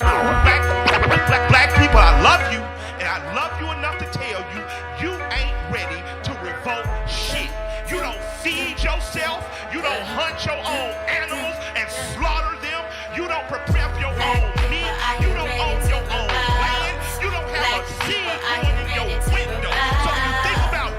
Black people, I love you, and I love you enough to tell you, you ain't ready to revolt shit. You don't feed yourself, you don't hunt your own animals and slaughter them, you don't prepare for your own meat, you don't own your own land, you don't have a seed growing in your window. So when you think about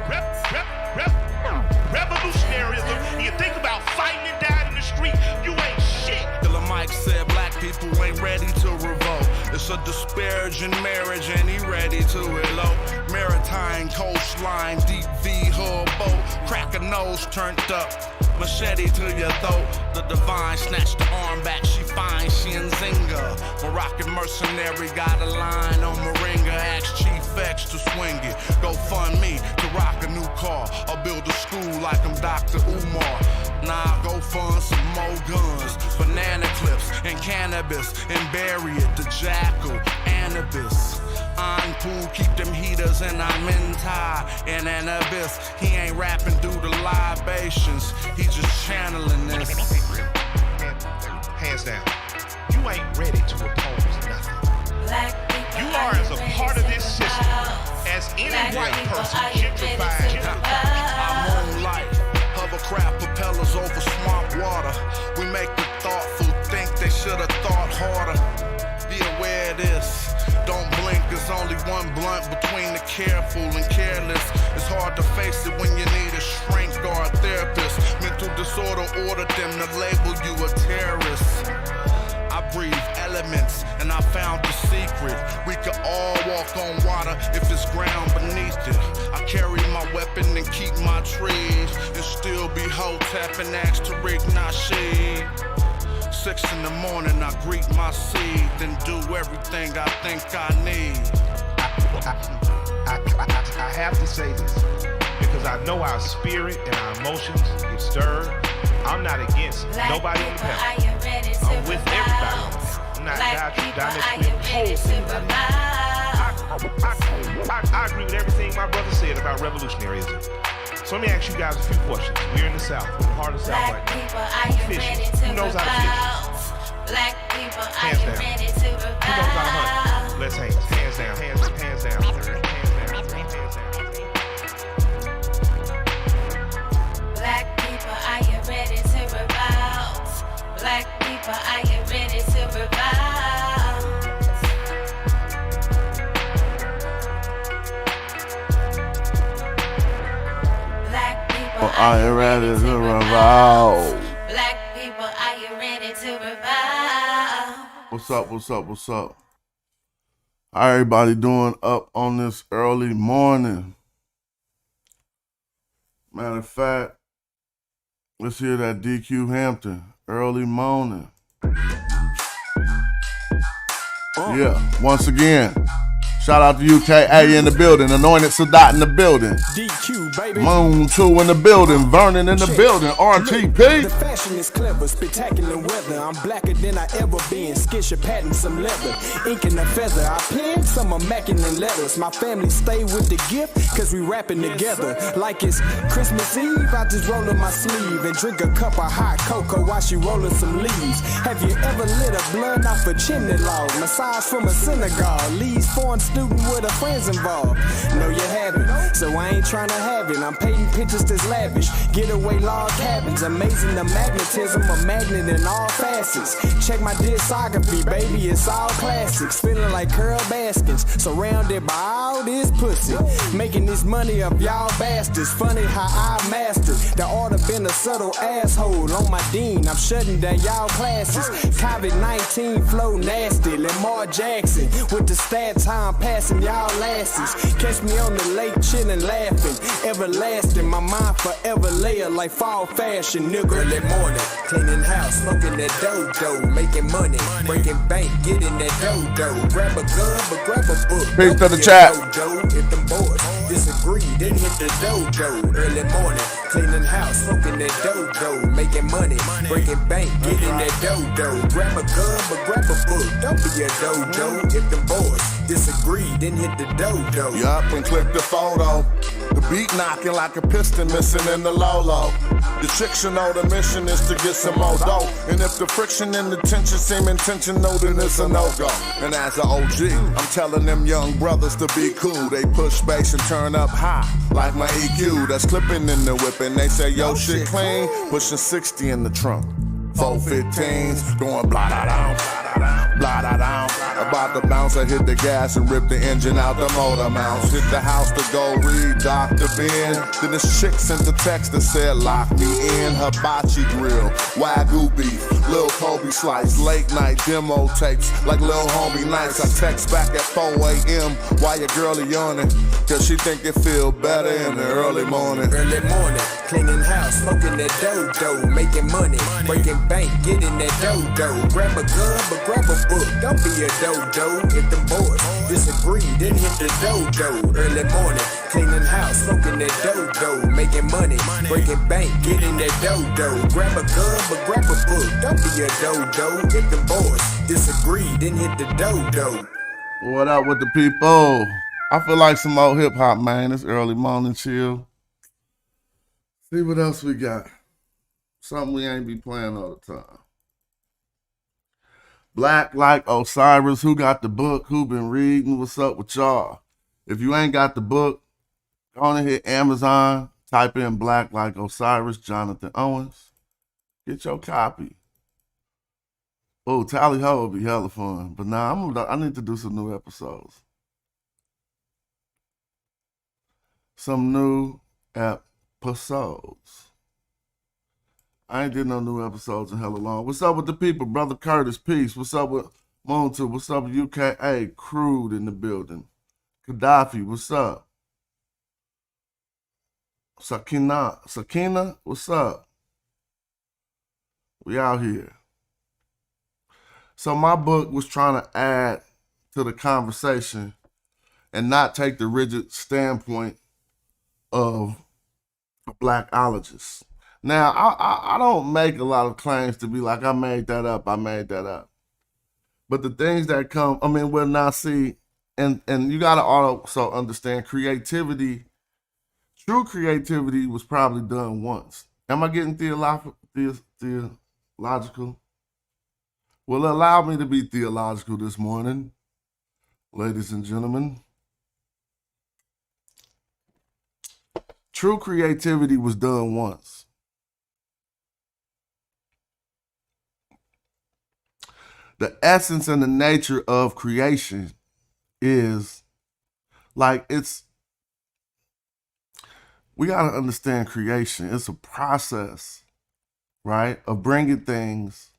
revolutionaryism, and you think about fighting and dying in the street, you ain't shit. Killer Mike said black people ain't ready to revolt. It's a disparaging marriage and he ready to elope. Maritime coastline, deep V hull boat. Crack a nose turned up, machete to your throat. The divine snatched the arm back, she fine, she in Zinga. Moroccan mercenary got a line on Moringa. Ask Chief X to swing it. Go fund me to rock a new car or build a school like I'm Dr. Umar. Nah, go fund some more guns, banana clips and cannabis, and bury it, the jackal, Anubis. I'm cool, keep them heaters and I'm in tie in an abyss. He ain't rapping due to libations, he just channeling this. Hands down, you ain't ready to oppose nothing. You are as a part of this system as any white person gentrified. I'm on light, hovercraft propellers over swamp water. We make the thoughtful think they should have thought harder. Be aware of this. Don't blink, there's only one blunt between the careful and careless. It's hard to face it when you need a shrink or a therapist. Mental disorder ordered them to label you a terrorist. I breathe elements and I found the secret. We could all walk on water if it's ground beneath it. I carry my weapon and keep my trees, and still be Hotep and ask Tariq Nasheed. 6 in the morning, I greet my seed, then do everything I think I need. I have to say this, because I know our spirit and our emotions get stirred. I'm not against nobody on the panel. I'm with everybody on the panel. I'm not diametrically opposed to anybody. I agree with everything my brother said about revolutionaryism. So let me ask you guys a few questions. We're in the South, we're in the heart of the South right now. Fishing. Who knows how to fish? Hands down. Who knows how to hunt? Let's hands down. Hands down. Hands down. Black people, are you ready to revolt? Black people, are you ready to revolt? Black people, are you ready to revolt? Black people, are you ready to revolt? What's up? How everybody doing up on this early morning? Matter of fact, let's hear that DQ Hampton, early morning. Yeah, once again, shout out to UKA in the building, Anointed Sadat in the building, DQ, baby. Moon 2 in the building, Vernon in the building, RTP. The fashion is clever, spectacular weather. I'm blacker than I ever been. Skisha patting some leather, ink and a feather. I penned some immaculate letters. My family stay with the gift, cause we rapping together. Like it's Christmas Eve, I just roll up my sleeve and drink a cup of hot cocoa while she rolling some leaves. Have you ever lit a blunt off a chimney log? Massage from a synagogue, leaves foreign student with her friends involved. No, you haven't, so I ain't trying to have it. I'm painting pictures that's lavish, getaway log cabins. Amazing the magnetism, a magnet in all facets. Check my discography, baby, it's all classics. Feeling like Carol Baskins, surrounded by all this pussy. Making this money of y'all bastards. Funny how I mastered the art of being a subtle asshole. On my dean, I'm shutting down y'all classes. COVID-19 flow nasty, Lamar Jackson with the stat time passing y'all asses. Catch me on the lake chillin' laughing, everlasting. My mind forever layer like fall fashion, nigga. Early morning, cleaning house, smoking that dough, making money, breaking bank, getting that dough. Grab a gun, but grab a book. Peace to the chat. If them boys disagree, then hit the dough. Early morning, cleaning house, smoking that dough, making money, breaking bank, getting that dough. Grab a gun, but grab a book. Don't be a dough. If them boys disagree, then hit the dough. Yup, and click the photo. The beat knocking like a piston missing in the Lolo. The chicks should know the mission is to get some more dough. And if the friction and the tension seem intentional, then it's a no-go. And as an OG, I'm telling them young brothers to be cool. They push bass and turn up high, like my EQ that's clipping in the whip. And they say, yo, shit clean, pushing 60 in the trunk. 415s, going blah-da-down, blah-da-down. About to bounce, I hit the gas and rip the engine out the motor mounts. Hit the house to go read Dr. Ben. Then this chick sent the text that said, lock me in. Hibachi grill, Wagyu beef, Lil Kobe slice, late night demo tapes like Lil Homie nights. I text back at 4 a.m. while your girlie yawning, cause she think it feel better in the early morning. Early morning, cleaning house, smoking that dough, making money, breaking bank, getting that dough. Grab a gun, but grab a book. Don't be a dodo. If the boys disagree, then hit the dodo. Early morning, cleaning house, smoking that dough, making money, breaking bank, getting that dough. Grab a gun, but grab a book. Don't be a dodo. If the boys disagree, then hit the dodo. What up with the people? I feel like some old hip hop, man. It's early morning chill. See what else we got. Something we ain't be playing all the time. Black like Osiris, who got the book? Who been reading? What's up with y'all? If you ain't got the book, go on and hit Amazon, type in Black like Osiris, Jonathan Owens. Get your copy. Oh, Tally Ho will be hella fun. But nah, I need to do some new episodes. Some new episodes. I ain't did no new episodes in hella long. What's up with the people? Brother Curtis, peace. What's up with Montu? What's up with UKA? Crude in the building. Gaddafi, what's up? Sakina, what's up? We out here. So my book was trying to add to the conversation and not take the rigid standpoint of a blackologist. Now, I don't make a lot of claims to be like, I made that up. But the things that come, we'll now see, and you got to also understand creativity. True creativity was probably done once. Am I getting theological? Well, allow me to be theological this morning, ladies and gentlemen. True creativity was done once. The essence and the nature of creation is like we got to understand creation. It's a process, right, of bringing things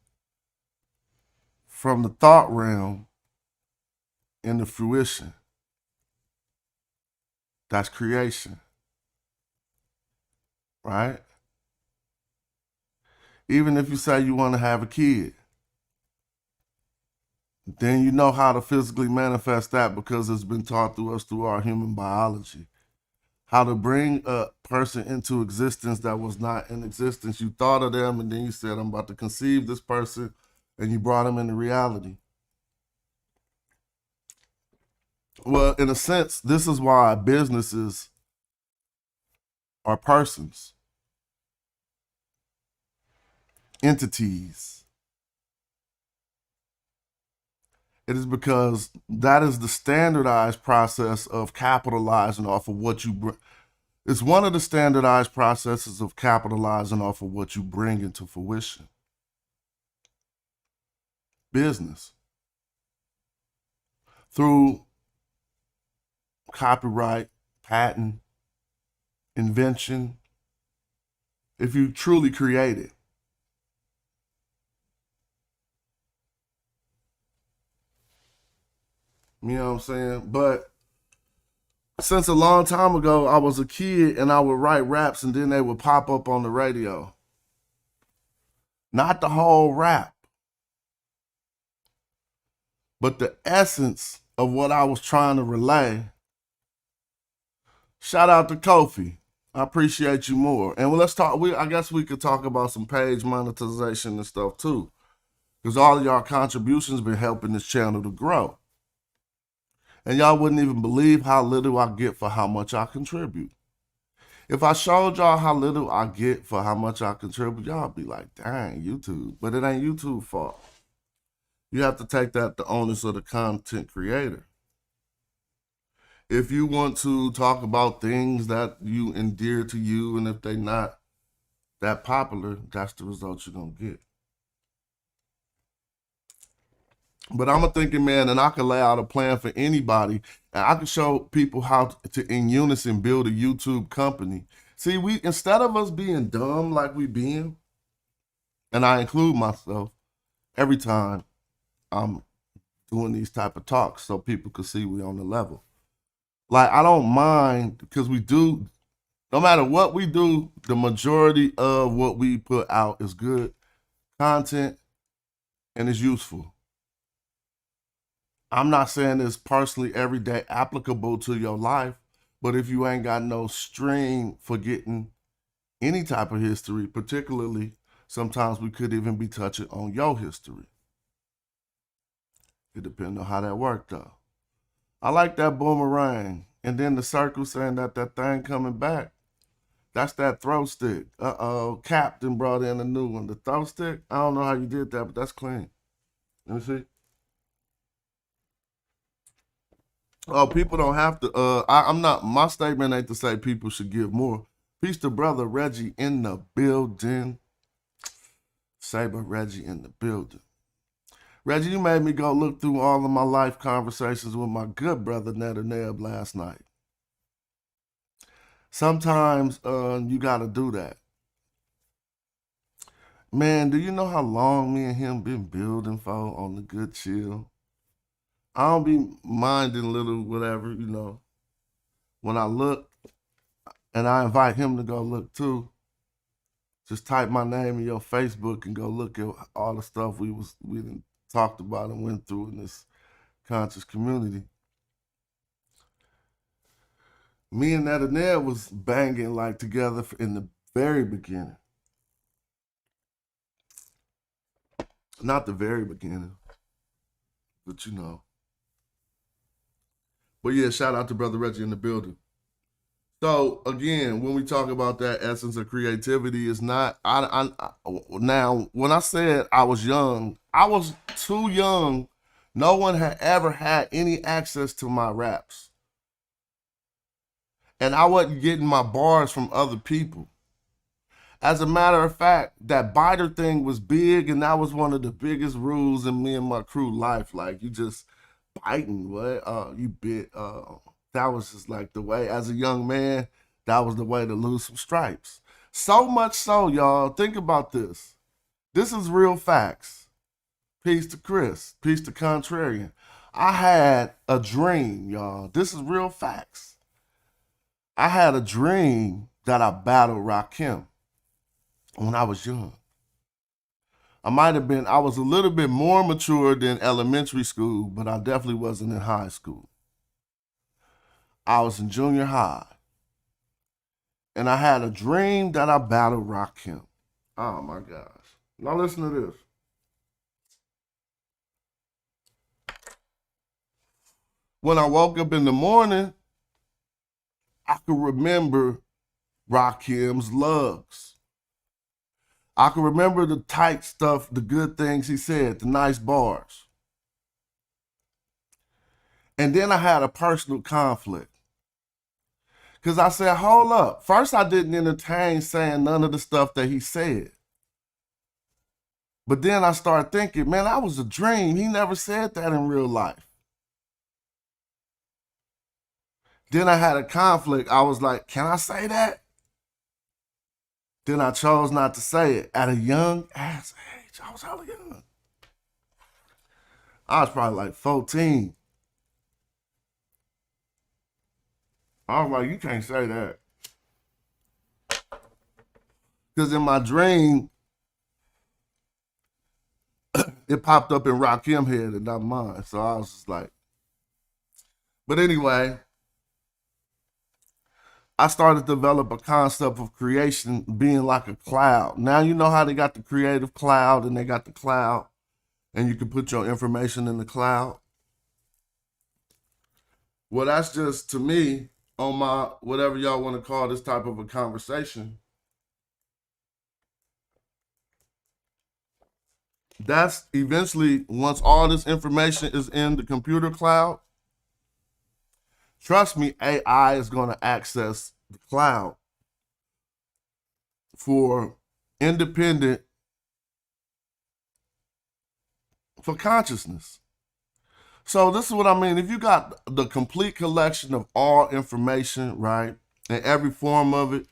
from the thought realm into fruition. That's creation, right? Even if you say you want to have a kid, then you know how to physically manifest that because it's been taught to us through our human biology. How to bring a person into existence that was not in existence. You thought of them and then you said, I'm about to conceive this person, and you brought them into reality. Well, in a sense, this is why businesses are persons, entities. It is because that is the standardized process of capitalizing off of what you bring. It's one of the standardized processes of capitalizing off of what you bring into fruition. Business. Through copyright, patent, invention, if you truly create it. You know what I'm saying? But since a long time ago, I was a kid and I would write raps and then they would pop up on the radio. Not the whole rap, but the essence of what I was trying to relay. Shout out to Kofi. I appreciate you more. And let's talk, I guess we could talk about some page monetization and stuff too. Because all of y'all contributions been helping this channel to grow. And y'all wouldn't even believe how little I get for how much I contribute. If I showed y'all how little I get for how much I contribute, y'all be like, dang, YouTube. But it ain't YouTube's fault. You have to take that the onus of the content creator. If you want to talk about things that you endear to you, and if they're not that popular, that's the result you're going to get. But I'm a thinking man, and I can lay out a plan for anybody, and I can show people how to in unison build a YouTube company. See, instead of us being dumb like we being, and I include myself every time I'm doing these type of talks so people can see we on the level. Like, I don't mind, because we do, no matter what we do, the majority of what we put out is good content and is useful. I'm not saying it's personally every day applicable to your life, but if you ain't got no string for getting any type of history, particularly sometimes we could even be touching on your history. It depends on how that worked though. I like that boomerang. And then the circle saying that thing coming back. That's that throw stick. Captain brought in a new one. The throw stick, I don't know how you did that, but that's clean. Let me see. Oh, people don't have to. I'm not. My statement ain't to say people should give more. Peace to brother Reggie in the building. Saber Reggie in the building. Reggie, you made me go look through all of my life conversations with my good brother Neb last night. Sometimes you gotta do that. Man, do you know how long me and him been building for on the good chill? I don't be minding little whatever, you know. When I look, and I invite him to go look too, just type my name in your Facebook and go look at all the stuff we done talked about and went through in this conscious community. Me and Neb was banging like together in the very beginning. Not the very beginning, but you know. But yeah, shout out to Brother Reggie in the building. So again, when we talk about that essence of creativity, it's not. Now, when I said I was young, I was too young. No one had ever had any access to my raps, and I wasn't getting my bars from other people. As a matter of fact, that biter thing was big, and that was one of the biggest rules in me and my crew life. Like, you just biting, what? You bit. That was just like the way, as a young man, that was the way to lose some stripes. So much so, y'all, think about this. This is real facts. Peace to Chris. Peace to Contrarian. I had a dream, y'all. This is real facts. I had a dream that I battled Rakim when I was young. I was a little bit more mature than elementary school, but I definitely wasn't in high school. I was in junior high. And I had a dream that I battled Rakim. Oh my gosh. Now listen to this. When I woke up in the morning, I could remember Rakim's lugs. I can remember the tight stuff, the good things he said, the nice bars. And then I had a personal conflict. Because I said, hold up. First, I didn't entertain saying none of the stuff that he said. But then I started thinking, man, that was a dream. He never said that in real life. Then I had a conflict. I was like, can I say that? Then I chose not to say it at a young ass age. I was hella young. I was probably like 14. I was like, you can't say that. Because in my dream, it popped up in Rakim head and not mine. So I was just like, but anyway, I started to develop a concept of creation being like a cloud. Now you know how they got the creative cloud and they got the cloud and you can put your information in the cloud. Well, that's just, to me, on my, whatever y'all want to call this type of a conversation, that's eventually, once all this information is in the computer cloud, trust me, AI is going to access the cloud for independent, for consciousness. So this is what I mean. If you got the complete collection of all information, right, and every form of it,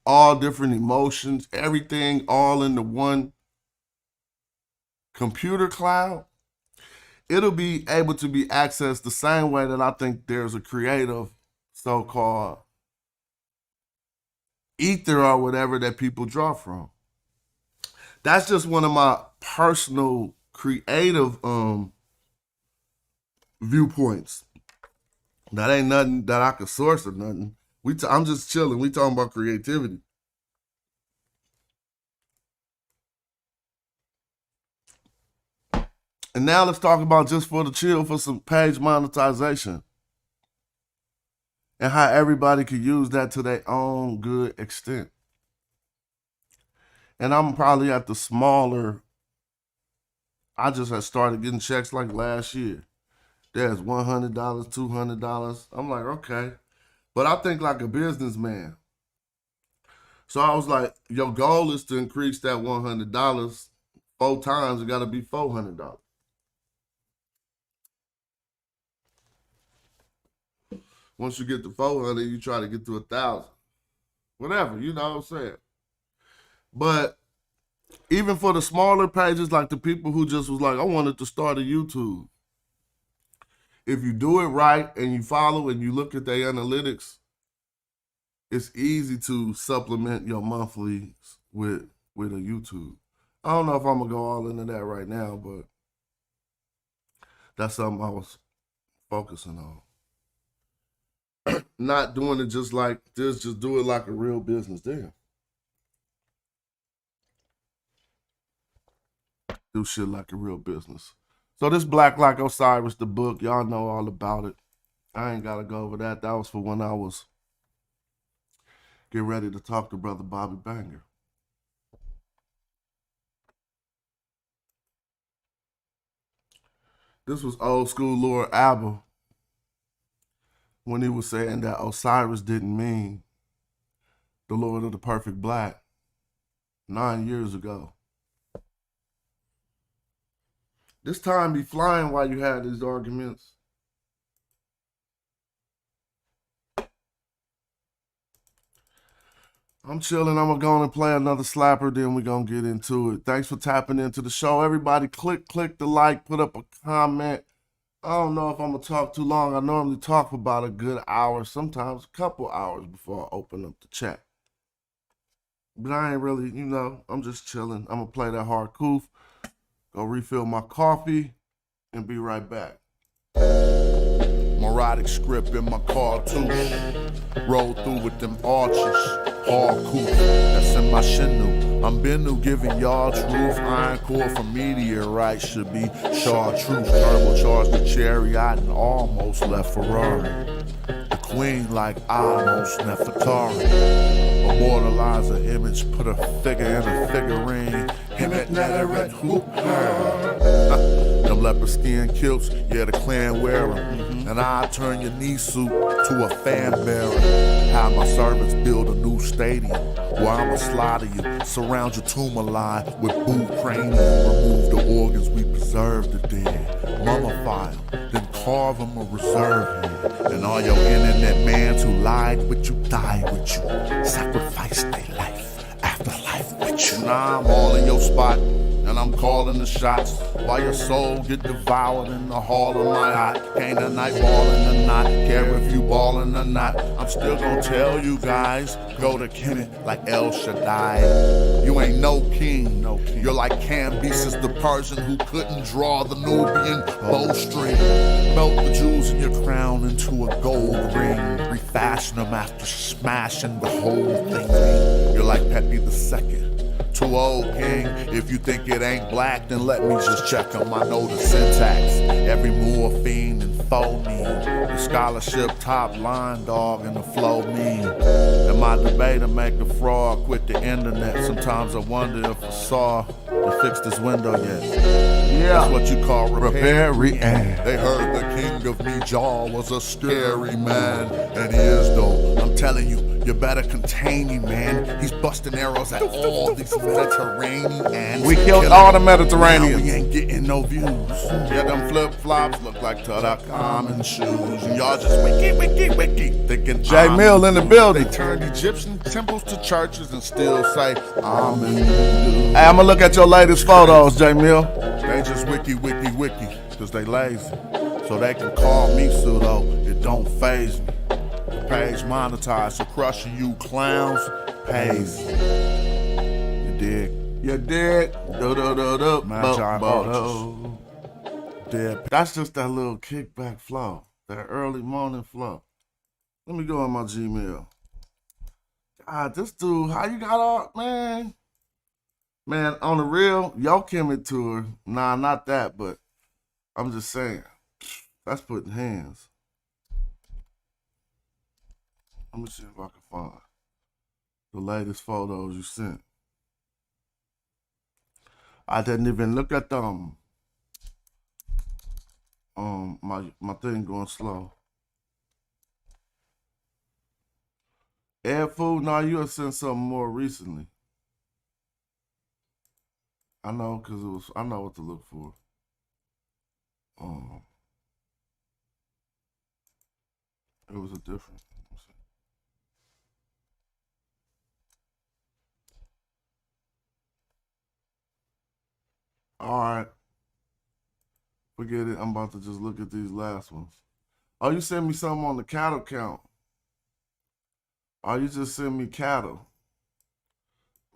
all different emotions, everything all in the one computer cloud, it'll be able to be accessed the same way that I think there's a creative so-called ether or whatever that people draw from. That's just one of my personal creative viewpoints. That ain't nothing that I could source or nothing. I'm just chilling. We talking about creativity. And now let's talk about just for the chill for some page monetization and how everybody could use that to their own good extent. And I'm probably at the smaller, I just had started getting checks like last year. There's $100, $200. I'm like, okay. But I think like a businessman. So I was like, your goal is to increase that $100 4 times. It got to be $400. Once you get to 400, you try to get to 1,000. Whatever, you know what I'm saying? But even for the smaller pages, like the people who just was like, I wanted to start a YouTube. If you do it right and you follow and you look at their analytics, it's easy to supplement your monthlies with a YouTube. I don't know if I'm going to go all into that right now, but that's something I was focusing on. Not doing it just like this, just do it like a real business. Damn. Do shit like a real business. So this Black Like Osiris, the book, y'all know all about it. I ain't got to go over that. That was for when I was getting ready to talk to Brother Bobby Banger. This was old school Lord Abba when he was saying that Osiris didn't mean the Lord of the Perfect Black 9 years ago. This time be flying while you had these arguments. I'm chilling. I'm going to go on and play another slapper, then we're going to get into it. Thanks for tapping into the show. Everybody click the like, put up a comment. I don't know if I'm going to talk too long. I normally talk for about a good hour, sometimes a couple hours before I open up the chat. But I ain't really, you know, I'm just chilling. I'm going to play that hard coof, go refill my coffee, and be right back. Morodic script in my car too. Roll through with them arches. All cool, that's in my shinu. I'm Bennu giving y'all truth. Iron core from meteorite should be chartreuse. Turbocharged the chariot and almost left Ferrari. The queen like almost Nefertari. Immortalize an image, put a figure in a figurine. Him at Netaret, who her? Them leopard skin kilts, yeah, the clan wear 'em. And I turn your knee suit to a fan bearer. Have my servants build a new stadium where I'ma slaughter you, surround your tomb alive with boot cranium. Remove the organs, we preserve the dead, mummify them, then carve them a reserve head. And all your internet mans who lied with you, died with you, sacrificed their life, afterlife with you. Now I'm all in your spot, and I'm calling the shots while your soul get devoured in the hall of my eye. Ain't a night ballin' or not, care if you ballin' or not. I'm still gonna tell you guys, go to Kemet like El Shaddai. You ain't no king, you're like Cambyses the Persian who couldn't draw the Nubian bowstring. Melt the jewels in your crown into a gold ring. Refashion them after smashing the whole thing. You're like Pepe II. Too old, king. If you think it ain't black, then let me just check 'em. I know the syntax. Every morphine and phoneme. The scholarship top line, dog, and the flow mean. And my debater make the fraud quit the internet. Sometimes I wonder if I saw to fix this window yet. Yeah. That's what you call repairing. Repairing. They heard the king of Madjai was a scary man, and he is though. I'm telling you, you better contain him, man. He's busting arrows at all these Mediterraneans. We killed all the Mediterraneans. Now we ain't getting no views. Yeah, them flip flops look like Tutankhamun shoes, and y'all just wiki, thinking J Mill in the building. They turned Egyptian temples to churches and still say I'm in the. Hey, I'ma look at your latest photos, J Mill. They just wiki, cause they lazy. So they can call me pseudo, it don't faze me. The page monetized, so crushing you clowns pays. You dig? You dig? Madjai Dead. That's just that little kickback flow, that early morning flow. Let me go on my Gmail. God, this dude, how you got all, man? Man, on the real, Yo Kimmy tour, nah, not that, but I'm just saying, that's putting hands. Let me see if I can find the latest photos you sent. I didn't even look at them. My thing going slow. Ed Food, now you have sent something more recently. I know, cause it was. I know what to look for. It was a different. All right, forget it. I'm about to just look at these last ones. Oh, you sent me something on the cattle count. Oh, you just sent me cattle.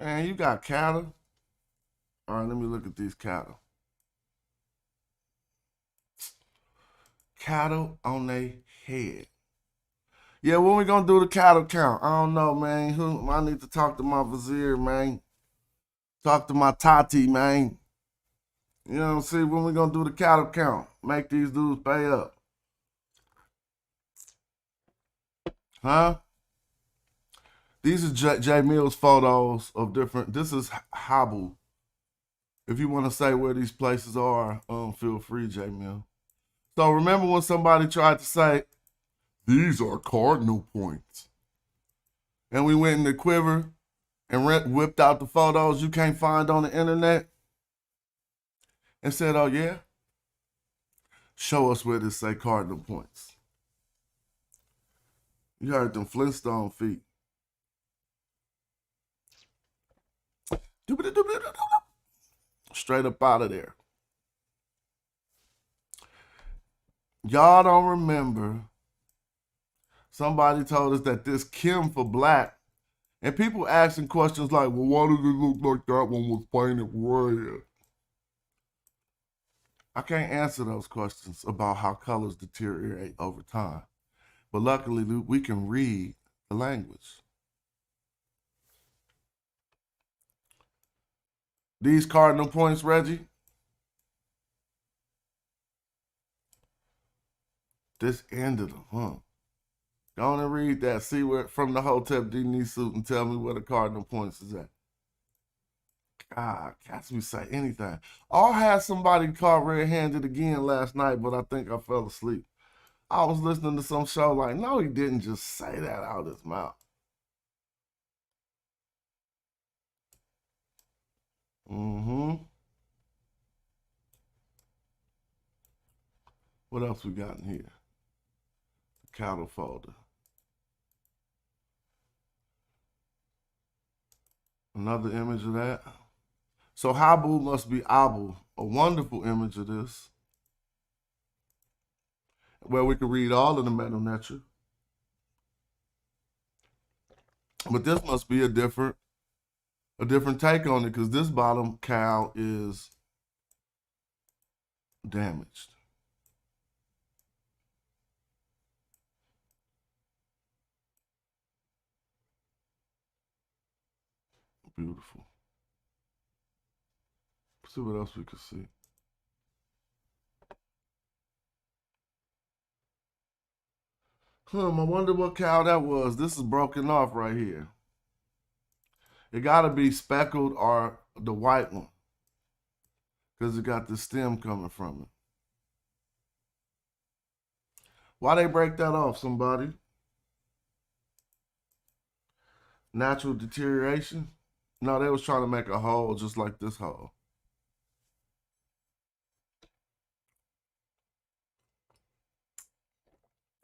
Man, you got cattle. All right, let me look at these cattle. Cattle on their head. Yeah, when we gonna do the cattle count? I don't know, man. I need to talk to my vizier, man. Talk to my tati, man. You know, see when we gonna do the cattle count. Make these dudes pay up. Huh? These are J Mill's photos of different. This is Habu. If you want to say where these places are, feel free, J Mill. So remember when somebody tried to say, these are cardinal points. And we went in the quiver and whipped out the photos you can't find on the internet and said, oh yeah? Show us where this say cardinal points. You heard them Flintstone feet. Straight up out of there. Y'all don't remember somebody told us that this Kim for black, and people asking questions like, well, why does it look like that one was painted red? I can't answer those questions about how colors deteriorate over time. But luckily, we can read the language. These cardinal points, Reggie. This ended them, huh? Go on and read that. See where from the Hotep D suit and tell me where the cardinal points is at. God, catch me say anything. I had somebody caught red-handed again last night, but I think I fell asleep. I was listening to some show like, no, he didn't just say that out of his mouth. What else we got in here? The cattle folder. Another image of that. So Habu must be Abu. A wonderful image of this. Where we can read all of the Metal Netra. But this must be a different take on it, because this bottom cow is damaged. Beautiful. See what else we can see. I wonder what cow that was. This is broken off right here. It got to be speckled or the white one, because it got the stem coming from it. Why they break that off, somebody? Natural deterioration? No, they was trying to make a hole just like this hole.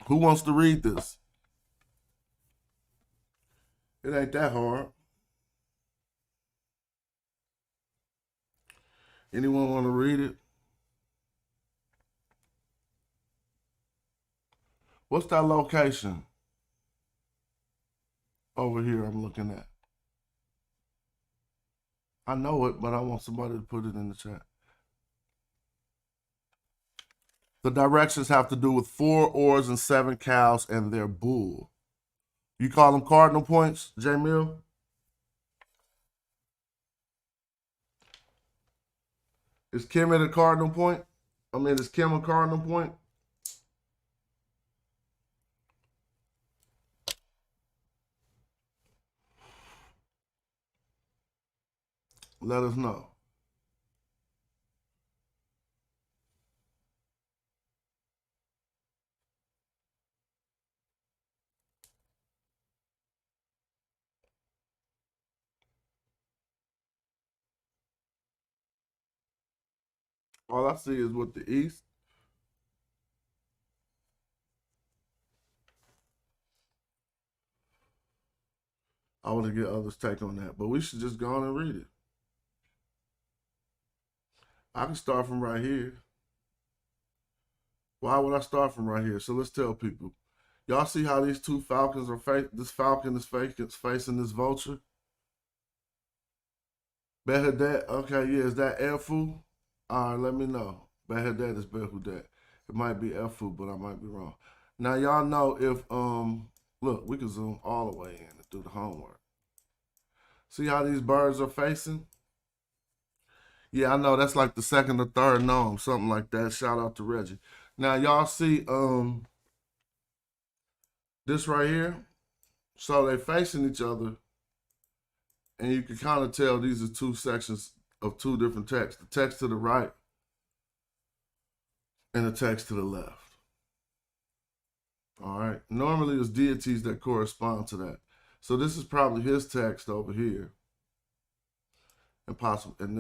Who wants to read this? It ain't that hard. Anyone want to read it? What's that location? Over here I'm looking at. I know it, but I want somebody to put it in the chat. The directions have to do with 4 oars and 7 cows and their bull. You call them cardinal points, J Mill? Is Kim at a cardinal point? Is Kim a cardinal point? Let us know. All I see is with the east. I want to get others' take on that, but we should just go on and read it. I can start from right here. Why would I start from right here? So let's tell people. Y'all see how these two falcons are this falcon is facing this vulture? Behudet. Okay, yeah, is that Elfu? All right, let me know. Behudet is Behudet. It might be Elfu, but I might be wrong. Now y'all know if look, we can zoom all the way in and do the homework. See how these birds are facing? Yeah, I know that's like the second or third gnome, something like that. Shout out to Reggie. Now y'all see this right here? So they facing each other, and you can kind of tell these are two sections of two different texts. The text to the right and the text to the left. All right. Normally it's deities that correspond to that. So this is probably his text over here. And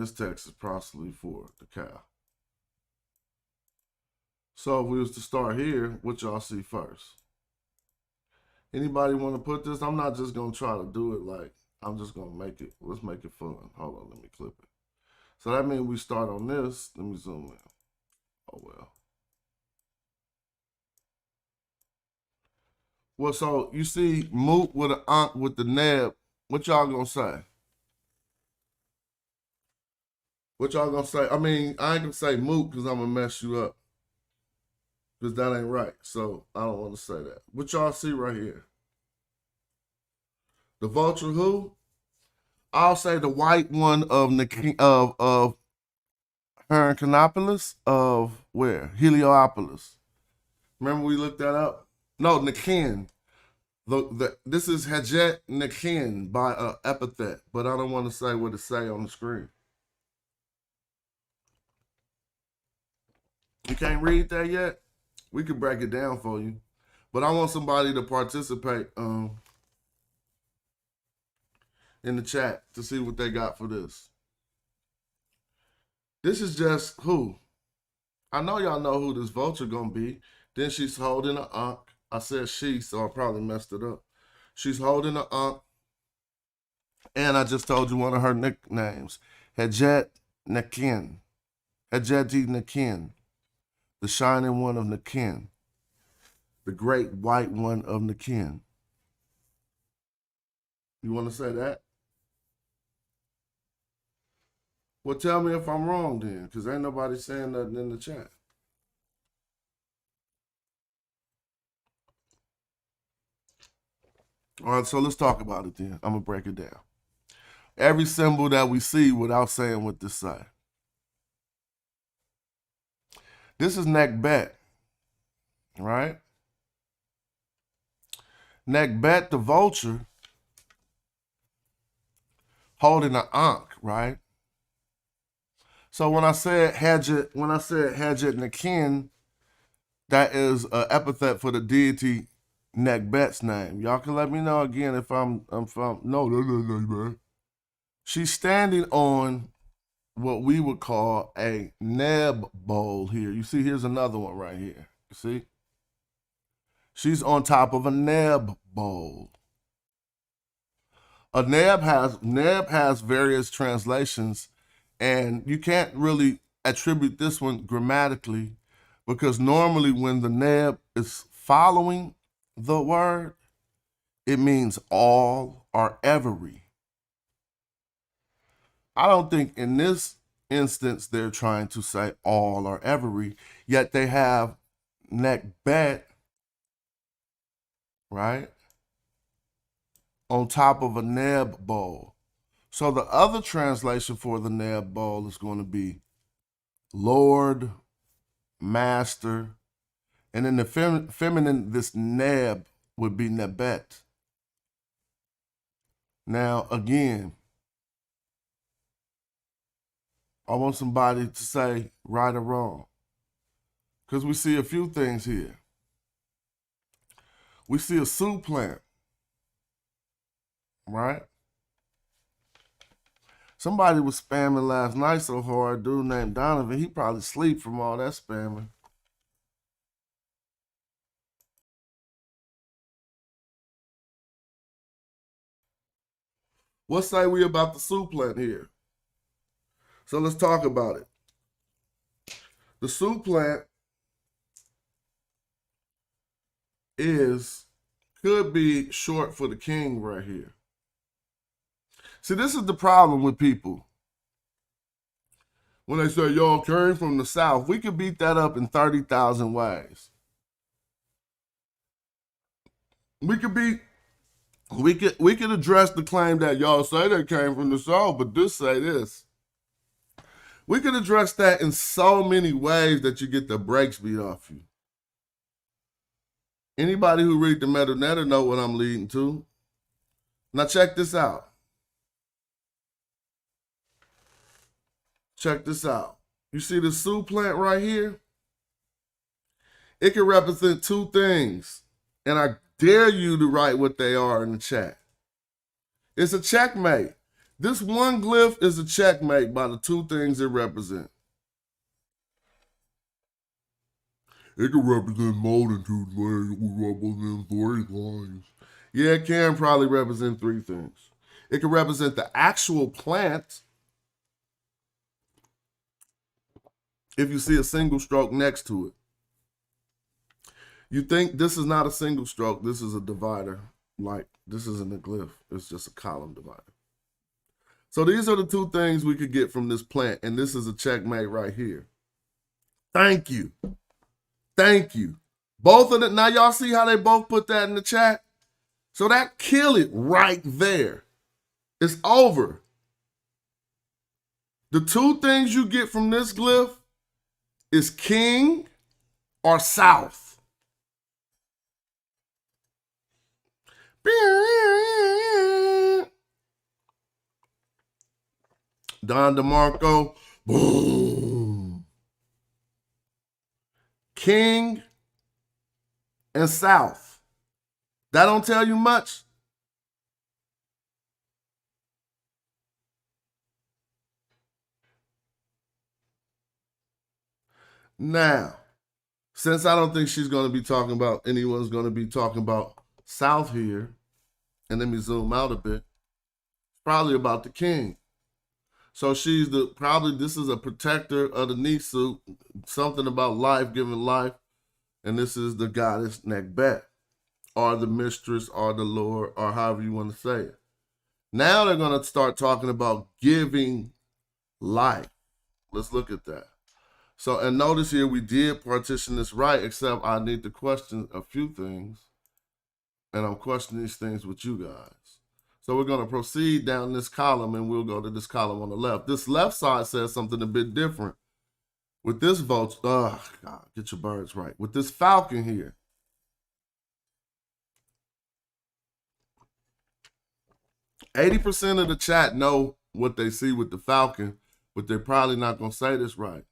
this text is possibly for the cow. So if we was to start here, what y'all see first? Anybody want to put this? I'm not just going to try to do it like, I'm just going to make it, let's make it fun. Hold on, let me clip it. So that means we start on this. Let me zoom in. Oh, well. Well, so you see Moot with an Ankh with the neb. What y'all going to say? What y'all going to say? I ain't going to say Moot because I'm going to mess you up. Because that ain't right. So I don't want to say that. What y'all see right here? The vulture who? I'll say the white one of Heracanopolis of where? Heliopolis. Remember we looked that up? No, Nikin. This is Hajet Nikin by epithet, but I don't want to say what it say on the screen. You can't read that yet? We could break it down for you. But I want somebody to participate in the chat to see what they got for this. This is just who? I know y'all know who this vulture gonna be. Then she's holding an Ankh. I said she, so I probably messed it up. She's holding an Ankh. And I just told you one of her nicknames. Hajet Nakin. Hajeti Nakin. The shining one of Nakin. The great white one of Nakin. You want to say that? Well, tell me if I'm wrong then, because ain't nobody saying nothing in the chat. All right, so let's talk about it then. I'm going to break it down. Every symbol that we see without saying what this say. This is Nekbet, right? Nekbet the vulture holding an ankh, right? So when I said Hadjet Nakin, that is an epithet for the deity Nekbet's name. Y'all can let me know again if I'm no. She's standing on what we would call a neb bowl here. You see, here's another one right here. You see? She's on top of a neb bowl. A neb has various translations, and you can't really attribute this one grammatically, because normally when the neb is following the word, it means all or every. I don't think in this instance they're trying to say all or every, yet they have Nekbet, right, on top of a neb bowl. So the other translation for the neb bowl is going to be Lord, Master, and in the feminine, this neb would be Nebet. Now, again, I want somebody to say right or wrong, because we see a few things here. We see a soup plant, right? Somebody was spamming last night so hard, a dude named Donovan, he probably sleep from all that spamming. What say we about the soup plant here? So let's talk about it. The soup plant could be short for the king right here. See, this is the problem with people. When they say, y'all came from the South, we could beat that up in 30,000 ways. We could address the claim that y'all say they came from the South, but this say this. We could address that in so many ways that you get the brakes beat off you. Anybody who read the Meta know what I'm leading to. Now check this out. Check this out. You see the soup plant right here? It can represent two things. And I dare you to write what they are in the chat. It's a checkmate. This one glyph is a checkmate by the two things it represents. It can represent more than two things. It can represent three things. Yeah, it can probably represent three things. It can represent the actual plant. If you see a single stroke next to it. You think this is not a single stroke, this is a divider. Like, this isn't a glyph, it's just a column divider. So these are the two things we could get from this plant, and this is a checkmate right here. Thank you. Thank you. Both of them, now y'all see how they both put that in the chat? So that kill it right there. It's over. The two things you get from this glyph is king or south. Don DeMarco, boom. King and south. That don't tell you much. Now, since I don't think she's going to be talking about, anyone's going to be talking about south here, and let me zoom out a bit, probably about the king. So she's this is a protector of the Nisu, something about life, giving life, and this is the goddess Nekbet, or the mistress, or the lord, or however you want to say it. Now they're going to start talking about giving life. Let's look at that. So, and notice here we did partition this right, except I need to question a few things, and I'm questioning these things with you guys. So we're going to proceed down this column, and we'll go to this column on the left. This left side says something a bit different. With this vulture, God, get your birds right. With this falcon here, %80 of the chat know what they see with the falcon, but they're probably not gonna say this right.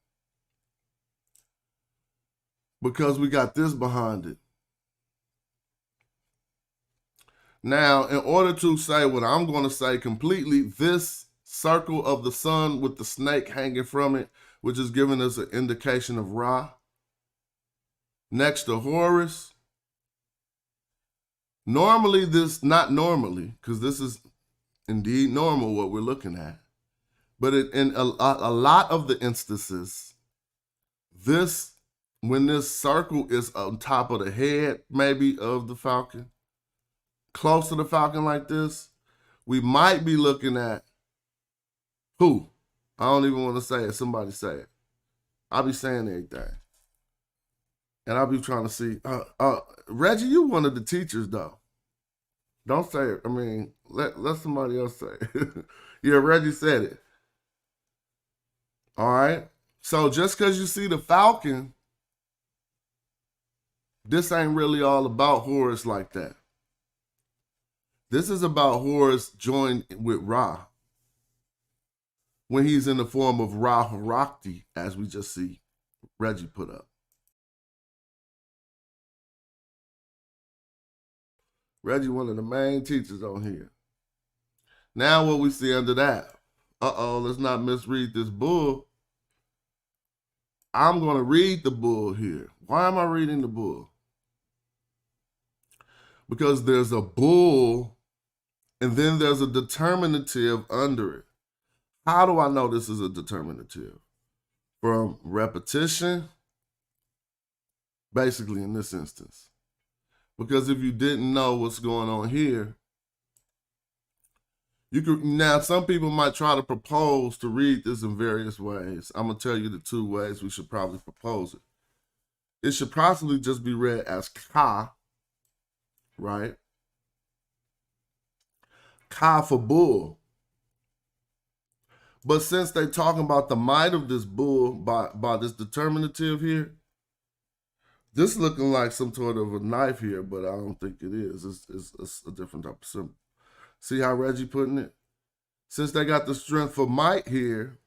Because we got this behind it. Now, in order to say what I'm gonna say completely, this circle of the sun with the snake hanging from it, which is giving us an indication of Ra, next to Horus. Normally not normally, because this is indeed normal what we're looking at. But in a lot of the instances, when this circle is on top of the head, maybe of the falcon, close to the falcon like this, we might be looking at who? I don't even want to say it. Somebody say it. I'll be saying everything. And I'll be trying to see. Reggie, you one of the teachers, though. Don't say it. I mean, let somebody else say it. Yeah, Reggie said it. All right. So just because you see the falcon, this ain't really all about Horus like that. This is about Horus joined with Ra when he's in the form of Ra Harakti, as we just see Reggie put up. Reggie, one of the main teachers on here. Now what we see under that. Let's not misread this bull. I'm going to read the bull here. Why am I reading the bull? Because there's a bull and then there's a determinative under it. How do I know this is a determinative? From repetition, basically in this instance. Because if you didn't know what's going on here, you could, now some people might try to propose to read this in various ways. I'm going to tell you the 2 ways we should probably propose it. It should possibly just be read as Ka, right? Ka for bull. But since they're talking about the might of this bull by this determinative here, this is looking like some sort of a knife here, but I don't think it is. It's a different type of symbol. See how Reggie putting it? Since they got the strength for might here,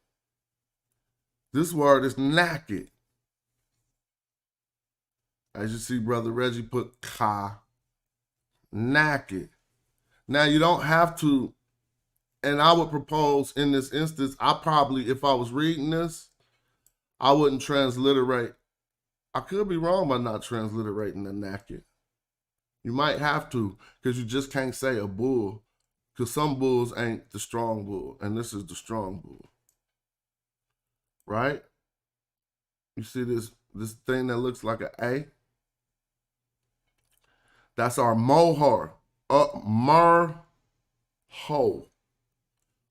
this word is naked. As you see, Brother Reggie put Ka, naked. Now, you don't have to, and I would propose in this instance, I probably, if I was reading this, I wouldn't transliterate. I could be wrong by not transliterating the naked. You might have to, because you just can't say a bull, because some bulls ain't the strong bull, and this is the strong bull. Right? You see this thing that looks like an A? That's our mohar, merho,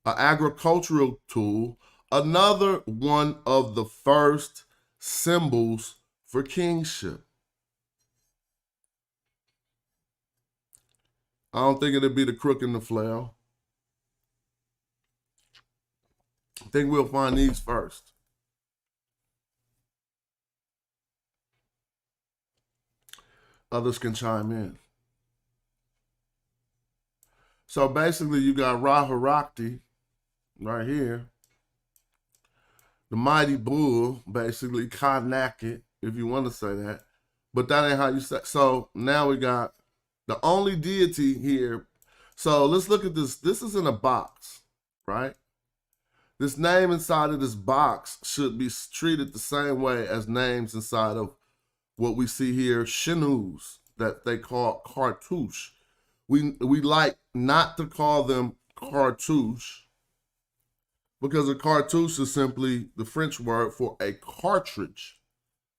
an agricultural tool, another one of the first symbols for kingship. I don't think it'll be the crook and the flail. I think we'll find these first. Others can chime in. So basically you got Ra Harakti right here. The mighty bull, basically, Kanakit, if you want to say that. But that ain't how you say. So now we got the only deity here. So let's look at this. This is in a box, right? This name inside of this box should be treated the same way as names inside of what we see here, Shinus, that they call cartouche. We like not to call them cartouche, because a cartouche is simply the French word for a cartridge,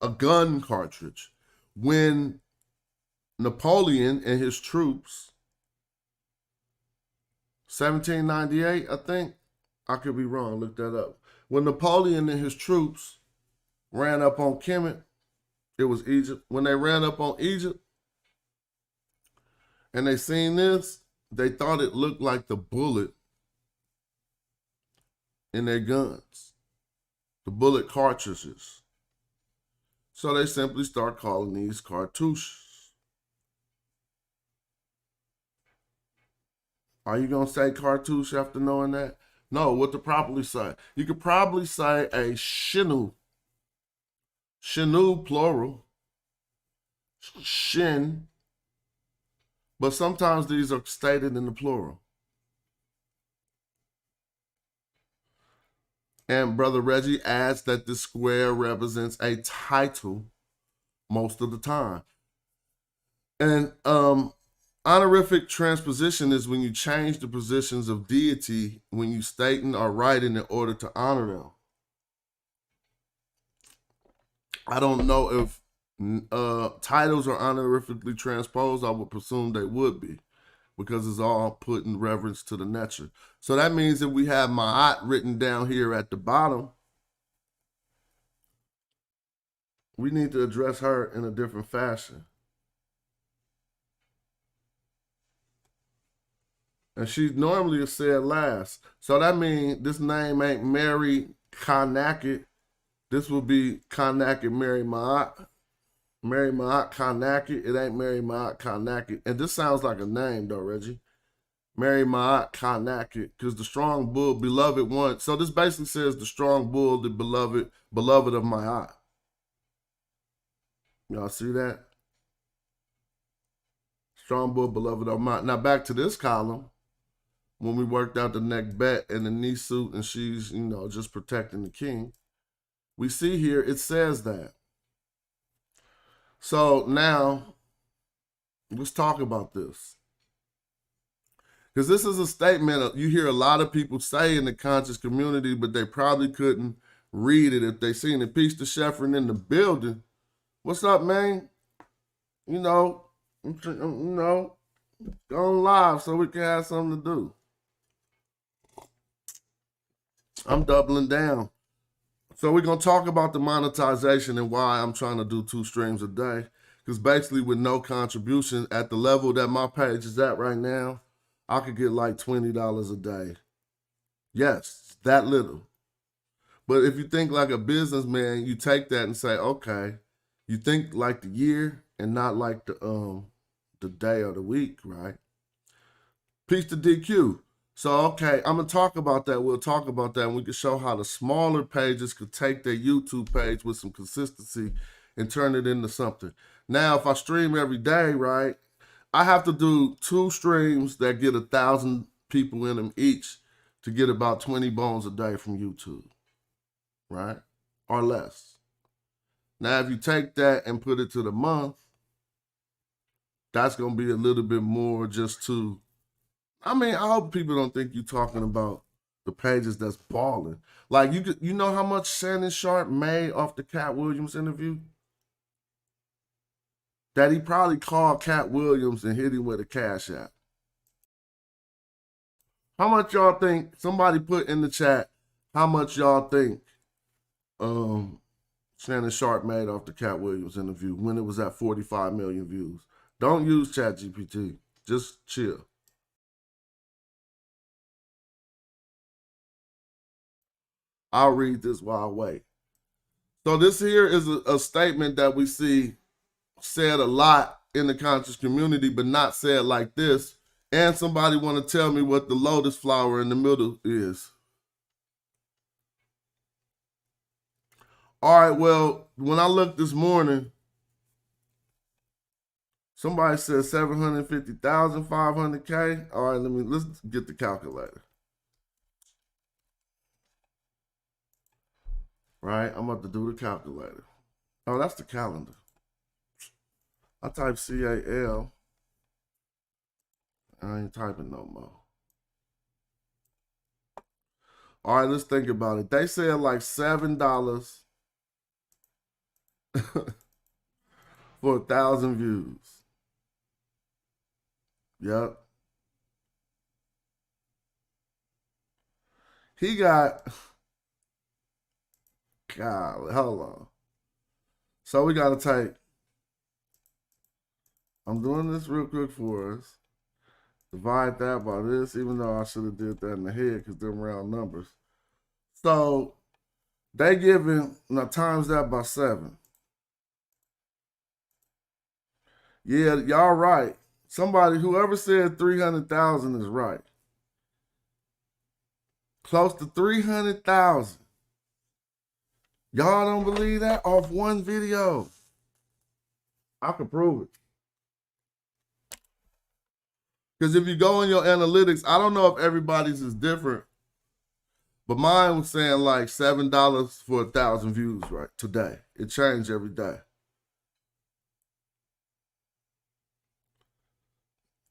a gun cartridge. When Napoleon and his troops, 1798, I think, I could be wrong, look that up. When Napoleon and his troops ran up on Kemet, it was Egypt. When they ran up on Egypt and they seen this, they thought it looked like the bullet in their guns, the bullet cartridges. So they simply start calling these cartouches. Are you gonna say cartouche after knowing that? No, what to properly say? You could probably say a shinu. Shinu plural. Shin. But sometimes these are stated in the plural. And Brother Reggie adds that the square represents a title most of the time. And honorific transposition is when you change the positions of deity when you stating or writing in order to honor them. I don't know if titles are honorifically transposed. I would presume they would be, because it's all put in reverence to the nature. So that means that we have Ma'at written down here at the bottom. We need to address her in a different fashion. And she normally is said last. So that means this name ain't Mary Kanakit. This will be Kanakit Mary Ma'at. Mary Ma'at Kanakit. It ain't Mary Ma'at Kanakit. And this sounds like a name though, Reggie. Mary Ma'at Kanakit. Because the strong bull, beloved one. So this basically says the strong bull, the beloved of Ma'at. Y'all see that? Strong bull, beloved of Ma'at. Now back to this column. When we worked out the neck bet and the knee suit and she's, just protecting the king. We see here, it says that. So now, let's talk about this. Because this is a statement you hear a lot of people say in the conscious community, but they probably couldn't read it if they seen it. Peace to Sheffrin in the building. What's up, man? Go on live so we can have something to do. I'm doubling down. So we're going to talk about the monetization and why I'm trying to do 2 streams a day. Because basically with no contribution at the level that my page is at right now, I could get like $20 a day. Yes, that little. But if you think like a businessman, you take that and say, okay, you think like the year and not like the day or the week, right? Peace to DQ. So, okay, I'm going to talk about that. We'll talk about that, and we can show how the smaller pages could take their YouTube page with some consistency and turn it into something. Now, if I stream every day, right, I have to do 2 streams that get 1,000 people in them each to get about 20 bones a day from YouTube, right, or less. Now, if you take that and put it to the month, that's going to be a little bit more just to... I hope people don't think you're talking about the pages that's balling. Like, you know how much Shannon Sharp made off the Cat Williams interview? That he probably called Cat Williams and hit him with a cash app. How much y'all think, somebody put in the chat, how much y'all think Shannon Sharp made off the Cat Williams interview when it was at 45 million views? Don't use ChatGPT. Just chill. I'll read this while I wait. So this here is a statement that we see said a lot in the conscious community, but not said like this. And somebody want to tell me what the lotus flower in the middle is. All right, well, when I looked this morning, somebody said 750,000, 500K. All right, let's get the calculator. Right, I'm about to do the calculator. Oh, that's the calendar. I type CAL. I ain't typing no more. All right, let's think about it. They said like $7 for 1,000 views. Yep. He got... Golly, hold on. So we got to take... I'm doing this real quick for us. Divide that by this, even though I should have did that in the head because they're round numbers. So they giving, now times that by 7. Yeah, y'all right. Somebody, whoever said 300,000 is right. Close to 300,000. Y'all don't believe that off one video? I can prove it. Because if you go in your analytics, I don't know if everybody's is different, but mine was saying like $7 for 1,000 views right today. It changed every day.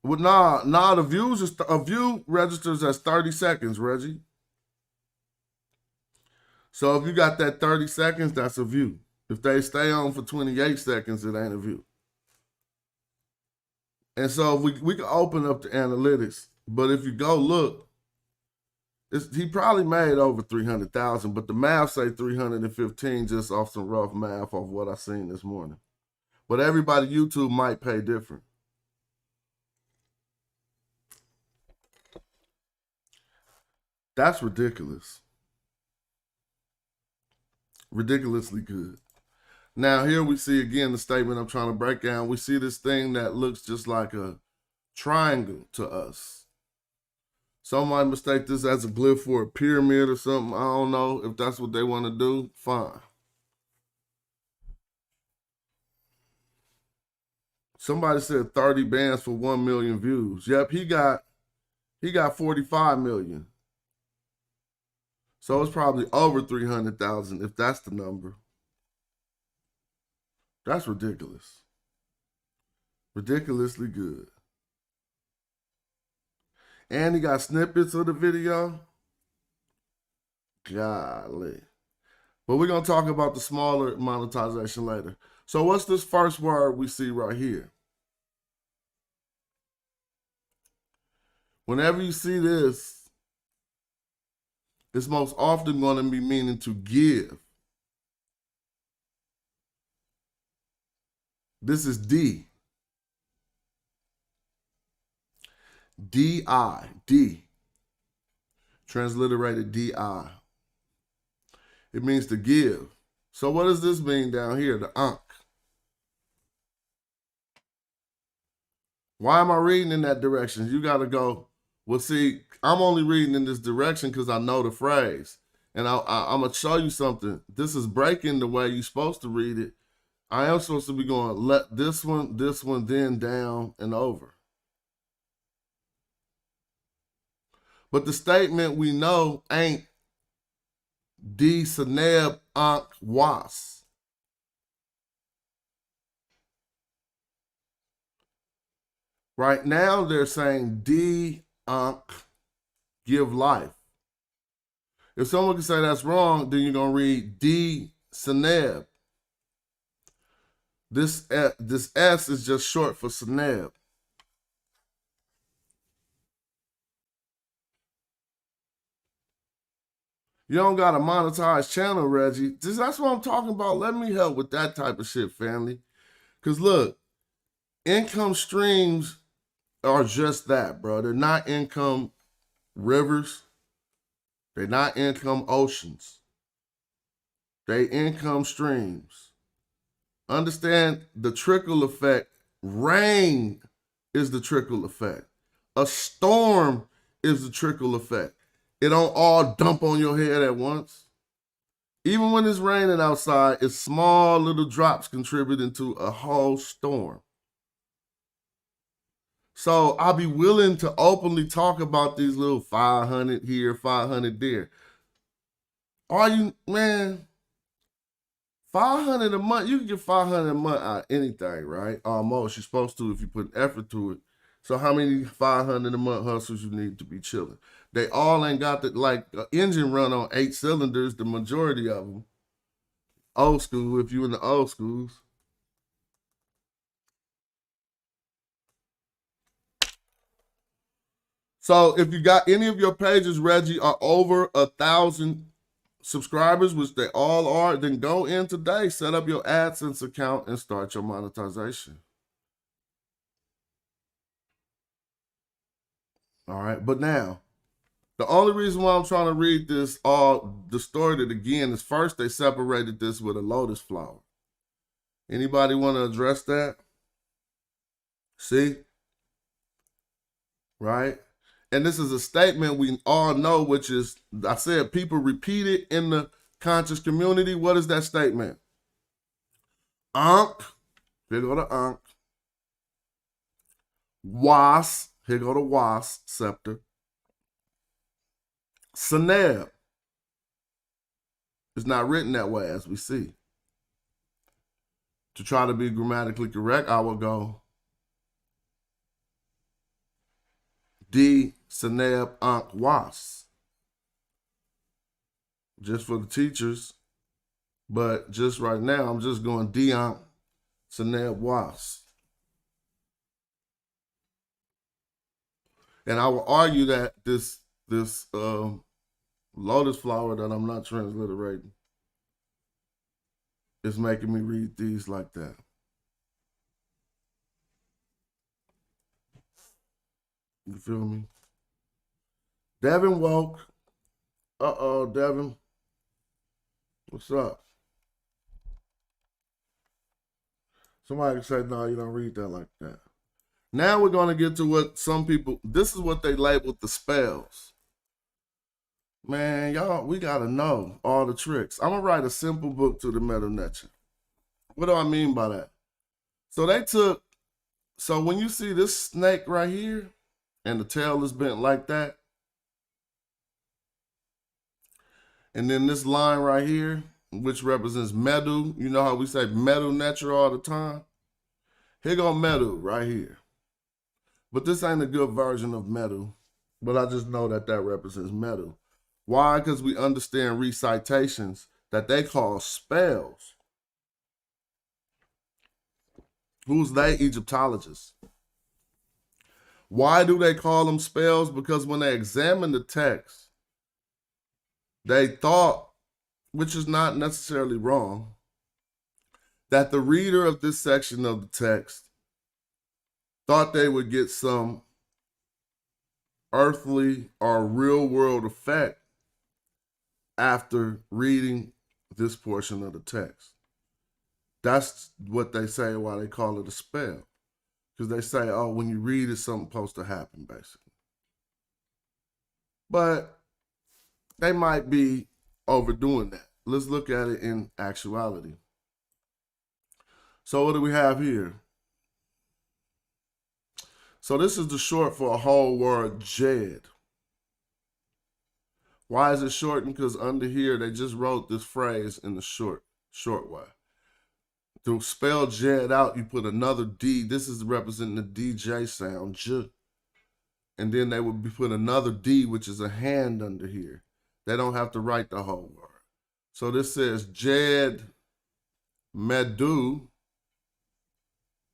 Well, nah, the views is a view registers as 30 seconds, Reggie. So if you got that 30 seconds, that's a view. If they stay on for 28 seconds, it ain't a view. And so we can open up the analytics, but if you go look, he probably made over 300,000, but the math say 315 just off some rough math off what I seen this morning. But everybody YouTube might pay different. That's ridiculous. Ridiculously good. Now here we see again the statement I'm trying to break down. We see this thing that looks just like a triangle to us. Some might mistake this as a glyph for a pyramid or something. I don't know if that's what they want to do. Fine. Somebody said 30 bands for 1 million views. Yep, he got 45 million. So it's probably over 300,000 if that's the number. That's ridiculous. Ridiculously good. And he got snippets of the video. Golly. But we're going to talk about the smaller monetization later. So what's this first word we see right here? Whenever you see this, it's most often going to be meaning to give. This is D. D-I. D. Transliterated D-I. It means to give. So what does this mean down here? The Ankh. Why am I reading in that direction? You got to go. Well, see, I'm only reading in this direction because I know the phrase. And I'm going to show you something. This is breaking the way you're supposed to read it. I am supposed to be going, let this one, then down and over. But the statement we know ain't D Seneb Ankh Was. Right now they're saying D Ankh give life. If someone can say that's wrong, then you're going to read D Seneb. This S is just short for Seneb. You don't got a monetized channel, Reggie. That's what I'm talking about. Let me help with that type of shit, family. Because look, income streams are just that, bro. They're not income rivers. They're not income oceans. They income streams. Understand the trickle effect. Rain is the trickle effect. A storm is the trickle effect. It don't all dump on your head at once. Even when it's raining outside, it's small little drops contributing to a whole storm. So I'll be willing to openly talk about these little 500 here, 500 there. Are you, man? 500 a month, you can get 500 a month out of anything, right? Almost, you're supposed to if you put effort to it. So how many 500 a month hustles you need to be chilling? They all ain't got the, like, engine run on 8 cylinders, the majority of them. Old school, if you in the old schools. So if you got any of your pages, Reggie, are over 1,000 subscribers, which they all are, then go in today, set up your AdSense account, and start your monetization. All right, but now, the only reason why I'm trying to read this, distorted again, is first they separated this with a lotus flower. Anybody want to address that? See? Right? And this is a statement we all know, which is, I said, people repeat it in the conscious community. What is that statement? Ankh, here go the Ankh. Was, here go the Was, scepter. Seneb. It's not written that way, as we see. To try to be grammatically correct, I will go D, Seneb, Ankh, Was. Just for the teachers. But just right now, I'm just going D, Ankh, Seneb, Was. And I will argue that this lotus flower that I'm not transliterating is making me read these like that. You feel me? Devin woke. Uh-oh, Devin. What's up? Somebody can say, no, you don't read that like that. Now we're going to get to what some people, this is what they labeled the spells. Man, y'all, we got to know all the tricks. I'm going to write a simple book to the Metal Nature. What do I mean by that? So when you see this snake right here, and the tail is bent like that, and then this line right here, which represents Medu, you know how we say Metal Nature all the time? Here go Medu right here. But this ain't a good version of Medu, but I just know that that represents Medu. Why? Because we understand recitations that they call spells. Who's they? Egyptologists. Why do they call them spells? Because when they examined the text, they thought, which is not necessarily wrong, that the reader of this section of the text thought they would get some earthly or real world effect after reading this portion of the text. That's what they say, why they call it a spell. Because they say, oh, when you read it, something's supposed to happen, basically. But they might be overdoing that. Let's look at it in actuality. So what do we have here? So this is the short for a whole word, Jed. Why is it shortened? Because under here, they just wrote this phrase in the short way. To spell Jed out, you put another D. This is representing the DJ sound, J. And then they would be put another D, which is a hand under here. They don't have to write the whole word. So this says Jed Medu.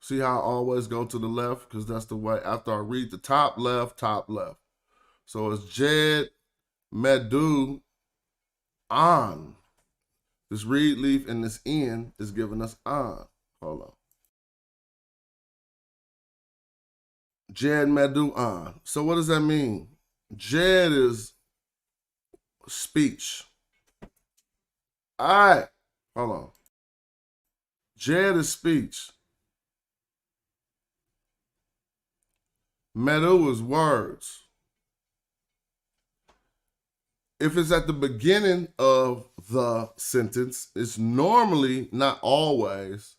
See how I always go to the left? Because that's the way, after I read the top left. So it's Jed Medu An. This reed leaf and this N is giving us An. Hold on. Jed Medu An. So what does that mean? Jed is speech. All right. Hold on. Jed is speech. Medu is words. If it's at the beginning of the sentence, it's normally, not always,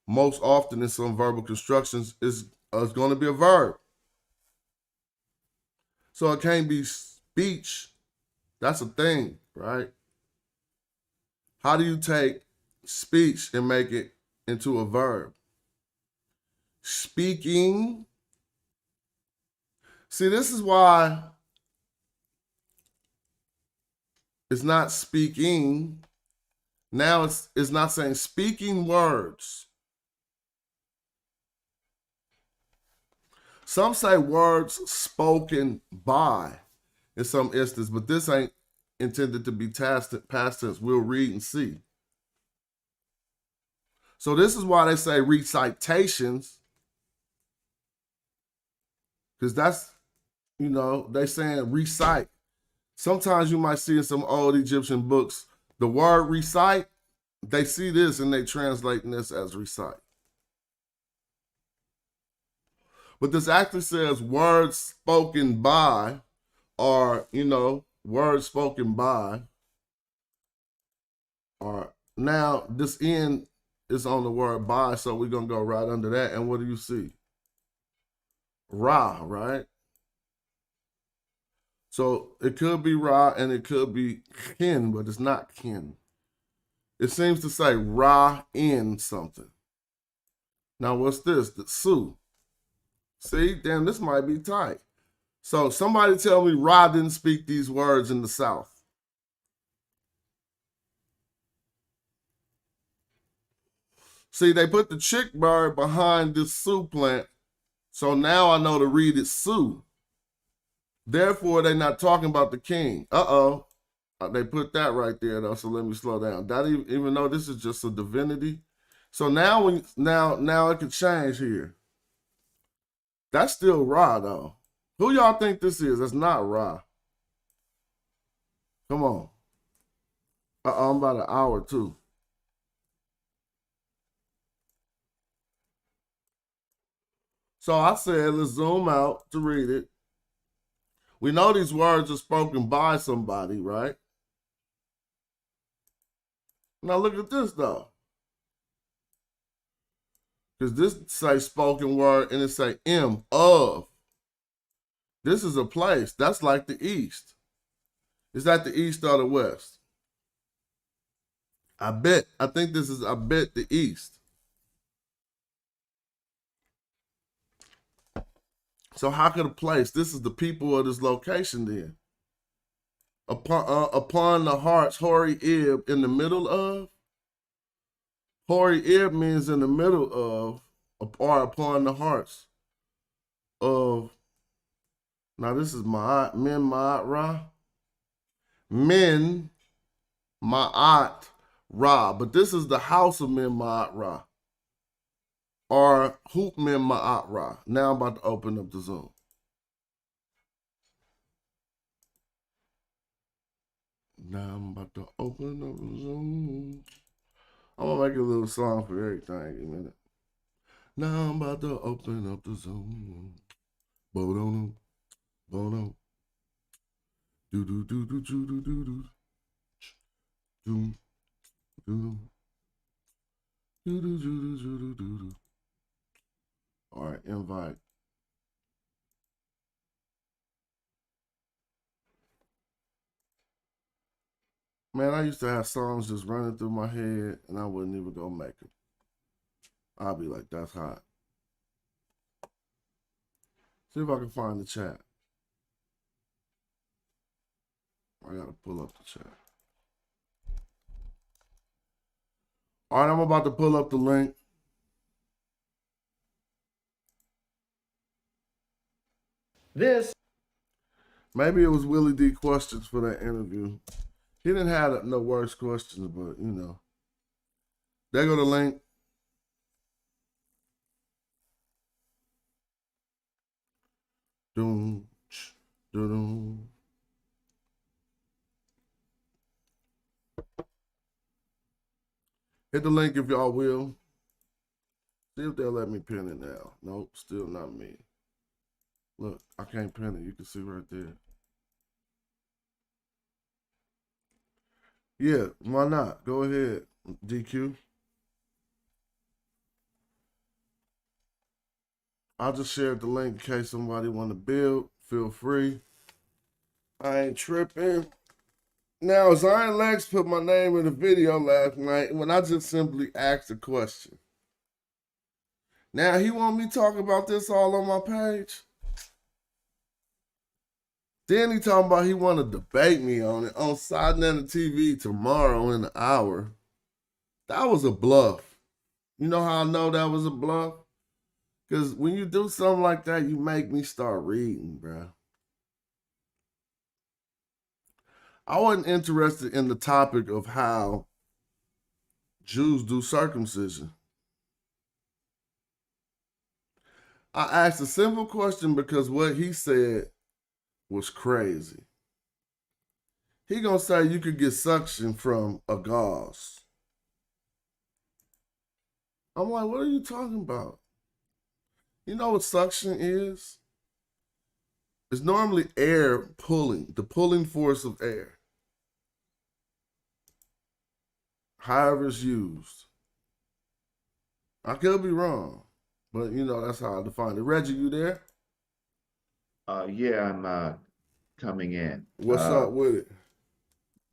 most often in some verbal constructions, it's going to be a verb. So it can't be speech. That's a thing, right? How do you take speech and make it into a verb? Speaking. See, this is why it's not speaking. Now it's not saying speaking words. Some say words spoken by in some instances, but this ain't intended to be past tense. We'll read and see. So this is why they say recitations, because that's, they saying recite. Sometimes you might see in some old Egyptian books, the word recite, they see this and they translate this as recite. But this actually says words spoken by, or, words spoken by, or now this end is on the word by, so we're going to go right under that. And what do you see? Ra, right? So it could be Ra and it could be kin, but it's not kin. It seems to say Ra in something. Now what's this? The Su. See, damn, this might be tight. So somebody tell me Ra didn't speak these words in the South. See, they put the chick bird behind this Su plant. So now I know to read it Su. Therefore, they're not talking about the king. Uh-oh. They put that right there, though, so let me slow down. That even though this is just a divinity. So now now it could change here. That's still Ra, though. Who y'all think this is? That's not Ra. Come on. I'm about an hour, too. So I said, let's zoom out to read it. We know these words are spoken by somebody, right? Now look at this, though. Because this say spoken word and it say M, of. This is a place. That's like the East. Is that the East or the West? I think this is, the East. So how could a place, this is the people of this location then. Upon the hearts, Hori Ib, in the middle of. Hori Ib means in the middle of, or upon the hearts of. Now this is Ma'at, Min Ma'at Ra. Min Ma'at Ra. But this is the house of Min Ma'at Ra. Or Hoop Min Ma'at Ra. Now I'm about to open up the Zoom. Now I'm about to open up the Zoom. I'm gonna make a little song for everything in a minute. Now I'm about to open up the Zoom. Bo-do-do, bo-do. Do-do-do-do-do-do-do-do. Do-do-do. Do-do-do-do-do-do-do. All right, invite. Man, I used to have songs just running through my head and I wouldn't even go make them. I'll be like, that's hot. See if I can find the chat. I gotta pull up the chat. All right, I'm about to pull up the link. Maybe it was Willie D questions for that interview. He didn't have no worse questions, but there go the link. Doom, doom. Hit the link if y'all will. See if they'll let me pin it now. Nope, still not me. Look, I can't pin it. You can see right there. Yeah, why not? Go ahead, DQ. I just shared the link in case somebody want to build. Feel free. I ain't tripping. Now, Zion Lex put my name in the video last night when I just simply asked a question. Now, he want me to talk about this all on my page? Then he talking about he want to debate me on it on Side Nana TV tomorrow in an hour. That was a bluff. You know how I know that was a bluff? Because when you do something like that, you make me start reading, bro. I wasn't interested in the topic of how Jews do circumcision. I asked a simple question because what he said was crazy. He gonna say you could get suction from a gauze. I'm like, what are you talking about? You know what suction is? It's normally air pulling, the pulling force of air. However it's used. I could be wrong, but you know, that's how I define it. Reggie, you there? Yeah, I'm coming in. What's up with it?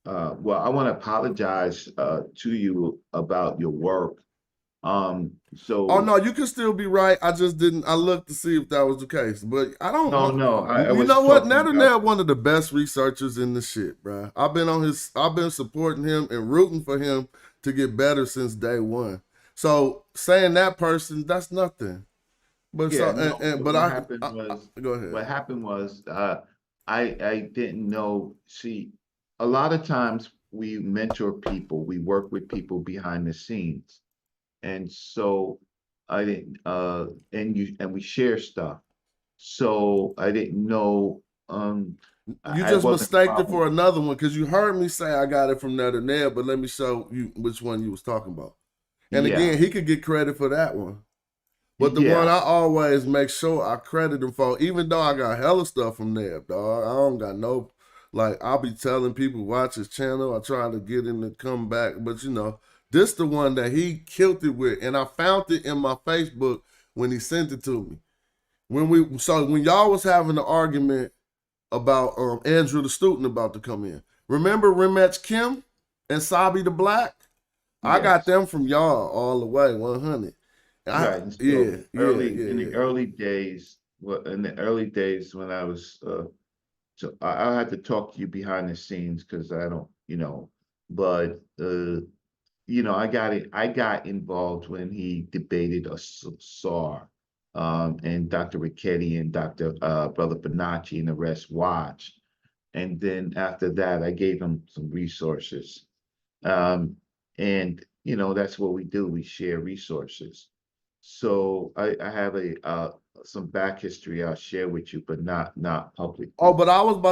Well, I want to apologize to you about your work. Oh So no, you can still be right. I just didn't. I looked to see if that was the case, but I don't no, want. no, I You was know what? talking about. Nethernet, one of the best researchers in the shit, bro. I've been supporting him and rooting for him to get better since day one. So saying that person, that's nothing. But Yeah, no. What happened I was, go ahead. what happened was, I didn't know. See, a lot of times we mentor people, we work with people behind the scenes, and so I didn't. And we share stuff. So I didn't know. You I just wasn't mistaked it following. for another one because you heard me say I got it from Nethernet, but let me show you which one you was talking about. And Yeah, again, he could get credit for that one. But the one yeah, I always make sure I credit him for, even though I got hella stuff from there, dog. I don't got no, like, I'll be telling people watch his channel. I try to get him to come back. But, you know, this the one that he killed it with. And I found it in my Facebook when he sent it to me. When y'all was having the argument about Andrew the student about to come in. Remember Rematch Kim and Sabi the Black? I got yes, them from y'all all the way, 100. right. And Yeah, so yeah, yeah, in the yeah. early days, in the early days when I was, so I had to talk to you behind the scenes because I don't, but I got involved when he debated a SAR, and Dr. Ricchetti and Dr. Brother Bonacci and the rest watched. And then after that, I gave him some resources. And that's what we do. We share resources. So I have some back history I'll share with you, but not Oh, publicly. but I'm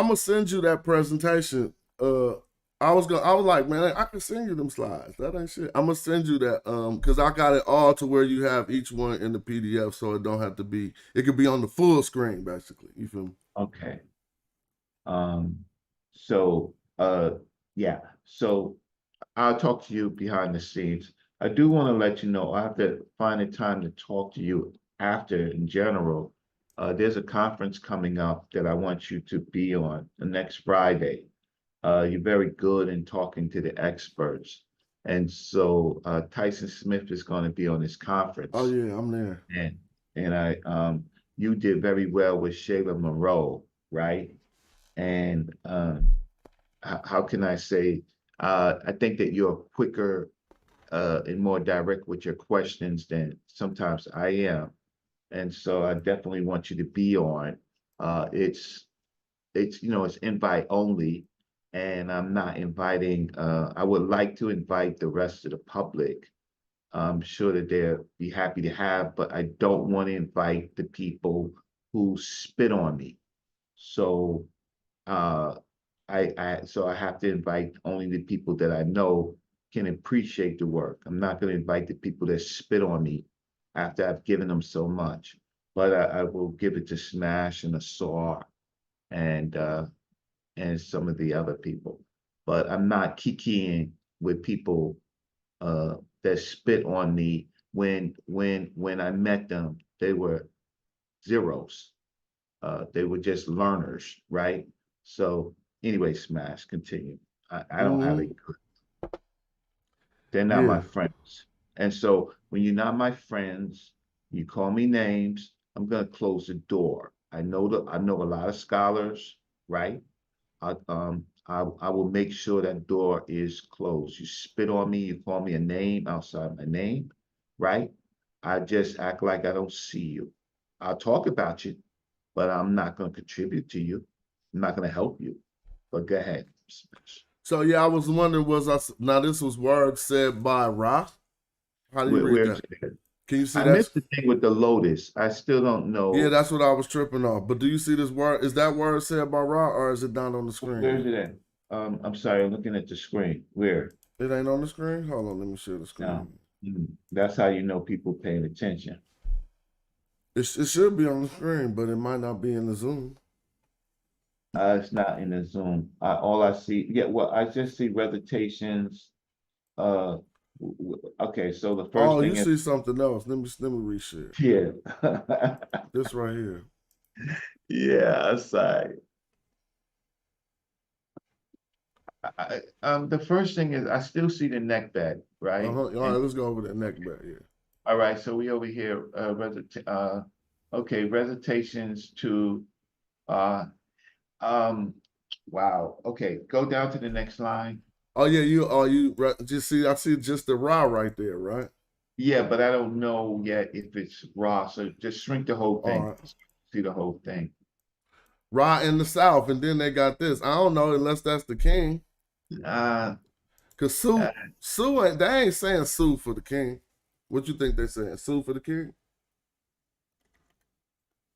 gonna send you that presentation. I was like, man, I can send you them slides. That ain't shit. I'm gonna send you that, cause I got it all to where you have each one in the PDF, so it don't have to be. It could be on the full screen, basically. You feel me? Okay. Um, so yeah. So I'll talk to you behind the scenes. I do want to let you know I have to find a time to talk to you after in general. There's a conference coming up that I want you to be on the next Friday. You're very good in talking to the experts. And so Tyson Smith is going to be on this Oh conference. yeah, I'm there. And you did very well with Shayla Monroe, right? And how can I say, I think that you're quicker and more direct with your questions than sometimes I am. And so I definitely want you to be on. It's invite only, and I'm not inviting. I would like to invite the rest of the public. I'm sure that they'll be happy to have, but I don't want to invite the people who spit on me. So uh, I have to invite only the people that I know can appreciate the work. I'm not going to invite the people that spit on me after I've given them so much. But I will give it to Smash and Asar and some of the other people. But I'm not kikiing with people that spit on me when I met them, they were zeros. They were just learners, right? So anyway, Smash, continue. I don't have a Hmm. good, they're not my Yeah. friends. And so when you're not my friends, you call me names, I'm gonna close the door. I know a lot of scholars, right? I will make sure that door is closed. You spit on me, you call me a name outside my name, right? I just act like I don't see you. I'll talk about you, but I'm not going to contribute to you. I'm not going to help you. But go ahead. So yeah, I was wondering, now this was word said by Ra? How do you read Where's that? it? Can you see I that? missed the thing with the Lotus. I still don't Yeah, know. that's what I was tripping off. But do you see this word? Is that word said by Ra or is it down on the Where screen? is it at? I'm sorry, I'm looking at the screen. Where? It ain't on the screen? Hold on, let me share the No. screen. That's how you know people paying attention. It should be on the screen, but it might not be in the Zoom. It's not in the Zoom. All I see, yeah, well, I just see recitations. Uh, okay, so the first Oh, you thing is, see something else. Let me reshare. yeah. This right here. Yeah, I saw it. The first thing is I still see the neck bed, right? All right, And let's go over that neck back here. all right, so we over here, okay, recitations to uh wow. Okay, go down to the next line. Oh yeah, just see. I see just the raw right there, right? Yeah, but I don't know yet if it's raw, so just shrink the whole All thing. right, See the whole thing. raw in the South, and then they got this. I don't know unless that's the king, Uh, cause uh Sue ain't they ain't saying Sue for the king. What you think they saying? Sue for the king?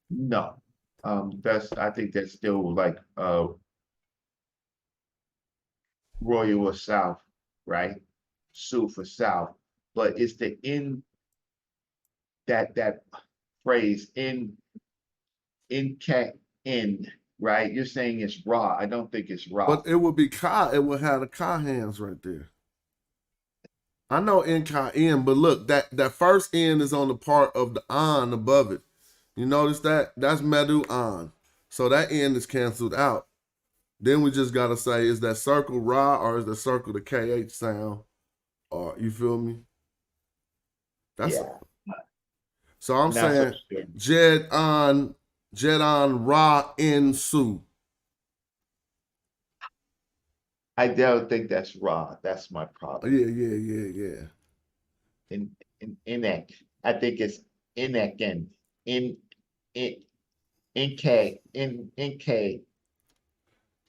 no. I think that's still like Royal or South, right? Sioux for South, but it's the in that phrase in cat in, right? You're saying it's raw. I don't think it's raw. But it would be Ka. It would have the Ka hands right there. I know in Ka in, but look, that first N is on the part of the on above it. You notice that? That's Medu on. So that N is canceled out. Then we just gotta say, is that circle Ra or is that circle the KH sound? Or you feel me? That's Yeah, so I'm not so saying sure. Jed on Ra in Su. I don't think that's raw. That's my problem. Yeah. In Inek. I think it's Inek and in in K in K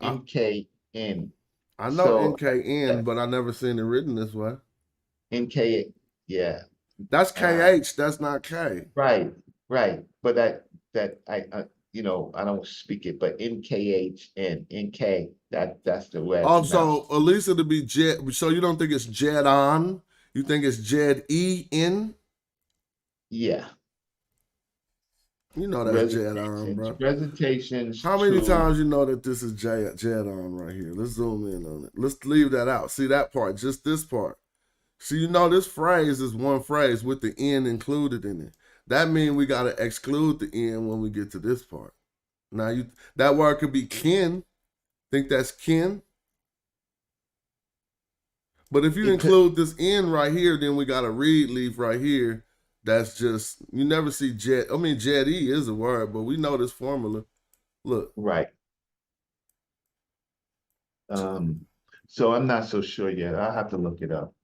I, in K in. I know So NKN, but I never seen it written this way. in K, yeah. That's Uh, KH, that's not K. right, right. But that you know, I don't speak it, but NKH and NK, that's the way I pronounce Also, Elisa to be Jed, so you don't think it's Jed on? You think it's Jed E N? it. Yeah. You know that's Jed on, bro. Presentations How many to times you know that this is Jed on right here? Let's zoom in on it. Let's leave that out. See that part, just this part. See, you know this phrase is one phrase with the N included in it. That means we gotta exclude the N when we get to this part. Now that word could be kin. Think that's kin? But if you it could include this N right here, then we got a reed leaf right here. That's just, you never see jet. I mean, jet E is a word, but we know this formula. Look. right. So I'm not so sure yet. I'll have to look it up.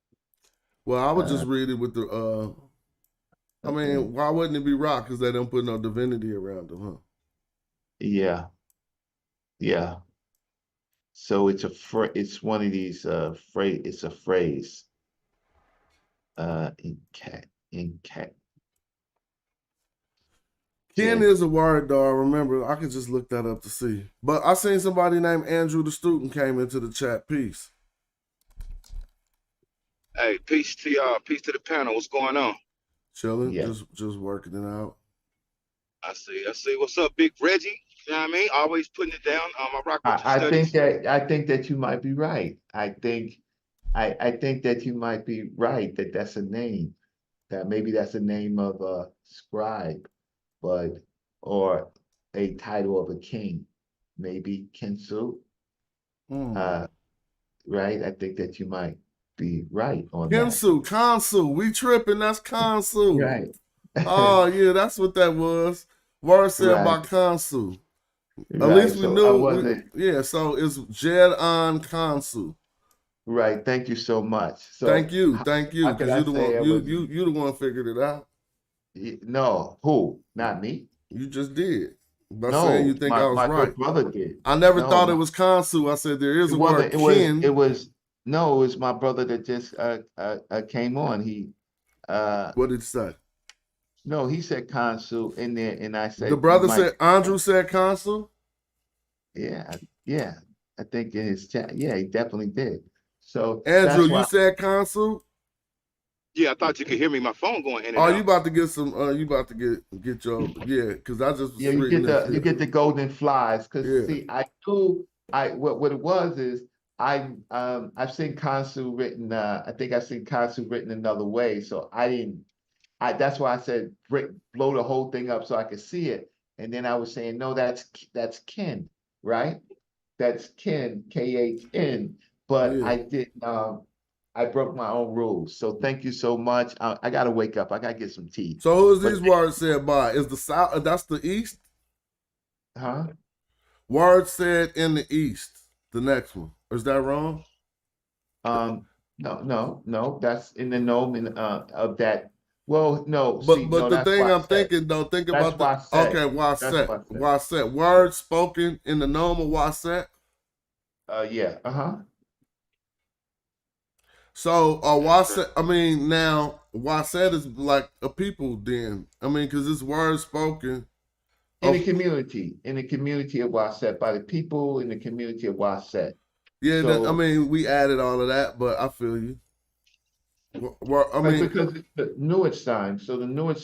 Well, I would Uh just read it with the, I okay. mean, why wouldn't it be rock? Because they don't put no divinity around them, huh? Yeah, yeah. So it's one of these phrase, it's a phrase. In cat. Kin Jet. is a word, though. I remember. I could just look that up to see. But I seen somebody named Andrew the student came into the chat. Peace. Hey, peace to y'all. Peace to the panel. What's going on? Chilling, Yeah. just working it out. I see. I see. What's up, Big Reggie? You know what I mean? Always putting it down. I rock with your studies. I think that you might be right. I think that you might be right that that's a name. That maybe that's a name of a scribe, but or a title of a king. Maybe Kensu. Right? I think that you might be right on that. Kansu. We tripping. That's Kansu. Right. Oh yeah, that's what that was. Word said Right. by Kansu. At Right. least we So I knew. wasn't Yeah, so it's Jed on Kansu. right. Thank you so much. So Thank you, how could because I you the say one. I was You the one figured it out. no, who? Not me. You just did by saying you No, think I was my right. good brother did. I never No, thought it was Kansu. I said there is it a word wasn't. It kin. was no, it was my brother that just came on. He What did it say? no, he said consul in there, and I The said you brother might said Andrew said Kansu. yeah, yeah. I think in his chat, yeah, he definitely did. So Andrew, that's you why said Kansu. Yeah, I thought you could hear me. My phone going in and Oh, you out. about to get some? You about to get your Because I just Yeah, was reading this. you get the golden flies. Cause Yeah, see, I do what it was is I've seen Kansu written I think I've seen Kansu written another way. So I didn't that's why I said blow the whole thing up so I could see it. And then I was saying, no, that's Ken, right? That's Ken, KHN. But yeah. I didn't I broke my own rules. So thank you so much. I gotta wake up. I gotta get some tea. So who is But these words said by? Is the South? That's the East. huh? Words said in the East. The next one. Is that wrong? No. That's in the nomen of that. Well, no. See, But no. the That's thing why I I'm said. thinking though, think That's about the why I said. okay, That's why I said. why set words spoken in the normal why set. Yeah. So Yes, why sir. set? I mean, now why set is like a people then. I mean, because it's words spoken In of the community of Waset, by the people in the community of Waset. yeah. I So, mean, we added all of that, but I feel you. I right, mean, because it's the Newitt sign. So the Newitt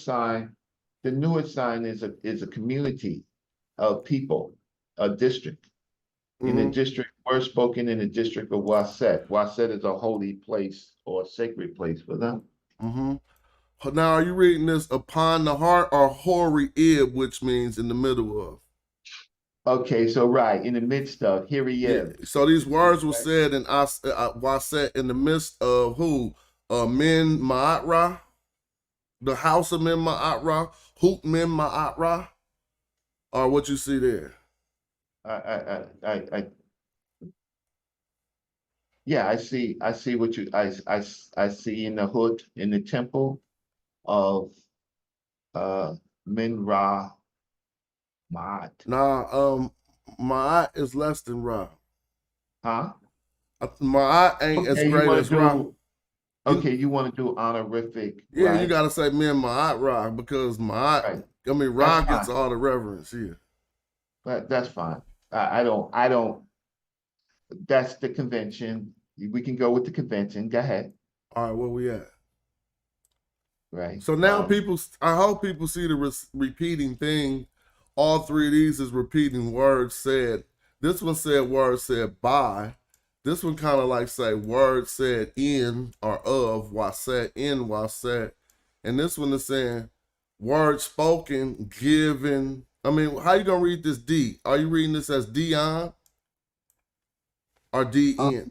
sign is a community of people, a district. In the mhm, district, words spoken in the district of Waset. Waset is a holy place or sacred place for them. mhm. Now, are you reading this upon the heart or hori ib, which means in the middle of? Okay, so right in the midst of here he Yeah. is. So these words were Right? said in Waset in the midst of who? Min Ma'atra, the house of Min Ma'atra, Hoop Min Ma'atra, or what you see there. I yeah, I see what you I see in the hood in the temple of uh Min Ra Ma'at. Nah, Ma'at is less than Ra. Huh? Ma'at ain't as Okay, you great want as to Ra. do You, okay, you want to do honorific, yeah, you right? gotta say Min Ma'at Ra because Ma'at, Right. I mean, That's Ra gets fine. all the reverence here. But that's fine. I don't that's the convention. We can go with the convention. Go ahead. All right, where we at? Right. So now I hope people see the repeating thing. All three of these is repeating words said. This one said words said by. This one kind of like say words said in or of, why said in, why said. And this one is saying words spoken, given. I mean, how you gonna read this D? Are you reading this as Dion or Uh, D-N?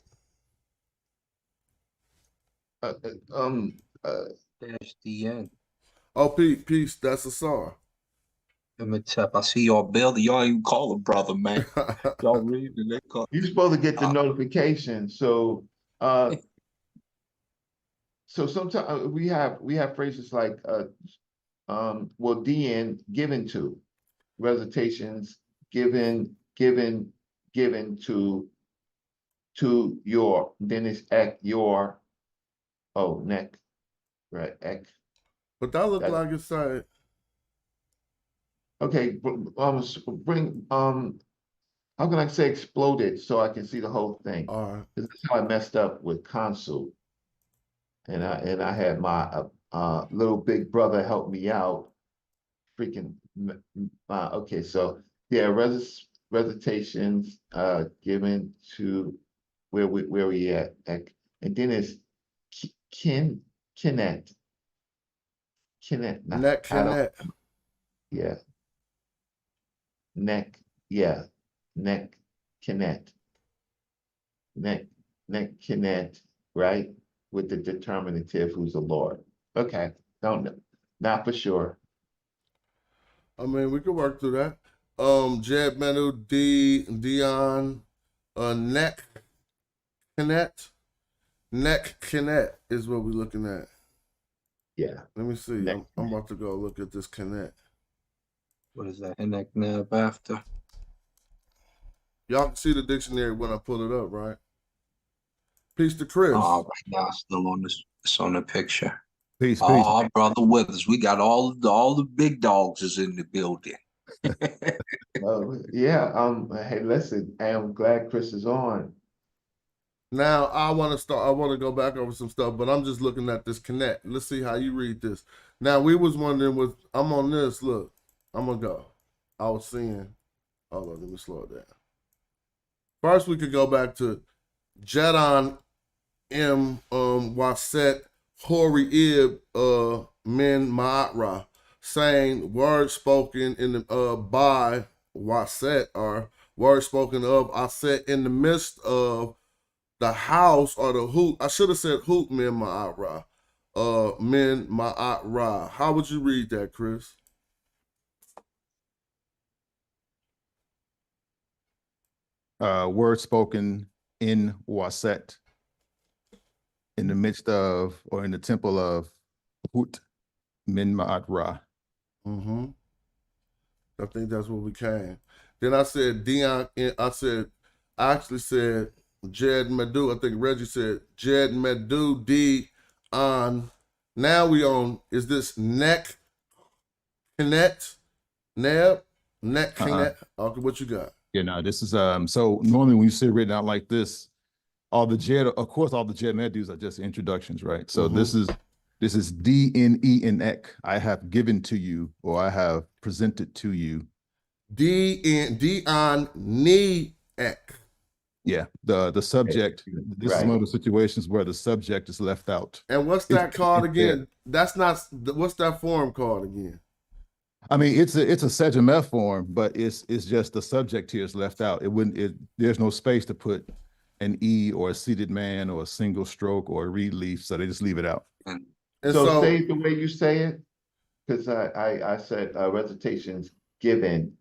uh, um uh Dash DN. Oh, peace, that's a SAR. Let me tap. I see y'all building. Y'all even call a brother, man. Y'all read and they call. you're supposed to get the Uh, notification. Uh so sometimes we have phrases like well DN given to recitations given to your then it's ek your neck right ek But that look that like it's saying, okay bring how can I say exploded so I can see the whole thing all right. this is how I messed up with consul and I had my little big brother help me out freaking okay so yeah recitations given to where we at and then it's kin kinet nah, Neck I don't connect. yeah neck yeah neck kinet neck kinet right with the determinative who's the Lord okay don't know not for sure. I mean, we could work through that. Jed Menu, Dion, neck connect. Neck connect is what we're looking at. Yeah. Let me see. Neck I'm about to go look at this connect. what is that? Henek nab after. Y'all can see the dictionary when I pull it up, right? Peace to Chris. Oh, right now it's still on this. It's on the picture. Peace, peace. Oh, brother Withers, we got all the big dogs is in the building. yeah hey listen I'm glad Chris is on Now I want to go back over some stuff, but I'm just looking at this connect. Let's see how you read this. Now we was wondering I'm on this. Look, I'm gonna go. I was seeing. Hold on, let me slow it down. First, we could go back to Jadon M. Waset Hori Ib Min Ma'atra, saying words spoken in the by Waset or words spoken of Aset in the midst of the house or the hoot. I should have said hoot Min Ma'atra. Min Ma'atra. How would you read that, Chris? Word spoken in Waset, in the midst of, or in the temple of Hut Min Ma'at Ra. Mm-hmm. I think that's what we came. Then I said Dion. I actually said Jed Medu. I think Reggie said Jed Medu D on. Now we on. Is this neck connect? Neb neck connect? Okay, what you got? Yeah, no, this is so normally when you see it written out like this, all the Jed Medus are just introductions, right? So this is D-N-E-N-Ek. I have given to you, or I have presented to you. D-on-ne-ek. Yeah, the subject. This is one of the situations where the subject is left out. And what's that called again? That's not. What's that form called again? I mean, it's a Sejameth form, but it's just the subject here is left out. There's no space to put an E or a seated man or a single stroke or a reed leaf, so they just leave it out. And so say it the way you say it, because I said recitations given,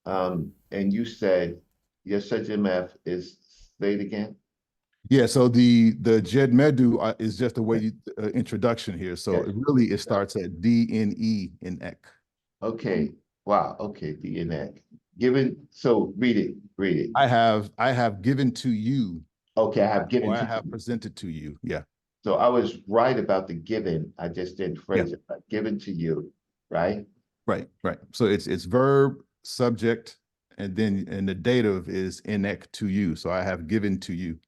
and you said your Sejameth is, say it again. Yeah, so the Jed Medu is just a way introduction here. So it starts at D-N-E in Ek. Okay. Wow. Okay. D-N-E. Given. So read it. I have given to you. Okay. I have given. Or I have presented to you. Yeah. So I was right about the given. I just didn't phrase it. Like given to you. Right. Right. So it's verb, subject, and the dative is Ek to you. So I have given to you.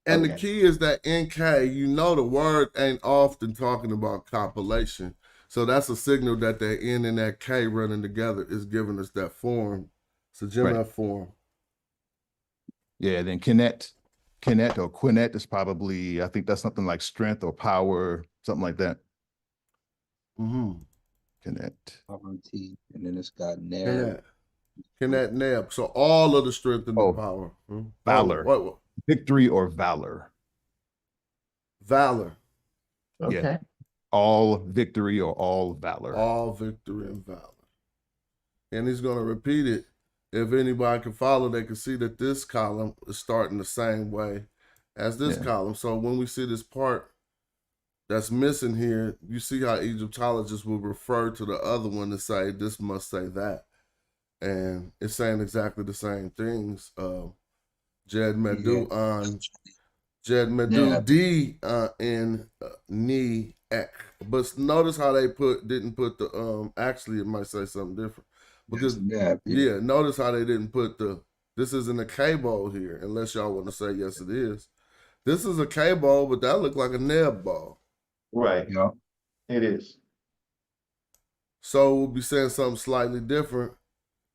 And the key is that NK, the word ain't often talking about compilation. So that's a signal that that N and that K running together is giving us that form. It's a Gemini form. Yeah, then Kinet or Quinet is probably, I think that's something like strength or power, something like that. Mm-hmm. Kinet. Sovereignty, and then it's got Neb. Kinet Neb. So all of the strength and the power. Valor. What? Victory or valor. Valor. Okay. Yeah. All victory or all valor. All victory and valor. And he's going to repeat it. If anybody can follow, they can see that this column is starting the same way as this column. So when we see this part that's missing here, you see how Egyptologists will refer to the other one and say, this must say that. And it's saying exactly the same things. Jed Medu on Jed Medu D in Ni Ek. But notice how they didn't put the actually it might say something different. Because notice how they didn't put this isn't a K-bowl here, unless y'all want to say yes it is. This is a K-bowl, but that looked like a Neb ball. Right. Yeah. It is. So we'll be saying something slightly different.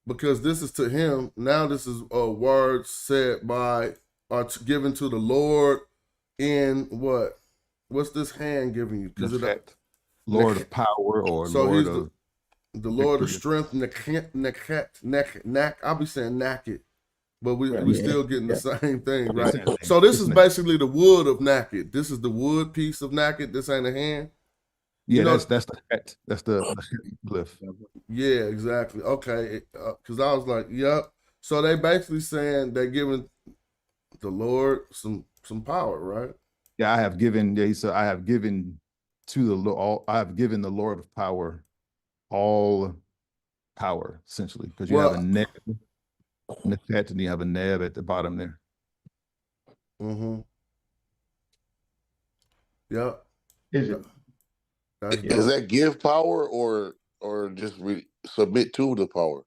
Because this is to him. Now this is a word said by or given to the Lord in what? What's this hand giving you? Because Lord of power or so Lord he's of the Lord of strength. Neck. I'll be saying naked, but we still getting the same thing, right? So this is basically the wood of naked. This is the wood piece of naked. This ain't a hand. Yeah, that's the glyph. Yeah, exactly. Okay, because I was like, yep. So they basically saying they're giving the Lord some power, right? Yeah, I have given. Yeah, he said, I have given to the Lord. I have given the Lord of power all power, essentially, because you have a neb, and you have a neb at the bottom there. Mm-hmm. Yep. Is it? Does that give power or just submit to the power?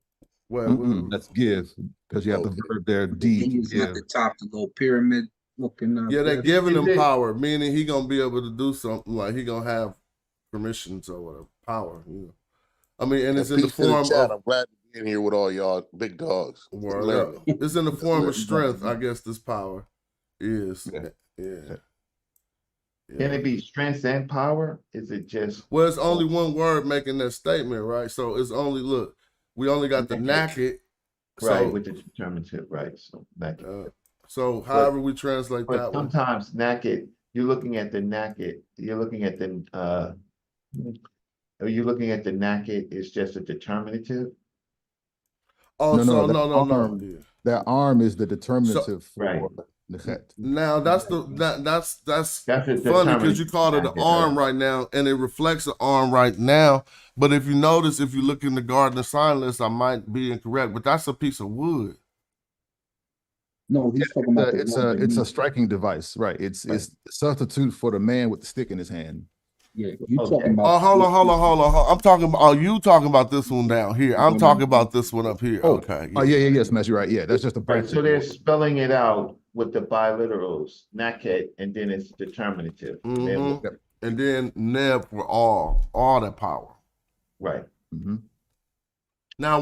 Well, that's give, because you have the verb there, D. It's at the top to go pyramid. Looking at Yeah, they this. giving Is him it- power, meaning he gonna be able to do something. Like he gonna have permissions or whatever, power. You know, I mean, and And it's in the peace to the form chat. of I'm glad to be in here with all y'all big dogs. word Learning. up. It's in the form of learning. strength. I guess this power is. Yeah. Yeah. Can it be strength and power? Is it just Well, it's only one word making that statement, right? So it's only look. We only got the naked. right So, with the determinative, right? So naked. so however we translate But that one. sometimes naked, you're looking at the naked, you're looking at the are you looking at the naked is just a determinative? Oh, so that no. arm, Yeah. that arm is the determinative for right. nechet. Now that's that's That's a funny because you determinative called it an naked, arm right? right now, and it reflects an arm right now. But if you notice, if you look in the Garden sign list, I might be incorrect, but that's a piece of wood. No, he's talking about the It's one a beneath. striking device, right? It's a substitute for the man with the stick in his hand. Yeah, you Okay. talking about. Oh, hold on. I'm talking about. Oh, you talking about this one down here? I'm talking about this one up here. Oh, Okay. yes, Matt, you're right. Yeah, that's just a Right, break. so they're spelling it out with the biliterals, naked, and then it's determinative. And then Mm-hmm. And then Neb for all that power. right. Mm-hmm. Now,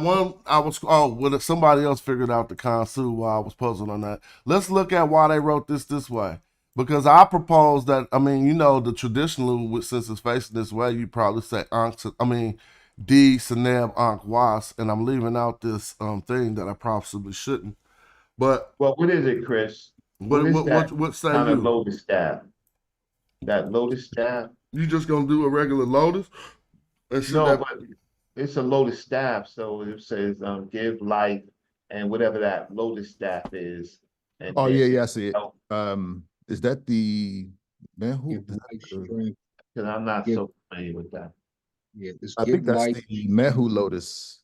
somebody else figured out the consu while I was puzzled on that. Let's look at why they wrote this way. Because I propose that, I mean, you know, the traditional, since it's facing this way, you probably say D, Seneb, Ankh, Was, and I'm leaving out this thing that I possibly shouldn't. But Well, what is it, Chris? What is that what say kind of you? lotus staff? That lotus staff? You just gonna do a regular lotus? And should No, that but it's a lotus staff, so it says give life and whatever that lotus staff is. And Oh, then yeah, I see it. help, Is that the man who? Give life, strength. because I'm not Give- so familiar with that. Yeah, it's I give think that's life, the Mehu lotus.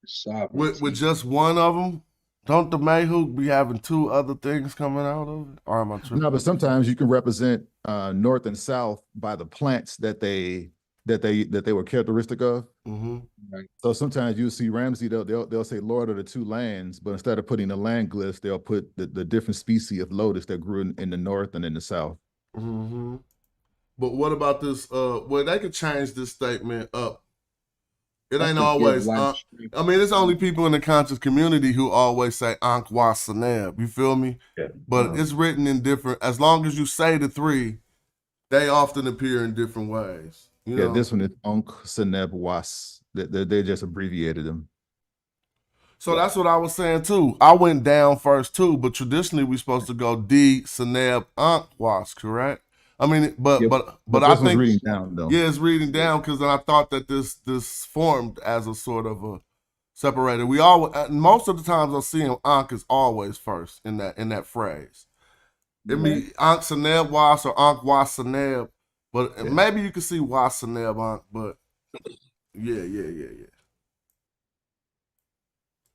sovereignty. with just one of them? Don't the Mayhook be having two other things coming out of it? Or am I tripping? No, but sometimes you can represent north and south by the plants that they were characteristic of. Mm-hmm. Right. So sometimes you'll see Ramsey, they'll say Lord of the two lands, but instead of putting the land glyphs, they'll put the different species of lotus that grew in the north and in the south. Mm-hmm. But what about this? Well, they could change this statement up. It That's ain't the give always. life, strength. I mean, it's only people in the conscious community who always say Ankh Wa Saneb. You feel me? Yeah. But it's written in different. As long as you say the three, they often appear in different ways. You know? This one is Ankh Seneb Was. They just abbreviated them. So that's what I was saying too. I went down first too, but traditionally we're supposed to go D Saneb Ankh Was, correct? I mean, but I this one's think reading down though. yeah, it's reading down because I thought that this formed as a sort of a separated. We all most of the times I see him Ankh is always first in that phrase. It means Ankh Saneb Was or Ankh Was Saneb, but maybe you can see Was Saneb Ankh, but yeah.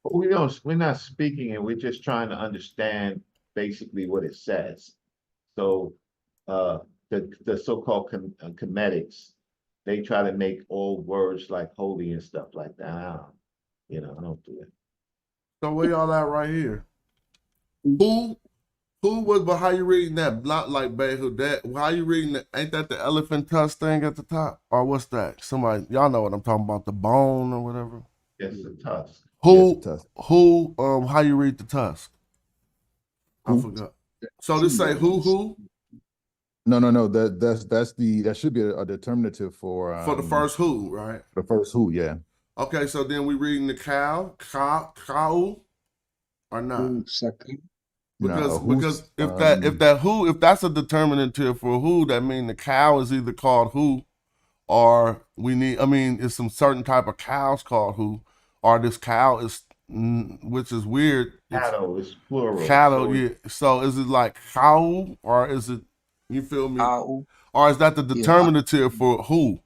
But we're not speaking it, we're just trying to understand basically what it says. So the so-called comedics, they try to make all words like holy and stuff like that. I don't do it. So where y'all at right here? Who was, but how you reading that? Not like Behu, that how you reading that? Ain't that the elephant tusk thing at the top? Or what's that? Somebody, y'all know what I'm talking about, the bone or whatever? Yes, the tusk. How you read the tusk? I forgot. So this say who? No. That should be a determinative for the first who, right? The first who, yeah. Okay, so then we reading the cow, or not? Because if that's a determinative for who, that means the cow is either called who, or it's some certain type of cows called who, or this cow is, which is weird. Cattle is plural. Cattle, yeah. So is it like cow, or is it? You feel me? Cow. Or is that the determinative for who?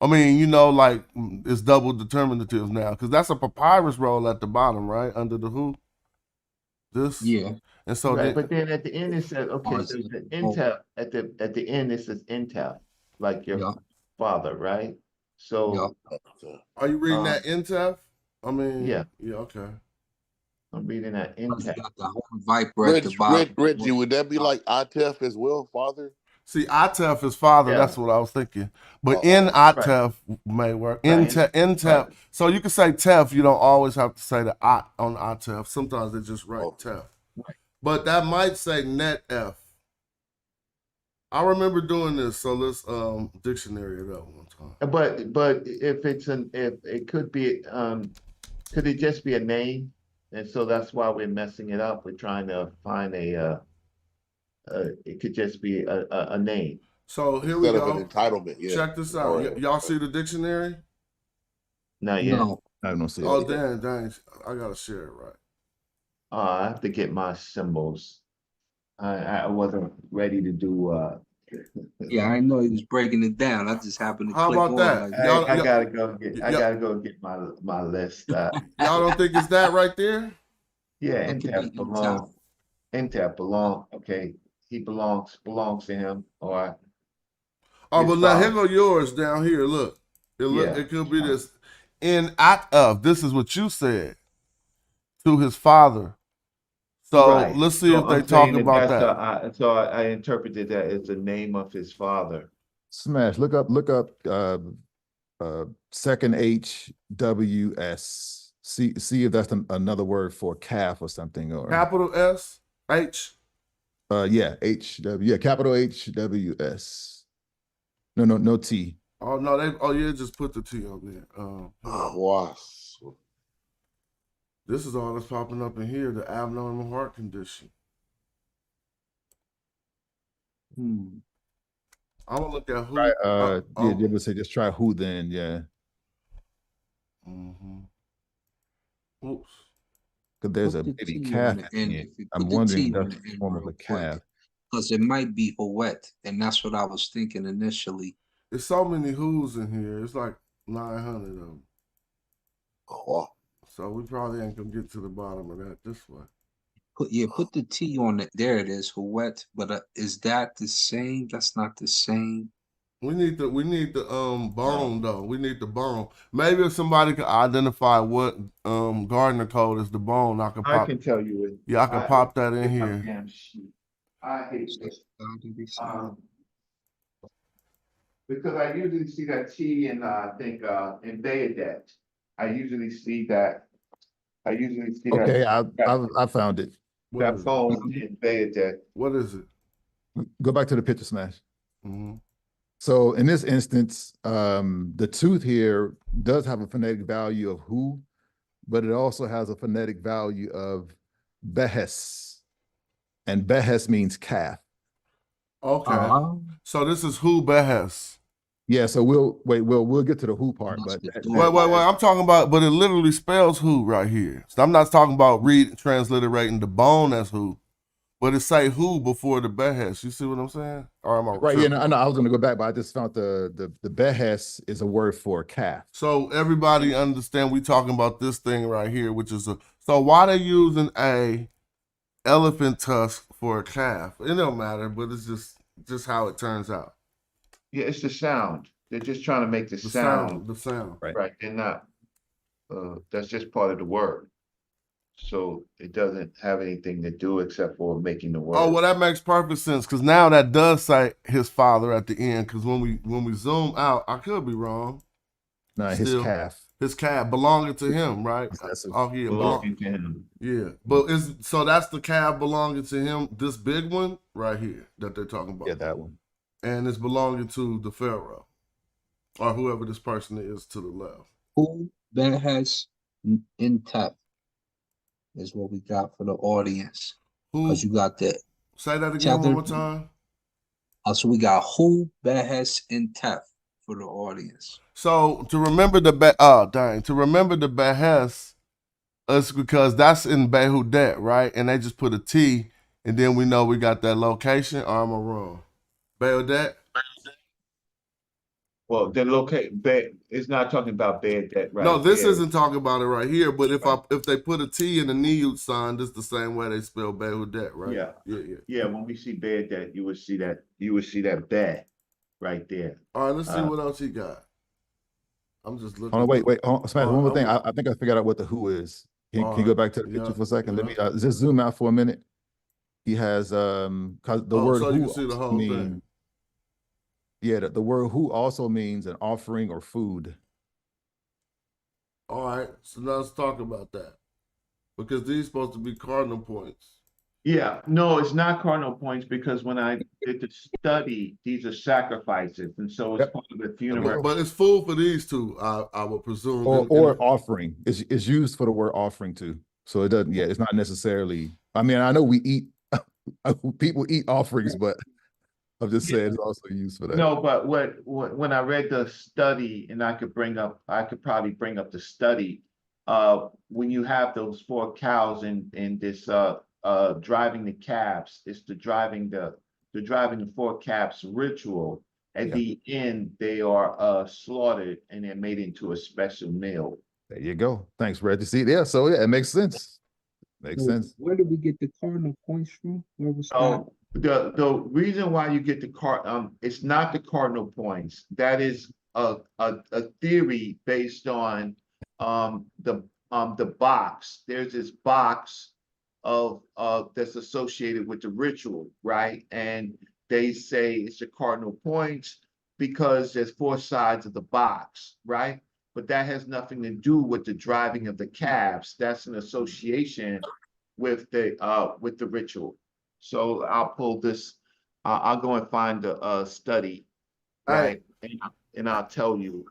I mean, like it's double determinatives now, because that's a papyrus roll at the bottom, right under the who. This, yeah. And so, right, but then at the end it says, okay, so the intel at the end it says intel, like your father, right? So are you reading that intel? I mean, yeah, okay. I'm reading that You intact. got the whole viper at the bottom. Reggie, would that be like Atef as well, father? See, Atef is father. Yeah. That's what I was thinking. But Uh-oh. in Right. Atef may work. Right. In Tef. Right. So you can say Tef. You don't always have to say the At on Atef. Sometimes they just write Oh. Tef. Right. But that might say net F. I remember doing this. So let's dictionary it up one time. But if it could be, could it just be a name? And so that's why we're messing it up. We're trying to find it could just be a name. So here we Instead of go. an entitlement, yeah. Check this out. Or- Y'all see the dictionary? Not yet. No. I don't see Oh, it. dang. I gotta share it right. I have to get my symbols. I wasn't ready to do Yeah, I know he was breaking it down. I just happened to How click about on that? like Y'all- I y'all- gotta go get y'all- my list. Y'all don't think it's that right there? Yeah, That could Intap be belong. Intap belong. Okay, he belongs to him. Or Oh, his but now here father. go yours down here. Look, Yeah. it could be this. In act of, this is what you said to his father. So Right. let's see So if they I'm talk saying about that's that. I interpreted that as the name of his father. Smash. Look up second HWS. See if that's another word for calf or something, or Capital S H. yeah, HW, yeah, capital HWS. No T. Oh no, just put the T on there. Wow. This is all that's popping up in here, the abnormal heart condition. I'm gonna look at who. Yeah, they would say just try who then, yeah. Oops. Because there's Put a the baby T calf on the in end. here. If you I'm put the wondering T if on that's the the end form of real a quick, calf. because it might be Howet, and that's what I was thinking initially. There's so many who's in here. It's like 900 of them. Oh, wow. So we probably ain't gonna get to the bottom of that this way. Put the T on it. There it is, Howet. But is that the same? That's not the same. We need the bone though. We need the bone. Maybe if somebody could identify what Gardner code is the bone, I could pop. I can tell you it. Yeah, I can pop that in It's my here. damn sheet. I hate this. Because I usually see that T in I think in Bayodet. I usually see that. Okay, I found it. That bone in Bayodet. What is it? Go back to the picture, Smash. Mm-hmm. So in this instance, the tooth here does have a phonetic value of who, but it also has a phonetic value of behes. And behes means calf. Okay. So this is who behes. Yeah, so we'll get to the who part, but wait, I'm talking about, but it literally spells who right here. So I'm not talking about transliterating the bone as who, but it say who before the behes. You see what I'm saying? Or am I right? Yeah, no, I was going to go back, but I just found the behes is a word for calf. So everybody understand we talking about this thing right here, which is so why they using a elephant tusk for a calf? It don't matter, but it's just how it turns out. Yeah, it's the sound. They're just trying to make the sound. The sound. Right. They're not. That's just part of the word. So it doesn't have anything to do except for making the word. Oh, well, that makes perfect sense because now that does say his father at the end. Because when we zoom out, I could be wrong. No, his calf belonging to him, right? Belonging to him. Yeah, but so that's the calf belonging to him. This big one right here that they're talking about. Yeah, that one. And it's belonging to the pharaoh or whoever this person is to the left. Who behes in tap is what we got for the audience. Because you got that. Say that again one more time. So we got who behes in tap for the audience. So to remember the behes, it's because that's in Behudet, right? And they just put a T, and then we know we got that location. Or am I wrong? Behudet. Well, it's not talking about Behudet, right? No, this isn't talking about it right here. But if they put a T in the Niyut sign, that's the same way they spell Behudet, right? Yeah. When we see Behudet, you would see that bed right there. All right, let's see what else he got. I'm just looking. Oh, wait. Smash, one more thing. I think I figured out what the who is. Can you go back to the picture for a second? Let me just zoom out for a minute. He has cause the word so who you can see the whole thing. Yeah, the word who also means an offering or food. All right, so now let's talk about that. Because these supposed to be cardinal points. Yeah, no, it's not cardinal points because when I did the study, these are sacrifices, and so it's part of the funeral. But it's food for these two, I would presume. Or offering. It's used for the word offering too. So it doesn't, yeah, it's not necessarily, I mean, I know we eat, people eat offerings, but I'm just saying it's also used for that. No, but when I read the study, and I could probably bring up the study, when you have those 4 cows in this driving the calves, it's the driving the 4 calves ritual. At the end, they are slaughtered and they're made into a special meal. There you go. Thanks, Reggie. See, yeah, so yeah, it makes sense. Makes sense. Where did we get the cardinal points from? Where was that? So the reason why you get the it's not the cardinal points. That is a theory based on the box. There's this box of that's associated with the ritual, right? And they say it's the cardinal points because there's 4 sides of the box, right? But that has nothing to do with the driving of the calves. That's an association with the ritual. So I'll pull this. I'll go and find the study, right? And I'll tell you.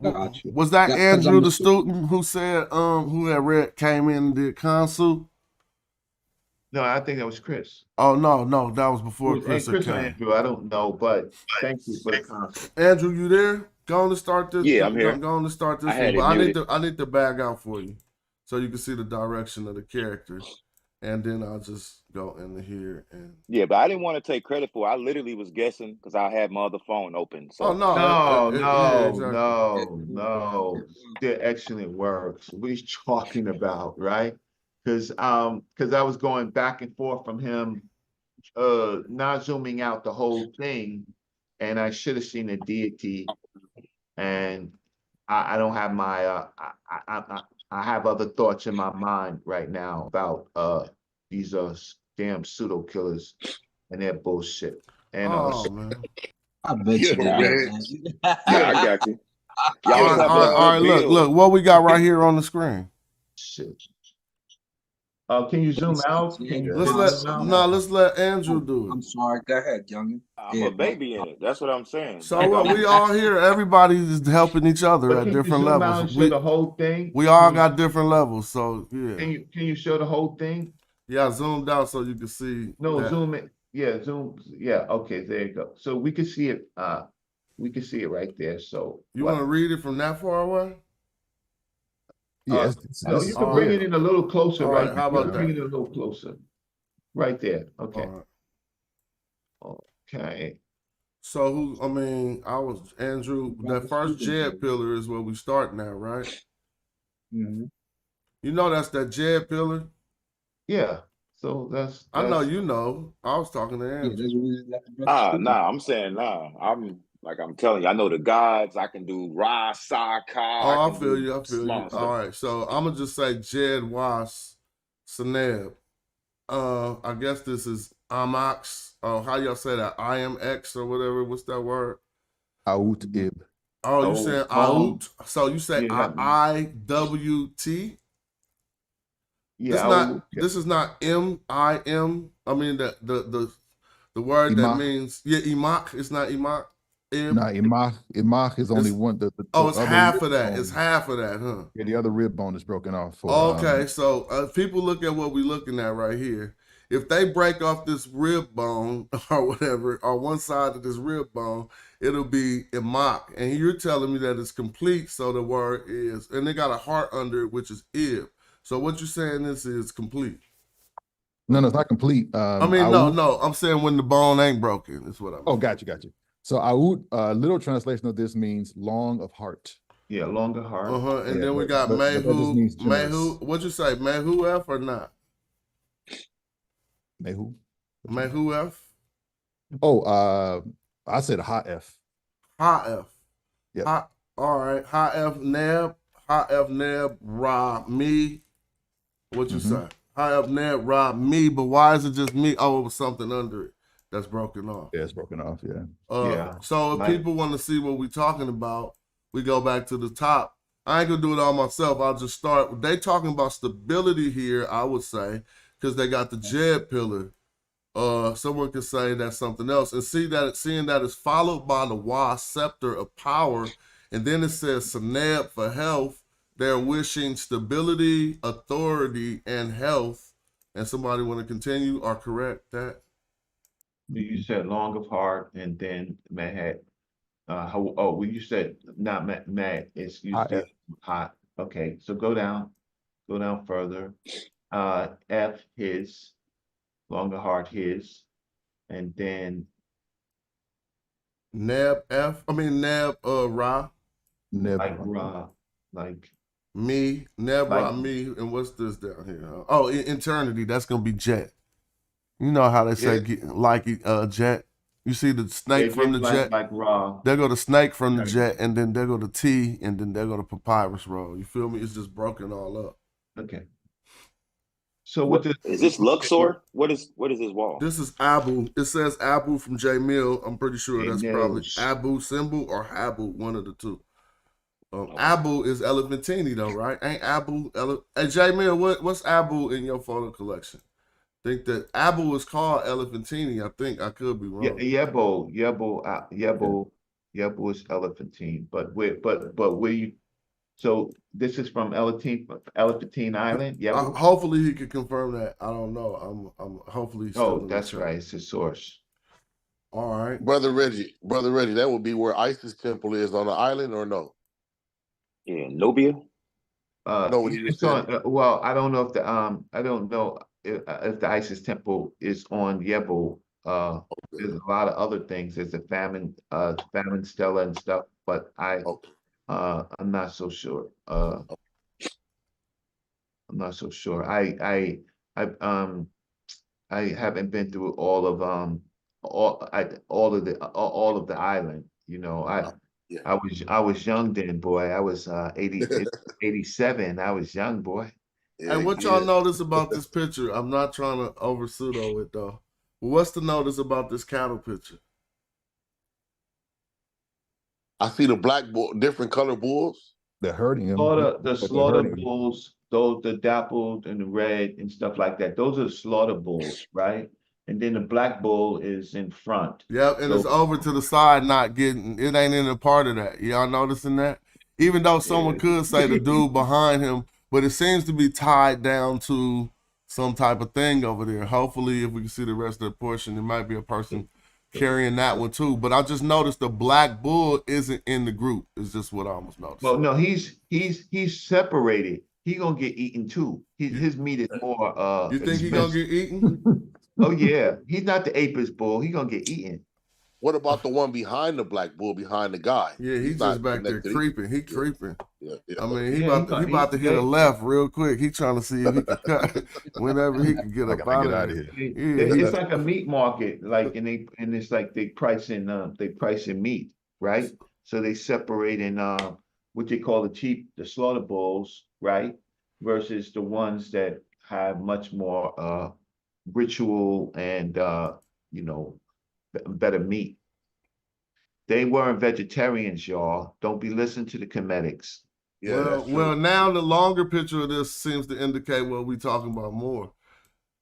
Gotcha. Was that Andrew, the student who said who had came in and did consul? No, I think that was Chris. Oh no, that was before Chris. Chris or Andrew, I don't know, but thank you for the consul. Andrew, you there? Going to start this? Yeah, I'm here. Going to start this. I need to bag out for you, so you can see the direction of the characters, and then I'll just go into here and. Yeah, but I didn't want to take credit for it. I literally was guessing because I had my other phone open. So. Oh no, no. They're excellent works. What he's talking about, right? Because I was going back and forth from him, not zooming out the whole thing, and I should have seen the deity. And I don't have my I have other thoughts in my mind right now about these damn pseudo killers and their bullshit. And man. I bet you Yeah, I got you. All right, look what we got right here on the screen. Shit. Can you zoom out? Let's let Andrew do it. I'm sorry. Go ahead, youngin. I'm a baby in it. That's what I'm saying. So we all here. Everybody is helping each other at different levels. Show the whole thing. We all got different levels. So yeah. Can you show the whole thing? Yeah, zoomed out so you can see. No, zoom in. Yeah, zoom. Yeah, okay, there you go. So we can see it. We can see it right there. So you want to read it from that far away? Yes. No, you can bring it in a little closer, right? How about that? Bring it a little closer. Right there. Okay. Okay. So Andrew, that first Jed pillar is where we start now, right? Mm-hmm. You know that's that Jed pillar? Yeah. So that's I know you know. I was talking to Andrew. I'm saying I'm telling you, I know the gods. I can do Ra, Sa, Ka. I feel you. All right, so I'm gonna just say Jed Was Seneb. I guess this is Amax. How y'all say that? IMX or whatever. What's that word? Aut Ib. Oh, you saying Aut? So you say IWT? Yeah. This is not MIM. I mean the word Imach. that means Imach. It's not Imach. Imach is only one. It's half of that. It's half of that, huh? Yeah, the other rib bone is broken off. Okay, so if people look at what we're looking at right here. If they break off this rib bone or whatever, or one side of this rib bone, it'll be Imach. And you're telling me that it's complete, so the word is, and they got a heart under it, which is Ib. So what you're saying is complete. No, it's not complete. No. I'm saying when the bone ain't broken, is what I mean. Oh, got you. So Aut, literal translation of this means long of heart. Yeah, long of heart. And then we got Mehu. What'd you say? Mehu F or not? Mehu. Mehu F. Oh, I said Ha F. Ha F. Yep. All right. Ha F Neb. Ha F Neb Ra Me. What you say? High up Neb robbed me, but why is it just me? Oh, it was something under it that's broken off. Yeah, it's broken off. Yeah. So if people want to see what we're talking about, we go back to the top. I ain't gonna do it all myself. I'll just start. They talking about stability here, I would say, because they got the Jed pillar. Someone could say that's something else, and seeing that it's followed by the Wa scepter of power, and then it says Seneb for health. They're wishing stability, authority, and health. And somebody want to continue or correct that? You said long of heart, and then Mad. Well, you said not Mad. It's you Hot said hot. Okay, so go down further. F his, long of heart his, and then Neb Ra. Neb like Ra, like Me, Neb Ra, Like- me, and what's this down here? Oh, eternity. That's gonna be Jet. You know how they say Jet. You see the snake from the Jet. like Ra. There go the snake from the Jet, and then there go the T, and then there go the papyrus roll. You feel me? It's just broken all up. Okay. So what Is this Luxor? What is this wall? This is Abu. It says Abu from J Mill. I'm pretty sure that's probably Abu symbol or Habu, one of the two. Abu is Elephantini though, right? Ain't Abu? Hey J Mill, what's Abu in your photo collection? Think that Abu is called Elephantini. I think I could be wrong. Yebo is Elephantine, but where you? So this is from Elephantine Island. Yebo. Hopefully he could confirm that. I don't know. I'm hopefully. That's right. It's a source. All right, Brother Reggie, that would be where Isis temple is on the island, or no? Yeah, Nubia. No, It's on. Well, I don't know if I don't know if the Isis temple is on Yebo. There's a lot of other things. There's a famine stela and stuff, but I'm not so sure. I'm not so sure. I haven't been through all of the island. You know, I was young then, boy. I was 87. I was young, boy. And what y'all notice about this picture? I'm not trying to over pseudo it though. But what's the notice about this cattle picture? I see the black bull, different color bulls. They're hurting them. The slaughter bulls, those the dappled and the red and stuff like that. Those are the slaughter bulls, right? And then the black bull is in front. Yep, and it's over to the side, not getting it ain't in a part of that. Y'all noticing that? Even though someone could say the dude behind him, but it seems to be tied down to some type of thing over there. Hopefully, if we can see the rest of the portion, it might be a person carrying that one too. But I just noticed the black bull isn't in the group. It's just what I almost noticed. Well, no, he's separated. He gonna get eaten too. His meat is more You think he gonna get eaten? Oh yeah. He's not the apis bull. He gonna get eaten. What about the one behind the black bull, behind the guy? Yeah, he's just back there creeping. He creeping. Yeah. I mean, he about to hit a left real quick. He trying to see if he can cut whenever he can get up out of here. It's like a meat market, like and it's like they price in meat, right? So they separate in what they call the slaughter bulls, right? Versus the ones that have much more ritual and better meat. They weren't vegetarians, y'all. Don't be listening to the comedics. Yeah, well, now the longer picture of this seems to indicate what we're talking about more.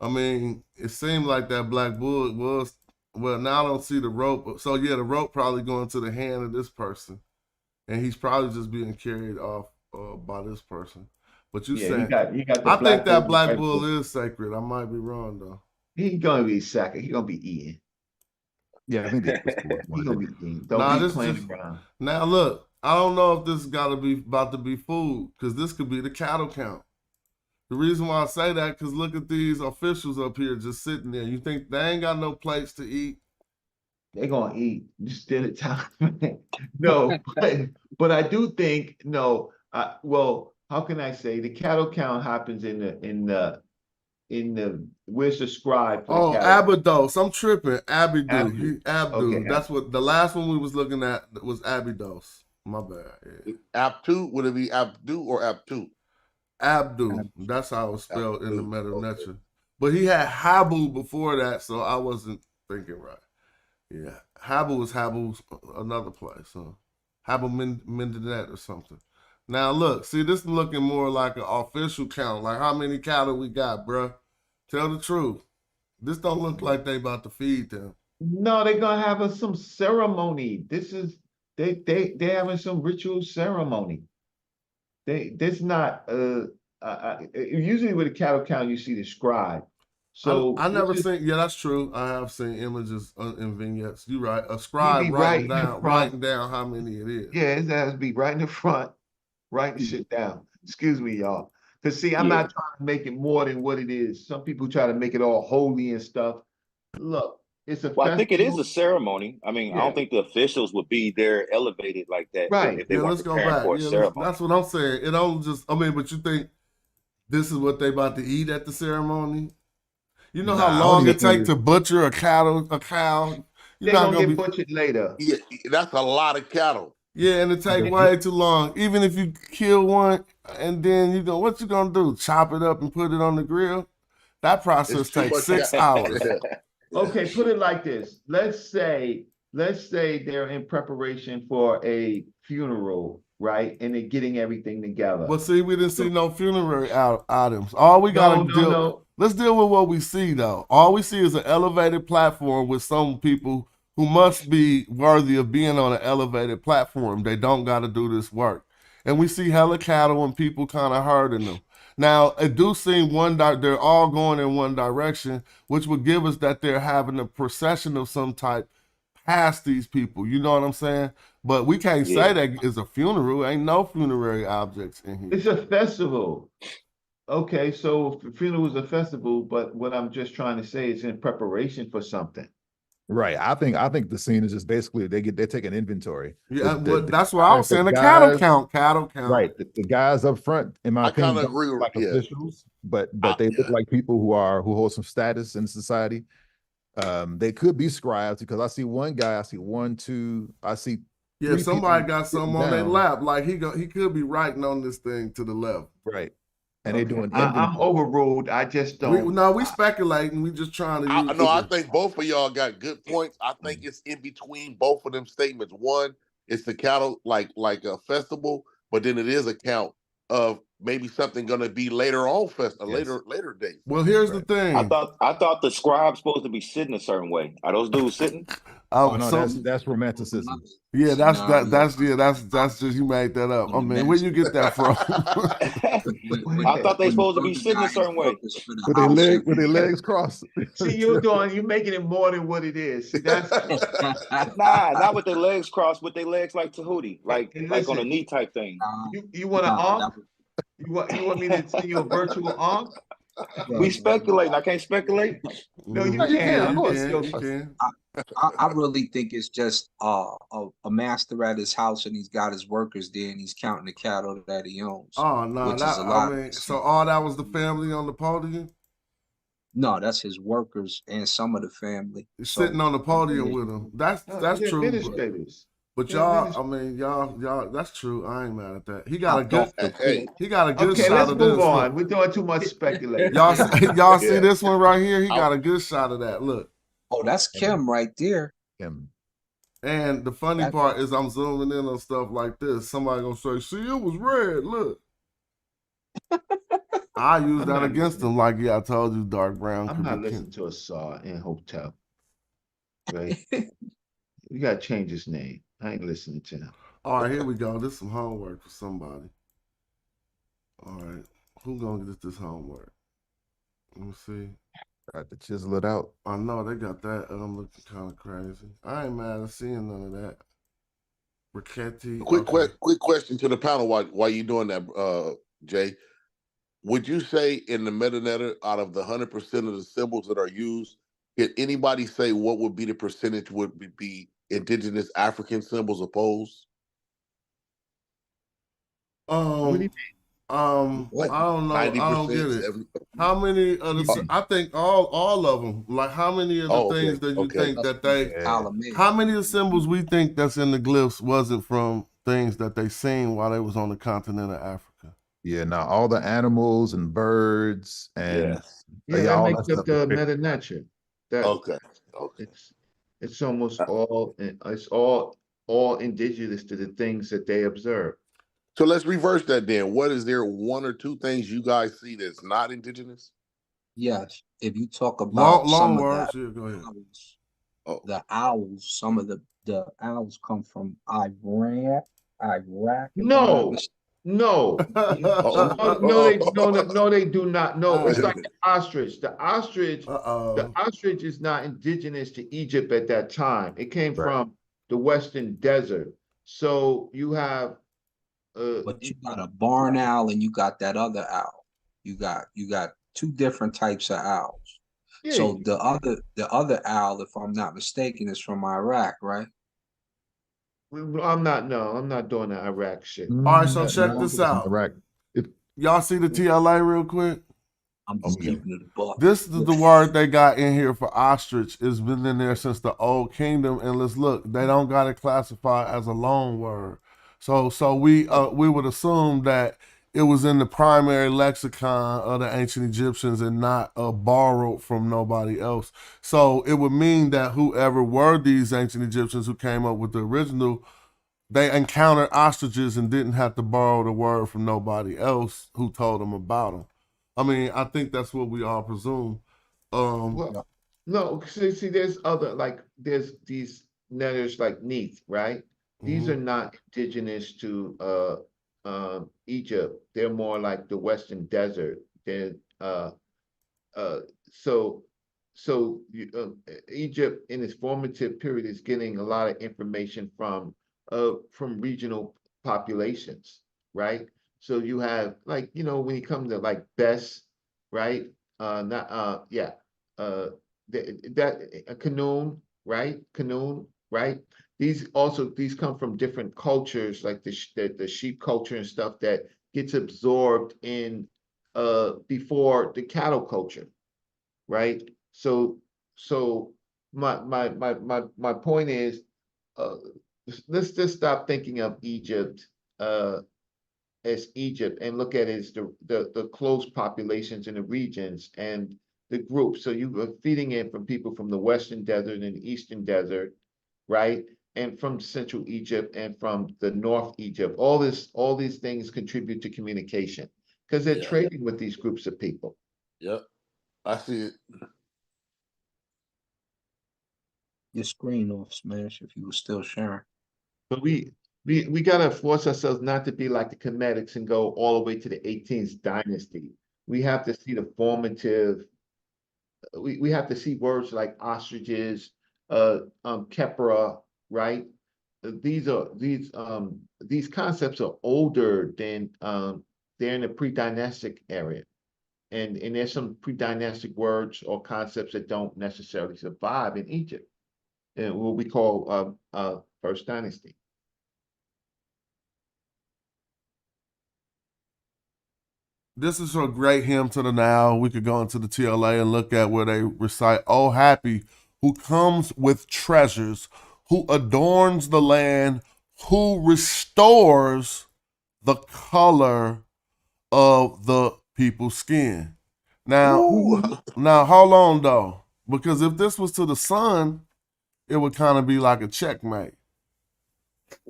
I mean, it seemed like that black bull was, well, now I don't see the rope. So yeah, the rope probably going to the hand of this person. And he's probably just being carried off by this person. But you said, I think that black bull is sacred. I might be wrong though. He's gonna be sacred. He's gonna be eaten. Yeah, I think he's gonna be eaten. Don't be playing around. Now look, I don't know if this is about to be food, because this could be the cattle count. The reason why I say that, because look at these officials up here just sitting there. You think they ain't got no plates to eat? They're gonna eat. Just still at time. No, but I do think well, how can I say the cattle count happens in the where's the scribe? Abydos. I'm tripping. Abidu. Okay. That's what the last one we was looking at was Abydos. My bad. Yeah. Abtu, would it be Abdu or Abtu? Abdul. That's how it was spelled in the Meta Nature. But he had Habu before that, so I wasn't thinking right. Yeah, Habu is Habu's another place. So Habu Mendinet or something. Now look, see, this is looking more like an official count. Like how many cattle we got, bruh? Tell the truth. This don't look like they about to feed them. No, they're gonna have some ceremony. This is they having some ritual ceremony. This not usually with a cattle count you see the scribe. So I never seen. Yeah, that's true. I have seen images in vignettes. You're right. A he scribe be right in the writing front. down how many it is. Yeah, his ass be right in the front, writing shit down. Excuse me, y'all. Cause see, I'm Yeah. not trying to make it more than what it is. Some people try to make it all holy and stuff. Look, it's a Well, I think it is festival. a ceremony. I mean, I Yeah. don't think the officials would be there elevated like that Right. if they Yeah, weren't let's go preparing back. for a Yeah, ceremony. that's what I'm saying. It don't just. I mean, but you think this is what they about to eat at the ceremony? You know how Nah, long it take to butcher a cow? You're They not gonna gonna get be. butchered later. Yeah, that's a lot of cattle. Yeah, and it take way too long. Even if you kill one and then you go, what you gonna do? Chop it up and put it on the grill? That process It's too takes much 6 cattle. hours. Okay, put it like this. Let's say they're in preparation for a funeral, right? And they're getting everything together. But see, we didn't see no funerary items. All we gotta No. let's deal with what we see though. All we see is an elevated platform with some people who must be worthy of being on an elevated platform. They don't gotta do this work. And we see hella cattle and people kind of herding them. Now, it do seem they're all going in one direction, which would give us that they're having a procession of some type past these people. You know what I'm saying? But we can't say that it's a funeral. Ain't no funerary objects in here. It's a festival. Okay, so funeral is a festival, but what I'm just trying to say is in preparation for something. Right. I think the scene is just basically they take an inventory. Yeah, that's what I was saying. The cattle count. Right. The guys up front, in my opinion, kinda don't agree look with- like yeah. officials, but they look like people who hold some status in society. They could be scribes because I see one guy, I see one, two, I see Yeah, three somebody people got something sitting on their down. lap. Like he could be writing on this thing to the left. Right. And they doing I'm overruled. I just don't. We speculating. We just trying to use. I think both of y'all got good points. I think it's in between both of them statements. One, it's the cattle like a festival, but then it is a count of maybe something going to be later on later date. Well, here's the thing. I thought the scribe's supposed to be sitting a certain way. Are those dudes sitting? Oh no, that's romanticism. Yeah, that's just you made that up. I mean, where you get that from? I thought they supposed to be sitting a certain way. With their legs crossed. See, you're making it more than what it is. See, that's Nah, not with their legs crossed, with their legs like Tahuti, like on a knee type thing. You want an arm? You want me to send you a virtual arm? We speculating. I can't speculate. No, you can. I really think it's just a master at his house, and he's got his workers there, and he's counting the cattle that he owns. Oh no, so all that was the family on the podium? No, that's his workers and some of the family. Sitting on the podium with him. That's true. Administrators. But y'all, I mean, y'all, that's true. I ain't mad at that. He got a good Okay, shot let's of this. move on. We're doing too much speculating. Y'all see this one right here? He got a good shot of that. Look. Oh, that's Kim right there. Kim. And the funny part is I'm zooming in on stuff like this. Somebody gonna say, see, it was red. Look. I use that against him like, yeah, I told you dark brown. I'm not listening to a saw in hotel. Right? You gotta change his name. I ain't listening to him. All right, here we go. This is some homework for somebody. All right. Who gonna get this homework? Let me see. Got to chisel it out. I know they got that. I'm looking kind of crazy. I ain't mad at seeing none of that. Riquetti. Quick question to the panel while you doing that, Jay. Would you say in the metadata, out of the 100% of the symbols that are used, can anybody say what would be the percentage would be indigenous African symbols opposed? I don't know. I don't get it. How many of the? I think all of them. Like how many of the things that you think that they? How many of the symbols we think that's in the glyphs wasn't from things that they seen while they was on the continent of Africa? Yeah, now all the animals and birds and Yes. Yeah, yeah, that all makes that up stuff is the fixed. meta nature. That Okay. Okay. it's almost all indigenous to the things that they observe. So let's reverse that then. What is there one or two things you guys see that's not indigenous? Yes, if you talk Long about long some of words. that, Yeah, go ahead. Oh, the owls, some of the owls come from Iraq, if I'm not No, mistaken. no, oh, no, they do not. No, wait it's a like minute. the ostrich is not indigenous to Egypt at that time. It came Right. from the Western Desert. So you have But you got a barn owl and you got that other owl. You got two different types of owls. yeah, So the other owl, if I'm not mistaken, is from Iraq, right? I'm not doing the Iraq shit. All right, so Yeah, no, check I don't this think it's in out. Iraq. It, Y'all see the TLA real quick? I'm just Okay. keeping it a buck. This is the word they got in here for ostrich. It's been in there since the old kingdom. And let's look, they don't got it classified as a loan word. So we would assume that it was in the primary lexicon of the ancient Egyptians and not borrowed from nobody else. So it would mean that whoever were these ancient Egyptians who came up with the original, they encountered ostriches and didn't have to borrow the word from nobody else who told them about them. I mean, I think that's what we all presume. Well, no, see, there's other like there's these netters like Neath, right? These Mhm. are not indigenous to Egypt. They're more like the Western Desert. They're uh so Egypt in its formative period is getting a lot of information from regional populations, right? So you have like when you come to like Bess, right? Not yeah, uh that Canoon, right? Canoon, right? These come from different cultures like the sheep culture and stuff that gets absorbed in before the cattle culture, right? So my point is, uh, let's just stop thinking of Egypt uh, as Egypt and look at it as the close populations in the regions and the groups. So you are feeding in from people from the Western Desert and the Eastern Desert, right? And from Central Egypt and from the North Egypt. All these things contribute to communication because they're Yeah. trading with these groups of people. Yep. I see it. Your screen off, Smash, if you were still sharing. But we gotta force ourselves not to be like the Comedics and go all the way to the 18th dynasty. We have to see the formative. We have to see words like ostriches, Kepra, right? These concepts are older than they're in the pre-dynastic area, and there's some pre-dynastic words or concepts that don't necessarily survive in Egypt, and what we call First Dynasty. This is a great hymn to the now. We could go into the TLA and look at where they recite, "Oh, happy who comes with treasures, who adorns the land, who restores the color of the people's skin." Now, Ooh. now hold on though, because if this was to the sun, it would kind of be like a checkmate.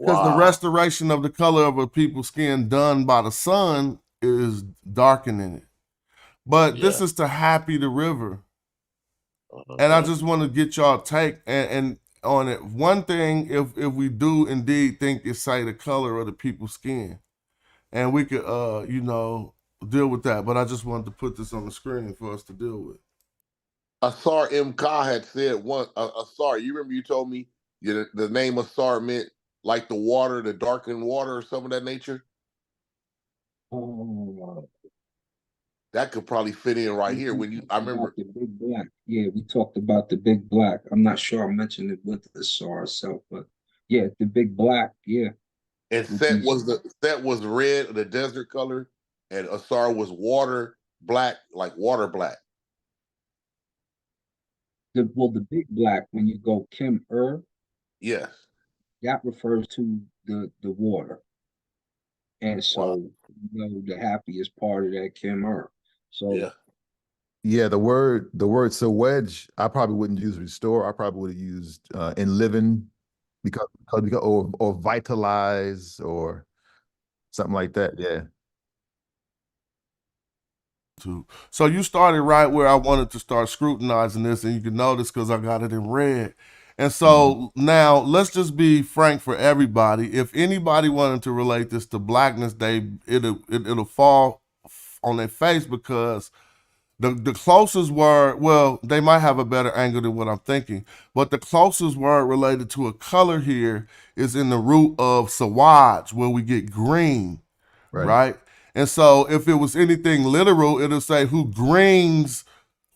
Because the Wow. restoration of the color of a people's skin done by the sun is darkening it. But this Yeah. is to happy the river. And I Uh-huh. just want to get y'all take and on it. One thing, if we do indeed think it's say the color of the people's skin, and we could deal with that. But I just wanted to put this on the screen for us to deal with. Asar M. Ka had said one. Asar, you remember you told me the name Asar meant like the water, the darkened water, or something of that nature. Oh, That could probably fit in right here. we When you, talked I about remember, the big black. Yeah, we talked about the big black. I'm not sure I mentioned it with the SAR itself, but yeah, the big black, yeah, and with these Set was red, the desert color, and Asar was water black, like water black. the big black when you go Kim Yes. that refers to the water. And so, the happiest part of that came out. So Yeah, the word so wedge, I probably wouldn't use restore. I probably would have used in living because or vitalize or something like that. Yeah. So you started right where I wanted to start scrutinizing this, and you can notice because I got it in red. And so now let's just be frank for everybody. If anybody wanted to relate this to blackness, it'll fall on their face because the closest word, well, they might have a better angle than what I'm thinking, but the closest word related to a color here is in the root of sawaj, where we get green, right? And so if it was anything literal, it'll say who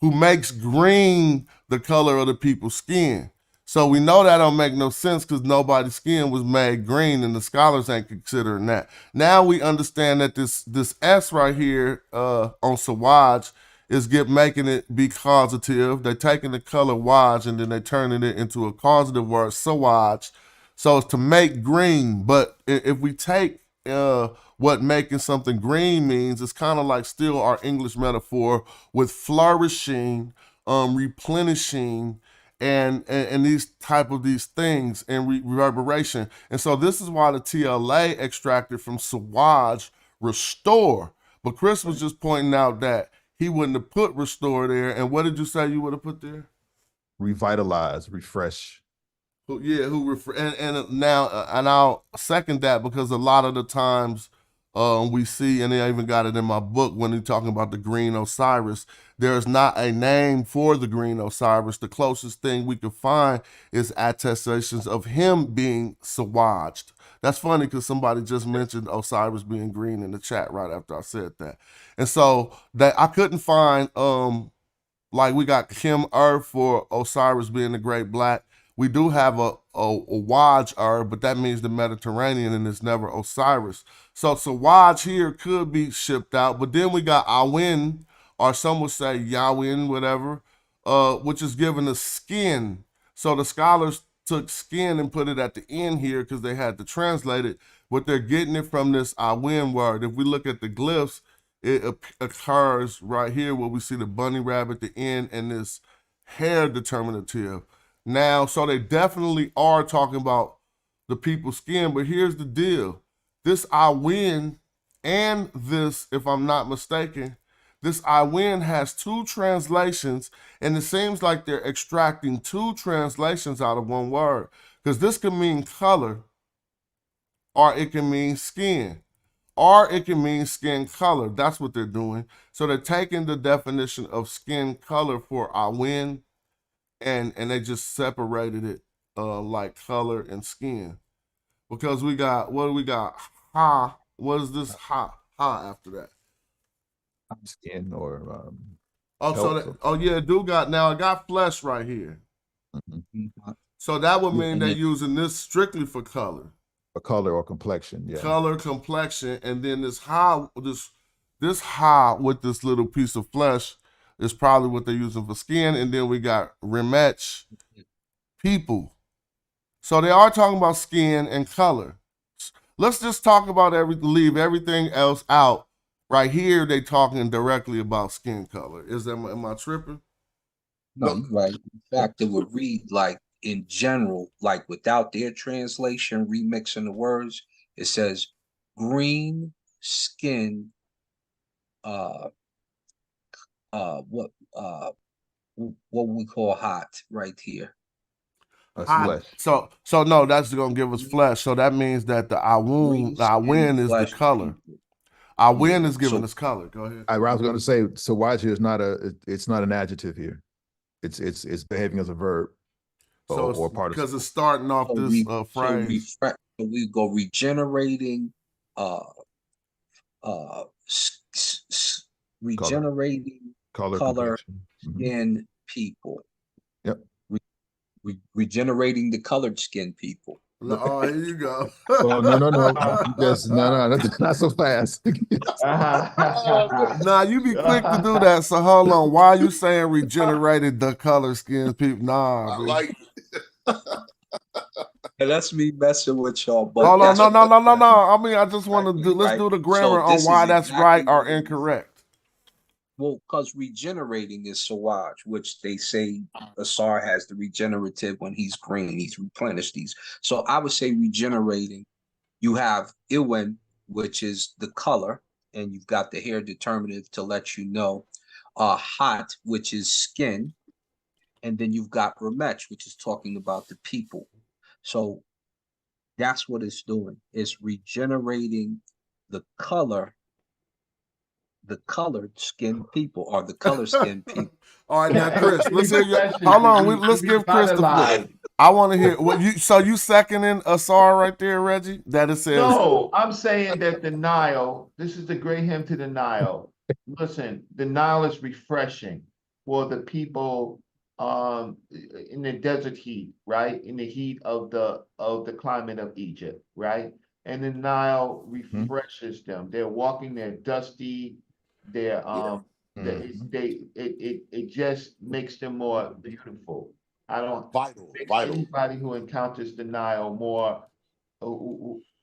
makes green the color of the people's skin. So we know that don't make no sense because nobody's skin was made green and the scholars ain't considering that. Now we understand that this S right here on Sawaj is making it be causative. They're taking the color waj and then they're turning it into a causative word, Sawaj. So it's to make green. But if we take what making something green means, it's kind of like still our English metaphor with flourishing, replenishing, and these type of these things and reverberation. And so this is why the TLA extracted from Sawaj restore. But Chris was just pointing out that he wouldn't have put restore there. And what did you say you would have put there? Revitalize, refresh. And now and I'll second that because a lot of the times we see, and I even got it in my book when he's talking about the green Osiris, there's not a name for the green Osiris. The closest thing we could find is attestations of him being sawajed. That's funny because somebody just mentioned Osiris being green in the chat right after I said that. And so that I couldn't find like we got Kim for Osiris being the great black. We do have a Waj but that means the Mediterranean and it's never Osiris. So Waj here could be shipped out, but then we got Awin, or some would say Yawin, whatever, which is given us skin. So the scholars took skin and put it at the end here because they had to translate it, but they're getting it from this Awin word. If we look at the glyphs, it occurs right here where we see the bunny rabbit, the end, and this hair determinative. Now, so they definitely are talking about the people's skin, but here's the deal. This I win and this, if I'm not mistaken, this I win has two translations, and it seems like they're extracting two translations out of one word, because this can mean color, or it can mean skin, or it can mean skin color. That's what they're doing. So they're taking the definition of skin color for I win, and they just separated it like color and skin. Because we got, what do we got? Ha. What is this ha? Ha after that? Skin or yeah, do got, now I got flesh right here. So that would mean they're using this strictly for color. A color or complexion, yeah. Color, complexion, and then this ha, this ha with this little piece of flesh is probably what they're using for skin. And then we got remech, people. So they are talking about skin and color. Let's just talk about leave everything else out. Right here, they talking directly about skin color. Am I tripping? No, you're right. In fact, it would read like in general, like without their translation, remixing the words, it says green skin, what we call hot right here. Flesh. So no, that's gonna give us flesh. So that means that the Awin is the color. Awin is giving us color. Go ahead. I was going to say, so Sawaj here is it's not an adjective here. It's behaving as a verb. Or part because it's starting off this phrase. So we go regenerating, regenerating color skin people. Yep. Regenerating the colored skin people. Oh, here you go. Oh, no. Yes, no, not so fast. Nah, you be quick to do that. So hold on. Why are you saying regenerated the color skin people? Nah, like And that's me messing with y'all, but Hold on, that's no, no, what no, no, no. I mean, I just want to exactly do. Let's right. do the grammar So on this is why that's right exactly or what it is. incorrect. Well, because regenerating is Sawaj, which they say Asar has the regenerative when he's green, he's replenished these. So I would say regenerating. You have Iwen, which is the color, and you've got the hair determinative to let you know. Hot, which is skin, and then you've got Ramech, which is talking about the people. So that's what it's doing. It's regenerating the colored skin people, or the color skin people. All right, now, Chris, let's hear your. Refreshing, Hold on, let's give Chris the floor. revitalize. I want to hear what you. So you seconding Asar right there, Reggie? That it says. No, I'm saying that the Nile, this is the great hymn to the Nile. Listen, the Nile is refreshing for the people in the desert heat, right? In the heat of the climate of Egypt, right? And the Nile refreshes them. They're walking, they're dusty, they're it just makes them more beautiful. I don't Vital, think vital. anybody who encounters the Nile more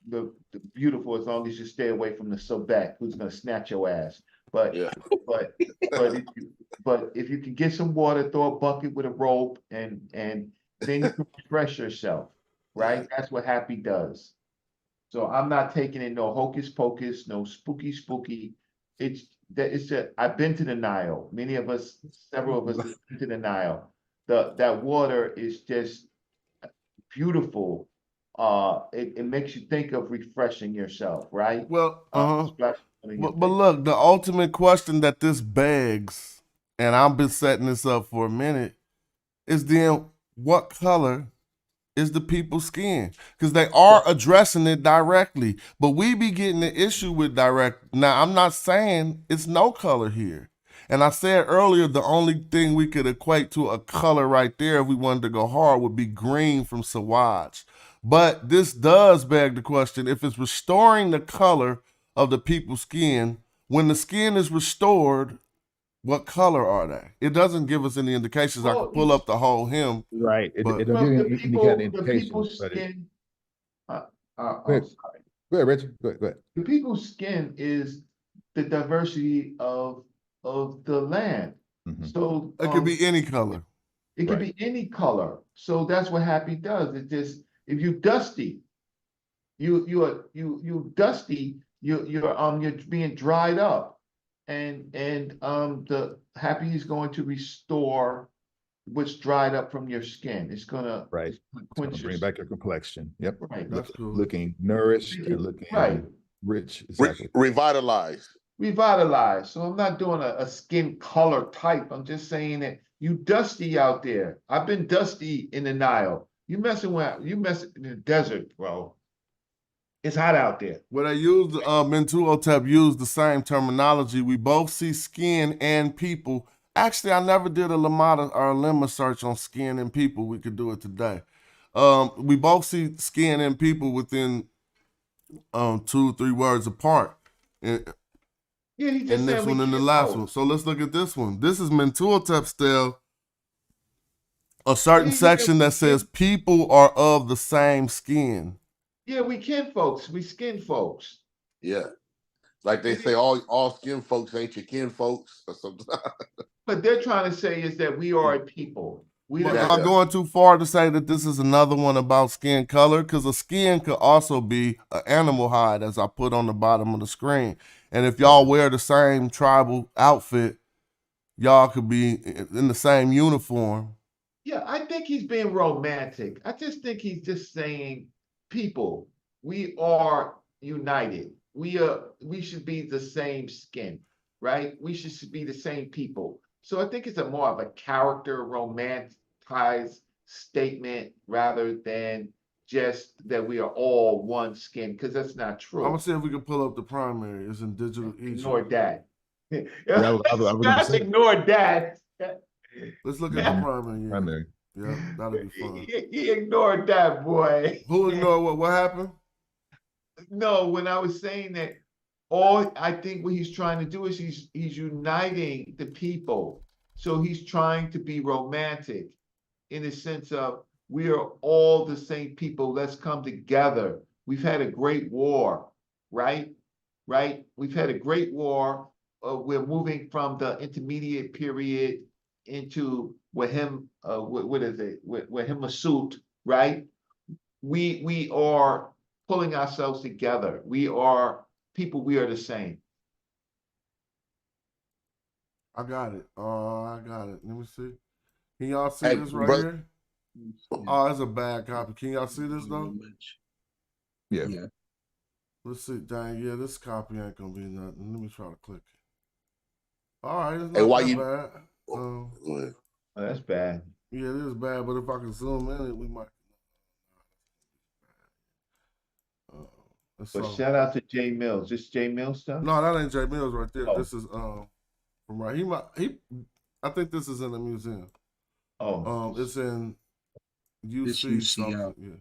the beautiful, as long as you stay away from the Sobek, who's gonna snatch your ass. But Yeah. but but if you can get some water, throw a bucket with a rope, and then you can refresh yourself, right? That's what happy does. So I'm not taking it no hocus pocus, no spooky. It's just I've been to the Nile. Many of us, several of us have been to the Nile. That water is just beautiful. It makes you think of refreshing yourself, right? Well, Splash on your but face. look, the ultimate question that this begs, and I've been setting this up for a minute, is then what color is the people's skin? Because they are addressing it directly, but we be getting the issue with direct. Now, I'm not saying it's no color here. And I said earlier, the only thing we could equate to a color right there if we wanted to go hard would be green from Sawaj. But this does beg the question, if it's restoring the color of the people's skin, when the skin is restored, what color are they? It doesn't give us any indications. I Well, could pull up the whole hymn. Right. It But don't Well, give the any people, kind of the indication. people's But skin, go I'm ahead, sorry. go ahead, Reggie. Go ahead. The people's skin is the diversity of the land. Mhm. So it could be any color. it could Right. be any color. So that's what happy does. It just if you dusty, you dusty, you're being dried up. And the happy is going to restore what's dried up from your skin. It's gonna Right. it's gonna It's gonna quench your bring back your complexion. Yep. right. That's cool. Looking nourished and Right. looking rich. Exactly. Revitalize. Revitalize. So I'm not doing a skin color type. I'm just saying that you dusty out there. I've been dusty in the Nile. You messing in the desert, bro. It's hot out there. When I use Mentuotep used the same terminology. We both see skin and people. Actually, I never did a Lemata or a Lemma search on skin and people. We could do it today. We both see skin and people within 2-3 words apart. Yeah, he just And said this we one and the can't last vote. one. So let's look at this one. This is Mentuotep still. A certain Yeah, section that says people are of the same skin. Yeah, we kin folks. We skin folks. Yeah. Like they say, all skin folks ain't your kin folks or something. But they're trying to say is that we are a people. We But don't I'm going too far to say that this is another one about skin color, because a skin could also be an animal hide, as I put on the bottom of the screen. And if y'all wear the same tribal outfit, y'all could be in the same uniform. Yeah, I think he's being romantic. I just think he's just saying, people, we are united. We should be the same skin, right? We should be the same people. So I think it's a more of a character romanticized statement rather than just that we are all one skin, because that's not I'm true. gonna see if we can pull up the primary. It's in digital Ignore Egypt. that. I was gonna Just say. ignore that. Let's look at the primary. Primary. Yeah, that'll be fun. He ignored that, boy. Who ignored what? What happened? No, when I was saying that, I think what he's trying to do is he's uniting the people. So he's trying to be romantic in the sense of We are all the same people. Let's come together. We've had a great war, right? Right? We've had a great war. We're moving from the intermediate period into what is it? Wahim Masut, right? We are pulling ourselves together. We are people, we are the same. I got it. I got it. Let me see. Can y'all see Hey, this right brother, here? Oh, that's a bad copy. Can y'all see this though? Yeah. Yeah. Let's see. Dang, yeah, this copy ain't gonna be nothing. Let me try to click it. All right, it's hey, not why that you? bad. Go ahead. Oh, that's bad. Yeah, it is bad, but if I can zoom in it, we might. Let's But so. shout out to Jay Mills. This Jay Mills stuff? No, that ain't Jay Mills right there. Oh. This is from right. I think this is in the museum. Oh. It's in This UC UCL. something. Yeah.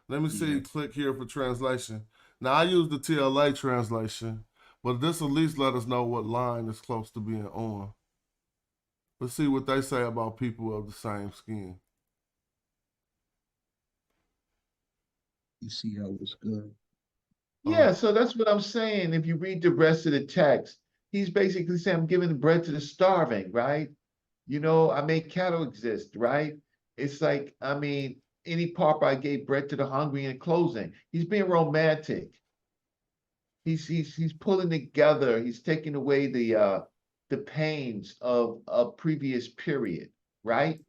Let me see. Yeah. Click here for translation. Now I use the TLA translation, but this at least let us know what line is close to being on. Let's see what they say about people of the same skin. UCL was good. Yeah, so that's what I'm saying. If you read the rest of the text, he's basically saying, I'm giving bread to the starving, right? You know, I made cattle exist, right? It's like, I mean, any pauper I gave bread to the hungry in closing. He's being romantic. He's pulling together. He's taking away the pains of a previous period, right?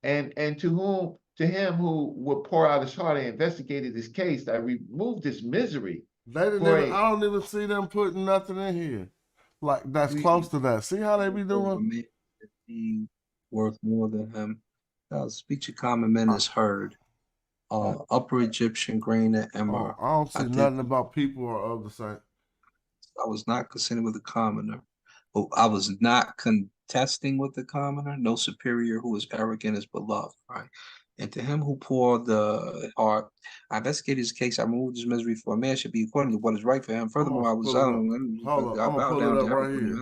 And to him who would pour out his heart and investigated this case, I removed this misery. They didn't For even, I don't even see them putting nothing in here. Like that's close to that. See how they be doing? Be worth more than him. Speech of common men is heard. Upper Egyptian grain and emmer. I don't see I think nothing about people or of the same. I was not consenting with the commoner, but I was not contesting with the commoner. No superior who is arrogant is beloved, right? And to him who poured the heart, I investigated his case. I removed his misery, for a man should be according to what is right for him. Furthermore, I was Hold up. I'm gonna pull it up right here.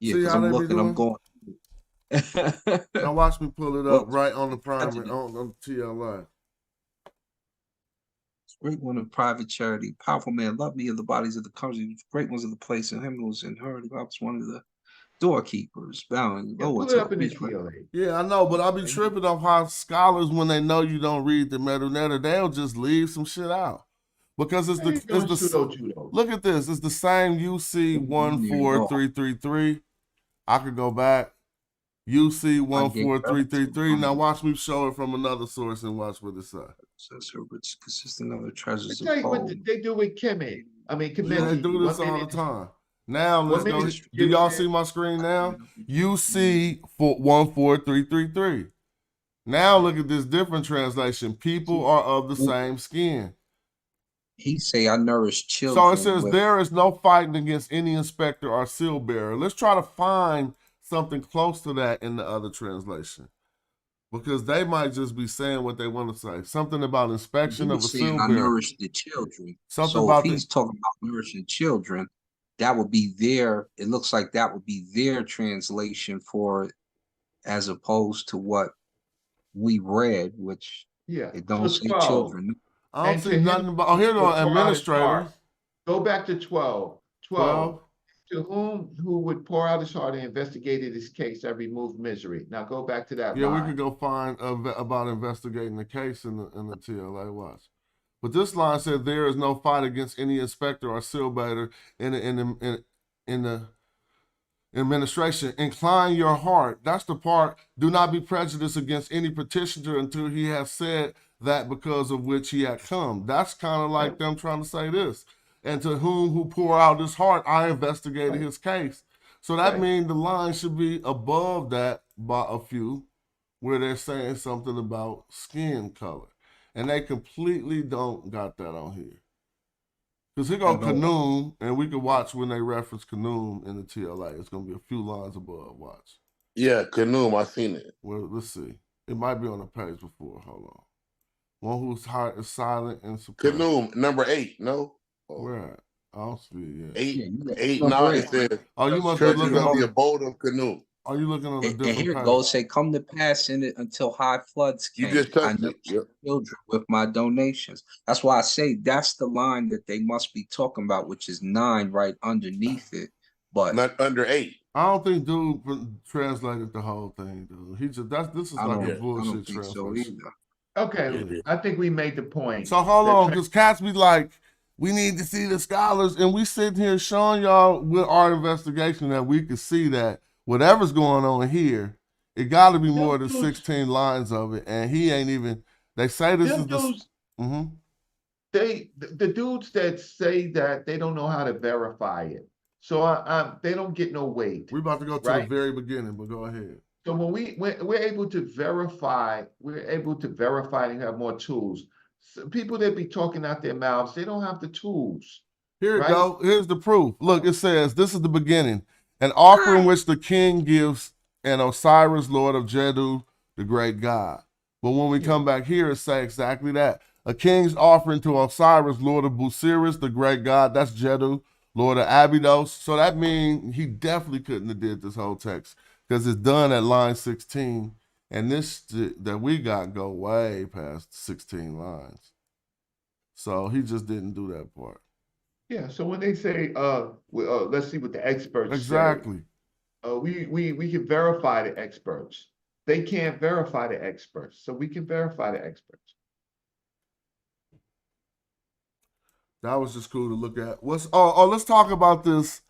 Yeah, See because how I'm they be looking, I'm doing? going. Now watch me pull it up Well, right on the primary on TLI. Great one of private charity, powerful man, love me of the bodies of the country, great ones of the place, and him who was in her. I was one of the doorkeepers, bowing Yeah, lower pull to it the up in the priest, right? TLA. Yeah, I know, but I be tripping off how scholars, when they know you don't read the metadata, they'll just leave some shit out. Because it's Judo. look at this, it's the same UC 14333. I could go back. UC 14333. Now watch me show it from another source and watch what it says. Says her rich consistent of the treasures I tell of you what gold. they do with Kemet. I mean, Kemet. Yeah, they do this all the time. Now let's go. Do y'all see my screen now? UC 14333. Now look at this different translation. People are of the same skin. He say, I nourish children. So it says there is no fighting against any inspector or seal bearer. Let's try to find something close to that in the other translation, because they might just be saying what they want to say. Something about inspection of a seal I bearer. nourish the children. Something so about if he's talking about nourishing children, that would be their, it looks like that would be their translation for it, as opposed to what we read, which it don't say children. I don't see nothing about, oh, here go administrators. Go back to 12. 12. To who would pour out his heart and investigated his case, I removed misery. Now go back to that line. We could go find about investigating the case in the TLA watch. But this line said there is no fight against any inspector or seal bearer in the administration. Incline your heart. That's the part. Do not be prejudiced against any petitioner until he has said that because of which he had come. That's kind of like them trying to say this. And to who pour out his heart, I investigated his case. So that means the line should be above that by a few, where they're saying something about skin color. And they completely don't got that on here. Because here go Kanum, and we can watch when they reference Kanum in the TLA. It's going to be a few lines above. Watch. Yeah, Kanum, I seen it. Well, let's see. It might be on the page before. Hold on. One whose heart is silent and suppressed. Kanum, number 8, no? Oh. Where at? I don't see it yet. 8, 9, it says, oh, you must churches be looking of the abode of Kanum. Are you looking on a And different here it page? goes, say, come to pass in it until high floods You came. just I touched it. nourished Yep. children with my donations. That's why I say that's the line that they must be talking about, which is 9 right underneath it. But Not under 8. I don't think dude translated the whole thing, dude. This is I like a don't, Yeah. I bullshit don't think so translation. either. Okay, Yeah. I think we made the point. So hold that on, because cats be like, we need to see the scholars, and we sitting here showing y'all with our investigation that we can see that whatever's going on here, it got to be more than 16 lines of it, and he ain't even. They say this them is the. dudes, Mm-hmm. the dudes that say that they don't know how to verify it, so they don't get no weight, We're about to go to the right? very beginning, but go ahead. So when we're able to verify, and have more tools. So people that be talking out their mouths, they don't have the tools, Here it right? go. Here's the proof. Look, it says, this is the beginning. An offering which the king gives and Osiris, Lord of Jeddu, the great god. But when we come back here, it says exactly that. A king's offering to Osiris, Lord of Busiris, the great god. That's Jeddu, Lord of Abydos. So that means he definitely couldn't have did this whole text because it's done at line 16. And this that we got go way past 16 lines. So he just didn't do that part. Yeah. So when they say, let's see what the experts Exactly. say. We can verify the experts. They can't verify the experts, so we can verify the experts. That was just cool to look at. Let's talk about this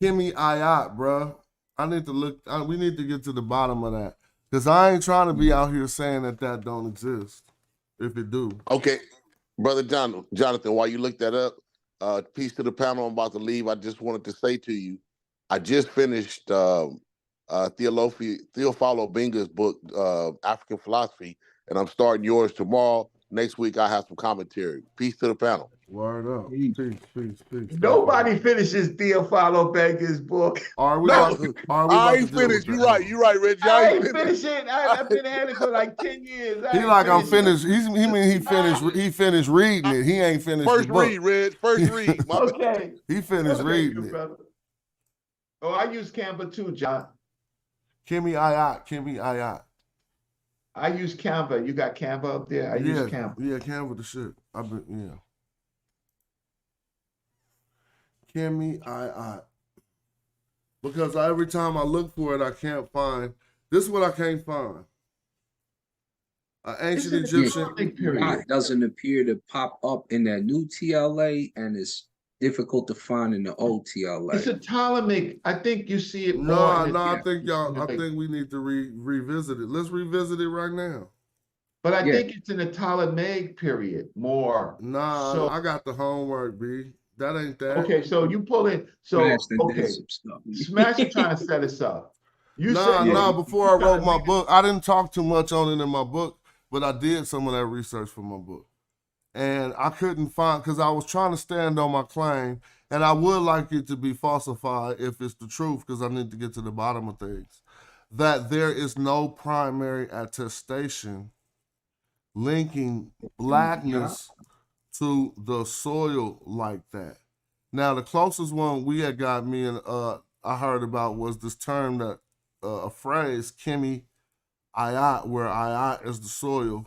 Kimmy Ayat, bro. I need to look. We need to get to the bottom of that because I ain't trying to be out here saying that don't exist. If it do, Okay, brother Jonathan, while you look that up, peace to the panel. I'm about to leave. I just wanted to say to you, I just finished Theophilo Binga's book, African Philosophy, and I'm starting yours tomorrow. Next week, I have some commentary. Peace to the panel. word up. Peace. Nobody finishes Theophilo Benga's book. Are we No, about to I ain't deal with finished. that? You're right, Reggie. I ain't finished it. I've been at it for like 10 years. He like I'm finished. He finished reading it. He ain't finished First the book. read, Reg. First read. My bad. Okay. He finished reading it. Brother. Oh, I use Canva too, John. Kimmy Ayat. I use Canva. You got Canva up there? I use Canva. Yeah, Canva the shit. Kimmy Ayat. Because every time I look for it, I can't find. This is what I can't find. An ancient Egyptian. It doesn't appear to pop up in that new TLA, and it's difficult to find in the old TLA. It's a Ptolemaic. I think you see it more. No, I think we need to revisit it. Let's revisit it right now. But I think it's in the Ptolemaic period more. Nah, so, I got the homework, B. That ain't that. Okay, so you pull it. So Smash is trying to set us up. Before I wrote my book, I didn't talk too much on it in my book, but I did some of that research for my book. And I couldn't find, because I was trying to stand on my claim, and I would like it to be falsified if it's the truth, because I need to get to the bottom of things, that there is no primary attestation linking blackness to the soil like that. Now, the closest one we had got me and I heard about was this term that a phrase, Kimmy Ayat, where Ayat is the soil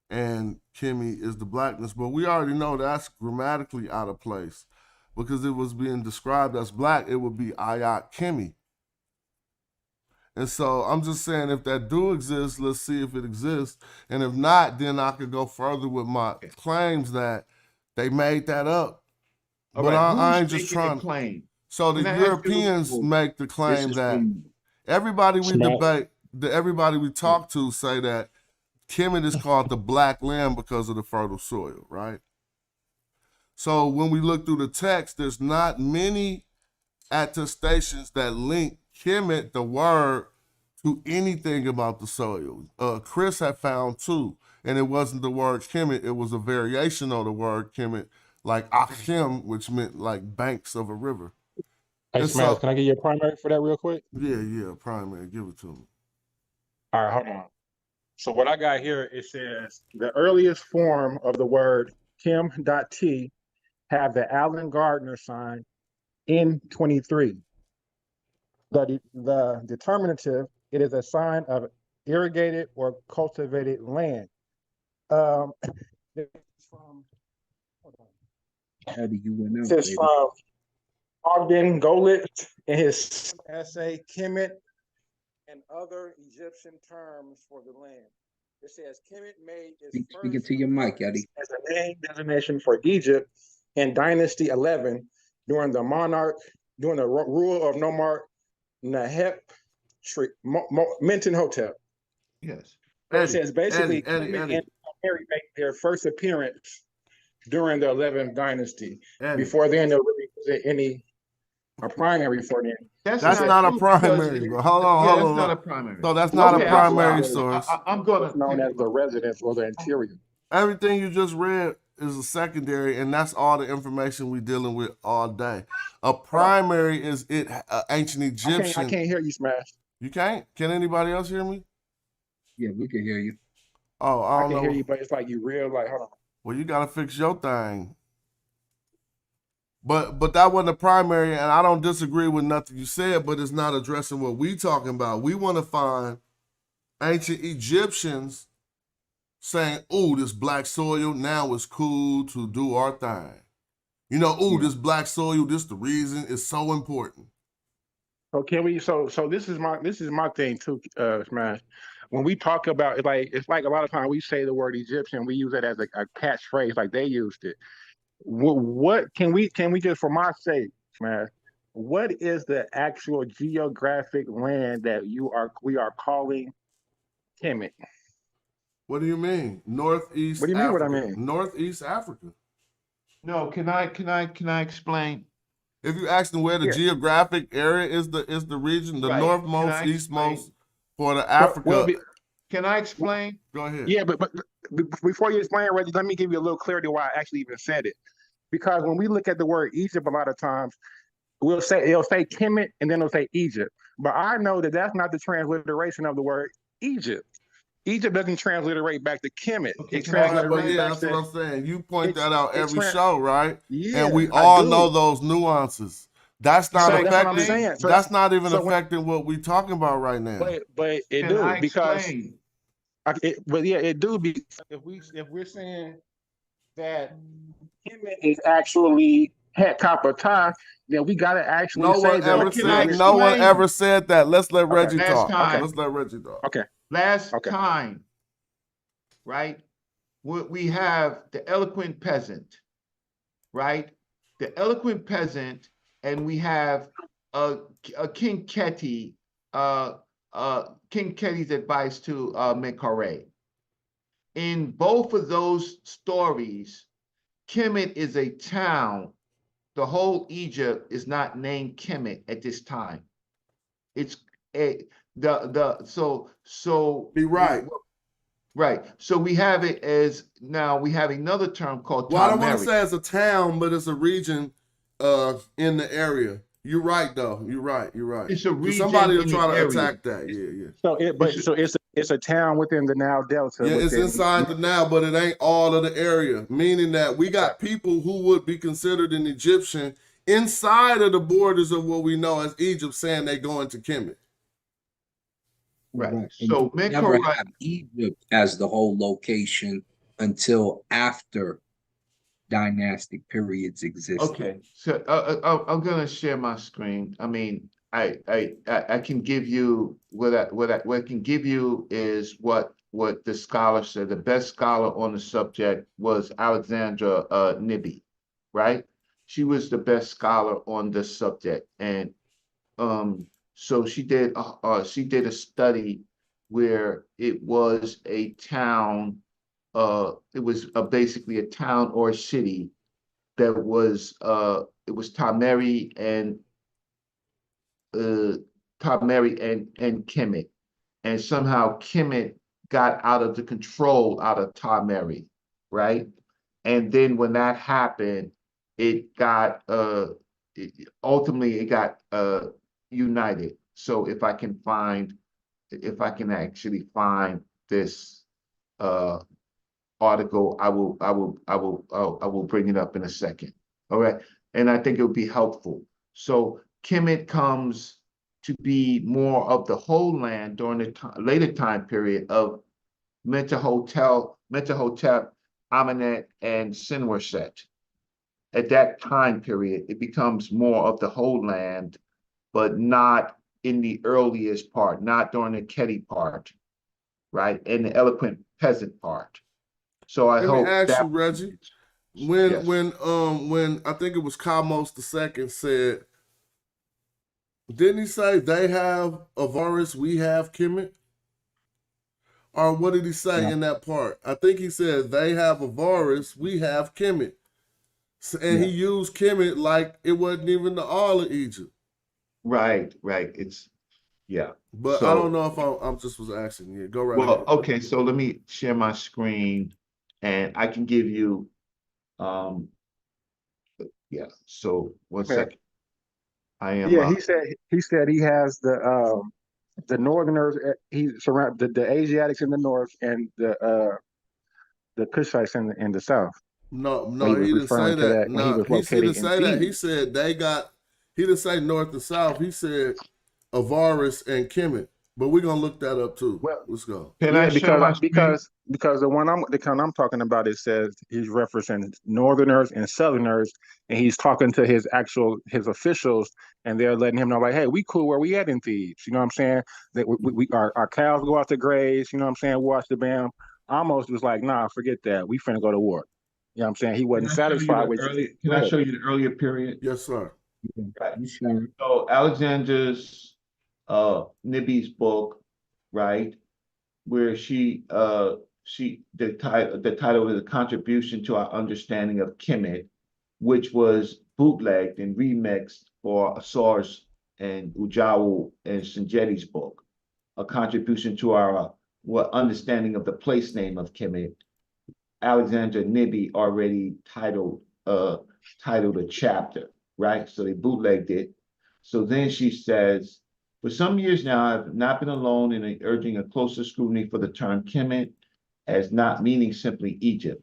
and Kimmy is the blackness. But we already know that's grammatically out of place because it was being described as black. It would be Ayat Kimmy. And so I'm just saying, if that do exist, let's see if it exists. And if not, then I could go further with my claims that they made that up. All but right, I ain't just trying to claim. So the Europeans make the claim that everybody we debate, everybody we talk to say that Kemet is called the black lamb because of the fertile soil, right? So when we look through the text, there's not many attestations that link Kemet, the word, to anything about the soil. Chris had found two, and it wasn't the word Kemet, it was a variation of the word Kemet, like Achim, which meant like banks of a river. Hey, Smash, can I get your primary for that real quick? Yeah, primary, give it to me. All right, hold on. So what I got here, it says the earliest form of the word Kim.T have the Allen Gardner sign N23. The determinative, it is a sign of irrigated or cultivated land. This is from, hold on. How do you win out, This is baby? from Ogden Golit in his essay, Kemet and Other Egyptian Terms for the Land. It says Kemet made its Speaking first to your mic, appearance Eddie. as a name designation for Egypt in Dynasty 11 during the rule of Nomarch Nahep Mentenhotep. Yes. So it says basically Eddie. Kemet and Mary make their first appearance during the 11th dynasty. Eddie. Before then, there really wasn't a primary for them. That's not a primary, bro. Hold on. That's not a primary. So that's not a Okay, primary source. I'm gonna It's known as the residence or the interior. Everything you just read is a secondary, and that's all the information we're dealing with all day. A primary is ancient Egyptian. I can't hear you, Smash. You can't? Can anybody else hear me? Yeah, we can hear you. Oh, I don't can know. hear you, but it's like you real like, hold on. Well, you gotta fix your thing. But that wasn't a primary, and I don't disagree with nothing you said, but it's not addressing what we talking about. We want to find ancient Egyptians saying, "Ooh, this black soil now is cool to do our thing." You know, this black soil, this the reason it's so important. So can we? So this is my thing too, Smash. When we talk about it, it's like a lot of times we say the word Egyptian, we use it as a catchphrase, like they used it. What can we just, for my sake, Smash? What is the actual geographic land that we are calling Kemet? What do you mean? Northeast. What do you mean? Africa. What I mean? Northeast Africa. No, can I explain? If you ask them where the geographic area is the region, the Right. northmost, eastmost for the Africa. Can I explain? Go ahead. Yeah, but before you explain, Reggie, let me give you a little clarity why I actually even said it. Because when we look at the word Egypt, a lot of times it'll say Kemet and then it'll say Egypt. But I know that that's not the transliteration of the word Egypt. Egypt doesn't transliterate back to Kemet. It transliterates back that's to, what I'm saying. You point that out every trans- show, right? Yeah, and we I all do. know those nuances. That's not So that's what I'm affecting. saying. So that's not even so when- affecting what we're talking about right now. But it Can do I because explain? but yeah, it do because if we're saying that Kemet is actually Het Kapata, then we gotta actually No say one that. ever like, said. No one explain? ever said that. Let's let Reggie Last talk. time. Let's let Reggie talk. Okay. Last Okay. time, right? We have the eloquent peasant, right? The eloquent peasant, and we have King Keti, King Keti's advice to Menkaure. In both of those stories, Kemet is a town. The whole Egypt is not named Kemet at this time. It's so Be right. Right. So we have it as now we have another term called Well, I don't want to Tameri. say it's a town, but it's a region in the area. You're right, though. You're right. It's a region Somebody will in the try to area. attack that. Yeah. So it's a town within the Nile Delta. Yeah, it's within- inside the Nile, but it ain't all of the area. Meaning that we got people who would be considered an Egyptian inside of the borders of what we know as Egypt, saying they going to Kemet. Right. And So you never Menkaure, have Egypt as the whole location until after dynastic periods existed. okay. So I'm gonna share my screen. I mean, I can give you what I can give you is what the scholar said. The best scholar on the subject was Alexandra Nibby, right? She was the best scholar on this subject, and so she did a study where it was a town, it was basically a town or a city that was it was Tameri and Kemet, and somehow Kemet got out of the control out of Tameri, right? And then when that happened, it got ultimately it got united. So if I can actually find this article, I will bring it up in a second. All right. And I think it would be helpful. So Kemet comes to be more of the whole land during the later time period of Mentuhotep, Amenet, and Senwerset. At that time period, it becomes more of the whole land, but not in the earliest part, not during the Keti part, right? And the eloquent peasant part. So I Let me hope ask that you, Reggie. yes. When I think it was Kamos II said, didn't he say they have Avaris, we have Kemet? Or what did he say in that part? I think he said they have Avaris, we have Kemet. And he used Kemet like it wasn't even the all of Egypt. Right. It's But I don't So know if I'm just was asking you. Go right well, ahead. okay, so let me share my screen and I can give you so one Yeah. second. I am Yeah, he said he has the Northerners. He surround the Asiatics in the north and the Kushites in the south. No, When he no, was he didn't say referring to that. that when he No, was he located didn't in say that. He Thebes. said they got. He didn't say north and south. He said Avaris and Kemet. But we're gonna look that up too. Well, Let's go. Can I yeah, share my screen? because the kind I'm talking about, it says he's referencing Northerners and Southerners, and he's talking to his officials, and they're letting him know like, hey, we cool where we at in Thebes. You know what I'm saying? That our cows go out to graze. You know what I'm saying? Watch the bam. Almost was like, nah, forget that. We finna go to war. You know what I'm saying? He Can wasn't I show you satisfied the with. early? Can Go I ahead. show you the earlier period? Yes, sir. Right. You sure? So Alexander's Nibby's book, right, where the title is a contribution to our understanding of Kemet, which was bootlegged and remixed for Asar's and Ujawu and Sinjeti's book, a contribution to our understanding of the place name of Kemet. Alexander Nibby already titled a chapter, right? So they bootlegged it. So then she says, for some years now, I've not been alone in urging a closer scrutiny for the term Kemet as not meaning simply Egypt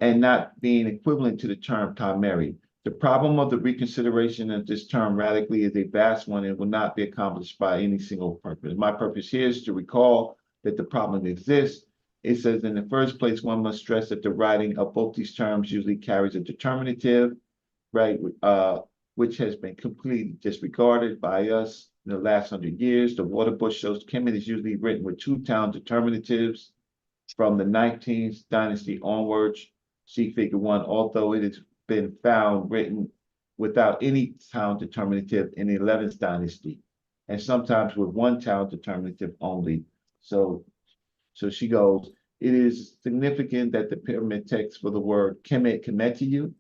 and not being equivalent to the term Tameri. The problem of the reconsideration of this term radically is a vast one and will not be accomplished by any single purpose. My purpose here is to recall that the problem exists. It says, in the first place, one must stress that the writing of both these terms usually carries a determinative, right, which has been completely disregarded by us in the last 100 years. The Waterbush shows Kemet is usually written with two town determinatives from the 19th dynasty onwards. See figure 1, although it has been found written without any town determinative in the 11th dynasty, and sometimes with one town determinative only. So she goes, it is significant that the pyramid text for the word Kemet, Kemetiyu,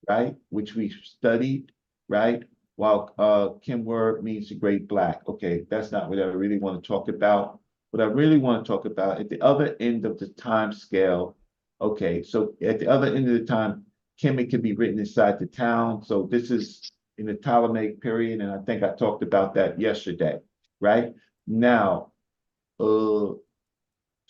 right, which we studied, right, while Kim word means the great black. Okay, that's not what I really want to talk about. What I really want to talk about at the other end of the time scale, okay, so at the other end of the time, Kemet can be written inside the town. So this is in the Ptolemaic period, and I think I talked about that yesterday, right? Now,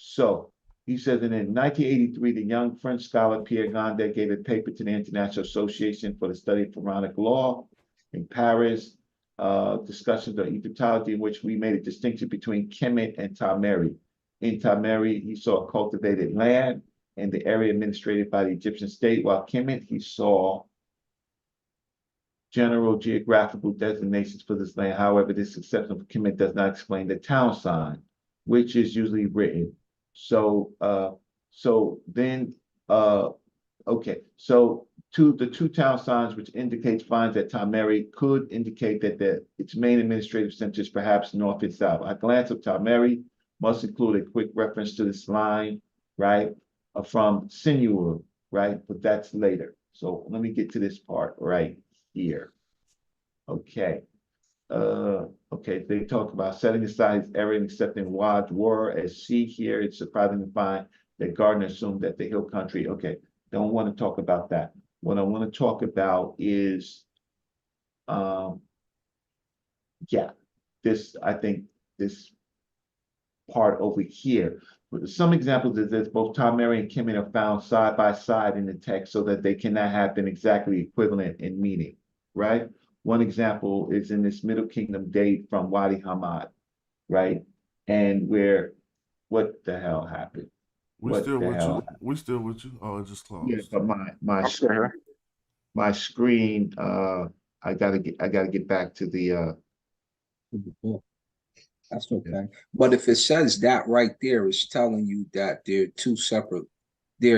so he says that in 1983, the young French scholar Pierre Gondet gave a paper to the International Association for the Study of Quranic Law in Paris, discussions of Egyptology, in which we made a distinction between Kemet and Tameri. In Tameri, he saw cultivated land and the area administrated by the Egyptian state, while Kemet, he saw general geographical designations for this land. However, this exception of Kemet does not explain the town sign, which is usually written. So the two town signs, which indicates finds that Tameri could indicate that its main administrative center is perhaps north and south. A glance of Tameri must include a quick reference to this line, right, from Sinual, right, but that's later. So let me get to this part right here. Okay. Okay, they talk about setting aside his error and accepting Wad's war as see here. It's surprising to find that Gardner assumed that the hill country. Okay, don't want to talk about that. What I want to talk about is, I think this part over here. Some examples is this: both Tameri and Kemet are found side by side in the text so that they cannot have been exactly equivalent in meaning, right? One example is in this Middle Kingdom date from Wadi Hamad, right? And what the hell happened? We What still the with hell you. happened? We still with you. Oh, it just closed. Yeah, but I'm still here. my screen, I gotta get back to the That's okay. But if it says that right there, it's telling you that there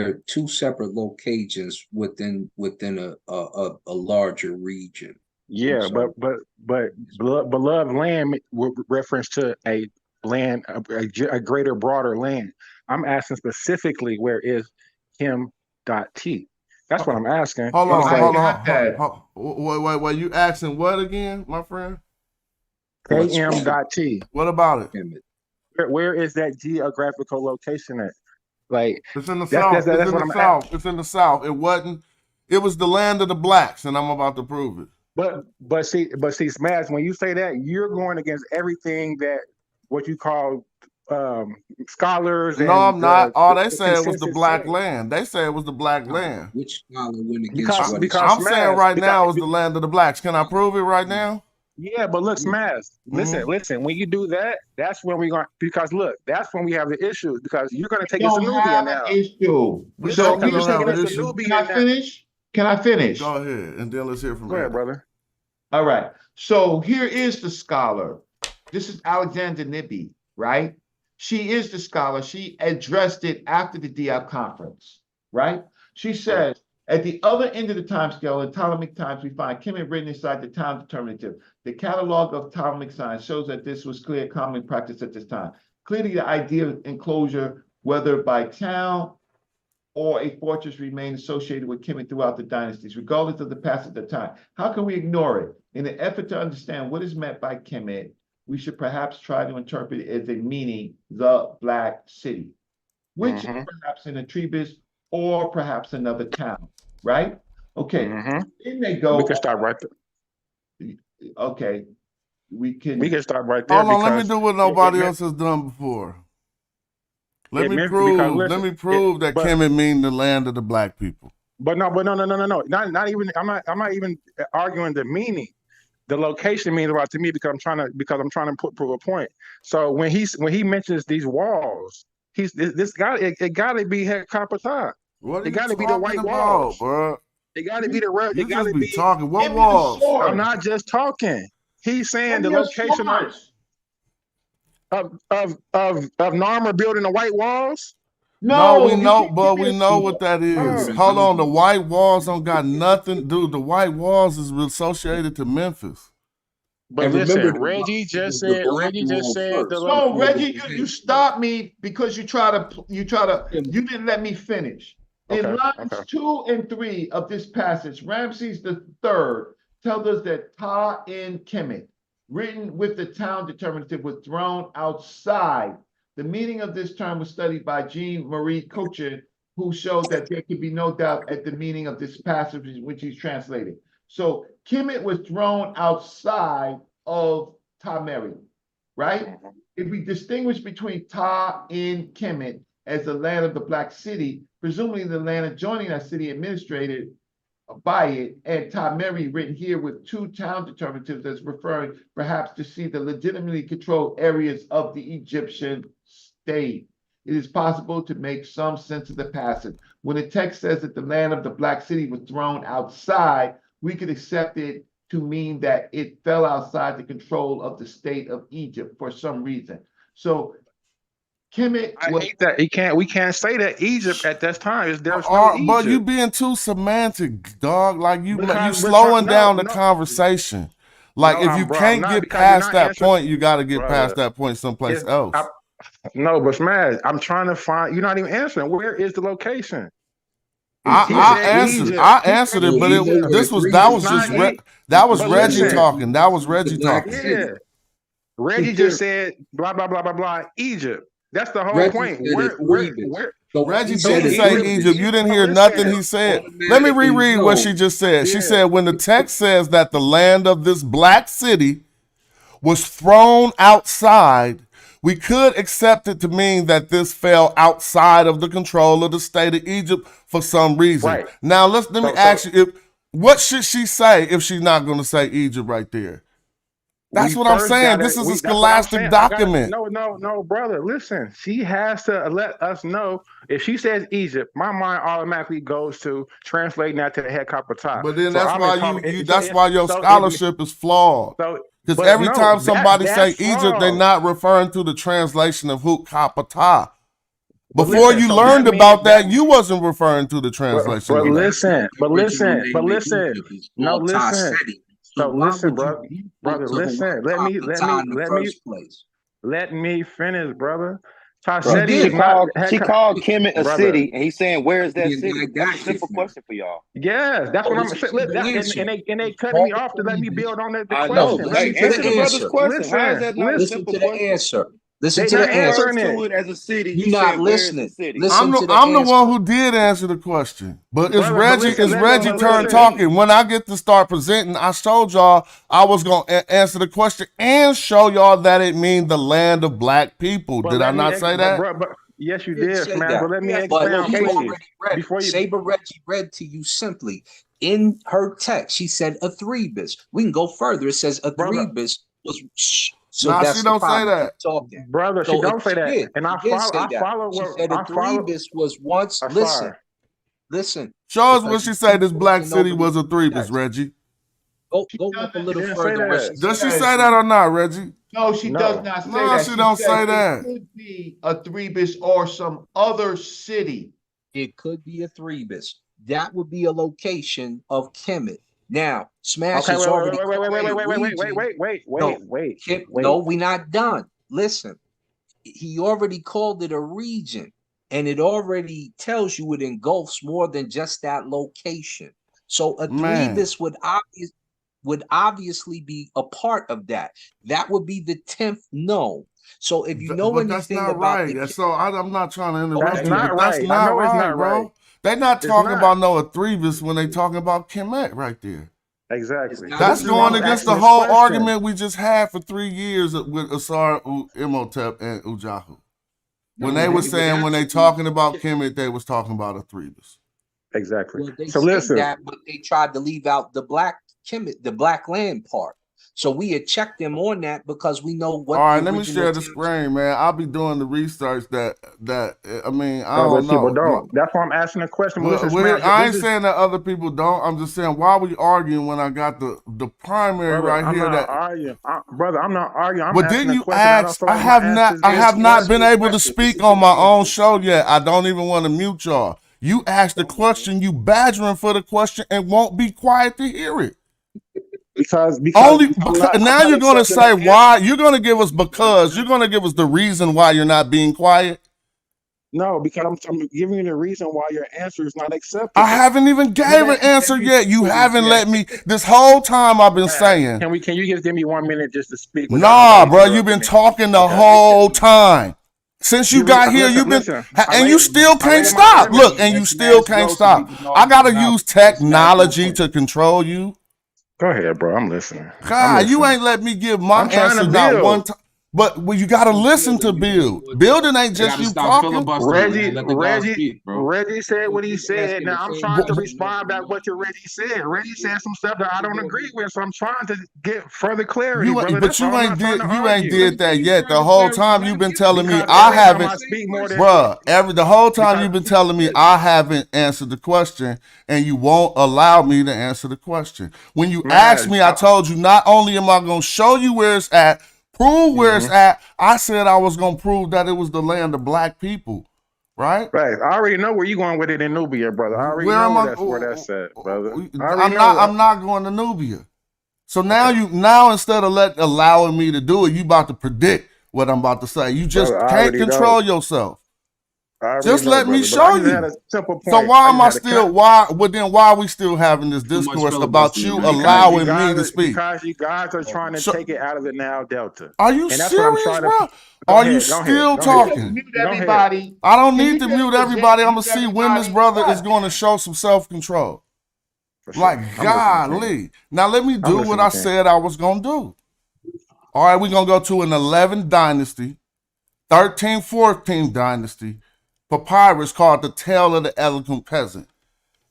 are two separate locations within a larger region. Yeah, sorry. but beloved land with reference to a land, a greater, broader land. I'm asking specifically where is Kim.T. That's what I'm asking. Hold Well, on, It's I like got that. Wait. You asking what again, my friend? KM.T. What about it? Where is that geographical location at? Like It's in the South. It's that's in what the I'm South. asking. It's in the South. It wasn't. It was the land of the blacks, and I'm about to prove it. But see, Smash, when you say that, you're going against everything that what you call scholars No, and I'm not. All they the said was the consensus black say. land. They said it was the black land. Which scholar went against what is Because I'm saying Smash, right now it's the land of the blacks. Can I prove it right now? yeah, but look, Smash, listen. When you do that, that's when we're going. Because look, that's when we have the issues. Because you're going to take us to Don't Nubian have an now. issue. We Listen, because definitely you're don't have taking an us to issue. Can I Nubian now. finish? Can I finish? Go ahead, and then let's hear from Go ahead, Ed. brother. All right. So here is the scholar. This is Alexander Nibby, right? She is the scholar. She addressed it after the Diab conference, right? She says, at the other end of the time scale, in Ptolemaic times, we find Kemet written inside the time determinative. The catalog of Ptolemaic signs shows that this was clear common practice at this time. Clearly, the idea of enclosure, whether by town or a fortress, remained associated with Kemet throughout the dynasties, regardless of the passage of time. How can we ignore it? In an effort to understand what is meant by Kemet, we should perhaps try to interpret it as a meaning, the Black City, which is perhaps in Atribis or perhaps another town, right? Okay. Then they go. We can stop right there. Okay. We can stop right there. Hold on, let me do what nobody else has done before. Let me prove that Kemet mean the land of the black people. But no. Not even. I'm not even arguing the meaning. The location means a lot to me because I'm trying to prove a point. So when he mentions these walls, this guy it got to be Kapata. What are it you got to be the white talking walls, about, bro? It got to be the red. You just be talking. What walls? I'm not just talking. He's saying the location of Narmer building the white walls. No, we know, but we know what that is. Hold on, the white walls don't got nothing, dude. The white walls is associated to Memphis. But and listen, Reggie just said. No, Reggie, you stopped me because you didn't let me finish. In lines 2 and 3 of this passage, Ramses III tells us that Ta in Kemet, written with the town determinative, was thrown outside. The meaning of this term was studied by Jean-Marie Cochin, who showed that there could be no doubt at the meaning of this passage, which he's translated. So Kemet was thrown outside of Ta-Meri, right? If we distinguish between Ta in Kemet as the land of the Black City, presumably the land adjoining that city administrated by it, and Ta-Meri written here with 2 town determinatives as referring perhaps to see the legitimately controlled areas of the Egyptian state. It is possible to make some sense of the passage. When the text says that the land of the Black City was thrown outside, we could accept it to mean that it fell outside the control of the state of Egypt for some reason. So Kemet, I hate that we can't say that Egypt at this time. There's no Egypt. But you being too semantic, dog. Like you slowing down the conversation. Like if you can't get past that point, you got to get past that point someplace else. No, but Smash, I'm trying to find. You're not even answering. Where is the location? I answered it, but that was Reggie talking. That was Reggie talking. Yeah, Reggie just said blah blah blah blah blah. Egypt. That's the whole point. Where? Reggie didn't say Egypt. You didn't hear nothing he said. Let me reread what she just said. She said, when the text says that the land of this black city was thrown outside, we could accept it to mean that this fell outside of the control of the state of Egypt for some reason. Right. Now let me ask you, What should she say if she's not going to say Egypt right there? That's what I'm saying. This is a scholastic document. No, brother. Listen, she has to let us know. If she says Egypt, my mind automatically goes to translating that to the head kapatah. But then that's why that's why your scholarship is flawed. Because every time somebody say Egypt, they're not referring to the translation of Huk kapatah. Before you learned about that, you wasn't referring to the translation. But listen. No, listen. So listen, brother. Listen. Let me finish, brother. She called Kemet a city, and he's saying, "Where is that city?" That's a simple question for y'all. Yes, that's what I'm saying. And they cut me off to let me build on the question. Answer the brother's question. How is that not a simple question? Listen to the answer. To it as a city. You're not listening. I'm the one who did answer the question. But it's Reggie turn talking. When I get to start presenting, I showed y'all I was gonna answer the question and show y'all that it means the land of black people. Did I not say that? Yes, you did, man. But let me expound, please. Saber Reggie read to you simply in her text. She said a threebus. We can go further. It says a threebus was. So nah, she don't say that, brother. She don't say that, and I follow. She said a threebus was once. Listen. Show us what she said. This black city was a threebus, Reggie. Go up a little further. Does she say that or not, Reggie? No, she does not say that. No, she don't say that. It could be a threebus or some other city. It could be a threebus. That would be a location of Kemet. Now, Smash is already. Wait. No, we're not done. Listen, he already called it a region, and it already tells you it engulfs more than just that location. So a threebus would obviously be a part of that. That would be the 10th known. So if you know anything about it, so I'm not trying to interrupt you, but that's not right, bro. They're not talking about no Threebus when they talking about Kemet right there. Exactly. That's going against the whole argument we just had for 3 years with Asar, Imhotep, and Ujahu. When they were saying, when they talking about Kemet, they was talking about a Threebus. Exactly. Well, so listen, that, but they tried to leave out the black Kemet, the black land part. So we had checked them on that because we know what. All right, let me share the screen, man. I'll be doing the research that I mean, I don't know. That's why I'm asking the question. I ain't saying that other people don't. I'm just saying, why we arguing when I got the primary right here? Brother, I'm not arguing. But didn't you ask? I have not been able to speak on my own show yet. I don't even want to mute y'all. You asked the question, you badgering for the question, and won't be quiet to hear it. Because now you're going to say why. You're going to give us you're going to give us the reason why you're not being quiet. No, because I'm giving you the reason why your answer is not acceptable. I haven't even gave an answer yet. You haven't let me. This whole time I've been saying. Can you just give me 1 minute just to speak? Nah, bro, you've been talking the whole time. Since you got here, you've been, and you still can't stop. Look, and you still can't stop. I gotta use technology to control you. Go ahead, bro. I'm listening. God, you ain't let me give my answer not one time. But you gotta listen to Bill. Building ain't just you talking. Reggie said what he said. Now I'm trying to respond back what your Reggie said. Reggie said some stuff that I don't agree with, so I'm trying to get further clarity. But you ain't did that yet. The whole time you've been telling me I haven't, bruh. The whole time you've been telling me I haven't answered the question, and you won't allow me to answer the question. When you asked me, I told you not only am I gonna show you where it's at, prove where it's at. I said I was gonna prove that it was the land of black people, right? Right. I already know where you're going with it in Nubia, brother. I already know where that's at, brother. I'm not going to Nubia. So now instead of allowing me to do it, you about to predict what I'm about to say. You just can't control yourself. Just let me show you. So why am I still why are we still having this discourse about you allowing me to speak? Because you guys are trying to take it out of the Nile Delta. Are you serious, bro? Are you still talking? Mute everybody. I don't need to mute everybody. I'm gonna see when this brother is going to show some self-control. Like, golly. Now let me do what I said I was gonna do. All right, we're gonna go to an 11th dynasty, 13th, 14th dynasty. Papyrus called the Tale of the Eloquent Peasant.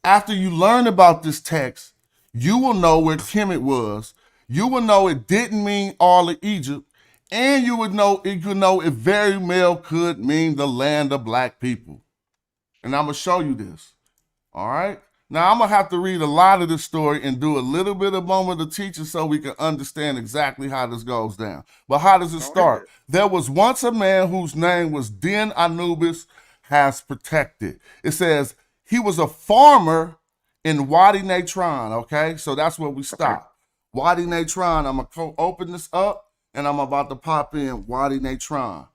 After you learn about this text, you will know where Kemet was. You will know it didn't mean all of Egypt, and you would know it very well could mean the land of black people. And I'm gonna show you this. All right. Now I'm gonna have to read a lot of this story and do a little bit of moment of teaching so we can understand exactly how this goes down. But how does it start? There was once a man whose name was Den Anubis has protected. It says he was a farmer in Wadi Natron. Okay, so that's where we stop. Wadi Natron. I'm gonna open this up and I'm about to pop in Wadi Natron.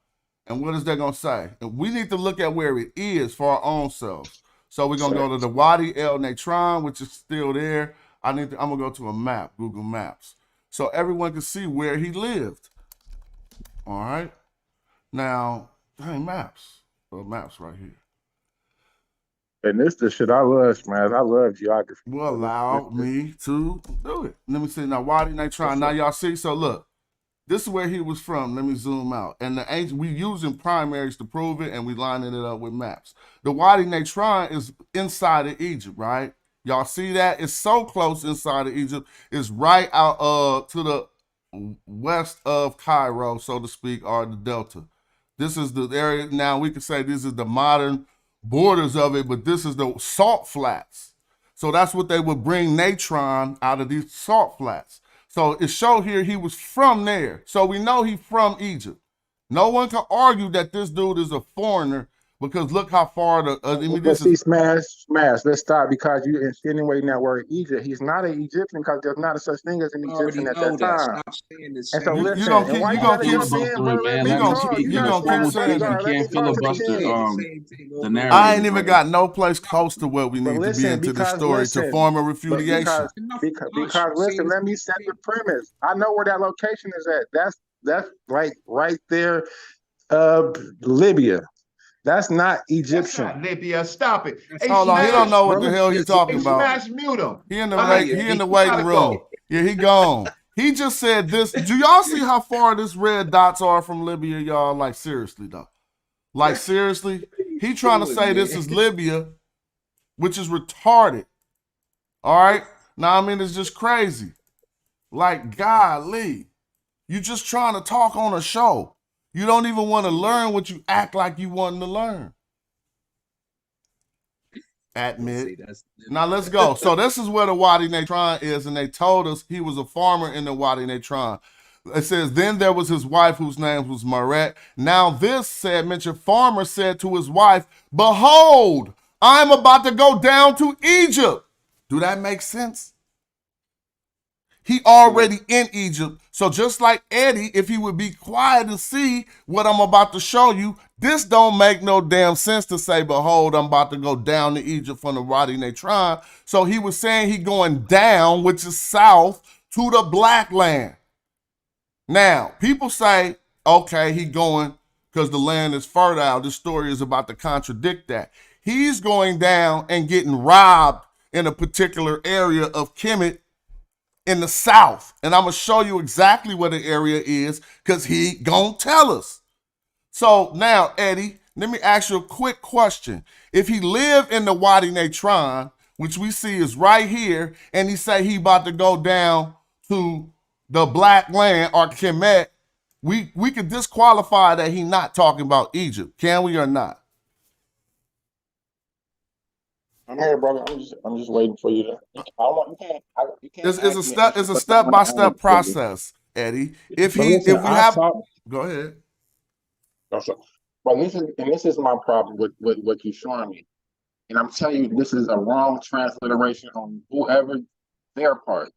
And what is that gonna say? And we need to look at where it is for our own selves. So we're gonna go to the Wadi El Natron, which is still there. I'm gonna go to a map, Google Maps, so everyone can see where he lived. All right. Now, dang, maps. Well, maps right here. And this the shit I love, man. I love geography. Will allow me to do it. Let me see now. Wadi Natron. Now y'all see. So look. This is where he was from. Let me zoom out. And we using primaries to prove it, and we lining it up with maps. The Wadi Natron is inside of Egypt, right? Y'all see that? It's so close inside of Egypt. It's right out to the west of Cairo, so to speak, or the Delta. This is the area. Now we can say this is the modern borders of it, but this is the salt flats. So that's what they would bring natron out of these salt flats. So it showed here he was from there. So we know he's from Egypt. No one can argue that this dude is a foreigner because look how far Smash. Let's stop because you insinuating that word Egypt. He's not an Egyptian because there's not a such thing as an Egyptian at that time. Stop saying this. And so listen, you gonna keep saying can't filibuster the narrative. I ain't even got no place close to where we need to be into the story to form a refutation. Because listen, let me set the premise. I know where that location is at. That's like right there, Libya. That's not Egyptian. That's not Libya. Stop it. Hey, hold on. He don't know what the hell he's talking about. Smash, mute him. He in the waiting room. Yeah, he gone. He just said this. Do y'all see how far this red dots are from Libya, y'all? Like, seriously, though. Like, seriously? He trying to say this is Libya, which is retarded. All right? Now, I mean, it's just crazy. Like, golly. You just trying to talk on a show. You don't even want to learn what you act like you want to learn. Admit. Now let's go. So this is where the Wadi Natron is, and they told us he was a farmer in the Wadi Natron. It says, then there was his wife whose name was Maret. Now this mentioned farmer said to his wife, behold, I'm about to go down to Egypt. Do that make sense? He already in Egypt. So just like Eddie, if he would be quiet and see what I'm about to show you, this don't make no damn sense to say, behold, I'm about to go down to Egypt from the Wadi Natron. So he was saying he going down, which is south, to the black land. Now, people say, okay, he going because the land is fertile. This story is about to contradict that. He's going down and getting robbed in a particular area of Kemet in the south. And I'm going to show you exactly where the area is because he gonna tell us. So now, Eddie, let me ask you a quick question. If he lived in the Wadi Natron, which we see is right here, and he say he about to go down to the black land or Kemet, we could disqualify that he not talking about Egypt. Can we or not? I'm here, brother. I'm just waiting for you to. It's a step-by-step process, Eddie. If we have, go ahead. But this is my problem with what you're showing me, and I'm telling you, this is a wrong transliteration on whoever their part.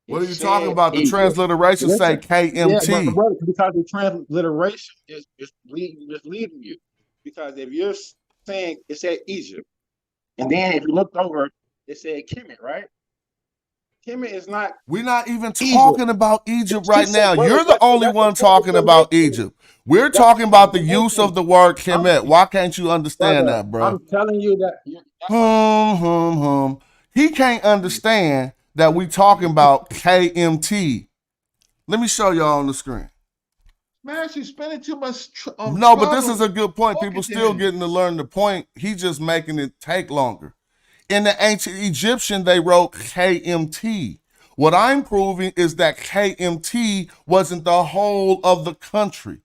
What are you talking about? The transliteration say KMT. Yeah, brother, because the transliteration is misleading you. Because if you're saying it said Egypt. And then if you looked over, it said Kemet, right? Kemet is not. We're not even talking about Egypt right now. You're the only one talking about Egypt. We're talking about the use of the word Kemet. Why can't you understand that, bro? I'm telling you that. He can't understand that we talking about KMT. Let me show y'all on the screen. Man, she's spending too much No, but this is a good point. People still getting to learn the point. He's just making it take longer. In the ancient Egyptian, they wrote KMT. What I'm proving is that KMT wasn't the whole of the country.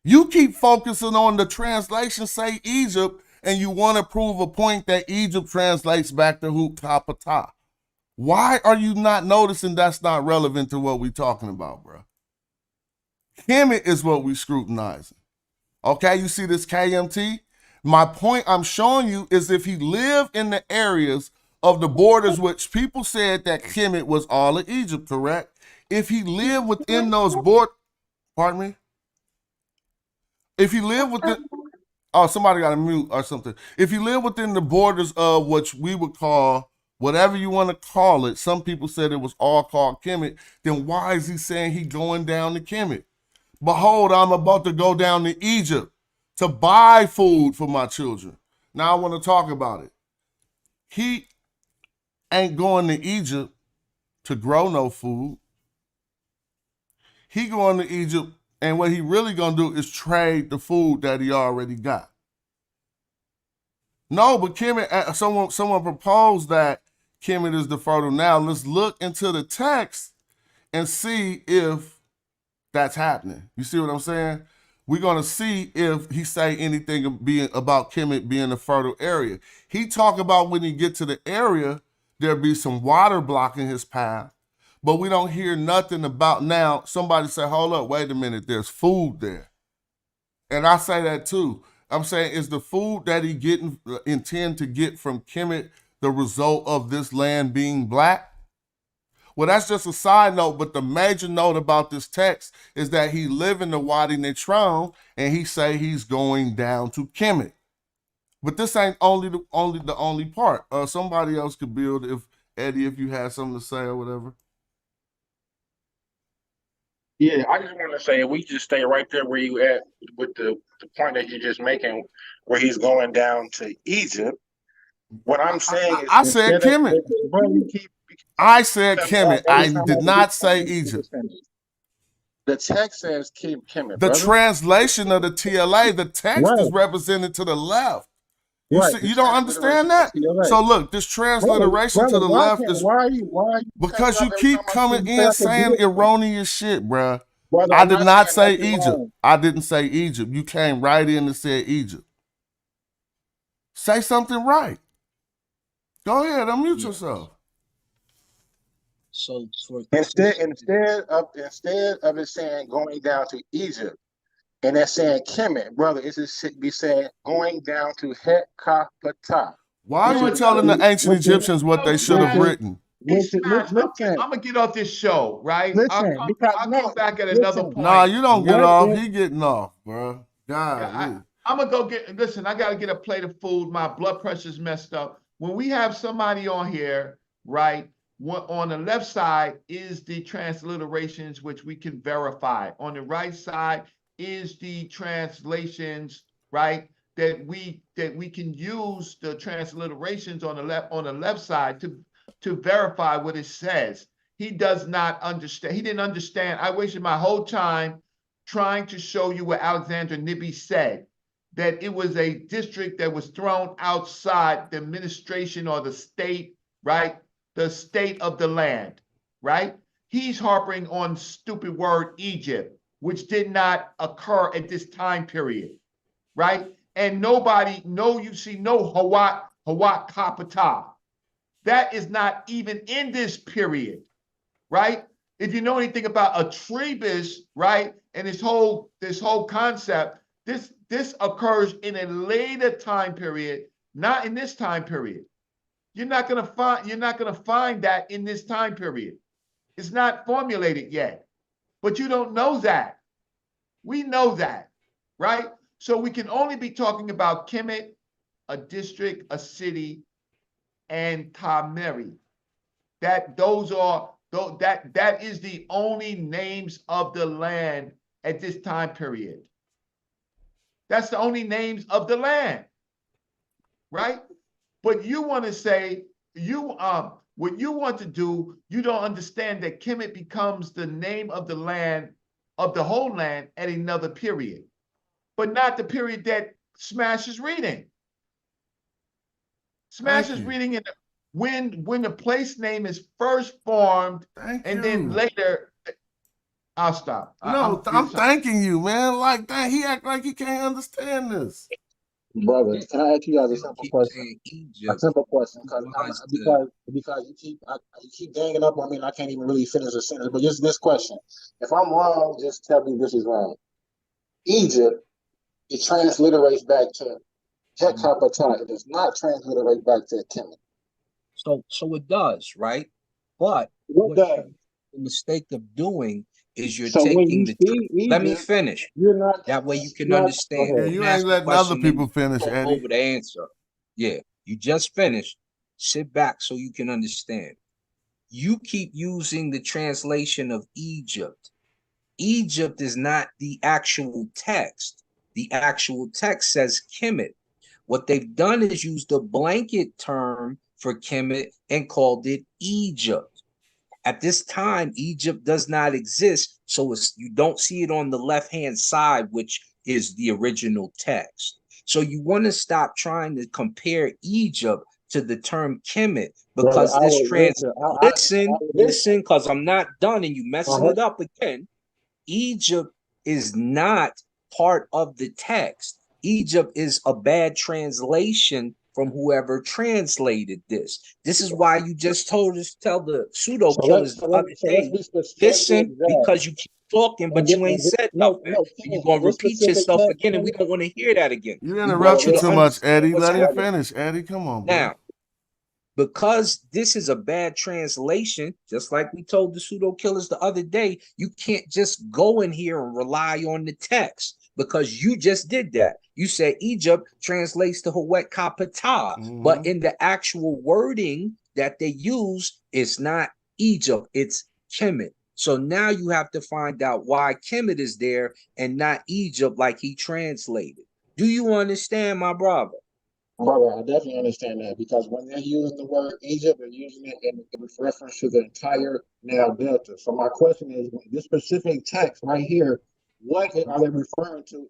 You keep focusing on the translation, say Egypt, and you want to prove a point that Egypt translates back to Hukapata. Why are you not noticing that's not relevant to what we're talking about, bro? Kemet is what we scrutinizing. Okay, you see this KMT? My point I'm showing you is if he lived in the areas of the borders which people said that Kemet was all of Egypt, correct? If he lived within those borders, pardon me? If he lived within, oh, somebody got a mute or something. If you live within the borders of what we would call, whatever you want to call it, some people said it was all called Kemet, then why is he saying he going down to Kemet? Behold, I'm about to go down to Egypt to buy food for my children. Now I want to talk about it. He ain't going to Egypt to grow no food. He going to Egypt, and what he really gonna do is trade the food that he already got. No, but Kemet, someone proposed that Kemet is the fertile now. Let's look into the text and see if that's happening. You see what I'm saying? We're gonna see if he say anything about Kemet being a fertile area. He talk about when he get to the area, there'll be some water blocking his path, but we don't hear nothing about now. Somebody say, hold up, wait a minute, there's food there. And I say that too. I'm saying, is the food that he intend to get from Kemet the result of this land being black? Well, that's just a side note, but the major note about this text is that he live in the Wadi Netron and he say he's going down to Kemet. But this ain't the only part. Somebody else could build if you had something to say or whatever. Yeah, I just want to say we just stay right there where you at with the point that you're just making, where he's going down to Egypt. What I'm saying is, I said Kemet. I said Kemet. I did not say Egypt. The text says Kemet. The translation of the TLA, the text is represented to the left. You don't understand that? So look, this transliteration to the left is because you keep coming in saying erroneous shit, bruh. I did not say Egypt. I didn't say Egypt. You came right in and said Egypt. Say something right. Go ahead, unmute yourself. So instead of it saying going down to Egypt, and that's saying Kemet, brother, it should be saying going down to Hekapata. Why are you telling the ancient Egyptians what they should have written? Listen, I'm gonna get off this show, right? Listen, I'll come back at another point. Nah, you don't get off. He getting off, bro. God, I'm gonna go listen, I gotta get a plate of food. My blood pressure's messed up. When we have somebody on here, right, on the left side is the transliterations, which we can verify. On the right side is the translations, right, that we can use the transliterations on the left side to verify what it says. He does not understand. He didn't understand. I wasted my whole time trying to show you what Alexander Nibby said, that it was a district that was thrown outside the administration or the state, right? The state of the land, right? He's harping on stupid word Egypt, which did not occur at this time period, right? And you see no Hawat Kapata. That is not even in this period, right? If you know anything about Atrebus, right, and this whole concept, this occurs in a later time period, not in this time period. You're not gonna find that in this time period. It's not formulated yet, but you don't know that. We know that, right? So we can only be talking about Kemet, a district, a city, and Tameri. That is the only names of the land at this time period. That's the only names of the land, right? But you want to say what you want to do, you don't understand that Kemet becomes the name of the land, of the whole land at another period, but not the period that Smash is reading. Smash is reading it when the place name is first formed, then later. I'll stop. No, I'm thanking you, man. Like that, he act like he can't understand this. Brother, can I ask you guys a simple question? A simple question, because you keep ganging up on me, and I can't even really finish a sentence. But just this question: if I'm wrong, just tell me this is wrong. Egypt, it transliterates back to Hecapata. It does not transliterate back to Kemet. So it does, right? But what the mistake of doing is you're so taking the. Egypt, Let me finish. You're not. That way you can understand. Yeah, you ain't letting other people finish, Eddie. Over the answer. Yeah, you just finished. Sit back so you can understand. You keep using the translation of Egypt. Egypt is not the actual text. The actual text says Kemet. What they've done is used a blanket term for Kemet and called it Egypt. At this time, Egypt does not exist, so you don't see it on the left-hand side, which is the original text. So you want to stop trying to compare Egypt to the term Kemet, because listen, because I'm not done and you messing it up again. Egypt is not part of the text. Egypt is a bad translation from whoever translated this. This is why you just tell the pseudo killers the other day, listen, because you keep talking, but you ain't said nothing. You're going to repeat yourself again, and we don't want to hear that again. You interrupted too much, Eddie. Let him finish, Eddie. Come on, bro. Now, because this is a bad translation, just like we told the pseudo killers the other day, you can't just go in here and rely on the text, because you just did that. You said Egypt translates to Hawet Kapata, but in the actual wording that they use, it's not Egypt, it's Kemet. So now you have to find out why Kemet is there and not Egypt like he translated. Do you understand, my brother? Brother, I definitely understand that, because when they're using the word Egypt, they're using it in reference to the entire Nile Delta. So my question is, this specific text right here, what are they referring to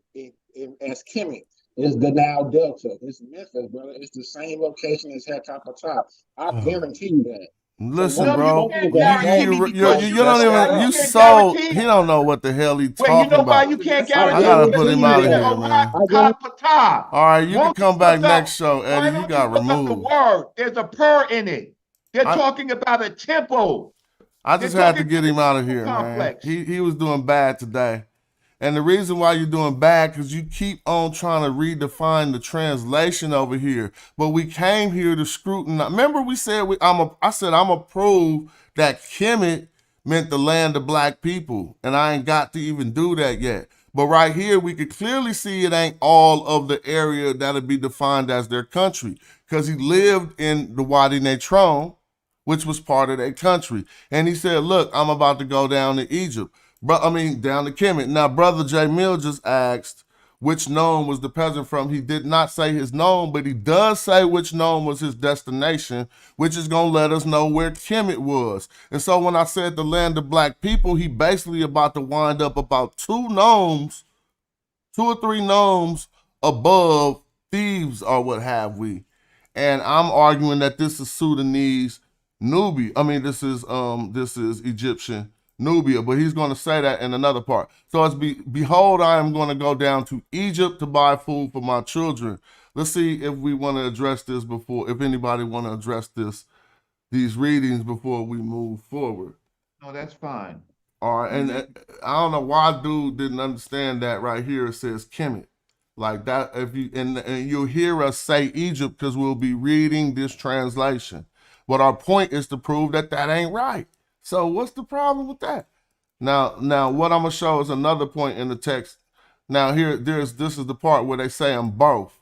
as Kemet? It's the Nile Delta. It's Memphis, brother. It's the same location as Hecapata. I guarantee you that. Listen, so bro, you don't even, you sold, he don't know what the hell he talking about. You know why you can't guarantee? I gotta put him out of here, man. Kapata. All right, you can come back next show, Eddie. You got removed. The word, there's a per in it. They're talking about a temple. I just had to get him out of here, man. He was doing bad today. And the reason why you're doing bad, because you keep on trying to redefine the translation over here. But we came here to scrutinize. Remember we said, I said I'm going to prove that Kemet meant the land of black people. And I ain't got to even do that yet. But right here, we could clearly see it ain't all of the area that'll be defined as their country. Because he lived in the Wadi Natron, which was part of their country. And he said, look, I'm about to go down to Egypt. Down to Kemet. Now, Brother J. Mill just asked which nome was the peasant from. He did not say his nome, but he does say which nome was his destination, which is going to let us know where Kemet was. And so when I said the land of black people, he basically about to wind up about 2 or 3 nomes above Thebes or what have we. And I'm arguing that this is Sudanese Nubia. I mean, this is Egyptian Nubia, but he's going to say that in another part. So it's behold, I am going to go down to Egypt to buy food for my children. Let's see if we want to address this if anybody want to address these readings before we move forward. No, that's fine. All right, and I don't know why dude didn't understand that right here. It says Kemet. Like that, if you and you'll hear us say Egypt because we'll be reading this translation. But our point is to prove that ain't right. So what's the problem with that? Now what I'm gonna show is another point in the text. Now this is the part where they say them both.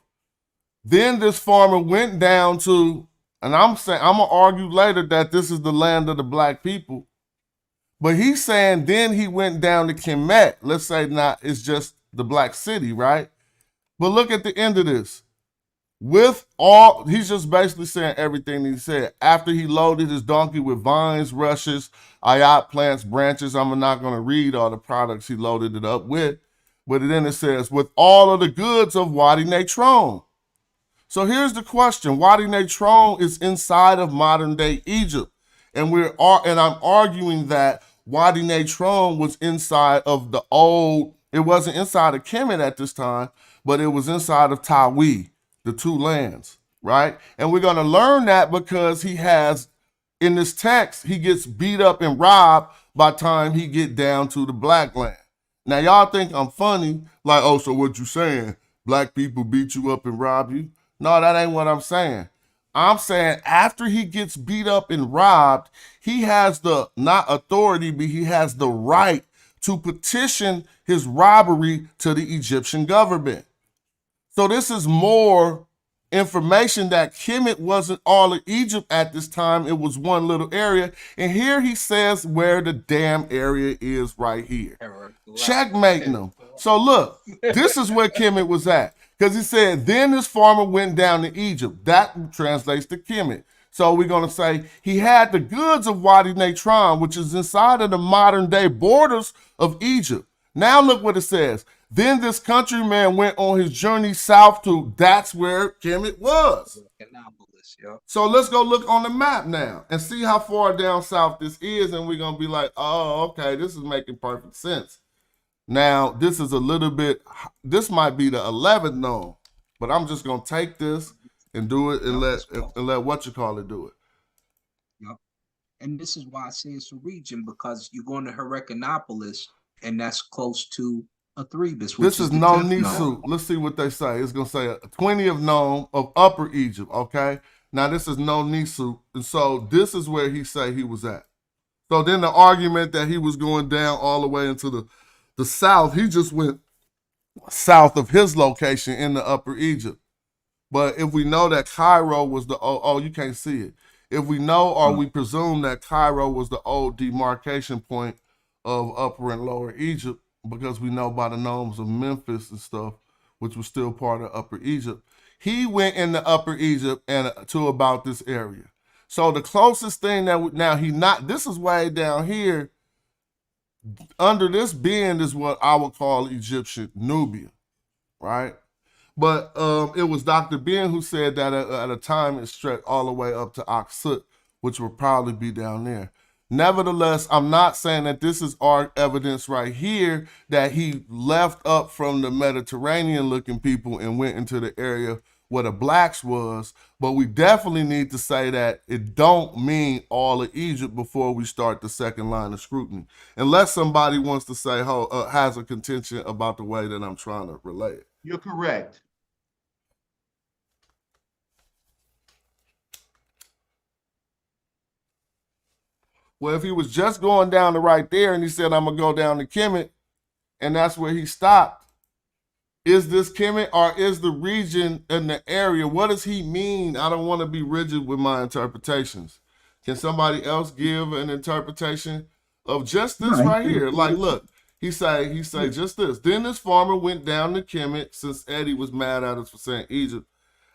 Then this farmer went down to, and I'm gonna argue later that this is the land of the black people. But he's saying then he went down to Kemet. Let's say not, it's just the black city, right? But look at the end of this. He's just basically saying everything he said. After he loaded his donkey with vines, rushes, ayat plants, branches. I'm not going to read all the products he loaded it up with. But then it says, with all of the goods of Wadi Natron. So here's the question: Wadi Natron is inside of modern day Egypt, and I'm arguing that Wadi Natron was inside of the old. It wasn't inside of Kemet at this time, but it was inside of Tawi, the two lands, right? And we're gonna learn that because he has, in this text, he gets beat up and robbed by the time he get down to the black land. Now y'all think I'm funny, like, oh, so what you saying? Black people beat you up and rob you? No, that ain't what I'm saying. I'm saying after he gets beat up and robbed, he has the, not authority, but he has the right to petition his robbery to the Egyptian government. So this is more information that Kemet wasn't all of Egypt at this time. It was one little area. And here he says where the damn area is right here. Checkmating them. So look, this is where Kemet was at. Because he said, then this farmer went down to Egypt. That translates to Kemet. So we're going to say he had the goods of Wadi Natron, which is inside of the modern day borders of Egypt. Now look what it says. Then this countryman went on his journey south to, that's where Kemet was. So let's go look on the map now and see how far down south this is. And we're going to be like, oh, okay, this is making perfect sense. Now, this is a little bit, this might be the 11th known, but I'm just going to take this and do it and let what you call it do it. Yep. And this is why I say it's a region, because you're going to Heracanopolis, and that's close to Athribis. This is no Nisu. Let's see what they say. It's going to say 20th known of Upper Egypt, okay? Now, this is no Nisu, and so this is where he say he was at. So then the argument that he was going down all the way into the south, he just went south of his location in the Upper Egypt. But if we know that Cairo was the you can't see it. If we know or we presume that Cairo was the old demarcation point of Upper and Lower Egypt, because we know by the nomes of Memphis and stuff, which was still part of Upper Egypt, he went into Upper Egypt and to about this area. So the closest thing that this is way down here. Under this bend is what I would call Egyptian Nubia, right? But it was Dr. Ben who said that at a time it stretched all the way up to Aksut, which would probably be down there. Nevertheless, I'm not saying that this is our evidence right here that he left up from the Mediterranean-looking people and went into the area where the blacks was, but we definitely need to say that it don't mean all of Egypt before we start the second line of scrutiny. Unless somebody wants to say, has a contention about the way that I'm trying to relate it. You're correct. Well, if he was just going down to right there and he said, I'm going to go down to Kemet, and that's where he stopped, is this Kemet or is the region in the area? What does he mean? I don't want to be rigid with my interpretations. Can somebody else give an interpretation of just this right here? Like, look, he say just this. Then this farmer went down to Kemet since Eddie was mad at us for saying Egypt.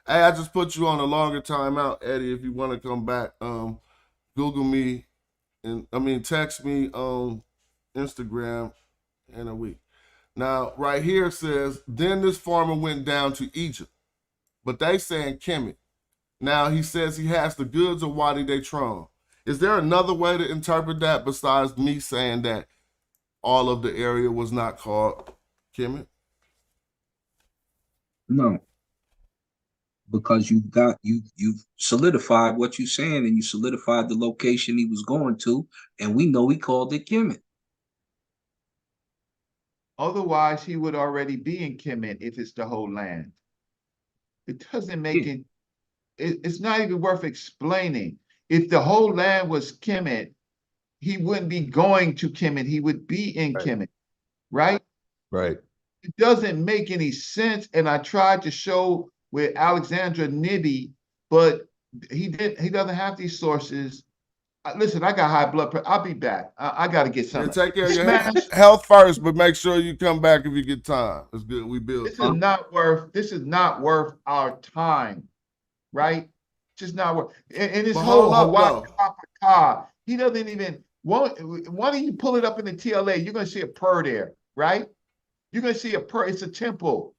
Hey, I just put you on a longer timeout, Eddie, if you want to come back. Google me, text me on Instagram in a week. Now, right here it says, then this farmer went down to Egypt, but they saying Kemet. Now, he says he has the goods of Wadi Natron. Is there another way to interpret that besides me saying that all of the area was not called Kemet? No, because you've solidified what you're saying, and you solidified the location he was going to, and we know he called it Kemet. Otherwise, he would already be in Kemet if it's the whole land. It doesn't make it, it's not even worth explaining. If the whole land was Kemet, he wouldn't be going to Kemet. He would be in Kemet, right? Right. It doesn't make any sense. And I tried to show with Alexandra Nibby, but he doesn't have these sources. Listen, I got high blood pressure. I'll be back. I got to get something. Take care of your health first, but make sure you come back if you get time. It's good. We build. This is not worth our time, right? Just not worth. And this whole Hawaii Kapaka, he doesn't even. Why don't you pull it up in the TLA? You're gonna see a purr there, right? You're gonna see a purr. It's a temple.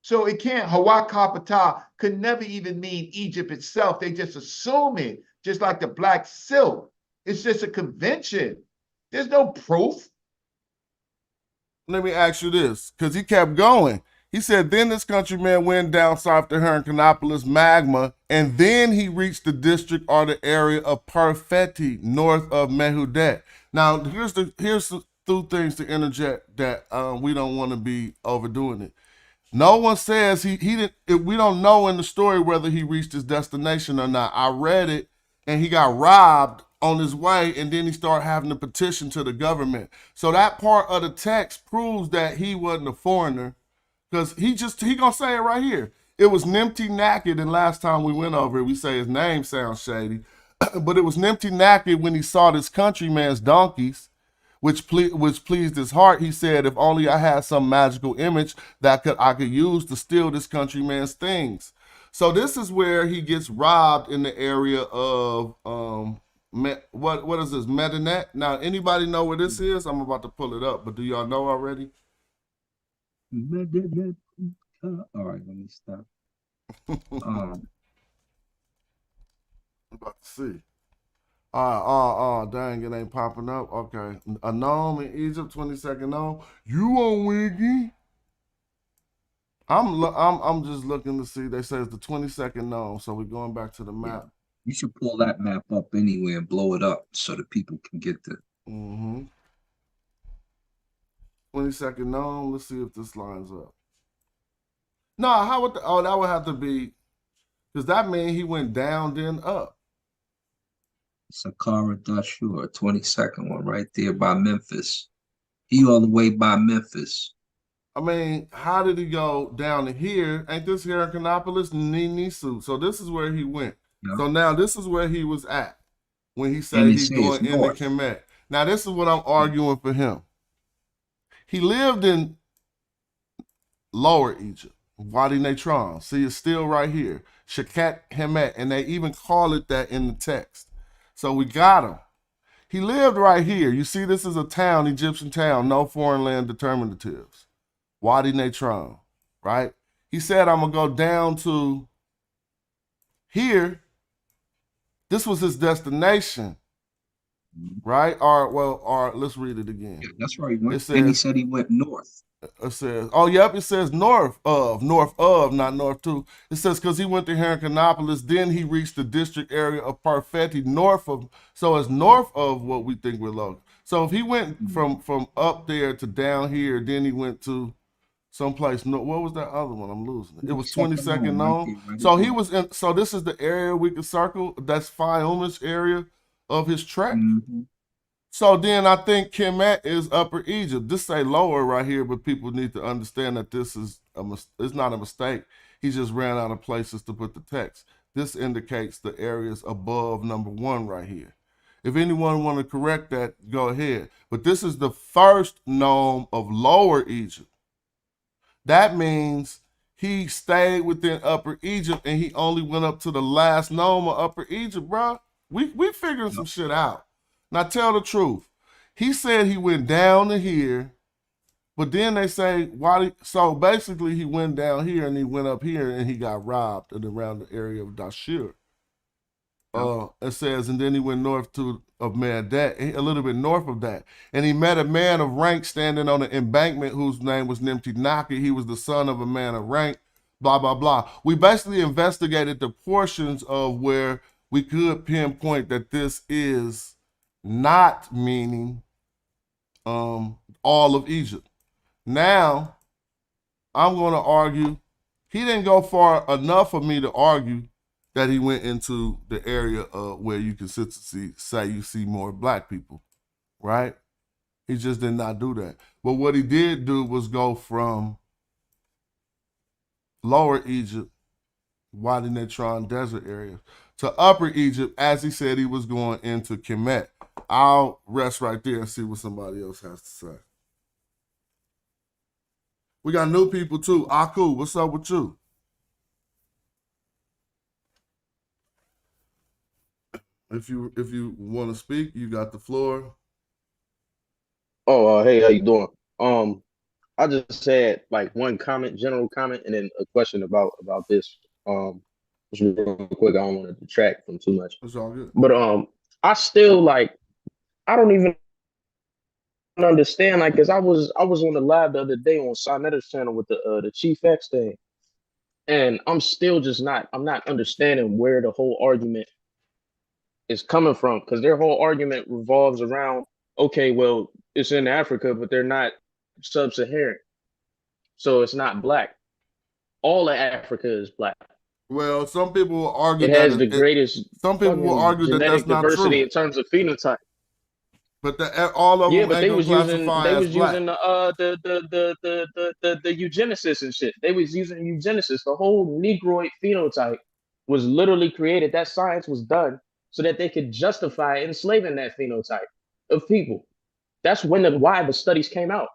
So it can't, Hawa Kapata could never even mean Egypt itself. They just assume it, just like the black silk. It's just a convention. There's no proof. Let me ask you this, because he kept going. He said, then this countryman went down south to Heracleopolis magma, and then he reached the district or the area of Parfeti, north of Mehudet. Now, here's the two things to interject that we don't want to be overdoing it. No one says he didn't. We don't know in the story whether he reached his destination or not. I read it, and he got robbed on his way, and then he started having to petition to the government. So that part of the text proves that he wasn't a foreigner, because he gonna say it right here. It was Nimti Naked, and last time we went over it, we say his name sounds shady, but it was Nimti Naked when he saw this countryman's donkeys, which pleased his heart. He said, if only I had some magical image that I could use to steal this countryman's things. So this is where he gets robbed in the area of what is this, Medinet? Now, anybody know where this is? I'm about to pull it up, but do y'all know already? All right, let me stop. I'm about to see. Dang, it ain't popping up. Okay. A gnome in Egypt, 22nd gnome. You on Wiggy? I'm just looking to see. They say it's the 22nd gnome, so we're going back to the map. Yeah. You should pull that map up anyway and blow it up so that people can get the 22nd gnome. Let's see if this lines up. No, how would that would have to be, because that means he went down then up. Sakara Dashur, 22nd one right there by Memphis. He all the way by Memphis. I mean, how did he go down to here? Ain't this Heracleopolis? Ninisu. So this is where he went. Yeah. So now this is where he was at when he said he's going into Kemet. Now this is what I'm arguing for him. He lived in Lower Egypt, Wadi Natron. See, it's still right here. Shakat Hemet, and they even call it that in the text. So we got him. He lived right here. You see, this is a town, Egyptian town, no foreign land determinatives. Wadi Natron, right? He said, I'm going to go down to here. This was his destination, right? Or let's read it again. Yeah, that's where he went. And he said he went north. It says, oh, yep, it says north of, not north to. It says, because he went to Heracleopolis, then he reached the district area of Parfeti, north of, so it's north of what we think we're low. So if he went from up there to down here, then he went to someplace, what was that other one? I'm losing it. It was 22nd gnome. So he was in, so this is the area we could circle, that's Fayumish area of his trek. So then I think Kemet is Upper Egypt. This say lower right here, but people need to understand that this is it's not a mistake. He just ran out of places to put the text. This indicates the areas above number 1 right here. If anyone want to correct that, go ahead. But this is the first gnome of Lower Egypt. That means he stayed within Upper Egypt and he only went up to the last gnome of Upper Egypt, bro. We figuring some shit out. Now tell the truth. He said he went down to here, but then they say, so basically he went down here and he went up here and he got robbed around the area of Dashur. It says, and then he went north of Mehudet, a little bit north of that. And he met a man of rank standing on an embankment whose name was Nimti Naki. He was the son of a man of rank, blah, blah, blah. We basically investigated the portions of where we could pinpoint that this is not meaning all of Egypt. Now, I'm going to argue, he didn't go far enough for me to argue that he went into the area where you can say you see more black people, right? He just did not do that. But what he did do was go from Lower Egypt, Wadi Natron desert area, to Upper Egypt, as he said he was going into Kemet. I'll rest right there and see what somebody else has to say. We got new people too. Aku, what's up with you? If you want to speak, you got the floor. Oh, hey, how you doing? I just said like one comment, general comment, and then a question about this. Just real quick. I don't want to detract from too much. It's all good. But I still like. I don't even understand, like, cause I was on the live the other day on Soneta's channel with the Chief X thing, and I'm still just not. I'm not understanding where the whole argument is coming from, because their whole argument revolves around, okay, well, it's in Africa, but they're not sub-Saharan, so it's not black. All of Africa is black. Well, some people will argue It that has the greatest some people will argue that that's genetic not diversity true. in terms of phenotype. But all of Yeah, them but ain't gonna classify they as was black. using the eugenesis and shit. They was using eugenesis. The whole Negroid phenotype was literally created. That science was done so that they could justify enslaving that phenotype of people. That's why the studies came out.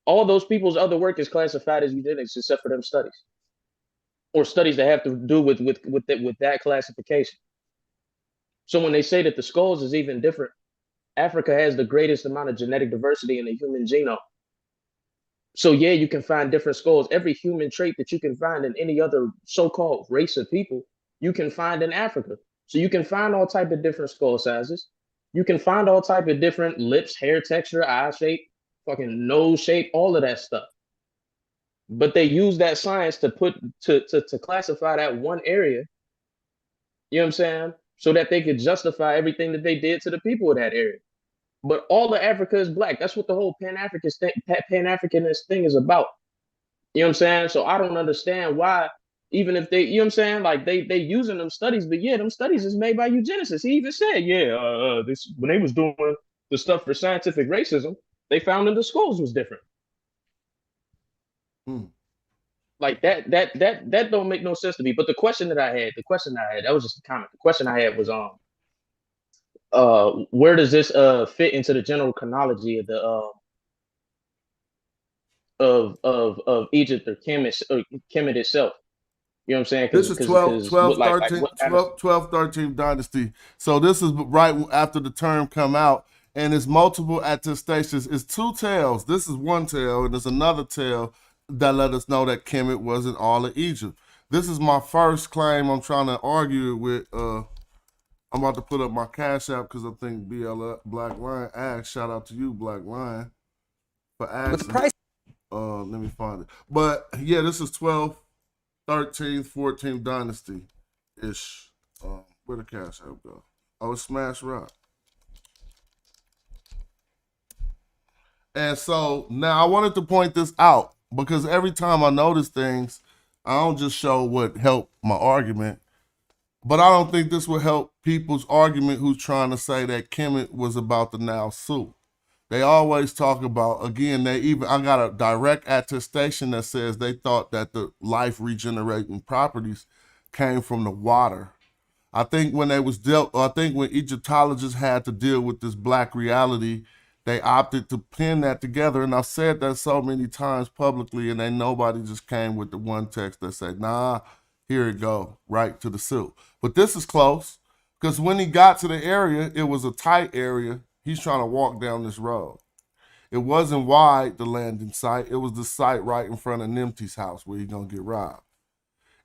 All those people's other work is classified as eugenics, except for them studies, or studies that have to do with that classification. So when they say that the skulls is even different, Africa has the greatest amount of genetic diversity in the human genome. So yeah, you can find different skulls. Every human trait that you can find in any other so-called race of people, you can find in Africa. So you can find all type of different skull sizes. You can find all type of different lips, hair texture, eye shape, fucking nose shape, all of that stuff. But they use that science to classify that one area. You know what I'm saying? So that they could justify everything that they did to the people of that area. But all of Africa is black. That's what the whole Pan-Africanist thing is about. You know what I'm saying? So I don't understand why, even if they, you know what I'm saying, like they using them studies, but yeah, them studies is made by eugenicists. He even said, yeah, this when they was doing the stuff for scientific racism, they found that the skulls was different. Like that don't make no sense to me. But the question that I had, that was just a comment. The question I had was where does this fit into the general chronology of the of Egypt or Kemet itself? You know what I'm saying? This is 12th, 13th dynasty. So this is right after the term come out, and it's multiple attestations. It's two tales. This is one tale, and there's another tale that let us know that Kemet wasn't all of Egypt. This is my first claim I'm trying to argue with. I'm about to put up my Cash App because I think BL Black Lion asked. Shout out to you, Black Lion, for asking. Let me find it. But yeah, this is 12th, 13th, 14th dynasty ish. Where the Cash App go? Oh, it's Smash Rock. And so now I wanted to point this out because every time I notice things, I don't just show what helped my argument, but I don't think this will help people's argument who's trying to say that Kemet was about the Nile soup. They always talk about, again, I got a direct attestation that says they thought that the life regenerating properties came from the water. I think when when Egyptologists had to deal with this black reality, they opted to pin that together. And I've said that so many times publicly, and then nobody just came with the one text that said, nah, here it go, right to the soup. But this is close, because when he got to the area, it was a tight area. He's trying to walk down this road. It wasn't wide, the landing site. It was the site right in front of Nimti's house where he's going to get robbed.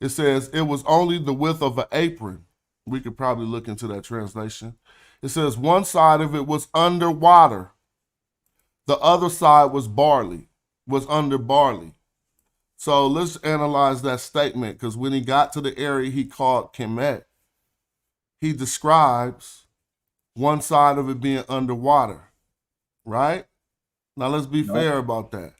It says it was only the width of an apron. We could probably look into that translation. It says one side of it was underwater. The other side was under barley. So let's analyze that statement, because when he got to the area he called Kemet, he describes one side of it being underwater, right? Now let's be fair about that.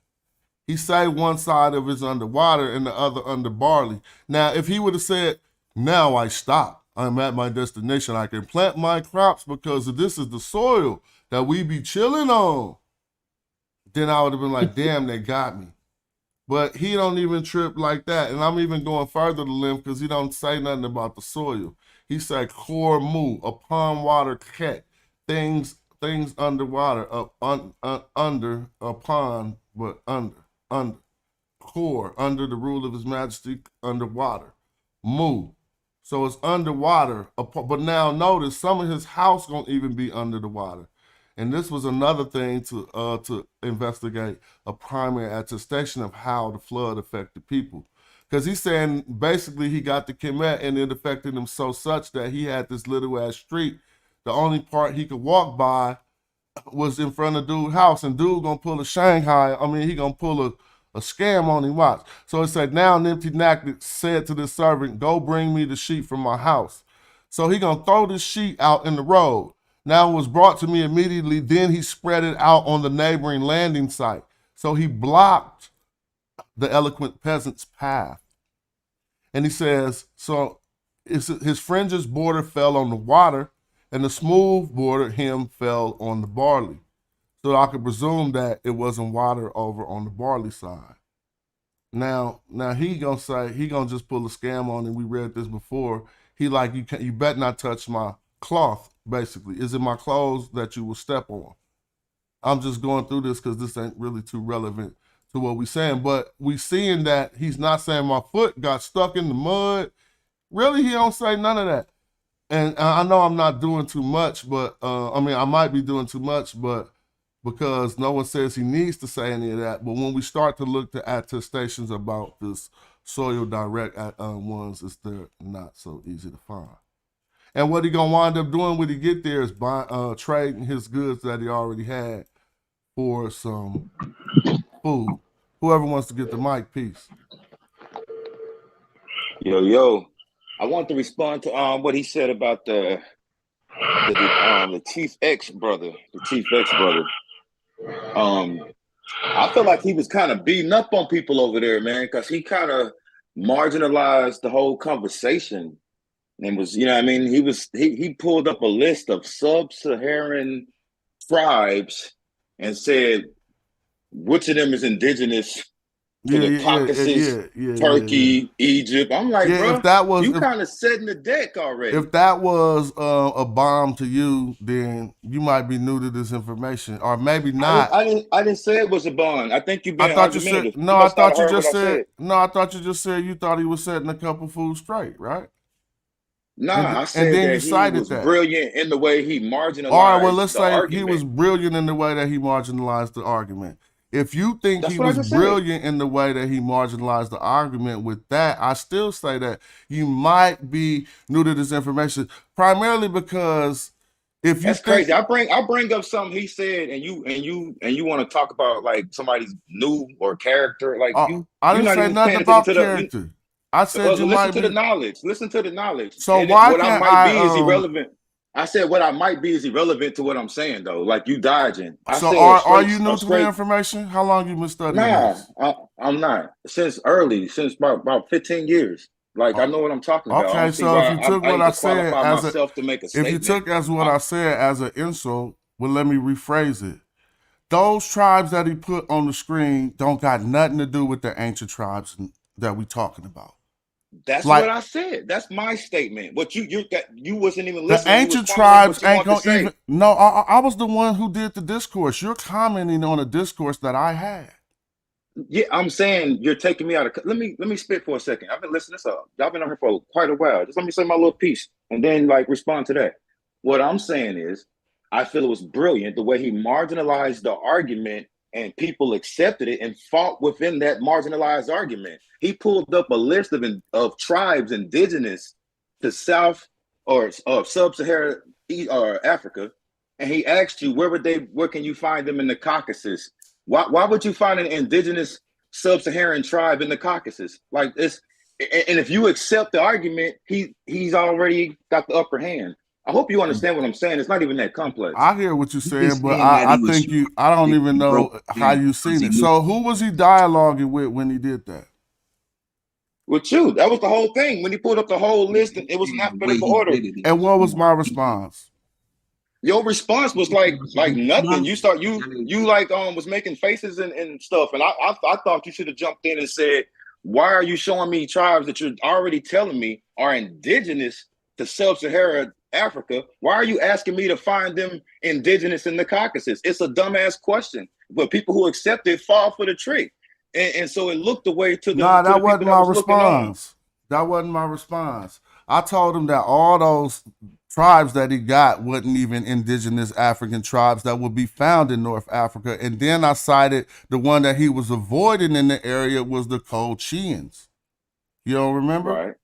He say one side of it's underwater and the other under barley. Now, if he would have said, now I stop, I'm at my destination, I can plant my crops because this is the soil that we be chilling on, then I would have been like, damn, they got me. But he don't even trip like that. And I'm even going further to limb because he don't say nothing about the soil. He said, core mu, upon water ket, things underwater, under, upon, but under, core, under the rule of his majesty, underwater, mu. So it's underwater, but now notice some of his house gonna even be under the water. And this was another thing to investigate, a primary attestation of how the flood affected people. Because he's saying basically he got the Kemet and it affected him so such that he had this little ass street. The only part he could walk by was in front of dude's house, and dude gonna pull a Shanghai. I mean, he gonna pull a scam on him. Watch. So it said, now Nipsey Nack said to the servant, go bring me the sheet from my house. So he gonna throw this sheet out in the road. Now it was brought to me immediately. Then he spread it out on the neighboring landing site. So he blocked the eloquent peasant's path. And he says, so his fringe's border fell on the water, and the smooth border hem fell on the barley. So I could presume that it wasn't water over on the barley side. Now he gonna say, he gonna just pull a scam on him. We read this before. He like, you better not touch my cloth, basically. Is it my clothes that you will step on? I'm just going through this because this ain't really too relevant to what we're saying. But we seeing that he's not saying my foot got stuck in the mud. Really, he don't say none of that. And I know I'm not doing too much, but I mean, I might be doing too much, but because no one says he needs to say any of that. But when we start to look to attestations about this soil direct ones, they're not so easy to find. And what he gonna wind up doing when he get there is trading his goods that he already had for some food. Whoever wants to get the mic, peace. Yo, I want to respond to what he said about the Chief X brother, I feel like he was kind of beating up on people over there, man, because he kind of marginalized the whole conversation and was, you know what I mean? He pulled up a list of sub-Saharan tribes and said, which of them is indigenous to the Caucasus, Turkey, Egypt? I'm like, bro, you kind of setting the deck already. If that was a bomb to you, then you might be new to this information, or maybe not. I didn't say it was a bomb. I think you've been argumentative. I thought you just said you thought he was setting a couple fools straight, right? Nah, I said that he was brilliant in the way he marginalized. All right, well, let's say he was brilliant in the way that he marginalized the argument. If you think he was brilliant in the way that he marginalized the argument with that, I still say that you might be new to this information, primarily because if you That's crazy. I bring up something he said, and you want to talk about like somebody's new or character, like I didn't say nothing about character. I said you might listen to the knowledge. Listen to the knowledge. So why can't is irrelevant. I said what I might be is irrelevant to what I'm saying though. Like you dodging. So are you new to the information? How long you been studying this? I'm not. Since about 15 years. Like I know what I'm talking about. Okay, so if you took what I said as what I said as an insult, well, let me rephrase it. Those tribes that he put on the screen don't got nothing to do with the ancient tribes that we talking about. That's what I said. That's my statement. But you wasn't even listening. The ancient tribes ain't gonna even. No, I was the one who did the discourse. You're commenting on a discourse that I had. Yeah, I'm saying you're taking me out of. Let me spit for a second. I've been listening to this. Y'all been on here for quite a while. Just let me say my little piece and then like respond to that. What I'm saying is, I feel it was brilliant the way he marginalized the argument and people accepted it and fought within that marginalized argument. He pulled up a list of tribes indigenous to South or Sub-Saharan Africa, and he asked you where can you find them in the Caucasus? Why would you find an indigenous Sub-Saharan tribe in the Caucasus? Like this, and if you accept the argument, he's already got the upper hand. I hope you understand what I'm saying. It's not even that complex. I hear what you're saying, but I think I don't even know how you seen it. So who was he dialoguing with when he did that? With you. That was the whole thing. When he pulled up the whole list, it was in alphabetical order. And what was my response? Your response was like nothing. You was making faces and stuff. And I thought you should have jumped in and said, why are you showing me tribes that you're already telling me are indigenous to Sub-Saharan Africa? Why are you asking me to find them indigenous in the Caucasus? It's a dumbass question, but people who accept it fall for the trick. And so it looked the way to the. Nah, that wasn't my response. That wasn't my response. I told him that all those tribes that he got wasn't even indigenous African tribes that would be found in North Africa. And then I cited the one that he was avoiding in the area was the Colchians. You don't remember? Right.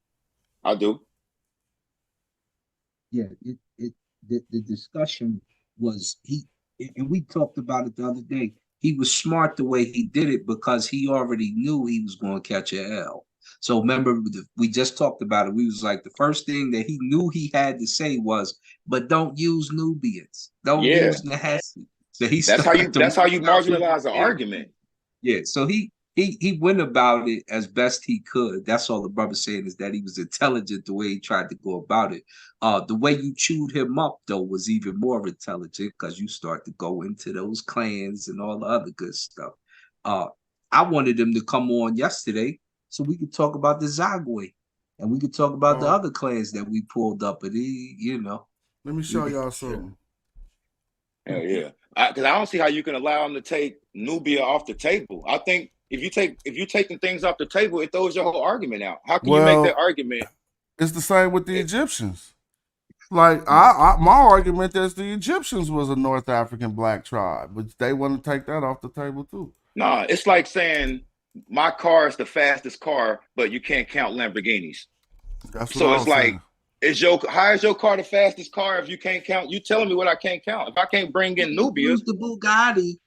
I do. Yeah, the discussion was and we talked about it the other day. He was smart the way he did it because he already knew he was going to catch a L. So remember, we just talked about it. We was like, the first thing that he knew he had to say was, "But don't use Nubians, don't use Nahasi." So he that's how you marginalize an argument. Yeah, so he went about it as best he could. That's all the brother saying, is that he was intelligent the way he tried to go about it. The way you chewed him up though was even more intelligent, because you start to go into those clans and all the other good stuff. I wanted him to come on yesterday so we could talk about the Zagwe, and we could talk about the other clans that we pulled up. And let me show y'all something. Hell yeah, because I don't see how you can allow him to take Nubia off the table. I think if you're taking things off the table, it throws your whole argument out. How can you make that argument? It's the same with the Egyptians. Like my argument is the Egyptians was a North African black tribe, but they want to take that off the table too. Nah, it's like saying my car is the fastest car, but you can't count Lamborghinis. That's so what it's like, how is your car the fastest car if you can't count? You telling me what I can't count? If I can't bring in Nubia, the Bugatti.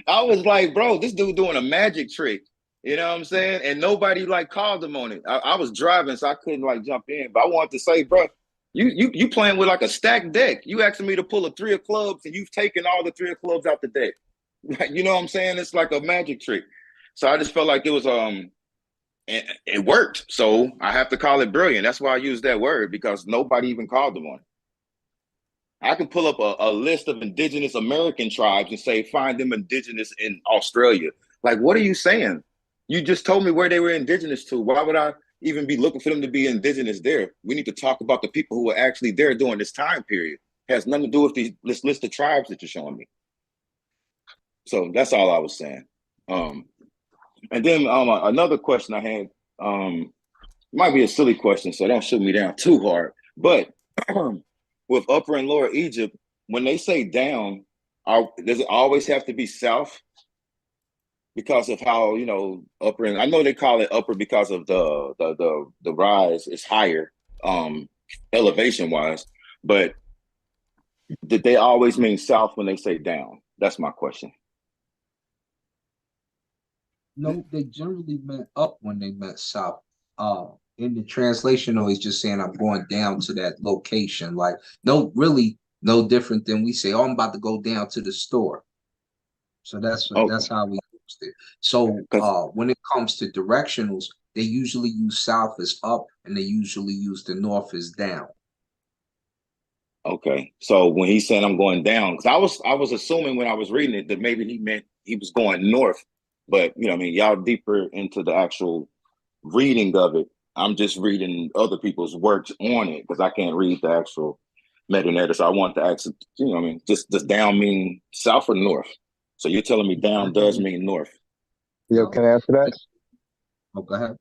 I was like, bro, this dude doing a magic trick. You know what I'm saying? And nobody like called him on it. I was driving, so I couldn't like jump in. But I wanted to say, bro, you playing with like a stacked deck. You asking me to pull a 3 of clubs, and you've taken all the 3 of clubs out the deck. You know what I'm saying? It's like a magic trick. So I just felt like it was it worked. So I have to call it brilliant. That's why I use that word, because nobody even called them on it. I can pull up a list of indigenous American tribes and say, find them indigenous in Australia. Like, what are you saying? You just told me where they were indigenous to. Why would I even be looking for them to be indigenous there? We need to talk about the people who were actually there during this time period. It has nothing to do with this list of tribes that you're showing me. So that's all I was saying. And then another question I had, might be a silly question, so don't shoot me down too hard. But with Upper and Lower Egypt, when they say down, does it always have to be south? Because of how, upper, and I know they call it upper because of the rise is higher, elevation wise, but did they always mean south when they say down? That's my question. No, they generally meant up when they meant south. In the translation, though, he's just saying I'm going down to that location. Like, no different than we say, I'm about to go down to the store. So that's how we used it. So when it comes to directionals, they usually use south as up, and they usually use the north as down. Okay, so when he's saying I'm going down, because I was assuming when I was reading it that maybe he meant he was going north, but y'all deeper into the actual reading of it. I'm just reading other people's works on it because I can't read the actual metadata. So I want to ask, does down mean south or north? So you're telling me down does mean north? Yo, can I answer that? Oh, go ahead.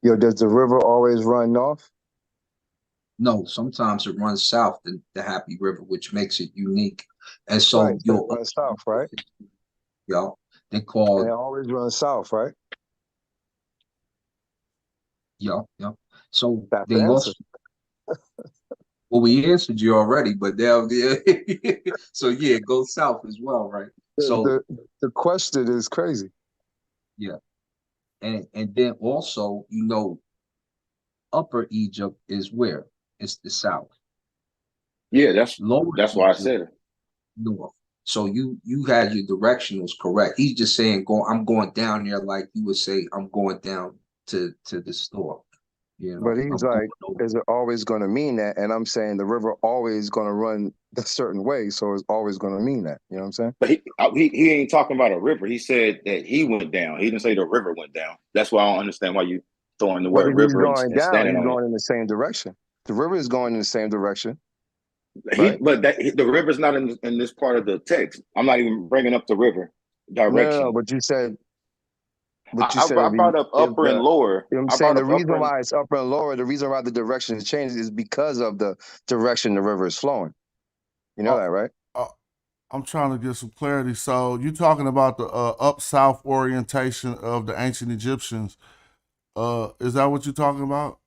Yo, does the river always run north? No, sometimes it runs south, the Happy River, which makes it unique. And so it runs south, right? Yo, they call it always runs south, right? Yeah. So that's they also well, we answered you already, but now so yeah, it goes south as well, right? So the question is crazy. Yeah. And then also, Upper Egypt is where? It's the south. Yeah, that's why I said it. North. So you had your directionals correct. He's just saying I'm going down there, like you would say, I'm going down to the store. But he's like, is it always going to mean that? And I'm saying the river always going to run a certain way, so it's always going to mean that. You know what I'm saying? But he ain't talking about a river. He said that he went down. He didn't say the river went down. That's why I don't understand why you throwing the word river and standing on it. He's going in the same direction. The river is going in the same direction. But the river's not in this part of the text. I'm not even bringing up the river direction. No, but you said But you I, said I brought up if upper and the lower. you know what I'm I saying brought the up upper reason and why it's upper and lower, the reason why the direction has changed is because of the direction the river is flowing. You know Oh, that, right? I'm trying to get some clarity. So you talking about the up south orientation of the ancient Egyptians? Is that what you're talking about?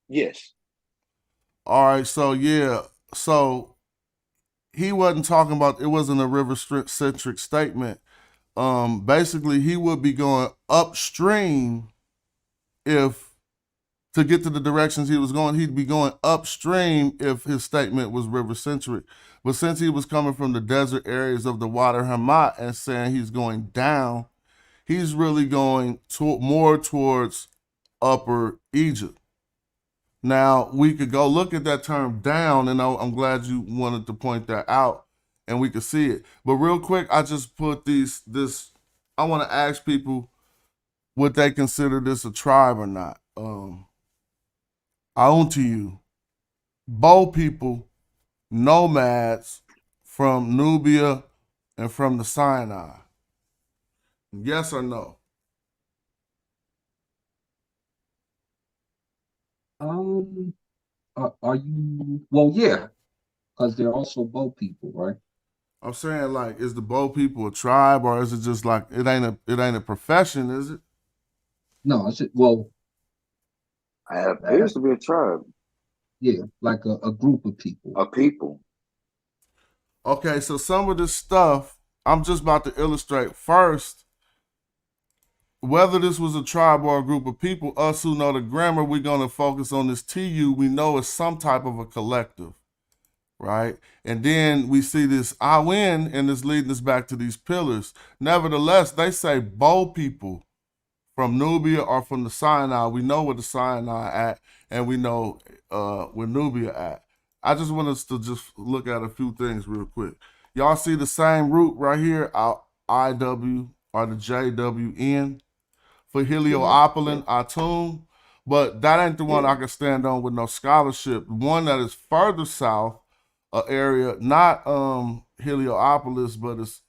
yes. All right. So yeah. So he wasn't talking about. It wasn't a river centric statement. Basically, he would be going upstream if to get to the directions he was going. He'd be going upstream if his statement was river centric. But since he was coming from the desert areas of the Water Hamat and saying he's going down, he's really going more towards Upper Egypt. Now, we could go look at that term down, and I'm glad you wanted to point that out, and we could see it. But real quick, I just put I want to ask people, would they consider this a tribe or not? I own to you. Bow people, nomads from Nubia and from the Sinai. Yes or no? Are you? Well, yeah, because they're also Bow people, right? I'm saying, like, is the Bow people a tribe, or is it just like it ain't a profession, is it? No, I said, well, It appears to be a tribe. yeah, like a group of people. A people. Okay, so some of this stuff I'm just about to illustrate first. Whether this was a tribe or a group of people, us who know the grammar, we're gonna focus on this TU. We know it's some type of a collective, right? And then we see this I win, and it's leading us back to these pillars. Nevertheless, they say Bow people from Nubia or from the Sinai. We know where the Sinai at, and we know where Nubia at. I just want us to just look at a few things real quick. Y'all see the same root right here, IW or the JWN for Heliopolis, Atum, but that ain't the one I can stand on with no scholarship. One that is further south, area, not Heliopolis, but it's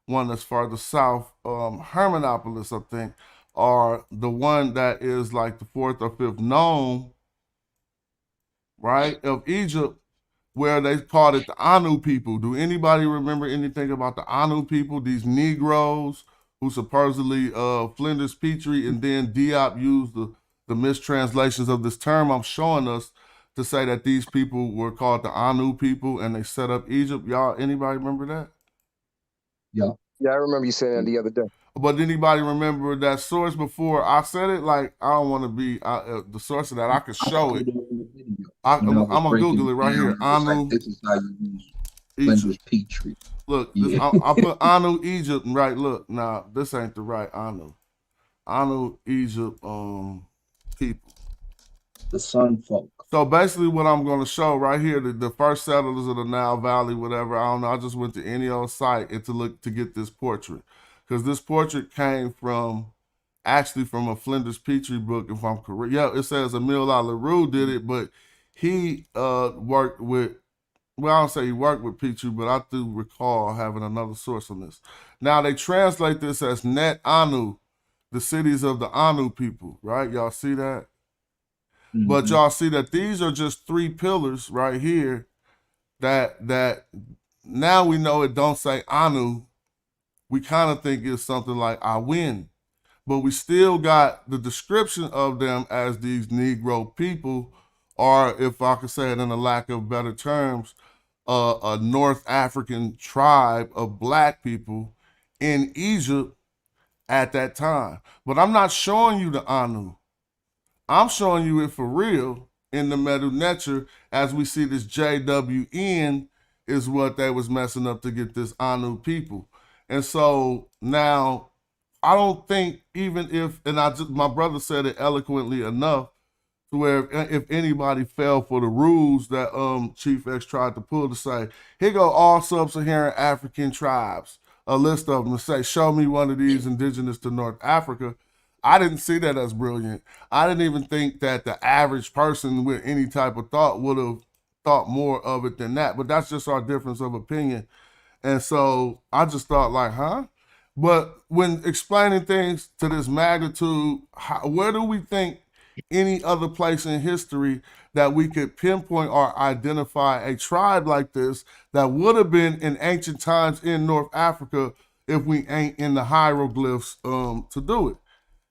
one that's farther south, Hermanopolis, I think, or the one that is like the fourth or fifth known, right, of Egypt, where they called it the Anu people. Do anybody remember anything about the Anu people? These Negroes who supposedly Flinders Petrie and then Diop used the mistranslations of this term I'm showing us to say that these people were called the Anu people and they set up Egypt. Y'all, anybody remember that? Yeah. Yeah, I remember you saying that the other day. But anybody remember that source before I said it? Like, I don't want to be the source of that. I could show it. I'm gonna Google it right here. Anu. This is how you use Egypt. Flinders Petrie. Look, Yeah. I put Anu Egypt, and right, look, now this ain't the right Anu. Anu Egypt people. The Sun folk. So basically what I'm gonna show right here, the first settlers of the Nile Valley, whatever, I don't know, I just went to any old site and to get this portrait. Because this portrait came from actually from a Flinders Petrie book, if I'm correct. Yeah, it says Emile LaRue did it, but he worked with, well, I don't say he worked with Petrie, but I do recall having another source on this. Now they translate this as Net Anu, the cities of the Anu people, right? Y'all see that? Mm-hmm. But y'all see that these are just three pillars right here that now we know it don't say Anu. We kind of think it's something like I win. But we still got the description of them as these Negro people, or if I could say it in a lack of better terms, a North African tribe of black people in Egypt at that time. But I'm not showing you the Anu. I'm showing you it for real in the Medu Neter as we see this JWN is what they was messing up to get this Anu people. And so now I don't think even if, and my brother said it eloquently enough, to where if anybody fell for the rules that Chief X tried to pull to say, here go all sub-Saharan African tribes, a list of them to say, show me one of these indigenous to North Africa. I didn't see that as brilliant. I didn't even think that the average person with any type of thought would have thought more of it than that. But that's just our difference of opinion. And so I just thought like, huh? But when explaining things to this magnitude, where do we think any other place in history that we could pinpoint or identify a tribe like this that would have been in ancient times in North Africa if we ain't in the hieroglyphs to do it?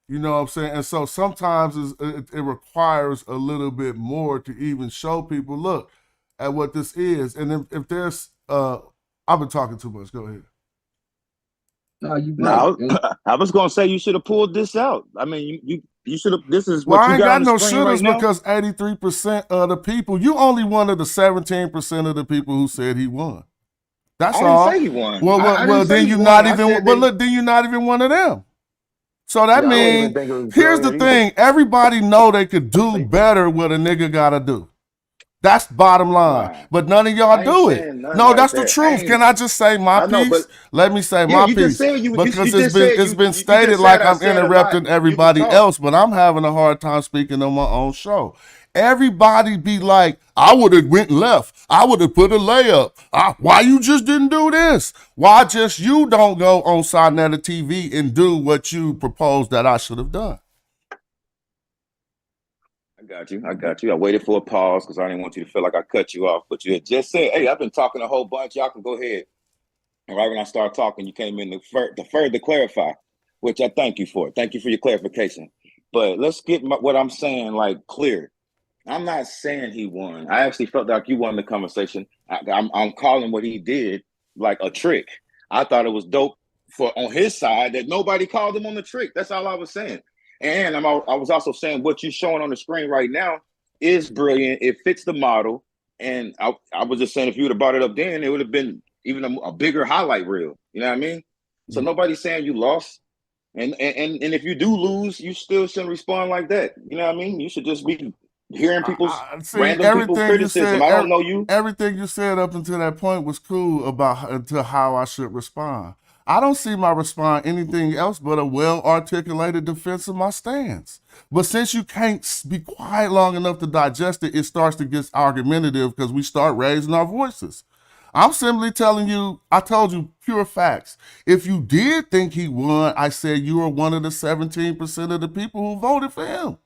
You know what I'm saying? And so sometimes it requires a little bit more to even show people, look at what this is. And if there's, I've been talking too much. Go ahead. No, you No, right. I was gonna say you should have pulled this out. I mean, you should have. This is Well, what I you ain't got got on the no screen right shooters now. because 83% of the people, you only one of the 17% of the people who said he won. That's I didn't all. say he won. Well, I didn't say then he you won. not I even. said But they. look, then you're not even one of them. So that Yeah, I don't even means think it was here's the brilliant either. thing: everybody know they could do better what a nigga gotta do. That's bottom line. Nah, But none of y'all I ain't do it. saying nothing No, like that's the that. I truth. ain't. Can I just say my I know, but piece? Let me say yeah, my you just piece said you because just said it's been you stated just said like I I'm said a lot. interrupting You can everybody talk. else, but I'm having a hard time speaking on my own show. Everybody be like, I would have went left. I would have put a layup. Why you just didn't do this? Why just you don't go on Sonetta TV and do what you proposed that I should have done? I got you. I waited for a pause because I didn't want you to feel like I cut you off. But you had just said, "Hey, I've been talking a whole bunch. Y'all can go ahead." And right when I started talking, you came in to further clarify, which I thank you for. Thank you for your clarification. But let's get what I'm saying like clear. I'm not saying he won. I actually felt like you won the conversation. I'm calling what he did like a trick. I thought it was dope for on his side that nobody called him on the trick. That's all I was saying. And I was also saying what you're showing on the screen right now is brilliant. It fits the model. And I was just saying if you would have brought it up then, it would have been even a bigger highlight reel. You know what I mean? So nobody's saying you lost. And if you do lose, you still shouldn't respond like that. You know what I mean? You should just be hearing See, random people's criticism. I don't know you. Everything you said up until that point was cool about to how I should respond. I don't see my response anything else but a well-articulated defense of my stance. But since you can't be quiet long enough to digest it, it starts to get argumentative because we start raising our voices. I'm simply telling you, I told you pure facts. If you did think he won, I said you were one of the 17% of the people who voted for him.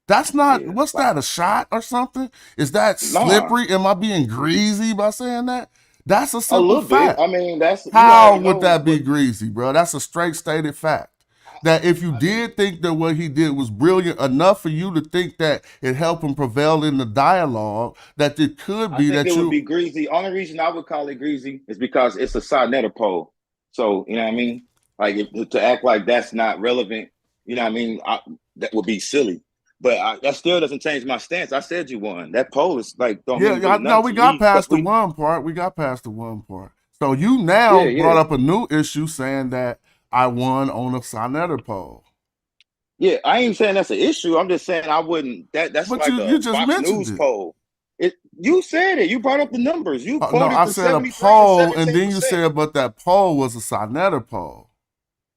That's not, what's that, a shot or something? Is that slippery? Am I being greasy by saying that? That's a A simple little bit. fact. I mean, that's you How already would know. that be greasy, bro? That's a straight stated fact. That if you did think that what he did was brilliant enough for you to think that it helped him prevail in the dialogue, that it could I be think that it would you. be greasy. Only reason I would call it greasy is because it's a Sonetta poll. So you know what I mean. Like to act like that's not relevant. You know what I mean. That would be silly. But that still doesn't change my stance. I said you won. That poll is like don't mean really No, nothing we to got me because past the we. one part. We got past the one part. So you now Yeah. brought up a new issue saying that I won on a Sonetta poll. Yeah, I ain't saying that's an issue. I'm just saying I wouldn't. That's But like you a just Fox mentioned News it. poll. You said it. You brought up the numbers. You No, quoted I the said a 73 and poll, and 17%. then you said, but that poll was a Sonetta poll.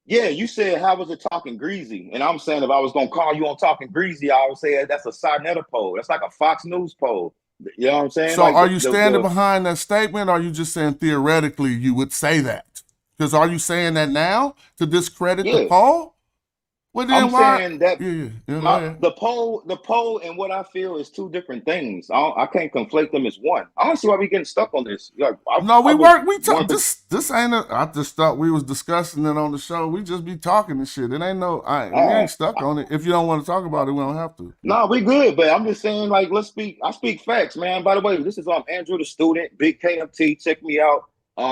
Yeah, you said how was it talking greasy? And I'm saying if I was gonna call you on talking greasy, I would say that's a Sonetta poll. That's like a Fox News poll. You know what I'm saying? So Like are you standing behind that statement, or are you just saying theoretically you would say that? Because are you saying that now to discredit the yeah. poll? Well, I'm then why? saying that Yeah, go ahead. the poll, and what I feel is two different things. I can't conflate them as one. I don't see why we getting stuck on this. Like, No, I we was work. We talk. one. This ain't. I just thought we was discussing it on the show. We just be talking and shit. It ain't no. We ain't stuck on it. If you don't want to talk about it, we don't have to. No, we good, but I'm just saying, like, let's speak. I speak facts, man. By the way, this is Andrew the student, Big KMT. Check me out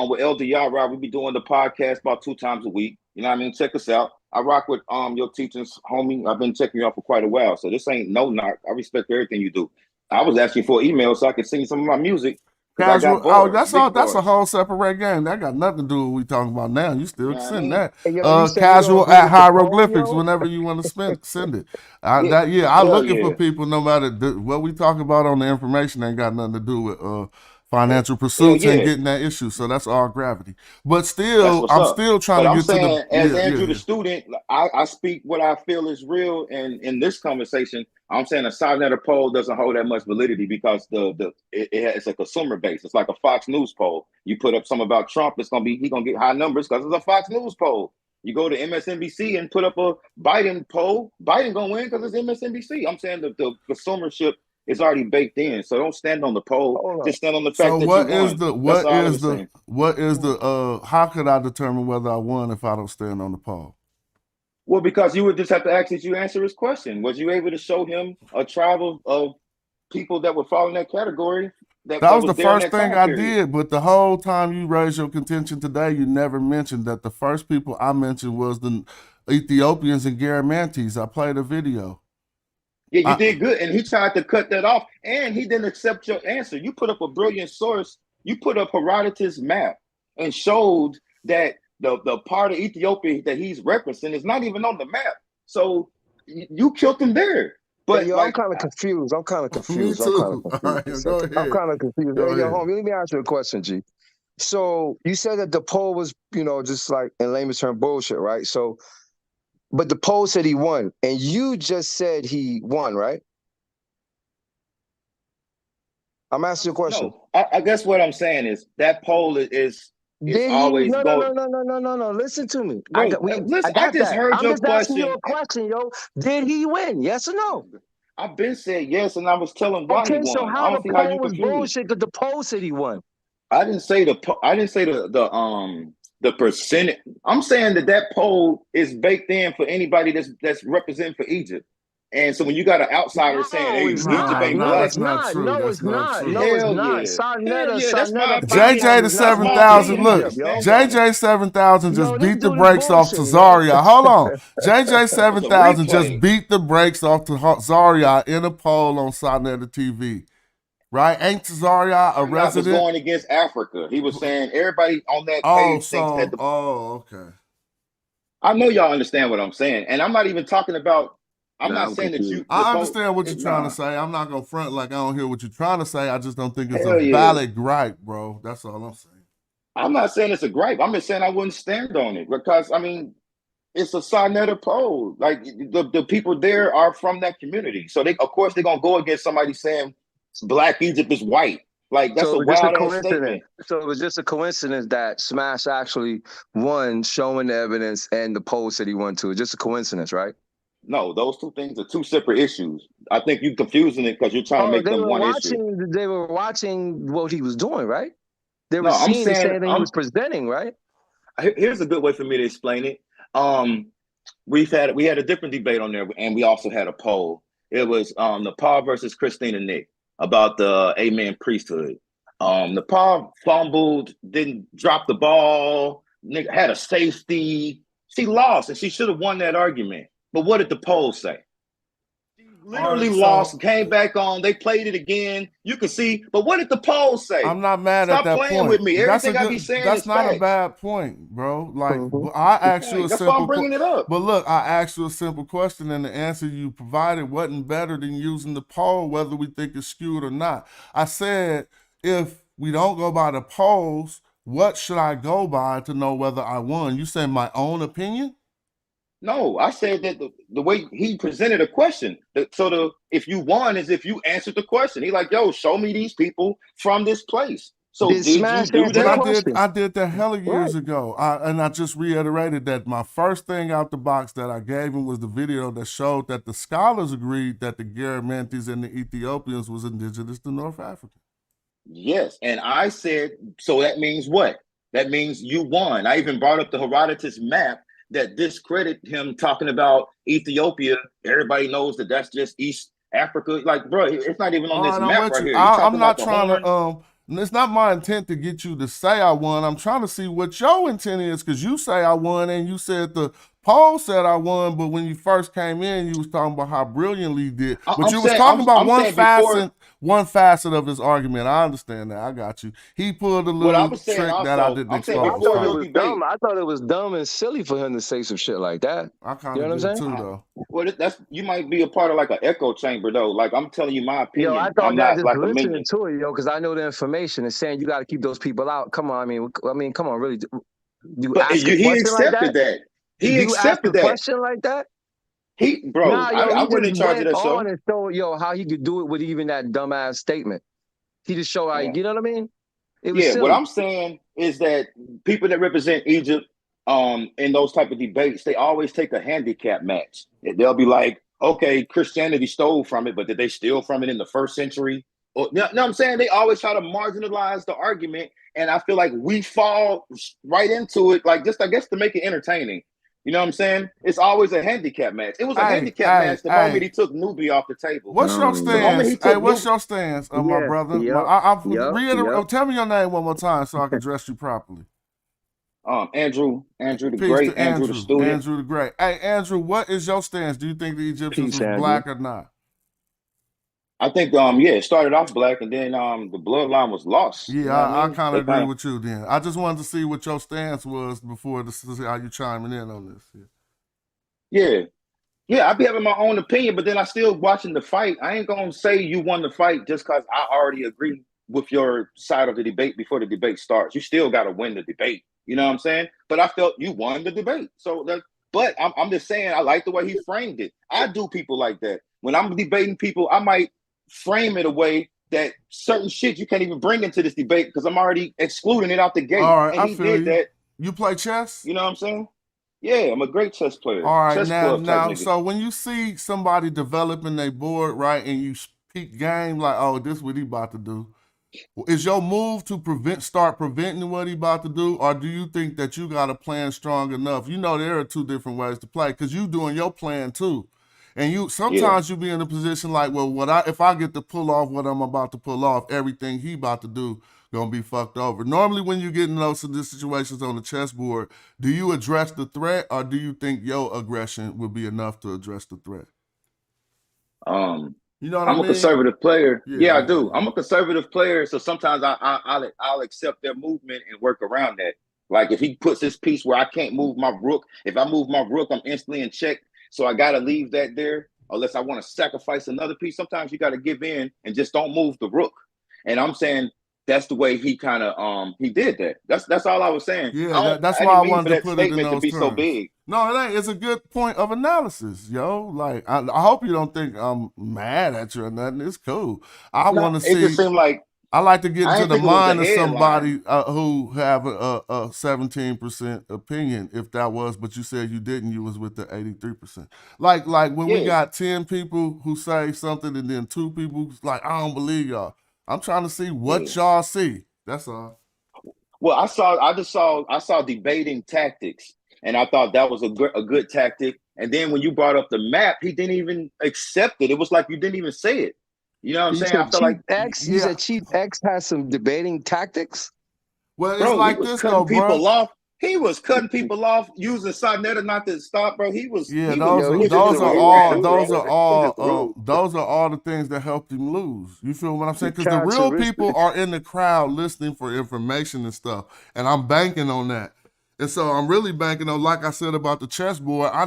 with LD Yara. We be doing the podcast about 2 times a week. You know what I mean? Check us out. I rock with your teachings, homie. I've been checking you out for quite a while, so this ain't no knock. I respect everything you do. I was asking for an email so I could sing you some of my music because I Casual. got Oh, bars, that's all. big That's a bars. whole separate game. That got nothing to do with what we talking about now. You You still know can what I send mean? that. Hey, yo, you say you don't Casual agree at with the poll, hieroglyphics. yo? Whenever you want to send it. Yeah, I'm hell looking for yeah, people. No matter what we talk about on the information, ain't got nothing to do with financial hell pursuits and yeah. getting that issue. So that's all gravity. But That's still, what's I'm up. still trying But to I'm get to the saying, as Andrew the student, I speak what I feel is real, and in this conversation, I'm saying a Sonetta poll doesn't hold that much validity because it's a consumer base. It's like a Fox News poll. You put up something about Trump, he gonna get high numbers because it's a Fox News poll. You go to MSNBC and put up a Biden poll, Biden gonna win because it's MSNBC. I'm saying the consumership is already baked in. So don't stand on the poll. Just stand on the fact So that you won. That's all I was saying. how could I determine whether I won if I don't stand on the poll? Well, because you would just have to ask that you answer his question. Was you able to show him a tribe of people that would fall in that category? That was the there in first that thing time I period? did, but the whole time you raised your contention today, you never mentioned that the first people I mentioned was the Ethiopians and Garamantes. I played a video. Yeah, you did good. And he tried to cut that off, and he didn't accept your answer. You put up a brilliant source. You put up Herodotus' map and showed that the part of Ethiopia that he's referencing is not even on the map. So you killed him there. But hey, yo, like, I'm kind of confused. I'm kind of confused. Me too. All right, go ahead. I'm kind of confused. Go Hey, yo, ahead. homie, let me ask you a question, G. So you said that the poll was, just like in layman's term bullshit, right? So, but the poll said he won, and you just said he won, right? I'm asking you a question. No, I guess what I'm saying is that poll is always no, going. No. Listen to me. Listen, I got just that. heard I'm your just asking you question. a question, yo. Did he win? Yes or no? I've been saying yes, and I was telling why he Okay, so won. I how don't the see how you poll was confused. bullshit because the poll said he won. I didn't say the percentage. I'm saying that poll is baked in for anybody that's representing for Egypt. And so when you got an outsider saying, "Hey, It's Egypt not. ain't No, black," it's not. No, it's not. No, it's hell not. yeah, hell yeah, that's my JJ opinion. the That's my 7,000. opinion. Look, JJ 7,000 just beat the dude is brakes off to bullshitting, yo. Zaria. Hold on, JJ 7,000 just replay. beat the brakes off to Zaria in a poll on Sonetta TV. Right? Ain't Zaria a Was resident? going against Africa. He was saying everybody on that page thinks that. Okay. I know y'all understand what I'm saying, and I'm not even talking about. I'm Nah, not I'm saying that you. confused. I understand what you're trying to say. I'm not gonna front like I don't hear what you're trying to say. I just don't think it's Hell a yeah. valid gripe, bro. That's all I'm saying. I'm not saying it's a gripe. I'm just saying I wouldn't stand on it because I mean, it's a Sonetta poll. Like the people there are from that community, so of course they're gonna go against somebody saying Black Egypt is white. Like that's So a it was just a wild ass coincidence. statement. So it was just a coincidence that Smash actually won, showing the evidence, and the poll said he won too. It's just a coincidence, right? No, those two things are two separate issues. I think you're confusing it because you're trying to make them one issue. They were watching what he was doing, right? They were No, I'm seeing the saying same thing he was presenting, right? Here's a good way for me to explain it. We had a different debate on there, and we also had a poll. It was Nepal versus Christina Nick about the Amen priesthood. Nepal fumbled, didn't drop the ball, Nick had a safety. She lost, and she should have won that argument. But what did the poll say? Literally lost, came back on. They played it again. You can see, but what did the poll say? I'm not mad Stop at that playing point. with me. That's Everything I be saying that's is not facts. a bad point, bro. Like I asked you a That's simple why I'm bringing it up. But look, I asked you a simple question, and the answer you provided wasn't better than using the poll, whether we think it's skewed or not. I said, if we don't go by the polls, what should I go by to know whether I won? You said my opinion? No, I said that the way he presented a question. If you won is if you answered the question. He like, yo, show me these people from this place. So did you do that? I did that hella years ago. I just reiterated that my first thing out the box that I gave him was the video that showed that the scholars agreed that the Garamantes and the Ethiopians was indigenous to North Africa. Yes, and I said, so that means what? That means you won. I even brought up the Herodotus map that discredit him talking about Ethiopia. Everybody knows that that's just East Africa. Like, bro, it's not even on this map right here. I'm not trying to. It's not my intent to get you to say I won. I'm trying to see what your intent is, because you say I won, and you said the poll said I won, but when you first came in, you was talking about how brilliantly you did. But you was talking about one facet of his argument. I understand that. I got you. He pulled a little trick that I didn't expose. I thought it was dumb and silly for him to say some shit like that. I kind of do too, though. Well, you might be a part of like an echo chamber, though. Like, I'm telling you my opinion. Yo, I thought I'm that not just like listening to it, yo, because I know the information and saying you got to keep those people out. Come on, I mean, come on, really. You ask a question like that? He accepted that. Question like that? I wouldn't in charge of that show. And show, how he could do it with even that dumbass statement. He just showed, you know what I mean? It was silly. What I'm saying is that people that represent Egypt in those type of debates, they always take a handicap match. They'll be like, okay, Christianity stole from it, but did they steal from it in the first century? Or, you know what I'm saying? They always try to marginalize the argument, and I feel like we fall right into it, like just I guess to make it entertaining. You know what I'm saying? It's always a handicap match. It was a handicap match the moment he took Newbie off the table. What's your The moment he stance? took Hey, what's your stance, my brother? Tell me your name one more time so I can address you properly. Andrew the Peace Great, to Andrew the student. Andrew the Great. Hey, Andrew, what is your stance? Do you think the Egyptians was black or not? I think it started off black and then the bloodline was lost. Yeah, you know I kind of agree with you then. I just wanted to see what your stance was before to see how you chiming in on this. Yeah, I be having my own opinion, but then I still watching the fight. I ain't gonna say you won the fight just because I already agree with your side of the debate before the debate starts. You still got to win the debate. You know what I'm saying? But I felt you won the debate. So but I'm just saying I like the way he framed it. I do people like that. When I'm debating people, I might frame it a way that certain shit you can't even bring into this debate because I'm already excluding it out the gate. All right, and he did that. You play chess? You know what I'm saying? Yeah, I'm a great chess player. All right, chess now, so when you see somebody developing their board, right, and you peak game, like, oh, this is what he about to do, is your move to start preventing what he about to do, or do you think that you got a plan strong enough? You know there are two different ways to play because you doing your plan too. And you sometimes you be in a position like, well, if I get to pull off what I'm about to pull off, everything he about to do gonna be fucked over. Normally, when you get in those situations on the chessboard, do you address the threat, or do you think your aggression would be enough to address the threat? You know what I'm a conservative player. Yeah, I do. I'm a conservative player, so sometimes I'll accept their movement and work around that. Like if he puts this piece where I can't move my rook, if I move my rook, I'm instantly in check. So I gotta leave that there, unless I want to sacrifice another piece. Sometimes you gotta give in and just don't move the rook. And I'm saying that's the way he kind of he did that. That's all I was saying. Yeah, that's why I wanted to put it in those terms. So big. No, it ain't. It's a good point of analysis, yo. Like I hope you don't think I'm mad at you or nothing. It's cool. I want to see. It just seemed like I like to get into the mind of somebody who have a 17% opinion. If that was, but you said you didn't. You was with the 83%. Like when we got 10 people who say something and then 2 people like I don't believe y'all. I'm trying to see what y'all see. That's all. Well, I saw debating tactics, and I thought that was a good tactic. And then when you brought up the map, he didn't even accept it. It was like you didn't even say it. You know what I'm saying? I feel like you said Chief X has some debating tactics. Well, it's like this though, bro. He was cutting people off using Sonetta not to stop, bro. Those are all the things that helped him lose. You feel what I'm saying? Because the real people are in the crowd listening for information and stuff, and I'm banking on that. And so I'm really banking on, like I said about the chessboard. I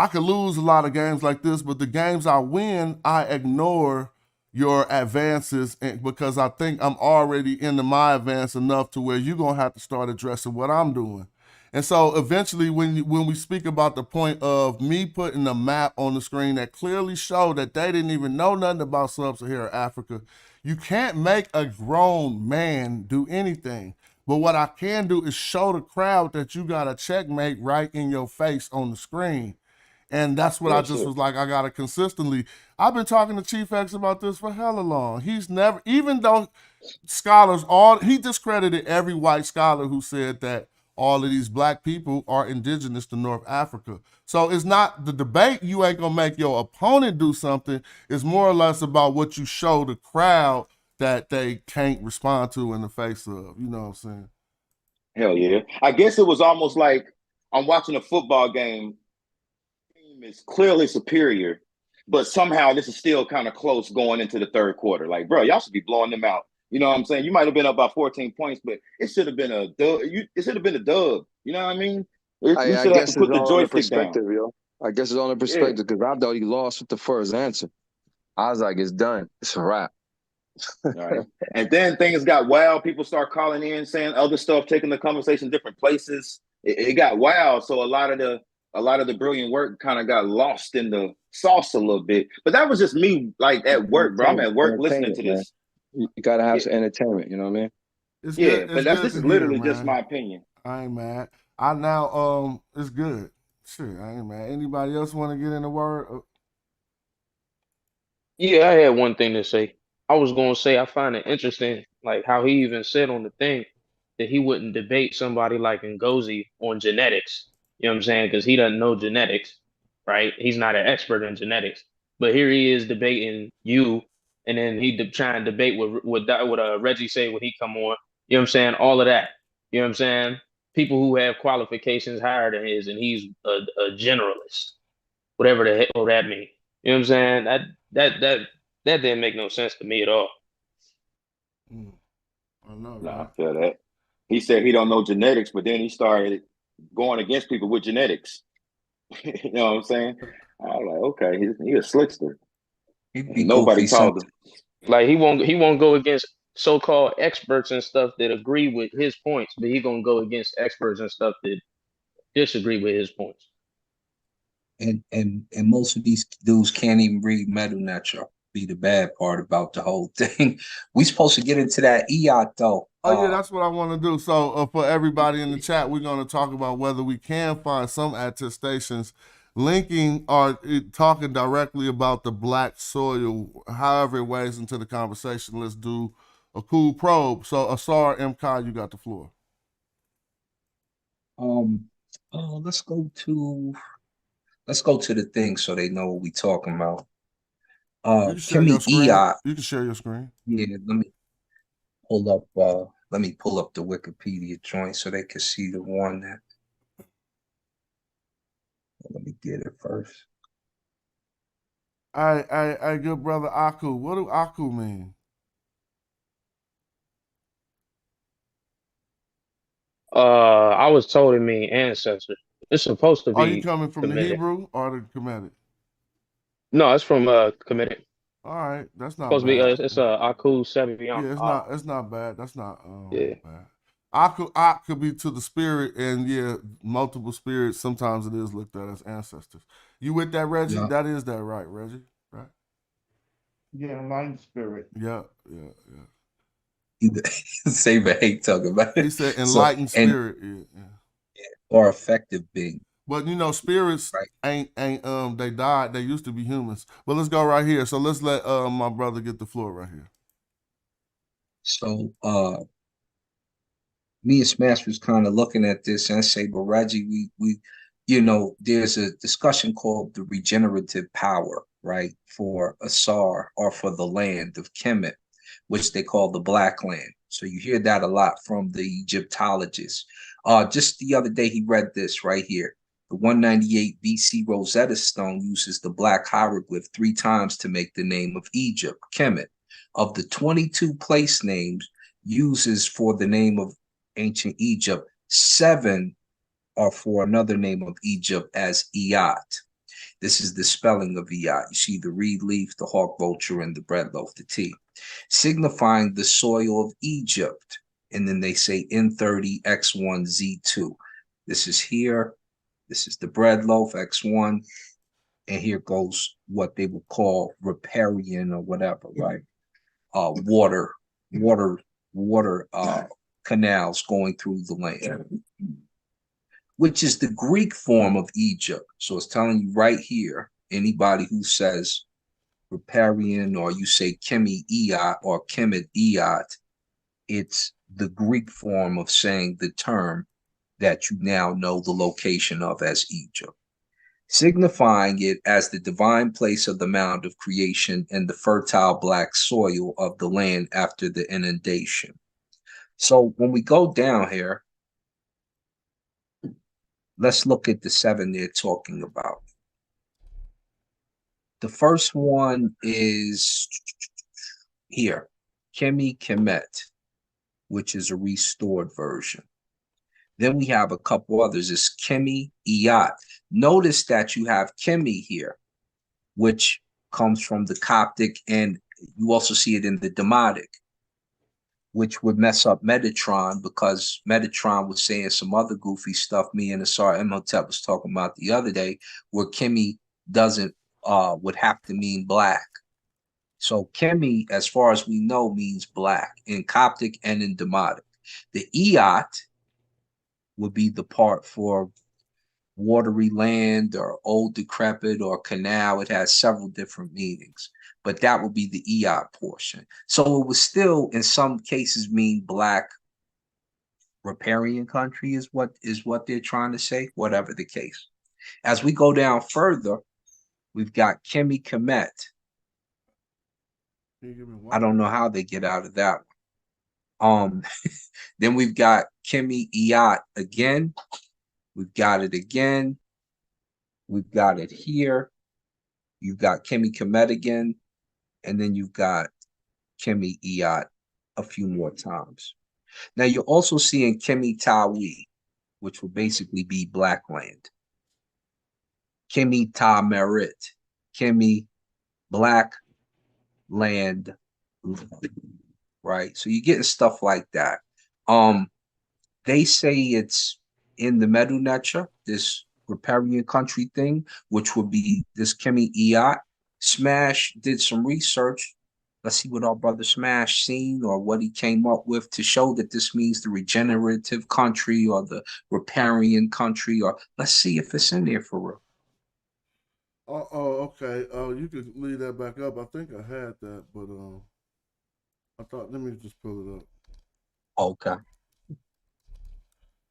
could lose a lot of games like this, but the games I win, I ignore your advances because I think I'm already into my advance enough to where you're going to have to start addressing what I'm doing. And so eventually when we speak about the point of me putting a map on the screen that clearly showed that they didn't even know nothing about sub-Saharan Africa, you can't make a grown man do anything. But what I can do is show the crowd that you got a checkmate right in your face on the screen. And that's what I just was like, I got to consistently. I've been talking to Chief X about this for hella long. He's never, even though scholars, he discredited every white scholar who said that all of these black people are indigenous to North Africa. So it's not the debate, you ain't going to make your opponent do something. It's more or less about what you show the crowd that they can't respond to in the face of. You know what I'm saying? Hell yeah. I guess it was almost like I'm watching a football game. Is clearly superior, but somehow this is still kind of close going into the third quarter. Like, bro, y'all should be blowing them out. You know what I'm saying? You might have been up by 14 points, but it should have been a dub. It should have been a dub. You know what I mean? You should have to put the joystick down. Yo. I guess it's on the perspective because I thought he lost with the first answer. I was like, it's done. It's a wrap. Right. And then things got wild. People start calling in, saying other stuff, taking the conversation different places. It got wild. So a lot of the brilliant work kind of got lost in the sauce a little bit. But that was just me, like at work, bro. I'm at work listening to this. You gotta have some entertainment, you know what I mean? This is literally just my opinion. I ain't mad. I now it's good. Shit, I ain't mad. Anybody else want to get in the word? Yeah, I had one thing to say. I was gonna say I find it interesting, like how he even said on the thing that he wouldn't debate somebody like Ngozi on genetics. You know what I'm saying? Because he doesn't know genetics, right? He's not an expert in genetics. But here he is debating you, and then he trying to debate what Reggie say when he come on. You know what I'm saying? All of that. You know what I'm saying? People who have qualifications higher than his, and he's a generalist, whatever the hell that means. You know what I'm saying? That that that didn't make no sense to me at all. I know, Nah, I right? feel that. He said he don't know genetics, but then he started going against people with genetics. You know what I'm saying? I was like, okay, he a slickster. He'd be And nobody goofy called him. Like he won't go against so-called experts and stuff that agree with his points, but he gonna go against experts and stuff that disagree with his points. and most of these dudes can't even read metal natural. Be the bad part about the whole thing. We supposed to get into that EOT though. Oh yeah, that's what I want to do. So for everybody in the chat, we're going to talk about whether we can find some attestations linking or talking directly about the black soil, however it weighs into the conversation. Let's do a cool probe. So Asar MK, you got the floor. Let's go to the thing so they know what we talking about. You can share your Kimmy screen. EOT. You can share your screen. Yeah, let me pull up the Wikipedia joint so they can see the one that. Let me get it first. Hey, good brother Aku. What do Aku mean? I was told it mean ancestor. It's supposed to Are you be coming from the committed. Hebrew or the Kemetic? No, it's from committed. All right, that's not Supposed to be bad. it's Aku Sebian. Yeah, it's not bad. That's not Yeah. bad. Ak could be to the spirit, and yeah, multiple spirits. Sometimes it is looked at as ancestors. You with that, Reggie? Yeah. That is that right, Reggie? Right? Yeah, enlightened spirit. Yeah. Saber hate talking about it. He said So, enlightened spirit. Yeah. or effective being. But you know, spirits ain't they died. They used to be humans. But let's go right here. So let's let my brother get the floor right here. So me and Smash was kind of looking at this and say, but Reggie, we there's a discussion called the regenerative power, right? For Asar or for the land of Kemet, which they call the Black Land. So you hear that a lot from the Egyptologists. Just the other day, he read this right here. The 198 BC Rosetta Stone uses the black hieroglyph 3 times to make the name of Egypt, Kemet. Of the 22 place names uses for the name of ancient Egypt, 7 are for another name of Egypt as Iyat. This is the spelling of Iyat. You see the reed leaf, the hawk vulture, and the bread loaf, the T, signifying the soil of Egypt. And then they say N30 X1 Z2. This is here. This is the bread loaf X1. And here goes what they would call riparian or whatever, right? Water canals going through the land, which is the Greek form of Egypt. So it's telling you right here, anybody who says riparian or you say Kemi Iat or Kemet Iat, it's the Greek form of saying the term that you now know the location of as Egypt, signifying it as the divine place of the mound of creation and the fertile black soil of the land after the inundation. So when we go down here, let's look at the 7 they're talking about. The first one is here, Kemi Kemet, which is a restored version. Then we have a couple others. It's Kemi Iyat. Notice that you have Kemi here, which comes from the Coptic, and you also see it in the Demotic, which would mess up Metatron because Metatron was saying some other goofy stuff me and Asar Imhotep was talking about the other day, where Kemi doesn't would have to mean black. So Kemi, as far as we know, means black in Coptic and in Demotic. The Iyat would be the part for watery land or old decrepit or canal. It has several different meanings, but that would be the Yeap portion. So it would still, in some cases, mean black riparian country is what they're trying to say, whatever the case. As we go down further, we've got Kemi Kemet. I don't know how they get out of that one. Then we've got Kemi Iyat again. We've got it again. We've got it here. You've got Kemi Kemet again. And then you've got Kemi Iyat a few more times. Now you're also seeing Kemi Tawi, which will basically be black land. Kemi Ta Merit, Kemi black land, right? So you're getting stuff like that. They say it's in the Medu Necha, this riparian country thing, which would be this Kemi Iyat. Smash did some research. Let's see what our brother Smash seen or what he came up with to show that this means the regenerative country or the riparian country, or let's see if it's in there for real. Okay. You could leave that back up. I think I had that, but I thought, let me just pull it up. Okay.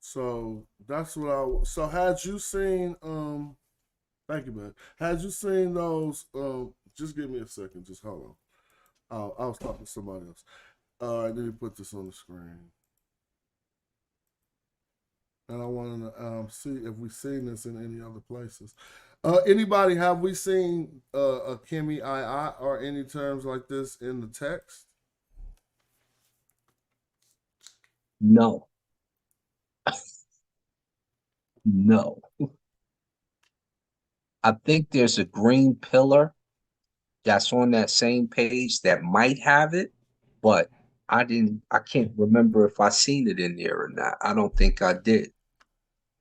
So that's what so had you seen thank you, man. Had you seen those just give me a second, just hold on. I was talking to somebody else. All right, let me put this on the screen. And I wanted to see if we've seen this in any other places. Anybody, have we seen a Kemi Iyat or any terms like this in the text? No. No. I think there's a green pillar that's on that same page that might have it, but I can't remember if I seen it in there or not. I don't think I did.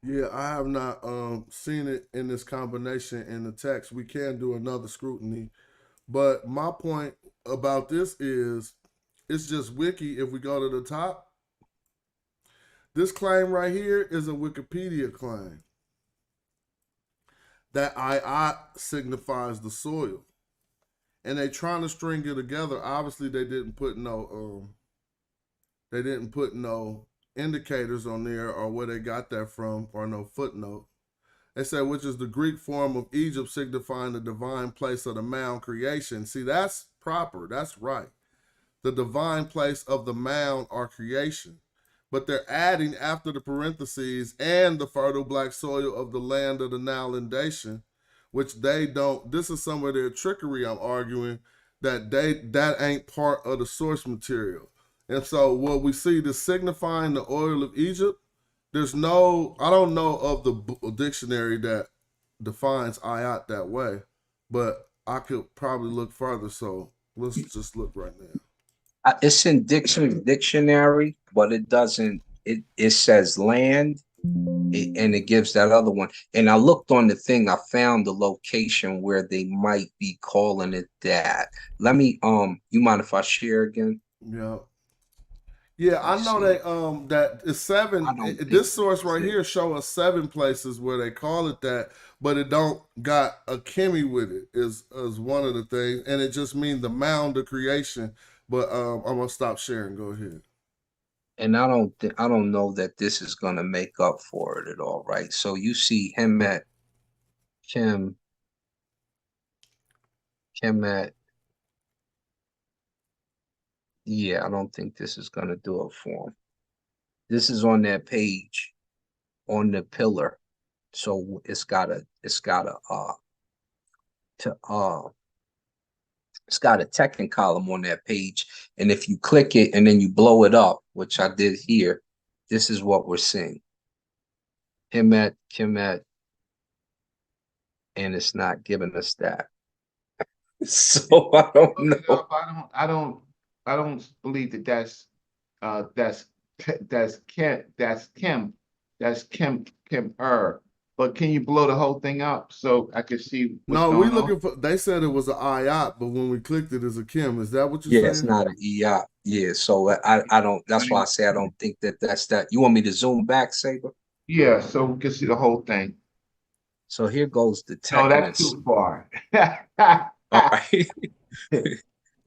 Yeah, I have not seen it in this combination in the text. We can do another scrutiny. But my point about this is it's just wiki. If we go to the top, this claim right here is a Wikipedia claim. That Iyat signifies the soil. And they trying to string it together. Obviously, they didn't put no indicators on there or where they got that from, or no footnote. They said, which is the Greek form of Egypt signifying the divine place of the mound creation. See, that's proper. That's right. The divine place of the mound or creation. But they're adding after the parentheses and the fertile black soil of the land of the Nile inundation, which they don't. This is some of their trickery, I'm arguing, that ain't part of the source material. And so what we see, the signifying the oil of Egypt, I don't know of the dictionary that defines Iyat that way, but I could probably look further. So let's just look right now. It's in dictionary, but it doesn't. It says land, and it gives that other one. And I looked on the thing. I found the location where they might be calling it that. Let me. You mind if I share again? Yeah. Yeah, I know that it's 7. This source right here show us 7 places where they call it that, but it don't got a Kemi with it. Is one of the things, and it just means the mound of creation. But I'm gonna stop sharing. Go ahead. And I don't know that this is gonna make up for it at all, right? So you see him at Kemet. Yeah, I don't think this is gonna do it for him. This is on that page, on the pillar. So it's got a Tekken column on that page. And if you click it and then you blow it up, which I did here, this is what we're seeing. Kemet, and it's not giving us that. So I don't know. I don't believe that's Kim. But can you blow the whole thing up so I can see what's No, going we looking on? for. They said it was an Iyat, but when we clicked it, it's a Kim. Is that what you're saying? Yeah, it's not an Iyat. Yeah, so I don't. That's why I say I don't think that's that. You want me to zoom back, Saber? Yeah, so we can see the whole thing. So here goes the No, Tekken. that's too far. All right.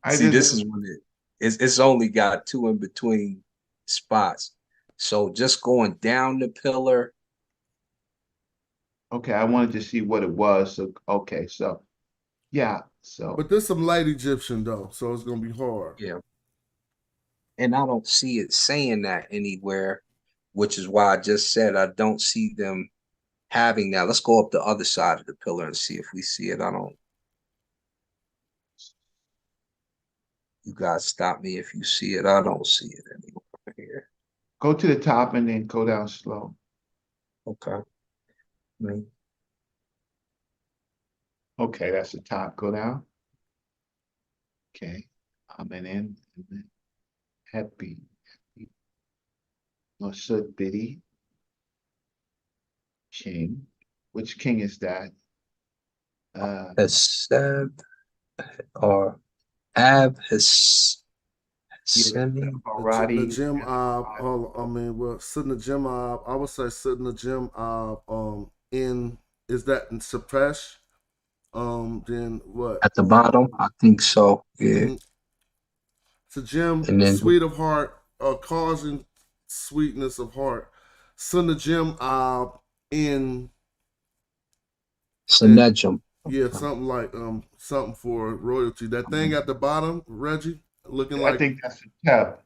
I See, just this is when it's only got two in between spots. So just going down the pillar. okay, I wanted to see what it was. So okay, so yeah, so But there's some light Egyptian though, so it's gonna be hard. Yeah. And I don't see it saying that anywhere, which is why I just said I don't see them having that. Let's go up the other side of the pillar and see if we see it. I don't. You guys stop me if you see it. I don't see it anywhere here. go to the top and then go down slow. Okay. Okay, that's the top. Go down. Okay, and then happy. No, should biddy. King. Which king is that? Haseb or Ab Hassani. Alrighty. Najim I mean, well, Sidna Jim I would say Sidna Jim in is that in Supresh? Then what? At the bottom, I think so. Yeah. So Jim, And then sweet of heart, causing sweetness of heart. Sidna Jim in Senejum. Yeah, something like something for royalty. That thing at the bottom, Reggie, looking like I think that's a tap.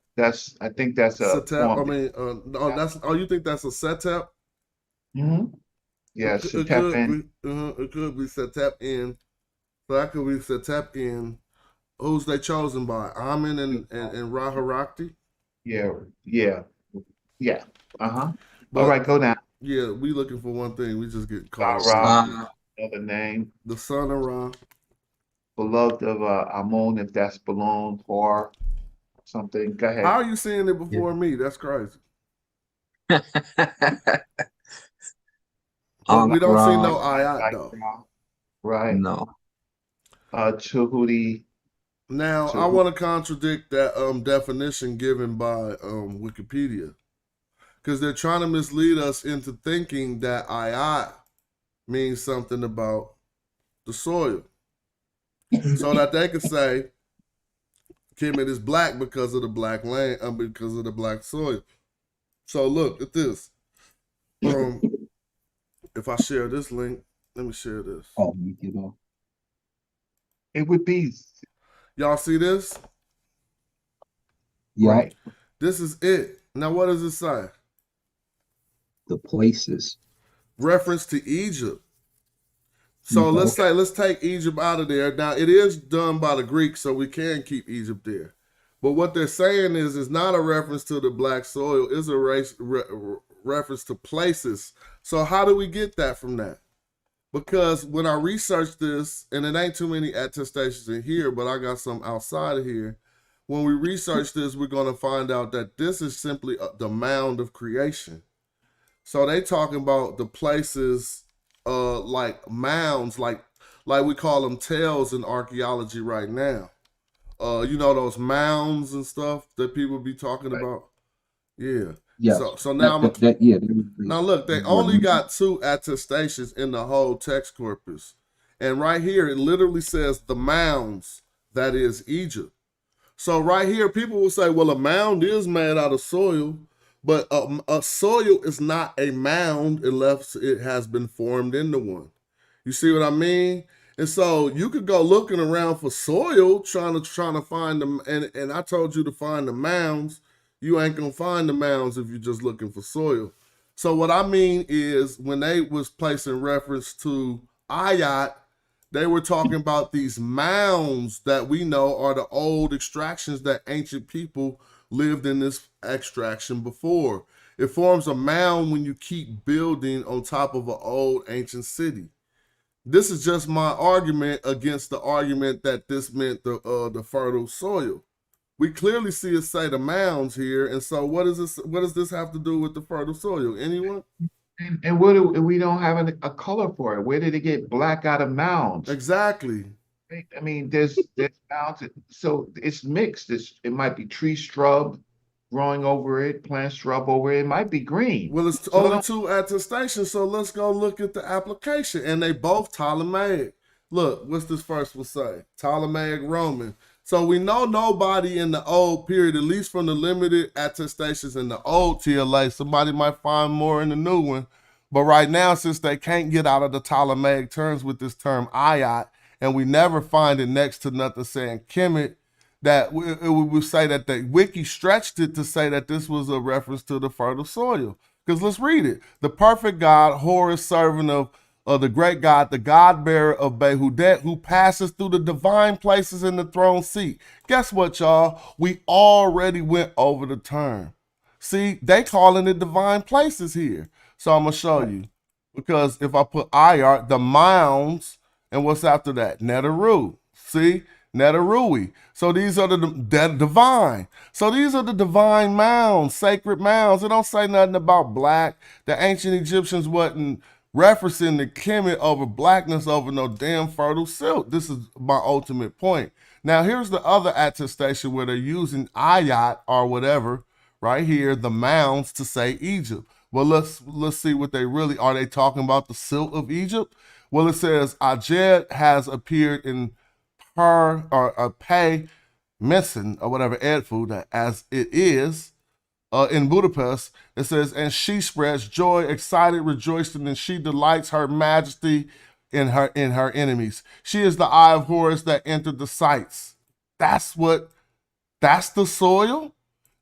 I think that's a Setep. I form. mean, no, that's. Oh, you think that's a Setep? Mm-hmm. Yeah, it could Setep be. It could be Setep in. So that could be Setep in. Who's they chosen by? Amin and Raharakti. Yeah. Uh-huh. But, all right, go down. Yeah, we looking for one thing. We just get caught. Another name. The son of Ra. Beloved of Amon, if that's belong or something. Go ahead. How are you seeing it before me? That's crazy. But we don't see no ayat though. Right. No. Chuhudi. Now I want to contradict that definition given by Wikipedia, because they're trying to mislead us into thinking that ayat means something about the soil, so that they could say Kemet is black because of the black land, because of the black soil. So look at this. If I share this link, let me share this. Oh, you know. It would be. Y'all see this? Yeah. Right. This is it. Now, what does it say? The places. Reference to Egypt. So let's take Egypt out of there. Now, it is done by the Greeks, so we can keep Egypt there. But what they're saying is it's not a reference to the black soil. It's a reference to places. So how do we get that from that? Because when I researched this, and it ain't too many attestations in here, but I got some outside of here. When we research this, we're going to find out that this is simply the mound of creation. So they talking about the places like mounds, like we call them tails in archaeology right now. You know those mounds and stuff that people be talking about? Yeah. Yeah. So now now look, they only got 2 attestations in the whole text corpus. And right here, it literally says the mounds, that is Egypt. So right here, people will say, well, a mound is made out of soil, but a soil is not a mound unless it has been formed into one. You see what I mean? And so you could go looking around for soil, trying to find them. And I told you to find the mounds. You ain't gonna find the mounds if you're just looking for soil. So what I mean is when they was placing reference to ayat, they were talking about these mounds that we know are the old extractions that ancient people lived in this extraction before. It forms a mound when you keep building on top of an old ancient city. This is just my argument against the argument that this meant the fertile soil. We clearly see it say the mounds here, and so what does this have to do with the fertile soil? Anyone? And what we don't have a color for it. Where did it get black out of mounds? Exactly. I mean, there's mounds, so it's mixed. It might be tree shrub, growing over it, plant shrub over it. It might be green. Well, it's So only two attestations, so let's go look at the application. And they both Ptolemaic. Look, what's this first one say? Ptolemaic Roman. So we know nobody in the old period, at least from the limited attestations in the old TLA. Somebody might find more in the new one. But right now, since they can't get out of the Ptolemaic terms with this term ayat, and we never find it next to nothing saying Kemet, that we would say that the wiki stretched it to say that this was a reference to the fertile soil. Because let's read it. The perfect God, Horus, servant of the great God, the God bearer of Behudet, who passes through the divine places in the throne seat. Guess what, y'all? We already went over the term. See, they calling it divine places here. So I'm going to show you. Because if I put Ayar, the mounds, and what's after that? Netaru. See? Netarui. So these are the divine. So these are the divine mounds, sacred mounds. It don't say nothing about black. The ancient Egyptians wasn't referencing the Kemet over blackness over no damn fertile silk. This is my ultimate point. Now here's the other attestation where they're using ayat or whatever right here, the mounds, to say Egypt. Well, let's see what they really are. They talking about the silk of Egypt? Well, it says Ajed has appeared in her or pay Messin or whatever Edfu as it is in Budapest. It says, and she spreads joy, excited, rejoicing, and she delights her majesty in her enemies. She is the eye of Horus that entered the sights. That's the soil?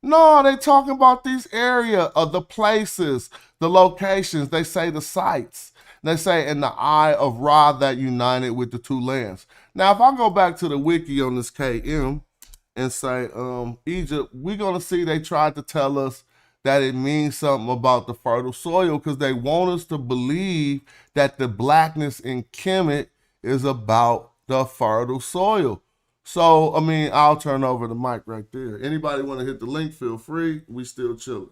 No, they talking about these area of the places, the locations. They say the sites. They say in the eye of Ra that united with the two lands. Now, if I go back to the wiki on this KM and say Egypt, we're going to see they tried to tell us that it means something about the fertile soil because they want us to believe that the blackness in Kemet is about the fertile soil. So, I mean, I'll turn over the mic right there. Anybody want to hit the link, feel free. We still chilling.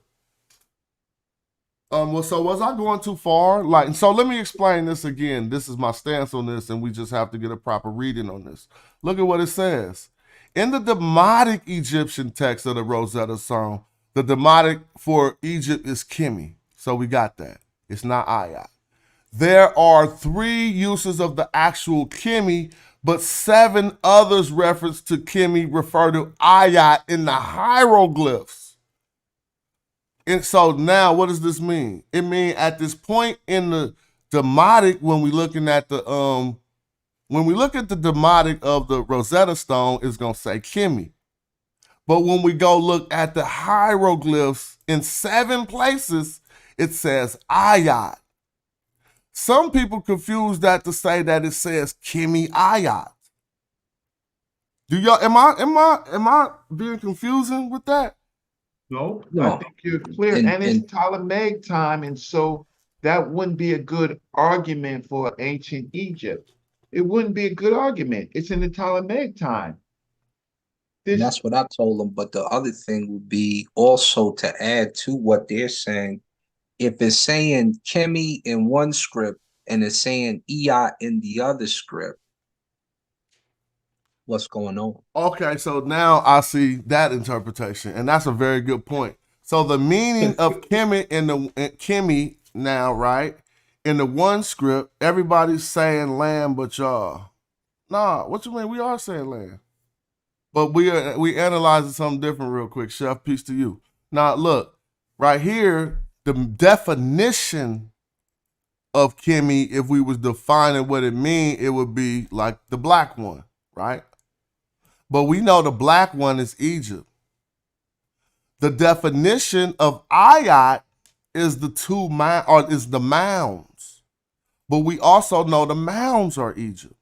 Well, so was I going too far? So let me explain this again. This is my stance on this, and we just have to get a proper reading on this. Look at what it says. In the Demotic Egyptian text of the Rosetta Stone, the Demotic for Egypt is Kimi. So we got that. It's not Ayat. There are 3 uses of the actual Kimi, but 7 others reference to Kimi refer to Ayat in the hieroglyphs. And so now what does this mean? It means at this point in the Demotic, when we looking at the when we look at the Demotic of the Rosetta Stone, it's gonna say Kimi. But when we go look at the hieroglyphs in 7 places, it says Ayat. Some people confuse that to say that it says Kimi Ayat. Do y'all am I being confusing with that? No, I think you're clear. And it's Ptolemaic time, and so that wouldn't be a good argument for ancient Egypt. It wouldn't be a good argument. It's in the Ptolemaic time. And that's what I told them. But the other thing would be also to add to what they're saying. If it's saying Kemi in one script and it's saying Ea in the other script, what's going on? Okay, so now I see that interpretation, and that's a very good point. So the meaning of Kemet in Kimi now, right? In the one script, everybody's saying land, but y'all. Nah, what you mean? We are saying land. But we analyzing something different real quick. Chef, peace to you. Now look, right here, the definition of Kimi, if we was defining what it mean, it would be like the black one, right? But we know the black one is Egypt. The definition of Ayat is the mounds. But we also know the mounds are Egypt.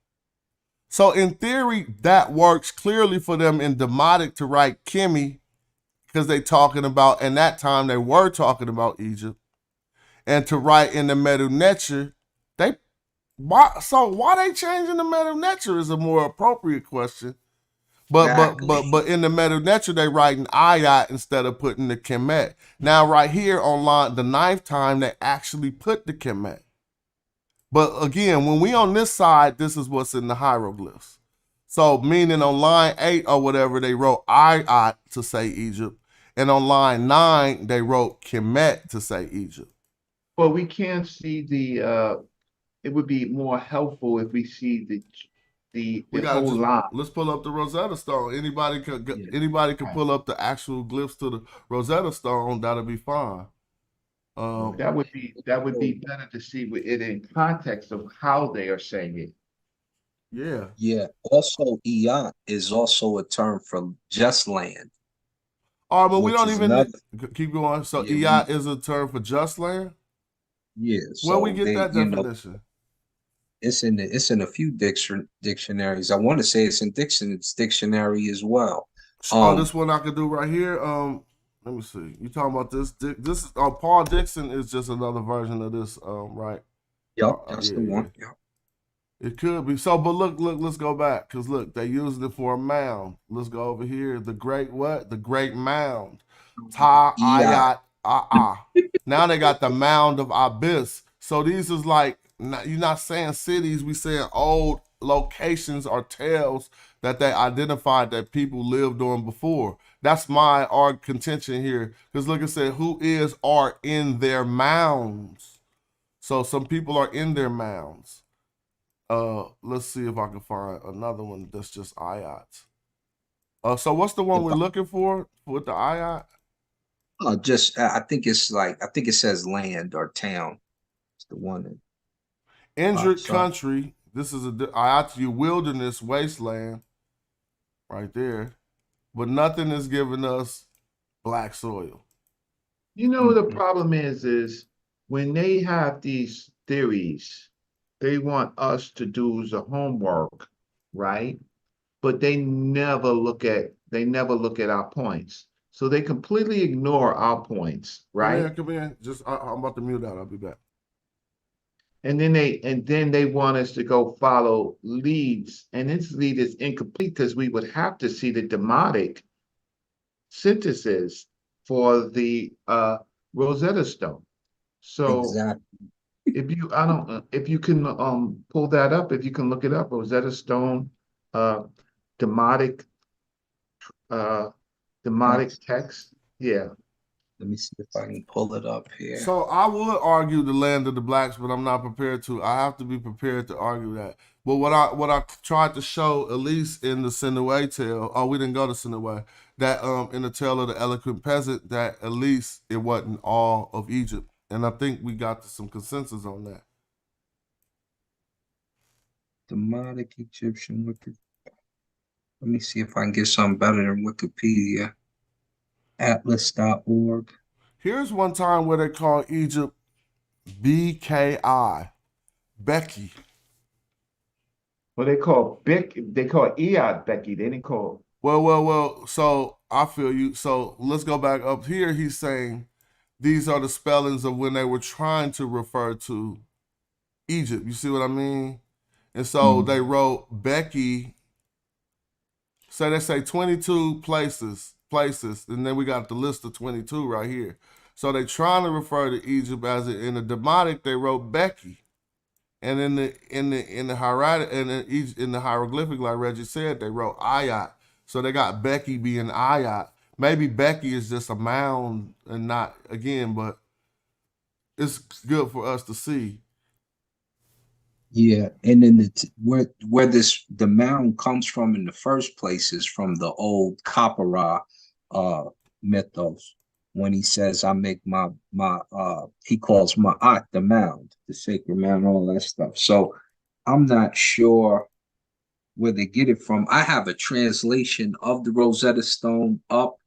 So in theory, that works clearly for them in Demotic to write Kimi, because they talking about, in that time they were talking about Egypt. And to write in the Medu Neter, why they changing the Medu Neter is a more appropriate question. But in the Medu Neter, they writing Ayat instead of putting the Kemet. Now right here on line the 9th time, they actually put the Kemet. But again, when we on this side, this is what's in the hieroglyphs. So meaning on line 8 or whatever, they wrote Ayat to say Egypt. And on line 9, they wrote Kemet to say Egypt. Well, we can't see the. It would be more helpful if we see the whole line. Let's pull up the Rosetta Stone. Anybody could pull up the actual glyphs to the Rosetta Stone. That'll be fine. That would be better to see it in context of how they are saying it. Yeah. Yeah. Also, Iyat is also a term for just land. All right, but we don't even keep going. So yeah, Iyat is a term for just land? Yeah. Where we get that definition? It's in a few dictionaries. I want to say it's in Dixon's dictionary as well. This one I could do right here. Let me see. You talking about this? This is Paul Dixon is just another version of this, right? Yep, that's the one. Yeah. It could be. So, but look, let's go back. Because look, they used it for a mound. Let's go over here. The great what? The great mound. Ayat, Now they got the mound of Abyss. So these is like, you're not saying cities, we saying old locations or tales that they identified that people lived on before. That's my contention here. Because look, it said, who is are in their mounds. So some people are in their mounds. Let's see if I can find another one that's just ayat. So what's the one we're looking for with the ayat? I think it says land or town. It's the one that injured country. This is ayat to you, wilderness, wasteland, right there. But nothing is giving us black soil. You know, the problem is when they have these theories, they want us to do the homework, right? But they never look at our points. So they completely ignore our points, right? Come in. I'm about to mute out. I'll be back. And then they want us to go follow leads, and this lead is incomplete because we would have to see the demotic synthesis for the Rosetta Stone. So exactly. if you can pull that up, if you can look it up, Rosetta Stone demotic text. Yeah. Let me see if I can pull it up here. So I would argue the land of the blacks, but I'm not prepared to. I have to be prepared to argue that. But what I tried to show, at least in the Sinaway tale, we didn't go to Sinaway, that in the tale of the eloquent peasant, that at least it wasn't all of Egypt. And I think we got to some consensus on that. Demotic Egyptian Wikipedia. Let me see if I can get something better than Wikipedia. Atlas.org. Here's one time where they call Egypt BKI, Becky. Well, they call Iyad Becky. They didn't call. Well. So I feel you. So let's go back up here. He's saying these are the spellings of when they were trying to refer to Egypt. You see what I mean? And so they wrote Becky. So they say 22 places, and then we got the list of 22 right here. So they trying to refer to Egypt as in the demotic. They wrote Becky, and in the hieroglyphic, like Reggie said, they wrote Ayat. So they got Becky being Ayat. Maybe Becky is just a mound and not again, but it's good for us to see. Yeah, and then where the mound comes from in the first place is from the old Kapara mythos, when he says, I make my he calls Ma'at the mound, the sacred mound, all that stuff. So I'm not sure where they get it from. I have a translation of the Rosetta Stone up,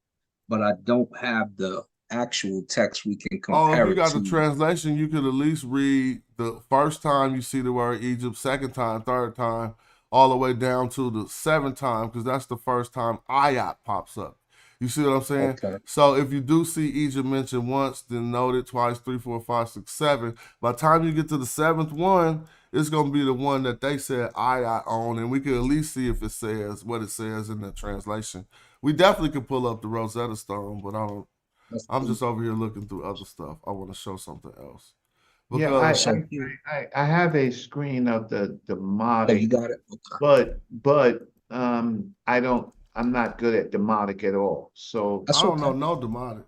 but I don't have the actual text we can compare. If you got the translation, you could at least read the first time you see the word Egypt, second time, third time, all the way down to the seventh time, because that's the first time Ayat pops up. You see what I'm saying? Okay. So if you do see Egypt mentioned once, then noted twice, 3, 4, 5, 6, 7. By the time you get to the seventh one, it's going to be the one that they said Ayat on, and we could at least see if it says what it says in the translation. We definitely could pull up the Rosetta Stone, but I'm just over here looking through other stuff. I want to show something else. Because I have a screen of the demotic. Oh, you got it. Okay. But I I'm not good at demonic at all. So I don't know no demonic.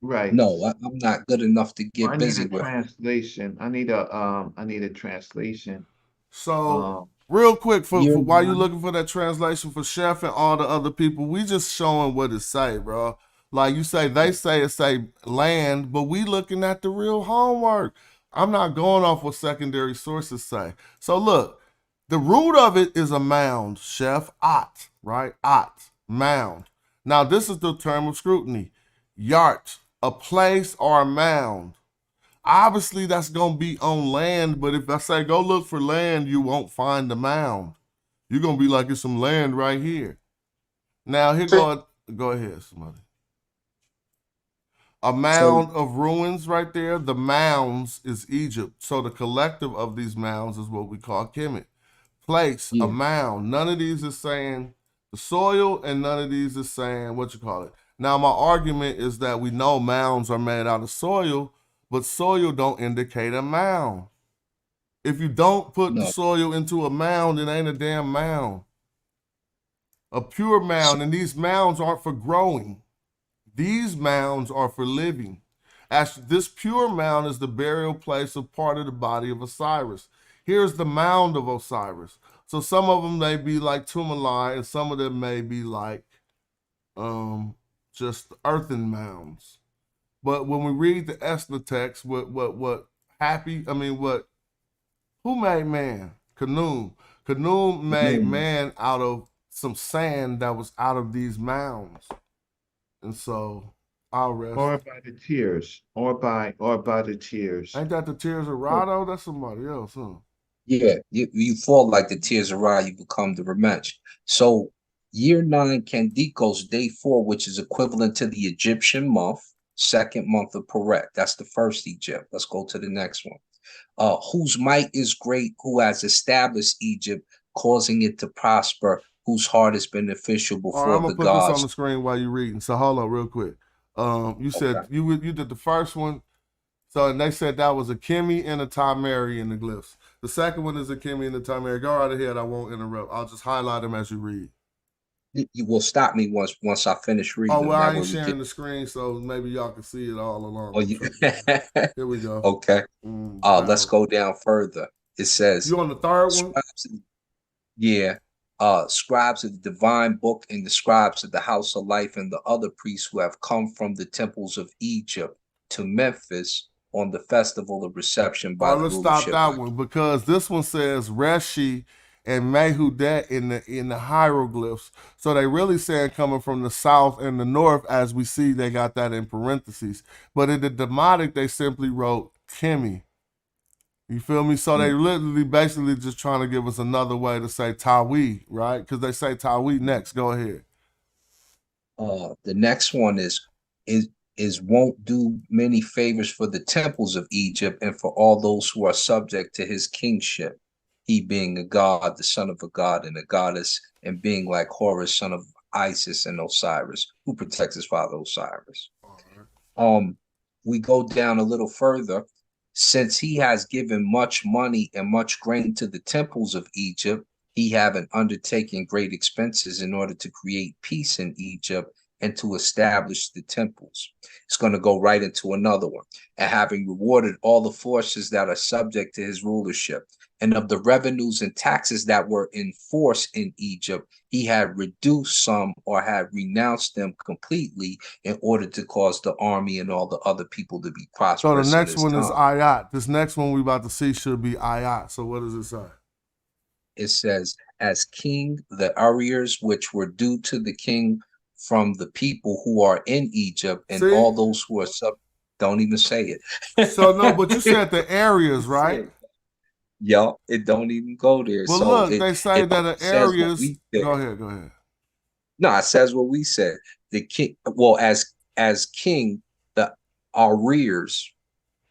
right. No, I'm not good enough to I get need busy a with. translation. I need a translation. So real quick, for Year while you 9. looking for that translation for Chef and all the other people, we just showing what it say, bro. Like you say, they say it say land, but we looking at the real homework. I'm not going off what secondary sources say. So look, the root of it is a mound, Chef. Ot, right? Ot, mound. Now this is the term of scrutiny. Yart, a place or a mound. Obviously, that's going to be on land, but if I say go look for land, you won't find the mound. You're going to be like, it's some land right here. Now, go ahead, somebody. A mound of ruins right there. The mounds is Egypt. So the collective of these mounds is what we call Kemet. Place, a mound. None of these is saying the soil, and none of these is saying what you call it. Now, my argument is that we know mounds are made out of soil, but soil don't indicate a mound. If you don't put the soil into a mound, it ain't a damn mound. A pure mound, and these mounds aren't for growing. These mounds are for living. As this pure mound is the burial place of part of the body of Osiris. Here's the mound of Osiris. So some of them may be like tumuli, and some of them may be like just earthen mounds. But when we read the Esna text, who made man? Khnum. Khnum made man out of some sand that was out of these mounds. And so I'll rest. Or by the tears. Or by the tears. Ain't that the tears of Rado? That's somebody else, huh? Yeah, you fall like the tears of Ra, you become the Remench. So year 9 Candicos, day 4, which is equivalent to the Egyptian month, second month of Peret. That's the first Egypt. Let's go to the next one. Whose might is great, who has established Egypt, causing it to prosper, whose heart is beneficial before I'm the gonna put this on gods. the screen while you're reading. So hold on real quick. You said you did the first one. So and they said that was a Kimi and a Tamari in the glyphs. The second one is a Kimi and a Tamari. Go right ahead. I won't interrupt. I'll just highlight them as you read. You will stop me once I finish reading. Oh well, I ain't sharing the screen, so maybe y'all can see it all along. Oh, Here we go. Okay. Let's go down further. It says you on the third one? Scribes of the divine book and the scribes of the house of life and the other priests who have come from the temples of Egypt to Memphis on the festival of reception by the let's rulership. stop that one, because this one says Reshi and Mehudet in the hieroglyphs. So they really saying coming from the south and the north, as we see they got that in parentheses. But in the Demotic, they simply wrote Kimi. You feel me? So they literally basically just trying to give us another way to say Tawi, right? Because they say Tawi next. Go ahead. The next one is won't do many favors for the temples of Egypt and for all those who are subject to his kingship. He being a god, the son of a god and a goddess, and being like Horus, son of Isis and Osiris, who protects his father Osiris. We go down a little further. Since he has given much money and much grain to the temples of Egypt, he having undertaken great expenses in order to create peace in Egypt and to establish the temples. It's going to go right into another one. And having rewarded all the forces that are subject to his rulership, and of the revenues and taxes that were in force in Egypt, he had reduced some or had renounced them completely in order to cause the army and all the other people to be prosperous. So the next one is Ayat. This next one we about to see should be Ayat. So what does it say? It says, as king, the arrears which were due to the king from the people who are in Egypt and all those who are don't even say it. So no, but you said the areas, right? Yeah, it don't even go there. Well, so look, they say that the areas. Go ahead. No, it says what we said. The king, well, as king, the arrears,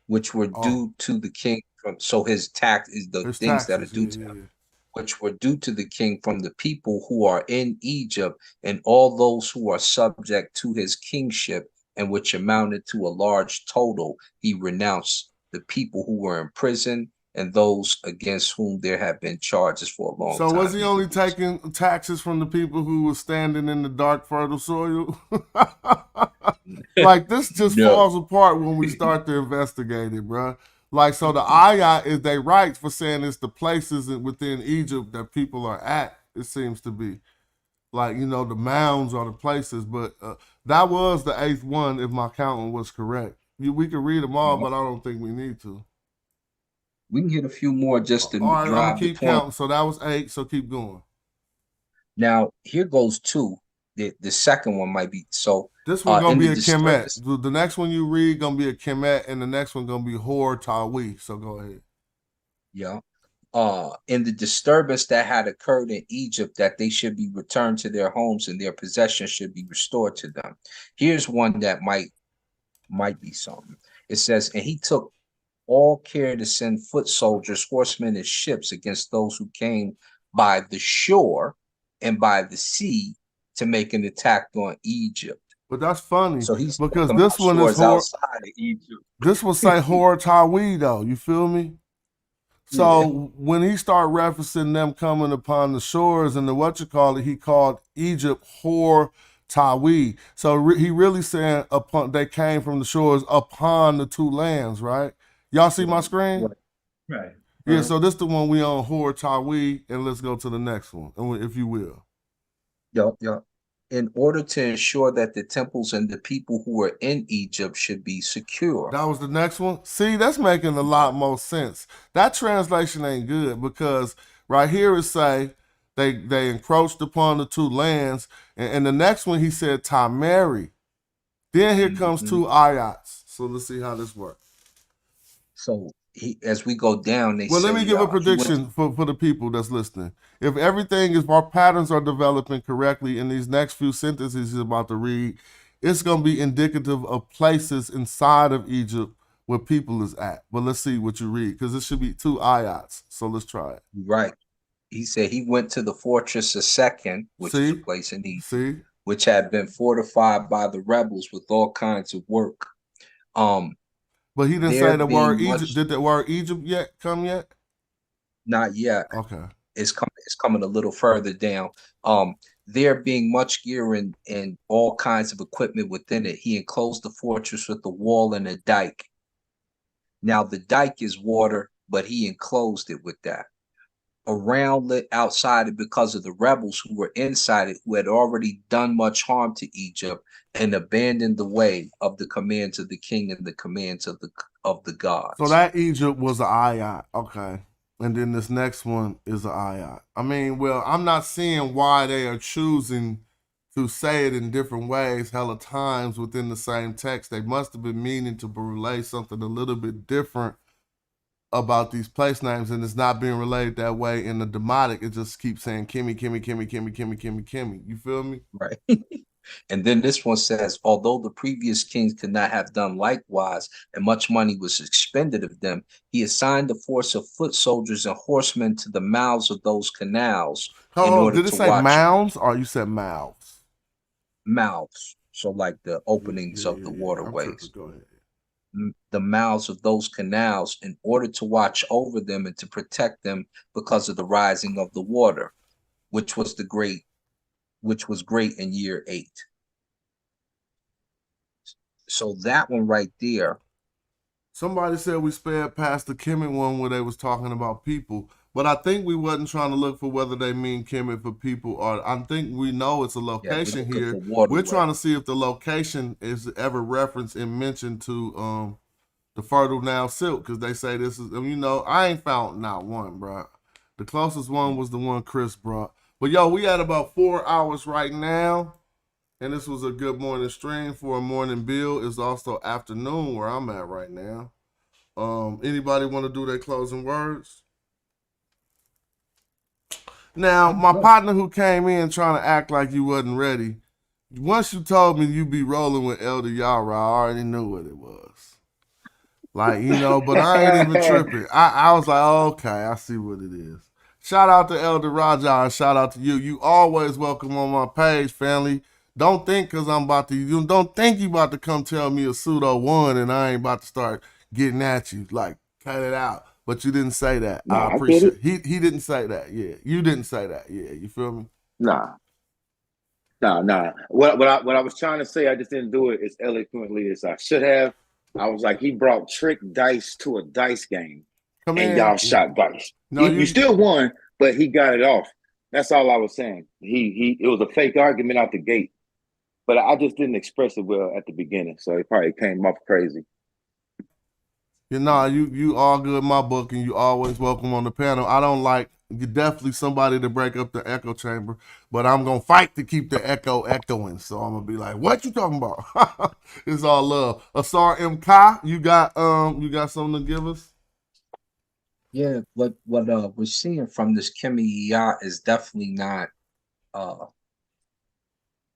which were due to the king from, so his tax is the things taxes, that are due to him, which were due to the king from the people who are in Egypt and all those who are subject to his kingship, and which amounted to a large total. He renounced the people who were in prison and those against whom there have been charges for a long So time. was he only taking taxes from the people who were standing in the dark, fertile soil? Like, this just No. falls apart when we start to investigate it, bro. Like, so the ayat is they right for saying it's the places within Egypt that people are at, it seems to be. Like, you know, the mounds are the places, but that was the 8th one, if my counting was correct. We could read them all, but I don't think we need to. We can get a few more just to All right, I'm drive gonna the keep point. counting. So that was 8, so keep going. Now, here goes 2. The second one might be, so. This one gonna be a disturbance- Kemet. The next one you read gonna be a Kemet, and the next one gonna be Hor Tawi. So go ahead. Yeah. In the disturbance that had occurred in Egypt, that they should be returned to their homes and their possessions should be restored to them. Here's one that might be something. It says, and he took all care to send foot soldiers, horsemen, and ships against those who came by the shore and by the sea to make an attack on Egypt. But that's funny, So he's because talking this about one is shores Hor. outside of Egypt. This will say Hor Tawi though. You feel me? So when he started referencing them coming upon the shores and he called Egypt Hor Tawi. So he really saying they came from the shores upon the two lands, right? Y'all see my screen? Right. Yeah, so this the one we on Hor Tawi, and let's go to the next one, if you will. Yeah. In order to ensure that the temples and the people who are in Egypt should be secure. That was the next one. See, that's making a lot more sense. That translation ain't good, because right here it say they encroached upon the two lands, and the next one he said Tamari. Then here comes 2 ayats. So let's see how this works. So as we go down, they Well, say, let me give a prediction for the people that's listening. If everything is, our patterns are developing correctly in these next few sentences he's about to read, it's going to be indicative of places inside of Egypt where people is at. But let's see what you read, because it should be 2 ayats. So let's try it. Right. He said he went to the fortress of Second, which is a place in Egypt, which had been fortified by the rebels with all kinds of work. But he didn't say the word Egypt. Did the word Egypt come yet? Not yet. Okay. It's coming a little further down. There being much gear and all kinds of equipment within it, he enclosed the fortress with a wall and a dike. Now the dike is water, but he enclosed it with that. Around it, outside it, because of the rebels who were inside it, who had already done much harm to Egypt and abandoned the way of the commands of the king and the commands of the gods. So that Egypt was an ayat, okay. And then this next one is an ayat. I mean, well, I'm not seeing why they are choosing to say it in different ways, hella times within the same text. They must have been meaning to relay something a little bit different about these place names, and it's not being relayed that way in the Demotic. It just keeps saying Kimmy, Kimmy, Kimmy, Kimmy, Kimmy, Kimmy, Kimmy. You feel me? Right. And then this one says, although the previous kings could not have done likewise, and much money was expended of them, he assigned a force of foot soldiers and horsemen to the mouths of those canals. Did it say mounds, or you said mouths? Mouths. So like the openings of the waterways. Go ahead. The mouths of those canals, in order to watch over them and to protect them because of the rising of the water, which was great in year 8. So that one right there. Somebody said we sped past the Kemet one where they was talking about people, but I think we wasn't trying to look for whether they mean Kemet for people, or I think we know it's a location here. We're trying to see if the location is ever referenced and mentioned to the Fertile Nile Silk, because they say this is, you know, I ain't found not one, bro. The closest one was the one Chris brought. But yo, we at about 4 hours right now, and this was a good morning stream for a morning build. It's also afternoon where I'm at right now. Anybody want to do their closing words? Now, my partner who came in trying to act like you wasn't ready, once you told me you be rolling with Elder Yara, I already knew what it was. Like, you know, but I ain't even tripping. I was like, oh, okay, I see what it is. Shout out to Elder Raja and shout out to you. You always welcome on my page, family. Don't think because I'm about to, you don't think you about to come tell me a pseudo one and I ain't about to start getting at you. Like, cut it out. but you didn't say that. I Nah, I get appreciate it. he didn't say that. Yeah, you didn't say that. Yeah, you feel me? Nah, nah. What I was trying to say, I just didn't do it as eloquently as I should have. I was like, he brought trick dice to a dice game, Come and in. y'all shot dice. No, You still won, but he got it off. That's all I was saying. It was a fake argument out the gate, but I just didn't express it well at the beginning, so it probably came off crazy. You know, you all good in my book, and you always welcome on the panel. I don't like you definitely somebody to break up the echo chamber, but I'm gonna fight to keep the echo echoing. So I'm gonna be like, "What you talking about?" It's all love. Asar M. Ka, you got something to give us? Yeah, what we're seeing from this Kimmy Yacht is definitely not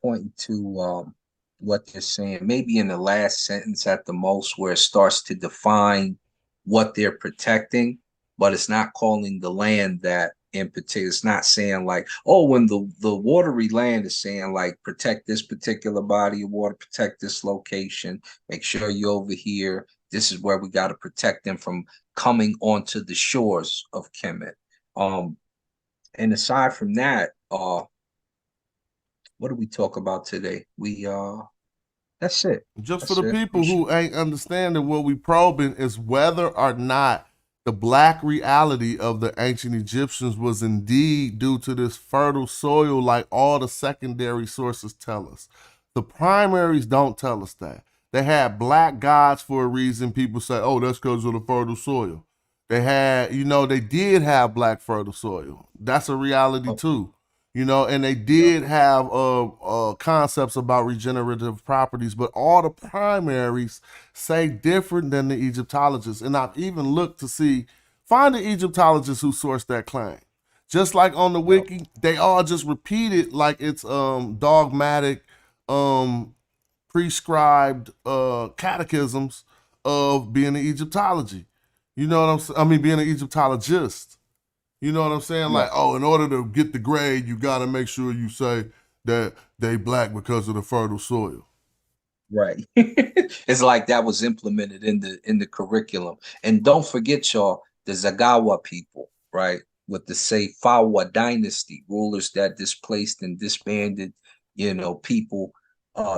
pointing to what they're saying. Maybe in the last sentence at the most, where it starts to define what they're protecting, but it's not calling the land that in particular. It's not saying like, oh, when the watery land is saying like, protect this particular body of water, protect this location, make sure you're over here. This is where we got to protect them from coming onto the shores of Kemet. And aside from that, what do we talk about today? That's it. Just for That's the it. people who ain't understanding what we probing is whether or not the black reality of the ancient Egyptians was indeed due to this fertile soil like all the secondary sources tell us. The primaries don't tell us that. They had black gods for a reason. People say, oh, that's because of the fertile soil. They had, they did have black fertile soil. That's a reality too. And they did have concepts about regenerative properties, but all the primaries say different than the Egyptologists. And I've even looked to find the Egyptologists who sourced that claim. Just like on the wiki, they all just repeat it like it's dogmatic, prescribed catechisms of being an Egyptology. You know what I'm saying? I mean, being an Egyptologist. You know what I'm saying? Like, oh, in order to get the grade, you got to make sure you say that they black because of the fertile soil. Right. It's like that was implemented in the curriculum. And don't forget, y'all, the Zagawa people, right? With the Seifawa dynasty, rulers that displaced and disbanded, people,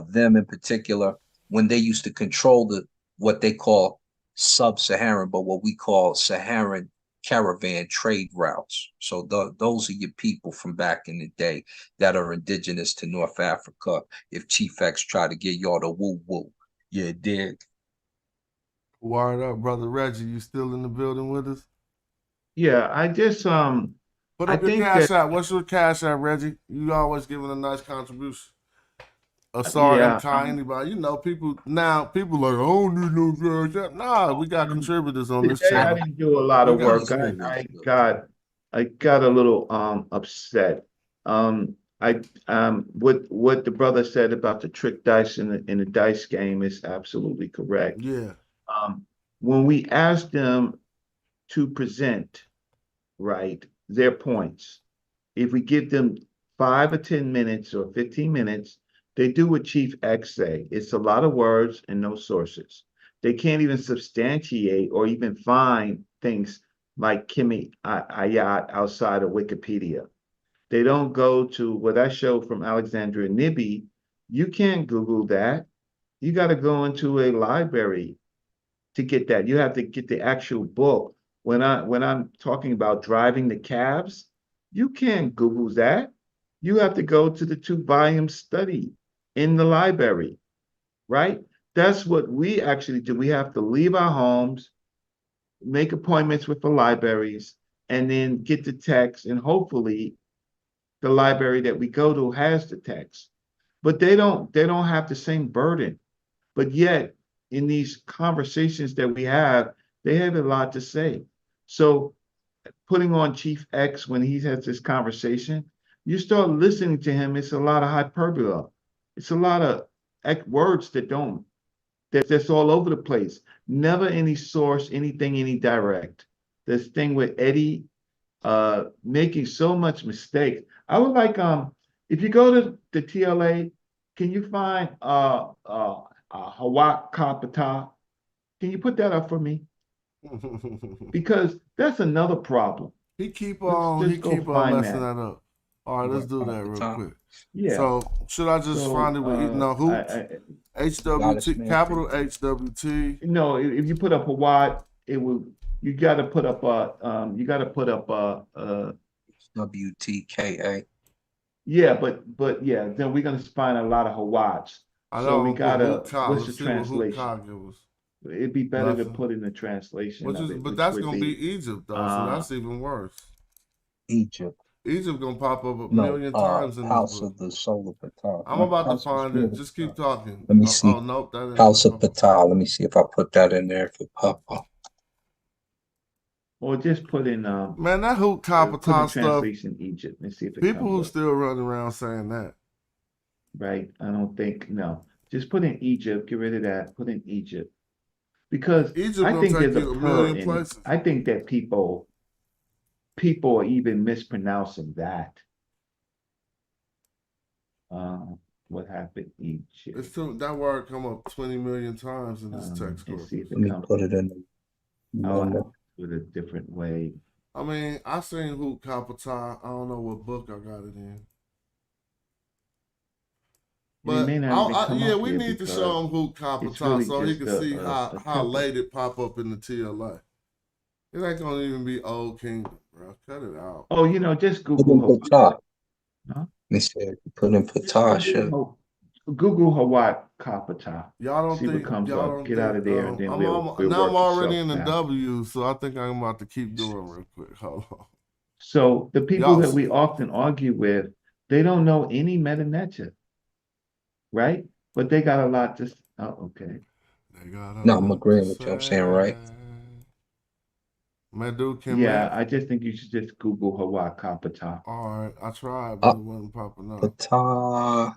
them in particular, when they used to control what they call sub-Saharan, but what we call Saharan caravan trade routes. So those are your people from back in the day that are indigenous to North Africa. If Chief X try to get y'all to woo woo, you dig? Word up, brother Reggie. You still in the building with us? Yeah, I just put up your cash app. What's your cash app, Reggie? You always giving a nice contribution. Sorry, I'm kind. Anybody, people like, I don't need no cash app. Nah, we got contributors on this today I channel. didn't do a lot of work. I got a little upset. What the brother said about the trick dice in the dice game is absolutely correct. Yeah. When we ask them to present, right, their points, if we give them 5 or 10 minutes or 15 minutes, they do what Chief X say. It's a lot of words and no sources. They can't even substantiate or even find things like Kimi Ayat outside of Wikipedia. They don't go to what I showed from Alexandria Nibby. You can't Google that. You got to go into a library to get that. You have to get the actual book. When I'm talking about driving the cabs, you can't Google that. You have to go to the 2-volume study in the library, right? That's what we actually do. We have to leave our homes, make appointments with the libraries, and then get the text. And hopefully the library that we go to has the text. But they don't have the same burden. But yet, in these conversations that we have, they have a lot to say. So putting on Chief X when he has this conversation, you start listening to him, it's a lot of hyperbole. It's a lot of words that's all over the place. Never any source, anything, any direct. This thing with Eddie making so much mistake. I would like, if you go to the TLA, can you find Hawak Kapata? Can you put that up for me? Because that's another problem. He keep Let's on just go find messing that. that up. All right, let's do that real quick. Yeah. So should I just find it with no hoops? HWT, capital HWT. No, if you put up a wide, it will. You got to put up a. You got to put up a. WTKA. Yeah, but yeah, then we're gonna find a lot of Hawats. I So know. we I'm gonna gotta. put hoop What's the Let's see what hoop translation? give us. It'd be better to Nothing. put in the translation of it, But which that's would gonna be Egypt though, so that's even worse. Egypt. Egypt gonna pop up a million times in House this book. of the Solar Ptah. I'm about to find it. Just keep talking. Let me see. Oh nope, that House of Ptah. Let me see if I put that in there for Papa. Or just put in man, that hoop Ptah stuff. Translation Egypt and see if it people who comes up. still running around saying that. Right. I don't think no. Just put in Egypt, get rid of that, put in Egypt. Because Egypt I gonna think take there's a you a purr million in it. places. I think that people are even mispronouncing that. What happened Egypt? It's too, that word come up 20 million times in this text Let's see if corpus. it comes. Put it in. With a different way. I mean, I seen hoop Ptah. I don't know what book I got it in. But yeah, we need to show him hoop Ptah so he can see how late it pop up in the TLA. It ain't gonna even be Old Kingdom, bro. Cut it out. Oh, just Google Ptah. Let me see. Put in Ptah. Google Hawaii Kapata. Y'all don't see think what comes y'all up. don't Get think, out of there, and then I'm we'll already in the W, so I think I'm about to keep going real quick. Hold on. So the people that we often argue with, they don't know any Metanetia, right? But they got a lot to. Oh, okay. No, I'm agreeing with you. I'm saying right. Yeah, I just think you should just Google Hawaii Kapata. All right, I tried, but it wasn't popping up. Ptah,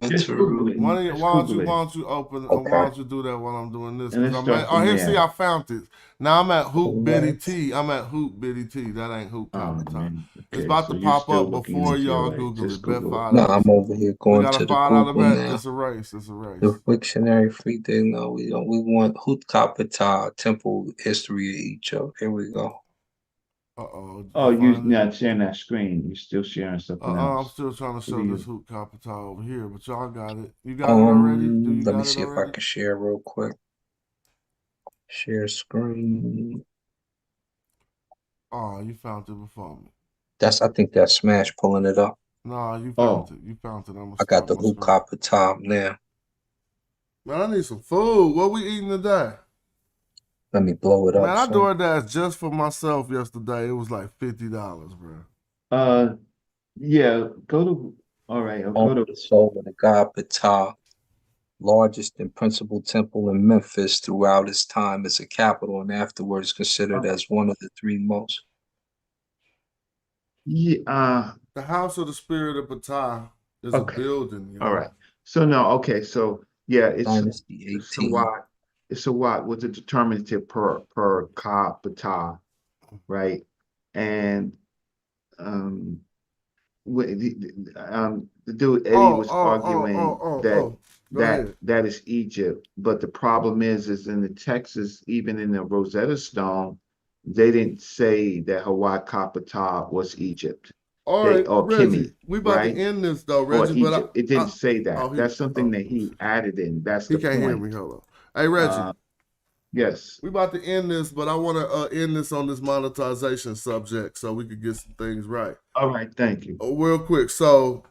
just Google it. Why don't you open? Okay. Why don't you do that while I'm doing this? And See, I found it. Now I'm at Hoop Bitty T. I'm at Hoop Bitty T. That ain't Hoop Kapata. It's about to pop up before y'all Google it. Bet $5. No, I'm over here going to the Google now. It's a race. It's a race. The Wiktionary free thing. No, we don't. We want Hutkapata, Temple History of Egypt. Here we go. Oh, you're not sharing that screen. You're still sharing something else. I'm still trying to show this Hoop Kapata over here, but y'all got it. You got it already? Let me see if I can share real quick. Share screen. Oh, you found it before me. I think that's Smash pulling it up. No, you found it. You found it. I got the Hutkapata now. Man, I need some food. What we eating today? Let me blow it up. Man, I DoorDash just for myself yesterday. It was like $50, bro. Yeah, go to all right. I'll go to the soul of the god Ptah, largest and principal temple in Memphis throughout its time as a capital, and afterwards considered as one of the three most. Yeah. The House of the Spirit of Ptah is a building. You know? All right. So no, okay. So yeah, it's Dynasty 18. It's a what was a determinative per Ptah, right? And the dude Eddie was arguing that is Egypt, but the problem is in the Texas, even in the Rosetta Stone, they didn't say that Hawaii Kapata was Egypt. All right, Reggie, Kimi, we about to end this though, Reggie. But it didn't say that. That's something that he added in. That's the point. He can't hear me. Hold on. Hey, Reggie. Yes. We about to end this, but I want to end this on this monetization subject so we could get some things right. All right, thank you. Real quick. So,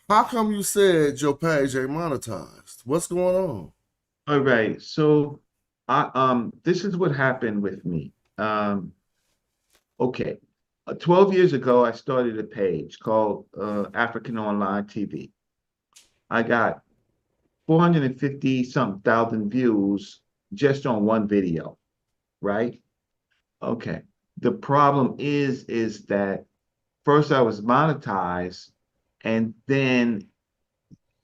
how come you said your page ain't monetized? What's going on? All right. So, this is what happened with me. Okay. 12 years ago, I started a page called African Online TV. I got 450-something thousand views just on one video, right? Okay. The problem is that first I was monetized, and then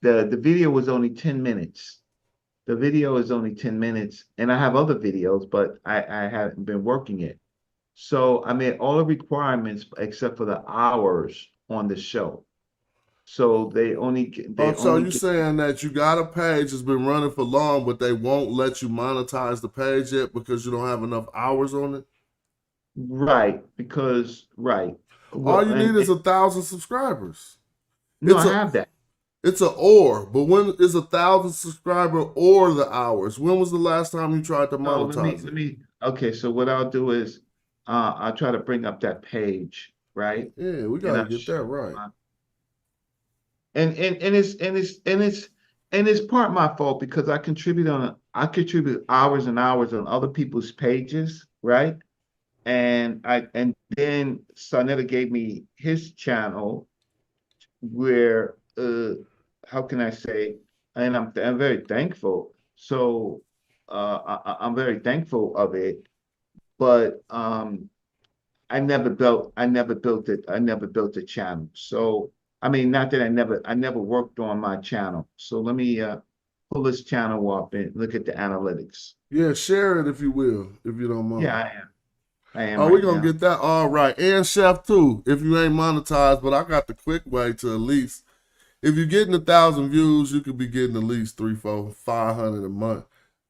the video was only 10 minutes. The video is only 10 minutes, and I have other videos, but I haven't been working it. So I made all the requirements except for the hours on the show. So they only so you saying that you got a page that's been running for long, but they won't let you monetize the page yet because you don't have enough hours on it? right, because right. All Well, you need is 1,000 subscribers. no, I have that. It's an or, but when is 1,000 subscriber or the hours? When was the last time you tried to No, monetize it? okay, so what I'll do is I'll try to bring up that page, right? Yeah, we And gotta I'll get that show right. and it's part my fault because I contribute hours and hours on other people's pages, right? And then Sonetta gave me his channel where how can I say, and I'm very thankful. So I'm very thankful of it, but I never built it. I never built a channel. So I mean, not that I never worked on my channel. So let me pull this channel up and look at the analytics. Yeah, share it if you will, if you don't mind. Yeah, I am. I am Oh, right we're gonna now. get that all right. And Chef too, if you ain't monetized, but I got the quick way to at least, if you're getting 1,000 views, you could be getting at least 300, 400, 500 a month.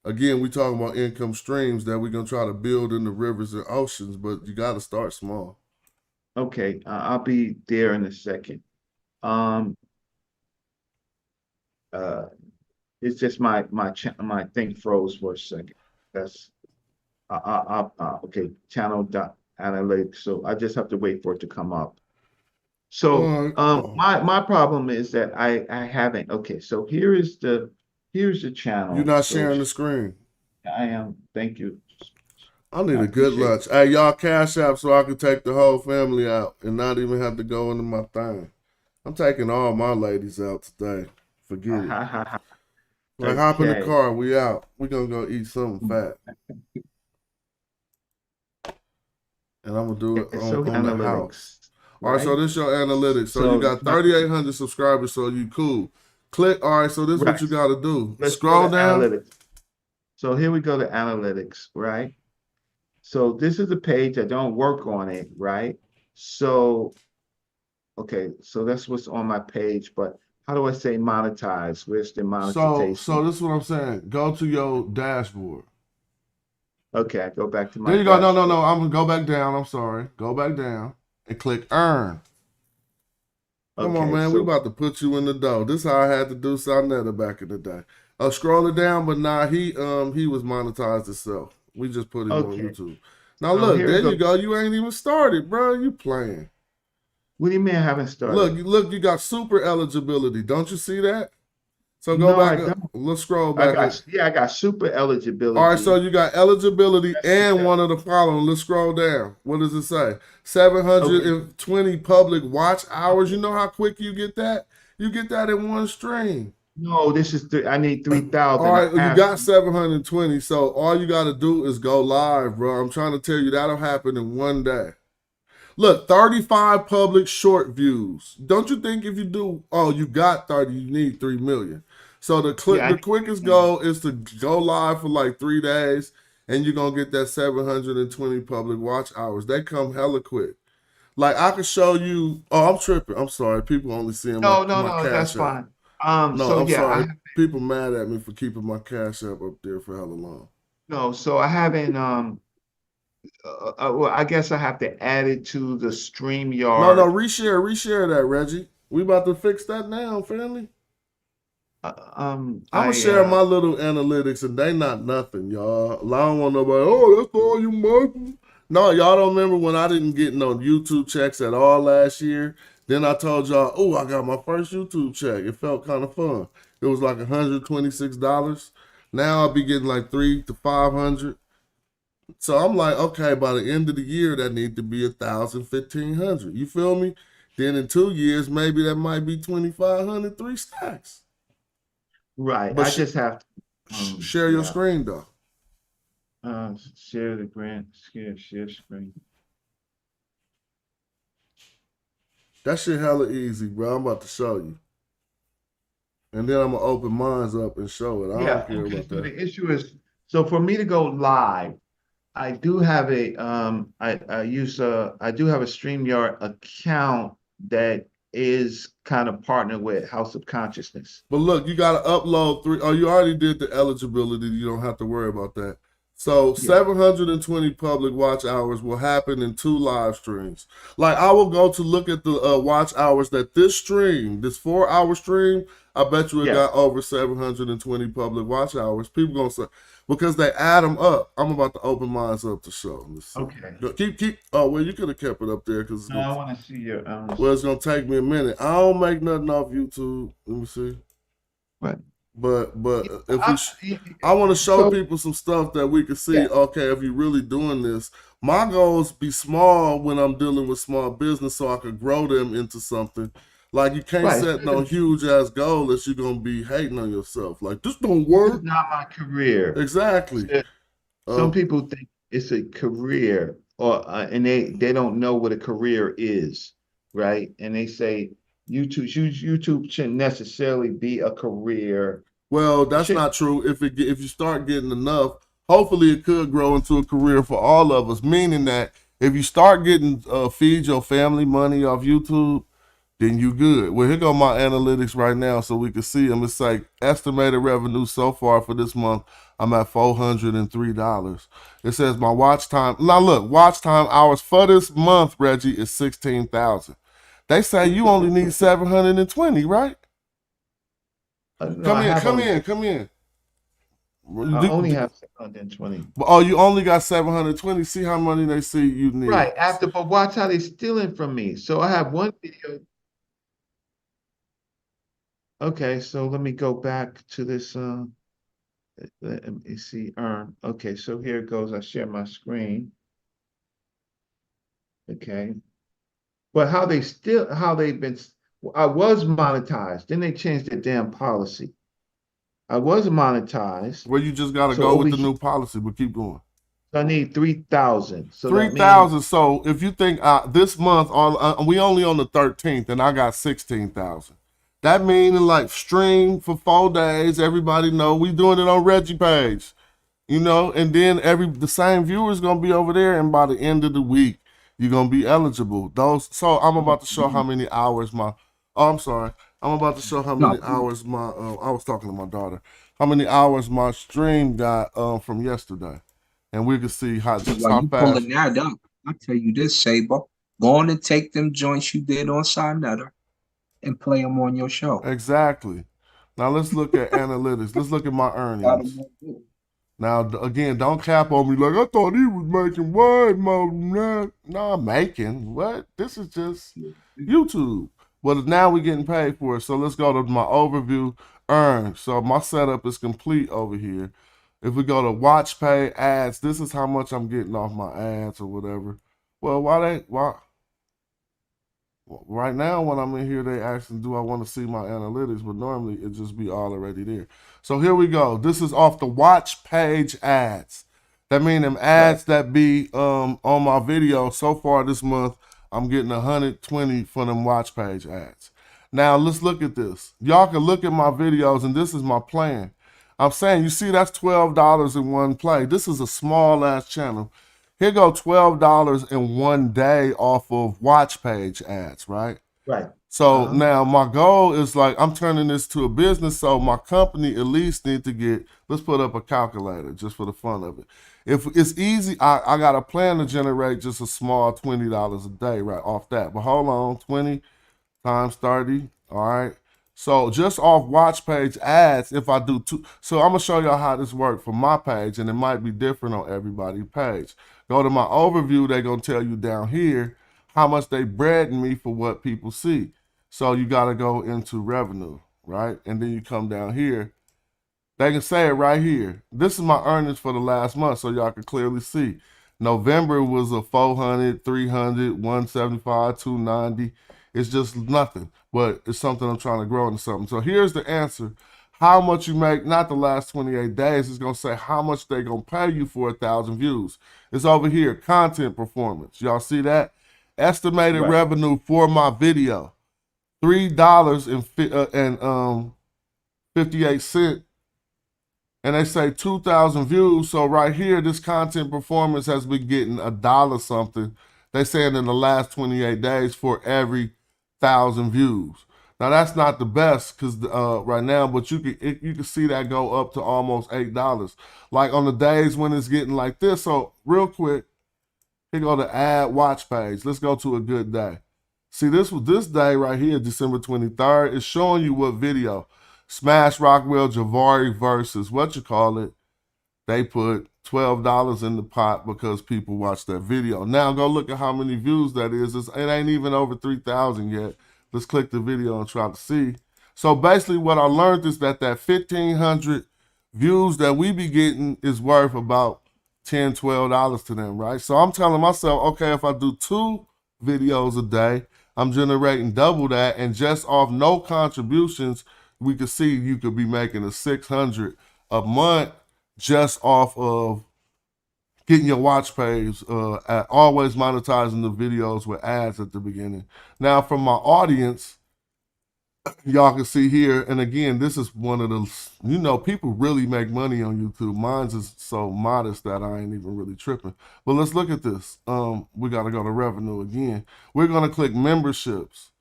Again, we talking about income streams that we're gonna try to build in the rivers and oceans, but you gotta start small. Okay, I'll be there in a second. It's just my thing froze for a second. That's okay. Channel dot analytics. So I just have to wait for it to come up. So my problem is that I haven't. Okay, so here's the channel. You're not So sharing the screen. I am. Thank you. I need a good lunch. Hey, y'all cash app so I can take the whole family out and not even have to go into my thing. I'm taking all my ladies out today. Forget it. Like, hop in the car. We out. We gonna go eat something fat. And I'm gonna do it on the house. All right, so this your analytics. So you got 3,800 subscribers, so you cool. Click. All right, so this is what you got to do. Scroll down. Analytics. So here we go to analytics, right? So this is a page. I don't work on it, right? So, okay, so that's what's on my page. But how do I say monetize? Where's the monetization? So this is what I'm saying. Go to your dashboard. Okay, I go back to my. There you go. No. I'm gonna go back down. I'm sorry. Go back down and click earn. Come on, man. We about to put you in the dough. This is how I had to do Sonetta back in the day. Scroll it down, but nah, he was monetized himself. We just put him on YouTube. Now look, there you go. You ain't even started, bro. You playing. What do you mean I haven't started? Look, you got super eligibility. Don't you see that? So go back up. Let's scroll back up. I got super eligibility. All right, so you got eligibility and one of the following. Let's scroll down. What does it say? 720 public watch hours. You know how quick you get that? You get that in one stream. No, this is I need 3,000. All right, you got 720. So all you got to do is go live, bro. I'm trying to tell you that'll happen in one day. Look, 35 public short views. Don't you think if you do, you got 30, you need 3 million. So the quickest goal is to go live for like 3 days, and you're going to get that 720 public watch hours. They come hella quick. Like, I could show you, I'm tripping. I'm sorry. People only seeing my cash that's app. fine. I'm sorry. People mad at me for keeping my cash app up there for hella long. No, so I haven't, well, I guess I have to add it to the StreamYard. No, reshare that, Reggie. We about to fix that now, family. I'm gonna share my little analytics, and they not nothing, y'all. I don't want nobody. That's all you making. No, y'all don't remember when I didn't get no YouTube checks at all last year. Then I told y'all, I got my first YouTube check. It felt kind of fun. It was like $126. Now I'll be getting like $300 to $500. So I'm like, okay, by the end of the year, that need to be $1,000, $1,500. You feel me? Then in 2 years, maybe that might be $2,500, 3 stacks. Right. But I just have to share your screen though. Share the grant. Share screen. That shit hella easy, bro. I'm about to show you. And then I'm gonna open mine up and show it. I don't care about that. The issue is, so for me to go live, I do have a I do have a StreamYard account that is kind of partnered with House of Consciousness. But look, you got to upload 3. Oh, you already did the eligibility. You don't have to worry about that. So 720 public watch hours will happen in 2 live streams. Like I will go to look at the watch hours that this stream, this 4-hour stream, I bet you it got over 720 public watch hours. People gonna say because they add them up. I'm about to open mine up to show. Okay. Keep. Oh well, you could have kept it up there because. No, I want to see your. Well, it's gonna take me a minute. I don't make nothing off YouTube. Let me see. Right. But if I want to show people some stuff that we can see. Okay, if you're really doing this, my goals be small when I'm dealing with small business, so I could grow them into something. Like you can't set no huge ass goal unless you're gonna be hating on yourself. Like this don't work. This is not my career. Exactly. Some people think it's a career, or and they don't know what a career is, right? And they say YouTube shouldn't necessarily be a career. Well, that's not true. If you start getting enough, hopefully it could grow into a career for all of us. Meaning that if you start getting feed your family money off YouTube, then you good. Well, here go my analytics right now so we can see them. It's like estimated revenue so far for this month. I'm at $403. It says my watch time. Now look, watch time hours for this month, Reggie, is 16,000. They say you only need 720, right? No, come in. I only have 720. Oh, you only got 720. See how many they see you need. Right. But watch how they stealing from me. So I have one video. Okay, so let me go back to this. Let me see. Earn. Okay, so here it goes. I share my screen. Okay. But how they've been. I was monetized. Then they changed their damn policy. I was monetized. Well, you just got to go with the new policy, but keep going. I need 3,000. So 3,000. So if you think this month, we only on the 13th, and I got 16,000. That means like stream for 4 days. Everybody know we doing it on Reggie page, and then the same viewers gonna be over there, and by the end of the week, you're gonna be eligible. So I'm about to show how many hours I'm about to show how many hours I was talking to my daughter. How many hours my stream got from yesterday, and we can see how fast. Pulling that up. I tell you this, Saber. Go on and take them joints you did on Signetter and play them on your show. Exactly. Now let's look at analytics. Let's look at my earnings. Now again, don't cap on me like I thought he was making way more than that. No, I'm making what? This is just YouTube. But now we're getting paid for it. So let's go to my overview earn. So my setup is complete over here. If we go to watch pay ads, this is how much I'm getting off my ads or whatever. Well, why right now when I'm in here, they asking, do I want to see my analytics? But normally it just be all already there. So here we go. This is off the watch page ads. That mean them ads that be on my video so far this month. I'm getting 120 for them watch page ads. Now let's look at this. Y'all can look at my videos, and this is my plan. I'm saying, you see, that's $12 in one play. This is a small ass channel. Here go $12 in one day off of watch page ads, right? Right. So now my goal is like, I'm turning this to a business, so my company at least need to get, let's put up a calculator just for the fun of it. If it's easy, I got a plan to generate just a small $20 a day right off that. But hold on, 20 times 30, all right? So just off watch page ads, if I do two, so I'm gonna show y'all how this works for my page, and it might be different on everybody's page. Go to my overview, they're gonna tell you down here how much they bread me for what people see. So you gotta go into revenue, right? And then you come down here. They can say it right here. This is my earnings for the last month, so y'all can clearly see. November was a 400, 300, 175, 290. It's just nothing, but it's something I'm trying to grow into something. So here's the answer. How much you make, not the last 28 days, it's gonna say how much they gonna pay you for 1,000 views. It's over here, content performance. Y'all see that? Estimated revenue for my video, $3.58. And they say 2,000 views. So right here, this content performance has been getting $1 something. They saying in the last 28 days for every thousand views. Now that's not the best because right now, but you can see that go up to almost $8. Like on the days when it's getting like this. So real quick, here go to add watch page. Let's go to a good day. See, this day right here, December 23rd, is showing you what video. Smash Rockwell Javari versus what you call it. They put $12 in the pot because people watched that video. Now go look at how many views that is. It ain't even over 3,000 yet. Let's click the video and try to see. So basically what I learned is that 1,500 views that we be getting is worth about $10, $12 to them, right? So I'm telling myself, okay, if I do 2 videos a day, I'm generating double that, and just off no contributions, we could see you could be making a $600 a month just off of getting your watch page, always monetizing the videos with ads at the beginning. Now, from my audience, y'all can see here, and again, this is one of the, people really make money on YouTube. Mine's is so modest that I ain't even really tripping. But let's look at this. We got to go to revenue again. We're going to click memberships.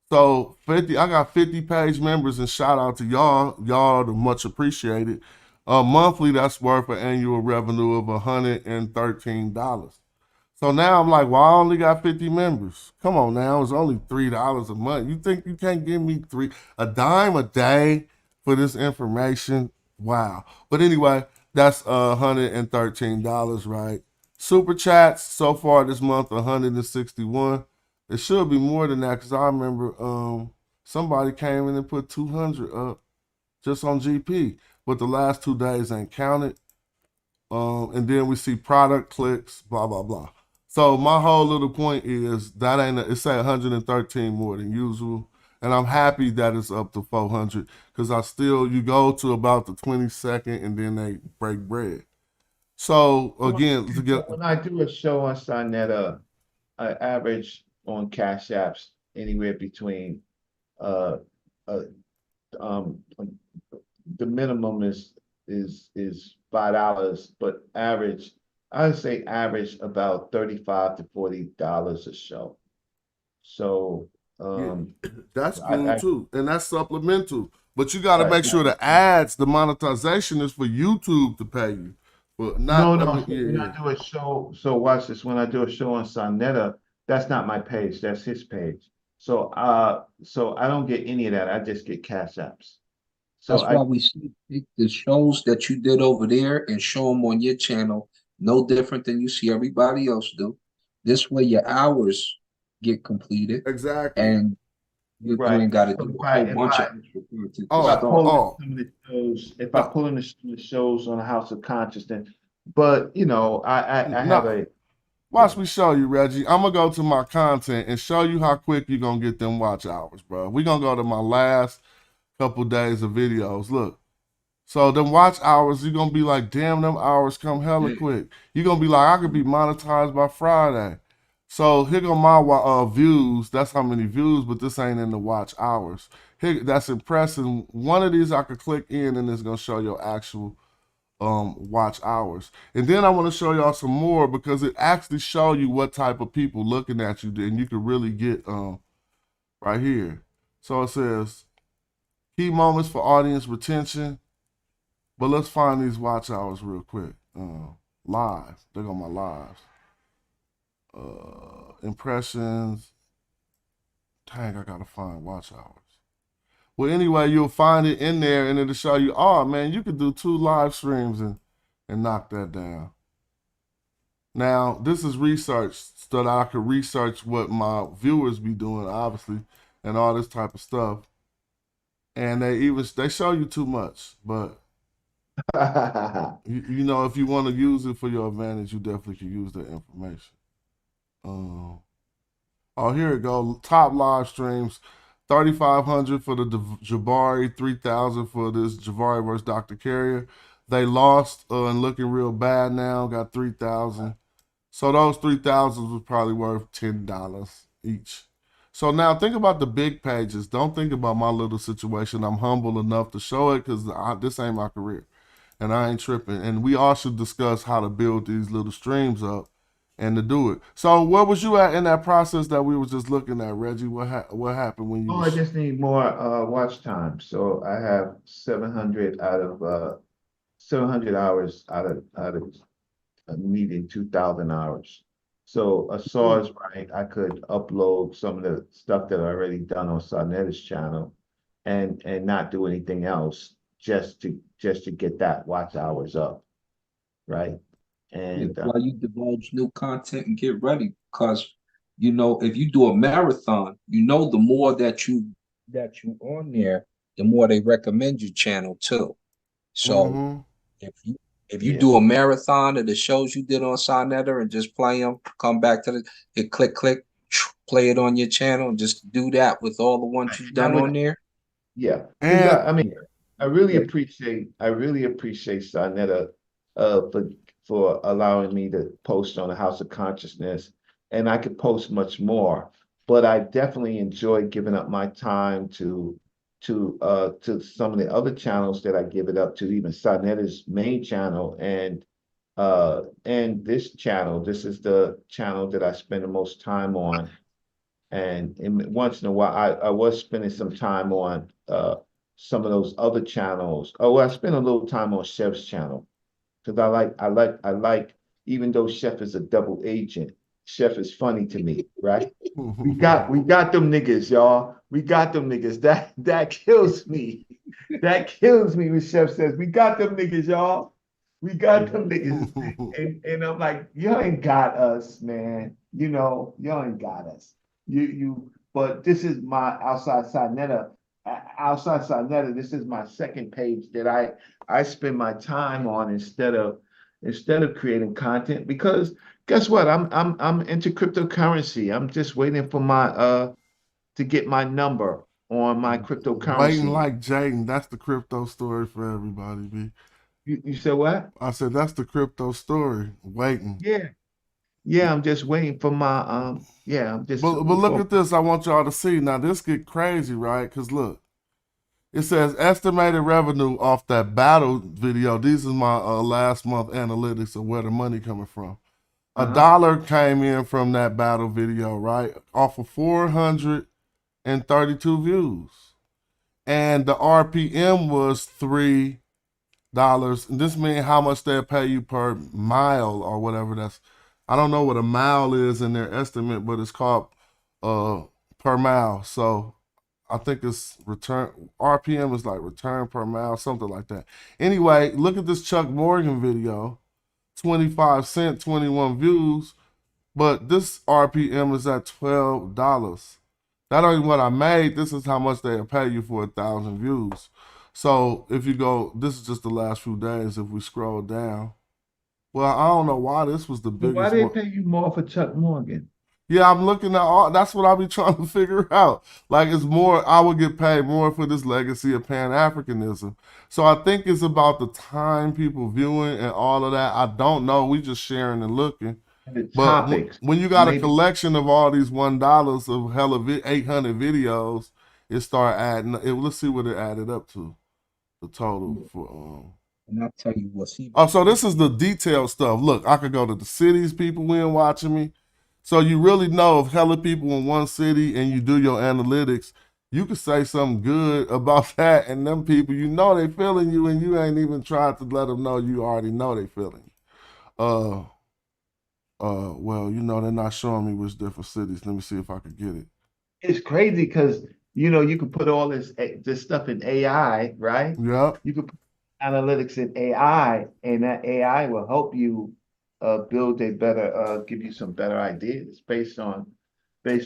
So I got 50 page members, and shout out to y'all. Y'all are much appreciated. Monthly, that's worth an annual revenue of $113. So now I'm like, well, I only got 50 members. Come on now, it's only $3 a month. You think you can't give me a dime a day for this information? Wow. But anyway, that's $113, right? Super chats so far this month, 161. It should be more than that because I remember somebody came in and put 200 up just on GP. But the last 2 days ain't counted. And then we see product clicks, blah, blah, blah. So my whole little point is that it's say 113 more than usual. And I'm happy that it's up to 400 because you go to about the 22nd and then they break bread. So again, when I do a show on Sonetta, I average on Cash Apps anywhere between the minimum is $5, but I would say average about $35 to $40 a show. So that's cool too, and that's supplemental. But you got to make sure the ads, the monetization is for YouTube to pay you. But not when I do a show. So watch this. When I do a show on Sonetta, that's not my page. That's his page. So I don't get any of that. I just get Cash Apps. So that's why we see the shows that you did over there and show them on your channel, no different than you see everybody else do. This way your hours get completed. Exactly. And you ain't got to do a whole bunch of extra content. If I pull in the shows on the House of Consciousness, but I have a... Watch me show you, Reggie. I'm going to go to my content and show you how quick you're going to get them watch hours, bro. We're going to go to my last couple days of videos. Look, so them watch hours, you're gonna be like, damn, them hours come hella quick. You're gonna be like, I could be monetized by Friday. So here go my views. That's how many views, but this ain't in the watch hours. Here, that's impressive. One of these I could click in and it's gonna show your actual watch hours. And then I want to show y'all some more because it actually show you what type of people looking at you, and you can really get right here. So it says key moments for audience retention. But let's find these watch hours real quick. Live. There go my lives. Impressions. Dang, I gotta find watch hours. Well, anyway, you'll find it in there and it'll show you, oh man, you could do 2 live streams and knock that down. Now, this is research so that I could research what my viewers be doing, obviously, and all this type of stuff. And they show you too much, but if you want to use it for your advantage, you definitely can use that information. Here it goes. Top live streams, 3,500 for the Jabari, 3,000 for this Jabari versus Dr. Carrier. They lost and looking real bad now. Got 3,000. So those 3,000 was probably worth $10 each. So now think about the big pages. Don't think about my little situation. I'm humble enough to show it because this ain't my career. And I ain't tripping. And we all should discuss how to build these little streams up and to do it. So where was you at in that process that we were just looking at, Reggie? What happened when you Oh, I was just need more watch time. So I have 700 hours out of needing 2,000 hours. So a saw is right. I could upload some of the stuff that I already done on Sarnetta's channel and not do anything else just to get that watch hours up, right? Yeah, And while you divulge new content and get ready, because you know if you do a marathon, you know the more that you on there, the more they recommend your channel too. So mm-hmm. if you yeah, do a marathon of the shows you did on Sonetta and just play them, come back to it, click, play it on your channel, and just do that with all the ones you've now done on there. yeah, because And I mean, I really appreciate Sarnetta for allowing me to post on the House of Consciousness, and I could post much more. But I definitely enjoy giving up my time to some of the other channels that I give it up to, even Sarnetta's main channel and this channel. This is the channel that I spend the most time on. And once in a while, I was spending some time on some of those other channels. Oh, well, I spent a little time on Chef's channel because I like, even though Chef is a double agent, Chef is funny to me, right? We got them niggas, y'all. We got them niggas. That kills me. That kills me when Chef says, "We got them niggas, y'all. We got them niggas." And I'm like, "You ain't got us, man. You ain't got us. But this is my outside Sinetta. Outside Sinetta, this is my second page that I spend my time on instead of creating content, because guess what? I'm into cryptocurrency. I'm just waiting for my to get my number on my waiting cryptocurrency. like Jaden. That's the crypto story for everybody, B. You said what? I said that's the crypto story. Waiting. Yeah. Yeah, I'm just waiting for my yeah, I'm just But look at this. I want y'all to see. Now this get crazy, right? Because look, it says estimated revenue off that battle video. These is my last month analytics of where the money coming from. $1 came in from that battle video, right? Off of 432 views. And the RPM was $3. And this means how much they'll pay you per mile or whatever. I don't know what a mile is in their estimate, but it's called per mile. So I think it's return RPM is like return per mile, something like that. Anyway, look at this Chuck Morgan video. 25 cents, 21 views, but this RPM is at $12. That ain't what I made. This is how much they'll pay you for 1,000 views. So if you go, this is just the last few days. If we scroll down, well, I don't know why this was the So why biggest they one. pay you more for Chuck Morgan? Yeah, I'm looking at all. That's what I be trying to figure out. Like it's more. I would get paid more for this legacy of Pan Africanism. So I think it's about the time people viewing and all of that. I don't know. We just sharing and looking. And the But topics. when you got a Maybe collection of all these $1 of hella 800 videos, it start adding. Let's see what it added up to. The total for. And I'll tell you what's even. Oh, so this is the detailed stuff. Look, I could go to the cities people in watching me. So you really know if hella people in one city and you do your analytics, you could say something good about that, and them people, you know they feeling you, and you ain't even tried to let them know you already know they feeling you. Well, they're not showing me which different cities. Let me see if I could get it. it's crazy because you can put all this stuff in AI, right? Yep. You could put analytics in AI, and that AI will help you build a better, give you some better ideas based on your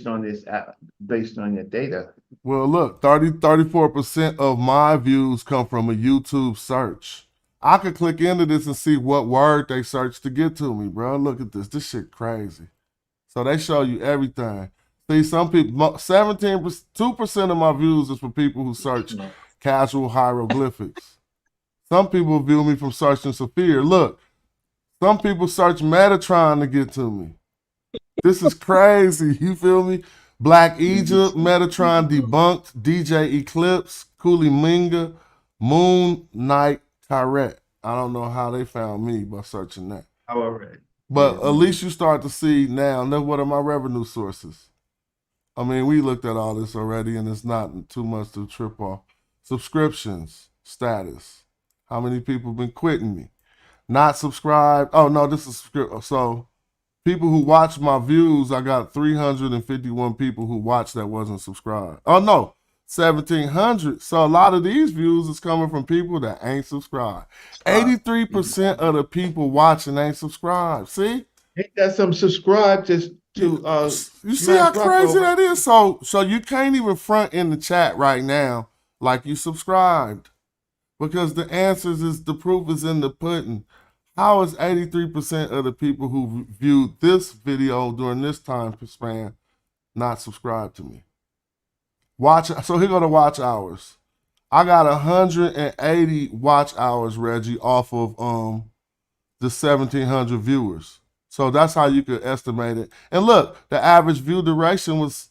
data. Well, look, 34% of my views come from a YouTube search. I could click into this and see what word they searched to get to me, bro. Look at this. This shit crazy. So they show you everything. See, some people, 2% of my views is for people who search casual hieroglyphics. Some people view me from searching Sophia. Look, some people search Metatron to get to me. This is crazy. You feel me? Black Egypt, Metatron debunked, DJ Eclipse, Cooley Minga, Moon Knight Tyrett. I don't know how they found me by searching that. All right. But Yeah, at least you start to see now, what are my revenue sources? I mean, we looked at all this already, and it's not too much to trip off. Subscriptions, status. How many people been quitting me? Not subscribed. Oh, no, this is so people who watch my views, I got 351 people who watched that wasn't subscribed. Oh, no, 1,700. So a lot of these views is coming from people that ain't subscribed. 83% of the people watching ain't subscribed. See? ain't that some subscribe just to You see how Smash Rockwell? crazy that is? So you can't even front in the chat right now like you subscribed. Because the answers is the proof is in the pudding. How is 83% of the people who viewed this video during this time span not subscribed to me? So here go the watch hours. I got 180 watch hours, Reggie, off of the 1,700 viewers. So that's how you could estimate it. And look, the average view duration was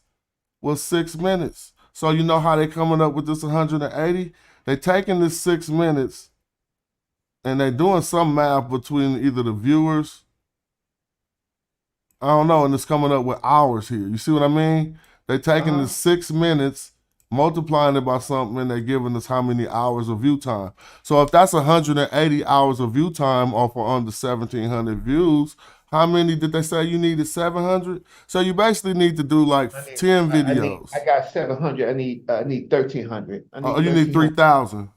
6 minutes. So you know how they coming up with this 180? They taking this 6 minutes and they doing some math between either the viewers, I don't know, and it's coming up with hours here. You see what I mean? They taking the 6 minutes, multiplying it by something, and they giving us how many hours of view time. So if that's 180 hours of view time off of under 1,700 views, how many did they say you needed? 700? So you basically need to do like 10 videos. I got 700. I need 1,300. I need Oh, you need 3,000.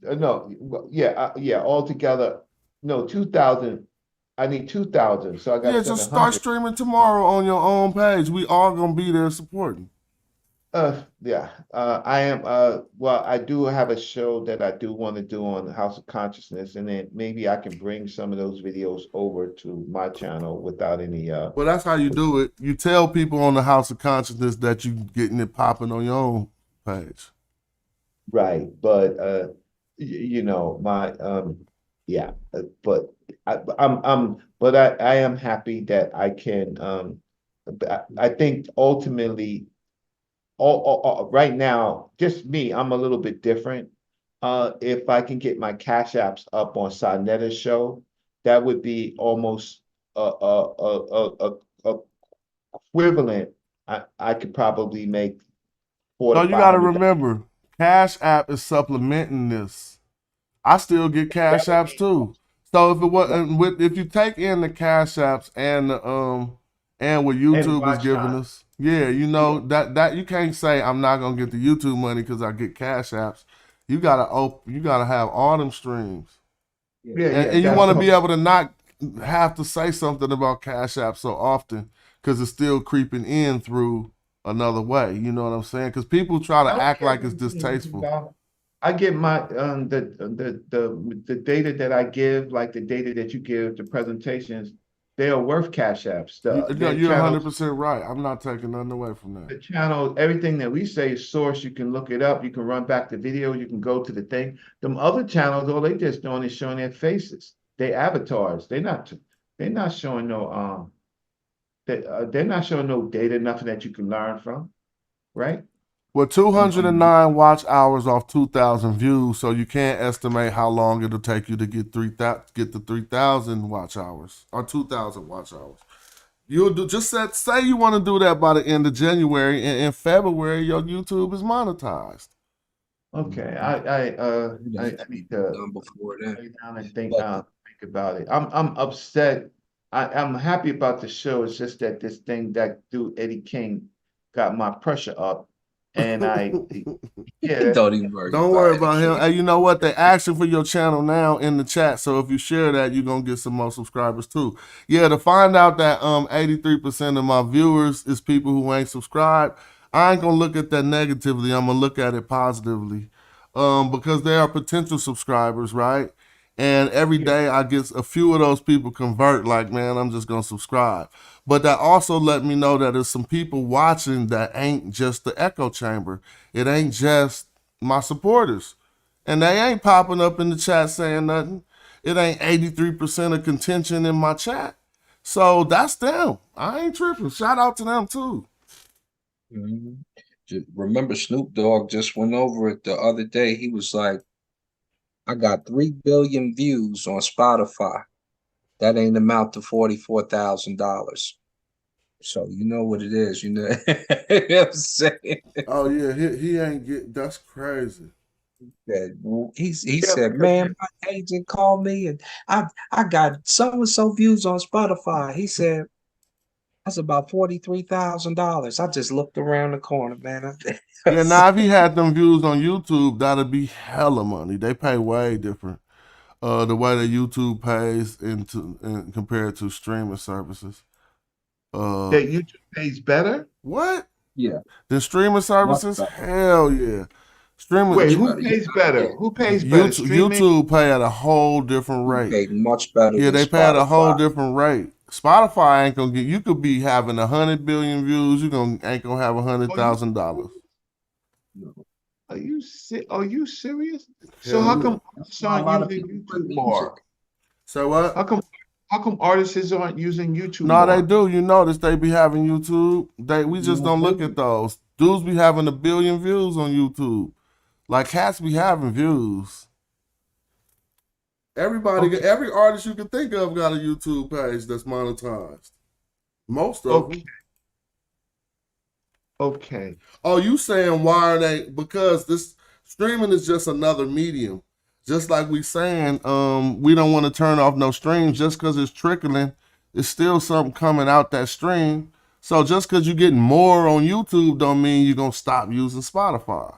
No, yeah, altogether, no, 2,000. I need 2,000. So I got just start 700. streaming tomorrow on your own page. We all gonna be there supporting. Yeah. I am. Well, I do have a show that I do want to do on the House of Consciousness, and then maybe I can bring some of those videos over to my channel without any. Well, that's how you do it. You tell people on the House of Consciousness that you getting it popping on your own page. Right, but you know, my yeah, but I am happy that I can I think ultimately right now, just me, I'm a little bit different. If I can get my Cash Apps up on Sanetta's show, that would be almost equivalent. I could probably make So you got to remember, Cash App is supplementing this. I still get Cash Apps too. So if it wasn't if you take in the Cash Apps and the and what YouTube is giving us, yeah, you know that you can't say I'm not gonna get the YouTube money because I get Cash Apps. You gotta have all them streams. And you want to be able to not have to say something about Cash App so often because it's still creeping in through another way. You know what I'm saying? Because people try to act like it's distasteful. I get my the data that I give, like the data that you give, the presentations, they are worth Cash Apps. You're 100% right. I'm not taking nothing away from that. The channel, everything that we say is source. You can look it up. You can run back the video. You can go to the thing. Them other channels, all they just doing is showing their faces, they avatars. They're not showing no they're not showing no data, nothing that you can learn from, right? Well, 209 watch hours off 2,000 views, so you can't estimate how long it'll take you to get the 3,000 watch hours or 2,000 watch hours. You'll do say you want to do that by the end of January, and in February your YouTube is monetized. Okay, I need to before that. lay down and think about it. I'm upset. I'm happy about the show. It's just that this thing that dude Eddie King got my pressure up. And don't worry about him. Hey, you know what? They asking for your channel now in the chat. So if you share that, you're gonna get some more subscribers too. Yeah, to find out that 83% of my viewers is people who ain't subscribed, I ain't gonna look at that negatively. I'm gonna look at it positively. Because they are potential subscribers, right? And every day I get a few of those people convert, like, man, I'm just gonna subscribe. But that also let me know that there's some people watching that ain't just the echo chamber. It ain't just my supporters. And they ain't popping up in the chat saying nothing. It ain't 83% of contention in my chat. So that's them. I ain't tripping. Shout out to them too. Remember Snoop Dogg just went over it the other day. He was like, I got 3 billion views on Spotify. that ain't amount to $44,000. So you know what it is, you know, you know what I'm saying? Oh yeah, he ain't get. That's crazy. He said, man, my agent called me and I got so views on Spotify. He said that's about $43,000. I just looked around the corner, man. Yeah, now if he had them views on YouTube, that'd be hella money. They pay way different. The way that YouTube pays compared to streaming services. That YouTube pays better? What? Yeah. The streaming services? Hell yeah. Streaming. Wait, who pays better? Who pays better? YouTube pay at a whole different rate. Pay much better. Yeah, than they pay at a whole different rate. Spotify ain't gonna get. You could be having 100 billion views. Ain't gonna have $100,000. Are you serious? So how come artists aren't using YouTube more? So what? How come artists aren't using YouTube No, more? they do. You notice they be having YouTube. We just don't look at those. Dudes be having 1 billion views on YouTube. Like cats be having views. Every artist you can think of got a YouTube page that's monetized. Most of them. Okay. Oh, you saying why are they? Because this streaming is just another medium. Just like we saying, we don't want to turn off no streams just because it's trickling. It's still something coming out that stream. So just because you're getting more on YouTube don't mean you're gonna stop using Spotify.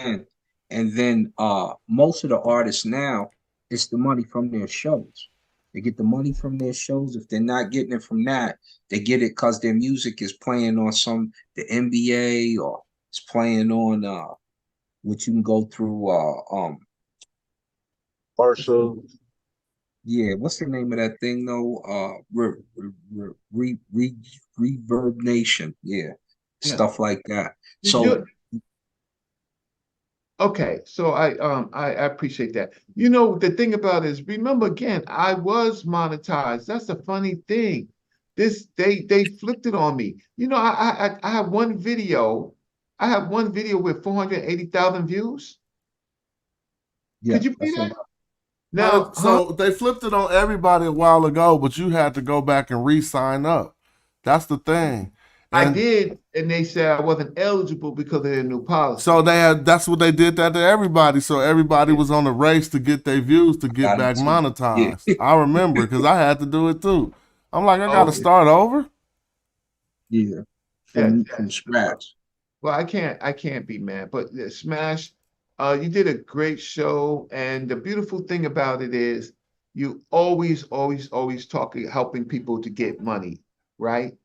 And then most of the artists now, it's the money from their shows. They get the money from their shows. If they're not getting it from that, they get it because their music is playing on the NBA or it's playing on what you can go through Marshall. Yeah, what's the name of that thing though? Reverb Nation. Yeah. Stuff like that. So okay, so I appreciate that. You know, the thing about it is, remember again, I was monetized. That's the funny thing. They flipped it on me. You know, I have one video. I have one video with 480,000 views. Yeah, could you believe that? Now, so they flipped it on everybody a while ago, but you had to go back and re-sign up. That's the thing. I did, and they said I wasn't eligible because of their new policy. So that's what they did that to everybody. So everybody was on a race to get their views to get back monetized. Yeah. I remember because I had to do it too. I'm like, I got to start over. Yeah, from scratch. Well, I can't be mad, but Smash, you did a great show, and the beautiful thing about it is you always helping people to get money, right?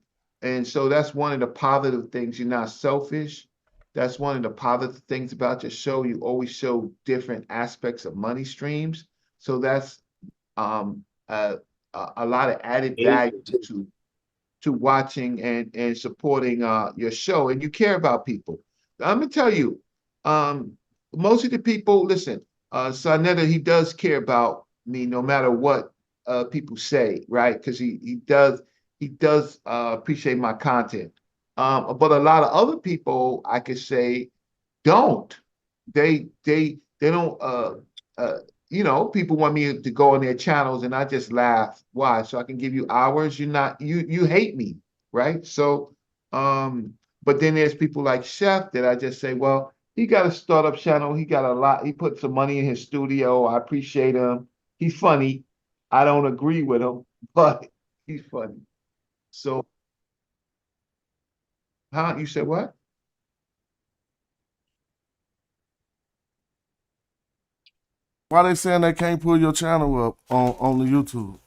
And so that's one of the positive things. You're not selfish. That's one of the positive things about your show. You always show different aspects of money streams. So that's a lot of added value to watching and supporting your show. And you care about people. I'm gonna tell you, most of the people, listen, Sarnetta, he does care about me no matter what people say, right? Because he does appreciate my content. But a lot of other people, I could say, don't. They don't. You know, people want me to go on their channels, and I just laugh. Why? So I can give you hours. You hate me, right? So, but then there's people like Chef that I just say, well, he got a startup channel. He got a lot. He put some money in his studio. I appreciate him. He's funny. I don't agree with him, but he's funny. So, you said what? Why they saying they can't pull your channel up on the YouTube?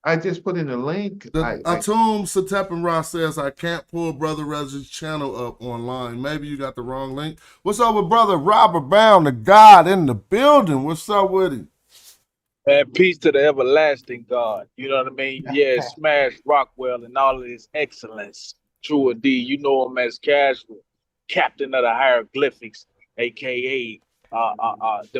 I just put in a link. Atum Satep Ross says I can't pull Brother Reggie's channel up online. Maybe you got the wrong link. What's up with Brother Robert Bound, the God in the building? What's up with him? And peace to the everlasting God. You know what I mean? Yeah, smash Rockwell and all of his excellence. True D. You know him as Casual, Captain of the Hieroglyphics, aka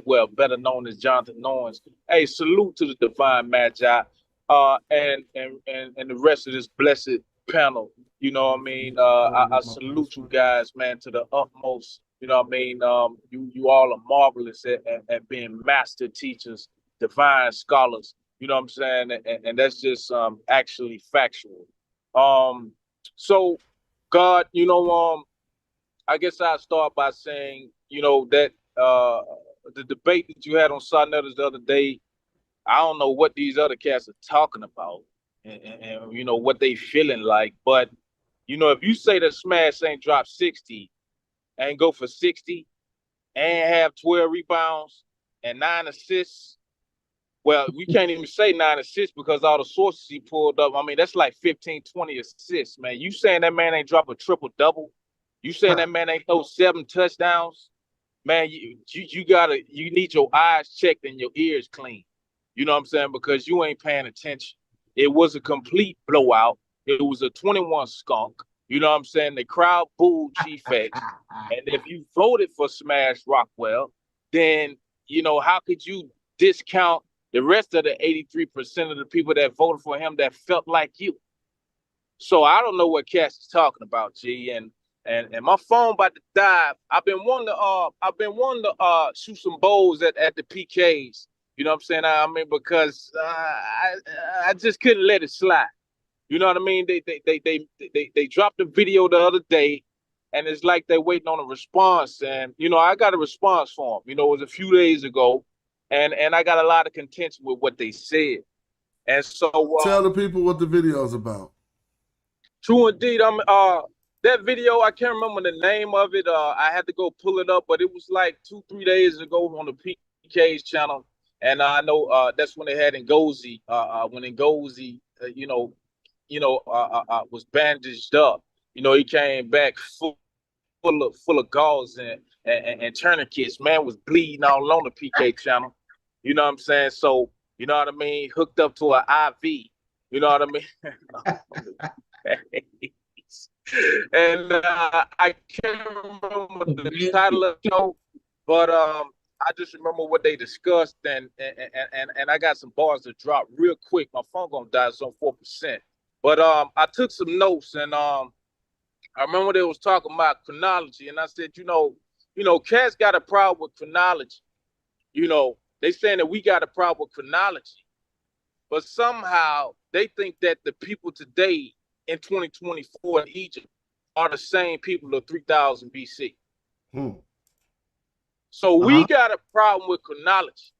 well, better known as Jonathan Owens. Hey, salute to the divine Magi, and the rest of this blessed panel. You know what I mean? I salute you guys, man, to the utmost. You know what I mean? You all are marvelous at being master teachers, divine scholars. You know what I'm saying? And that's just actually factual. Um, so God, I guess I'll start by saying, that the debate that you had on Sodnetters the other day, I don't know what these other cats are talking about and what they feeling like. But, if you say that Smash ain't dropped 60 and go for 60 and have 12 rebounds and 9 assists, well, we can't even say 9 assists because all the sources he pulled up, I mean, that's like 15, 20 assists, man. You saying that man ain't drop a triple-double? You saying that man ain't throw 7 touchdowns? Man, you need your eyes checked and your ears clean. You know what I'm saying? Because you ain't paying attention. It was a complete blowout. It was a 21 skunk. You know what I'm saying? The crowd booed Chief X. And if you voted for Smash Rockwell, then, how could you discount the rest of the 83% of the people that voted for him that felt like you? So I don't know what Cass is talking about, G. And my phone about to die. I've been wanting to shoot some bowls at the PKs. You know what I'm saying? I mean, because I just couldn't let it slide. You know what I mean? They dropped a video the other day, and it's like they're waiting on a response. And I got a response for them. It was a few days ago, and I got a lot of contention with what they said. And so tell the people what the video's about. True indeed. That video, I can't remember the name of it. I had to go pull it up, but it was like 2-3 days ago on the PK's channel. And I know that's when they had Ngozi, when Ngozi, was bandaged up. He came back full of gauze and tourniquets. Man was bleeding all on the PK channel. You know what I'm saying? So, you know what I mean? Hooked up to an IV. You know what I mean? And I can't remember the title of the show, but I just remember what they discussed, and I got some bars to drop real quick. My phone gonna die, it's on 4%. But I took some notes, and I remember they was talking about chronology, and I said, Cass got a problem with chronology. They saying that we got a problem with chronology, but somehow they think that the people today in 2024 in Egypt are the same people of 3000 BC. So we got a problem with chronology.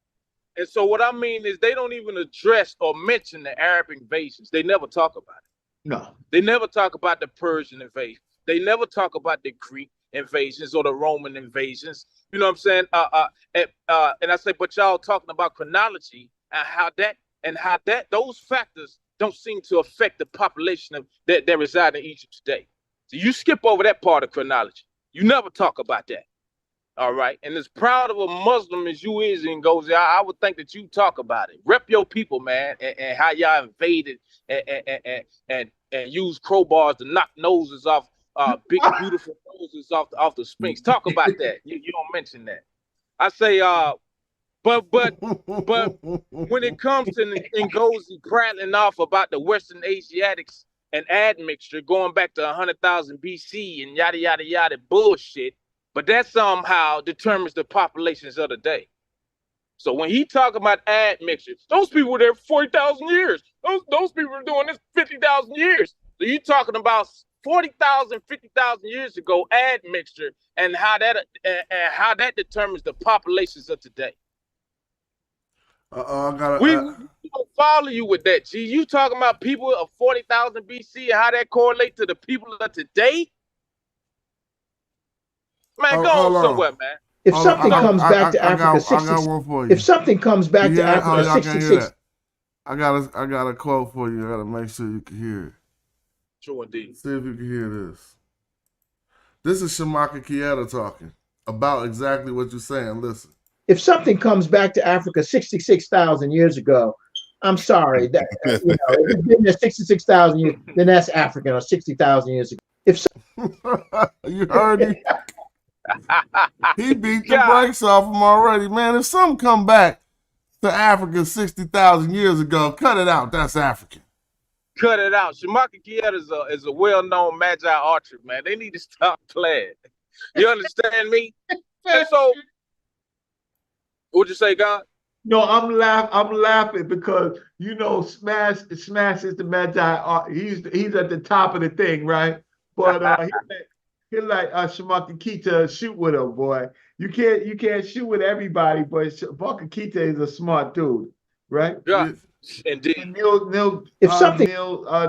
And so what I mean is they don't even address or mention the Arab invasions. They never talk about it. No. They never talk about the Persian invasion. They never talk about the Greek invasions or the Roman invasions. You know what I'm saying? And I say, but y'all talking about chronology and how those factors don't seem to affect the population that reside in Egypt today. So you skip over that part of chronology. You never talk about that. All right. And as proud of a Muslim as you is, Ngozi, I would think that you talk about it. Rep your people, man, and how y'all invaded and use crowbars to knock noses off, big, beautiful noses off the Sphinx. Talk about that. You don't mention that. I say, but when it comes to Ngozi prattling off about the Western Asiatics and admixture going back to 100,000 BC and yada, yada, yada bullshit, but that somehow determines the populations of the day. So when he talk about admixture, those people were there for 40,000 years. Those people were doing this 50,000 years. So you talking about 40,000, 50,000 years ago admixture and how that determines the populations of today. We don't follow you with that, G. You talking about people of 40,000 BC and how that correlates to the people of today? Man, go on somewhere, man. If something comes back to Africa 66, if something comes back to Africa 66, I got a quote for you. I gotta make sure you can hear it. Sure indeed. See if you can hear this. This is Shamaka Kieta talking about exactly what you're saying. Listen. If something comes back to Africa 66,000 years ago, I'm sorry that if it's been there 66,000 years, then that's African, or 60,000 years ago. If you heard him. He beat the brakes off him already, man. If something come back to Africa 60,000 years ago, cut it out. That's African. Cut it out. Shamaka Kieta is a well-known Magi archer, man. They need to stop playing. You understand me? And so, what'd you say, God? No, I'm laughing because you know Smash is the Magi. He's at the top of the thing, right? But he let Shamaka Kita shoot with him, boy. You can't shoot with everybody, but Shamaka Kita is a smart dude, right? Yeah, indeed. And Neil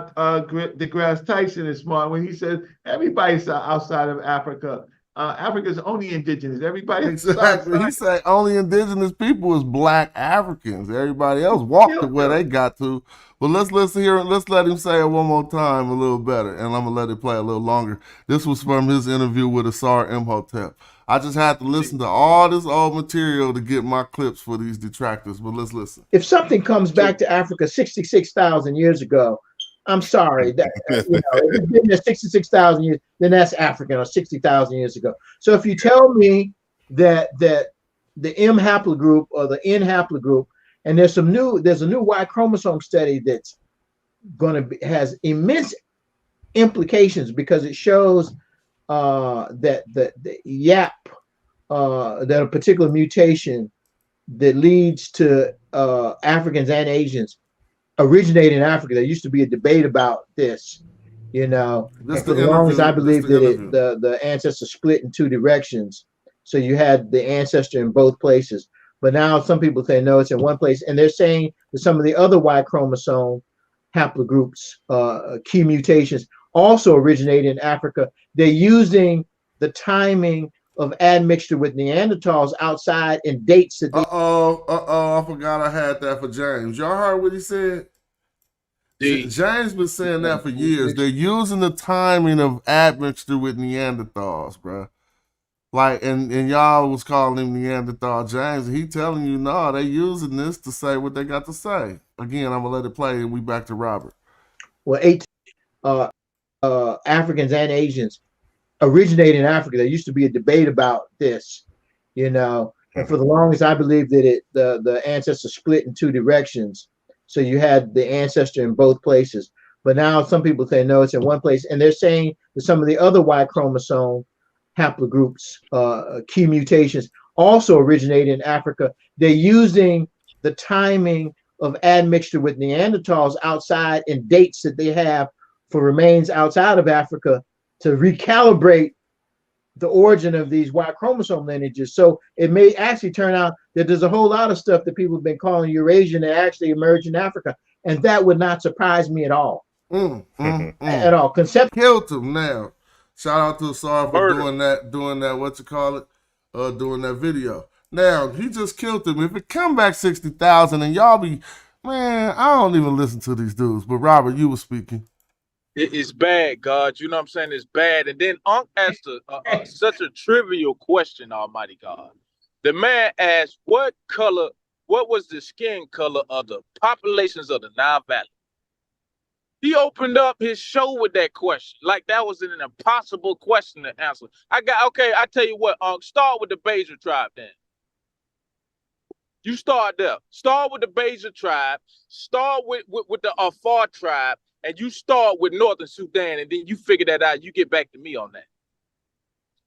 deGrasse Tyson is smart when he says everybody's outside of Africa. Africa's only indigenous. Everybody Exactly. He said only indigenous people is black Africans. Everybody else walked to where they got to. But let's listen here. Let's let him say it one more time a little better. And I'm going to let it play a little longer. This was from his interview with Asar Imhotep. I just had to listen to all this old material to get my clips for these detractors. But let's listen. If something comes back to Africa 66,000 years ago, I'm sorry that if it's been there 66,000 years, then that's African, or 60,000 years ago. So if you tell me that the M haplogroup or the N haplogroup, and there's a new Y chromosome study that's has immense implications because it shows that the Yeap, that a particular mutation that leads to Africans and Asians originate in Africa. There used to be a debate about this, and for the longest I believe that the ancestors split in two directions. So you had the ancestor in both places. But now some people say no, it's in one place. And they're saying that some of the other Y chromosome haplogroups, key mutations, also originate in Africa. They're using the timing of admixture with Neanderthals outside and dates that they... I forgot I had that for James. Y'all heard what he said? James been saying that for years. They're using the timing of admixture with Neanderthals, bro. Like, and y'all was calling him Neanderthal James, and he telling you, no, they using this to say what they got to say. Again, I'm gonna let it play, and we back to Robert. Well, Africans and Asians originate in Africa. There used to be a debate about this, and for the longest I believed that the ancestors split in two directions. So you had the ancestor in both places. But now some people say no, it's in one place, and they're saying that some of the other Y chromosome haplogroups, key mutations, also originate in Africa. They're using the timing of admixture with Neanderthals outside and dates that they have for remains outside of Africa to recalibrate the origin of these Y chromosome lineages. So it may actually turn out that there's a whole lot of stuff that people have been calling Eurasian that actually emerged in Africa. And that would not surprise me at all. At all. Killed him now. Shout out to Asar for doing that, doing that video. Now, he just killed him. If it come back 60,000 and y'all be, man, I don't even listen to these dudes. But Robert, you were speaking. It's bad, God. You know what I'm saying? It's bad. And then Unc asked such a trivial question, Almighty God. The man asked, what was the skin color of the populations of the Nile Valley? He opened up his show with that question. Like that was an impossible question to answer. I tell you what, Unc, start with the Beja tribe then. You start there. Start with the Beja tribe. Start with the Afar tribe. And you start with Northern Sudan. And then you figure that out. You get back to me on that.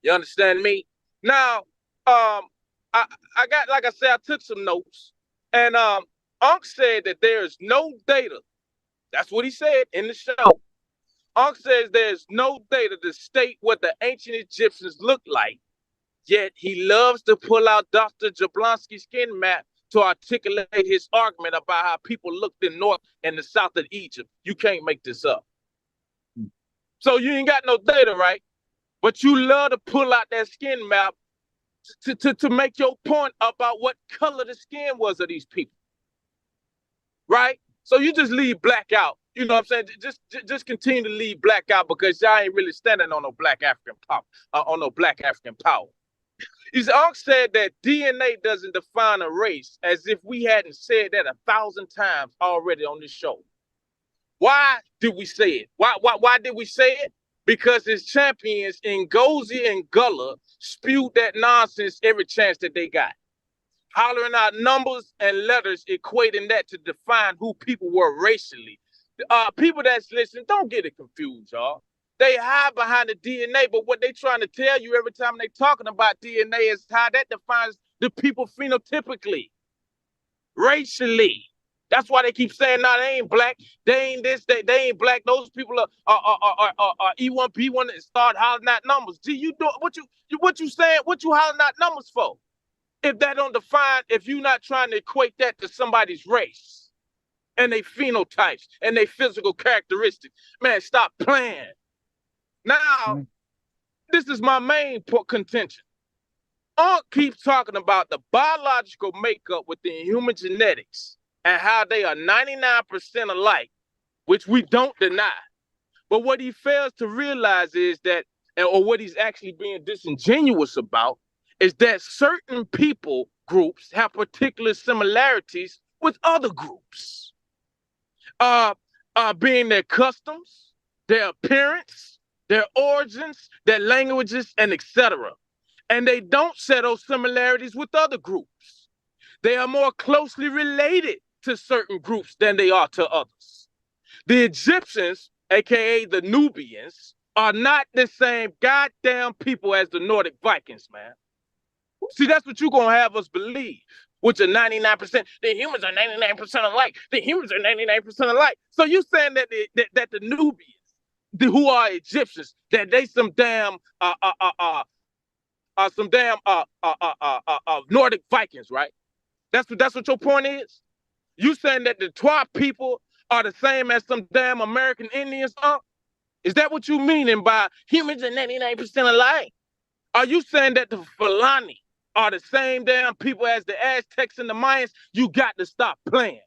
You understand me? Now, I got, like I said, I took some notes. And Unc said that there is no data. That's what he said in the show. Unc says there's no data to state what the ancient Egyptians looked like, yet he loves to pull out Dr. Jablonski's skin map to articulate his argument about how people looked in North and the South of Egypt. You can't make this up. So you ain't got no data, right? But you love to pull out that skin map to make your point about what color the skin was of these people, right? So you just leave black out. You know what I'm saying? Just continue to leave black out because y'all ain't really standing on no black African power. Unc said that DNA doesn't define a race, as if we hadn't said that 1,000 times already on this show. Why did we say it? Why did we say it? Because his champions Ngozi and Gullah spewed that nonsense every chance that they got. Hollering out numbers and letters, equating that to define who people were racially. People that's listening, don't get it confused, y'all. They hide behind the DNA, but what they trying to tell you every time they talking about DNA is how that defines the people phenotypically, racially. That's why they keep saying, "No, they ain't black. They ain't this. They ain't black. Those people are E1P1 and start hollering out numbers." Gee, you do what you saying? What you hollering out numbers for? If that don't define, if you're not trying to equate that to somebody's race and they phenotypes and they physical characteristics, man, stop playing. Now, this is my main contention. Unc keeps talking about the biological makeup within human genetics and how they are 99% alike, which we don't deny. But what he fails to realize is that, or what he's actually being disingenuous about, is that certain people groups have particular similarities with other groups. Being their customs, their appearance, their origins, their languages, and etc. And they don't share those similarities with other groups. They are more closely related to certain groups than they are to others. The Egyptians, aka the Nubians, are not the same goddamn people as the Nordic Vikings, man. See, that's what you're gonna have us believe, which are 99%. The humans are 99% alike. The humans are 99% alike. So you saying that the Nubians, who are Egyptians, that they some damn Nordic Vikings, right? That's what your point is? You saying that the Twa people are the same as some damn American Indians, huh? Is that what you meaning by humans are 99% alike? Are you saying that the Fulani are the same damn people as the Aztecs and the Mayans? You got to stop playing.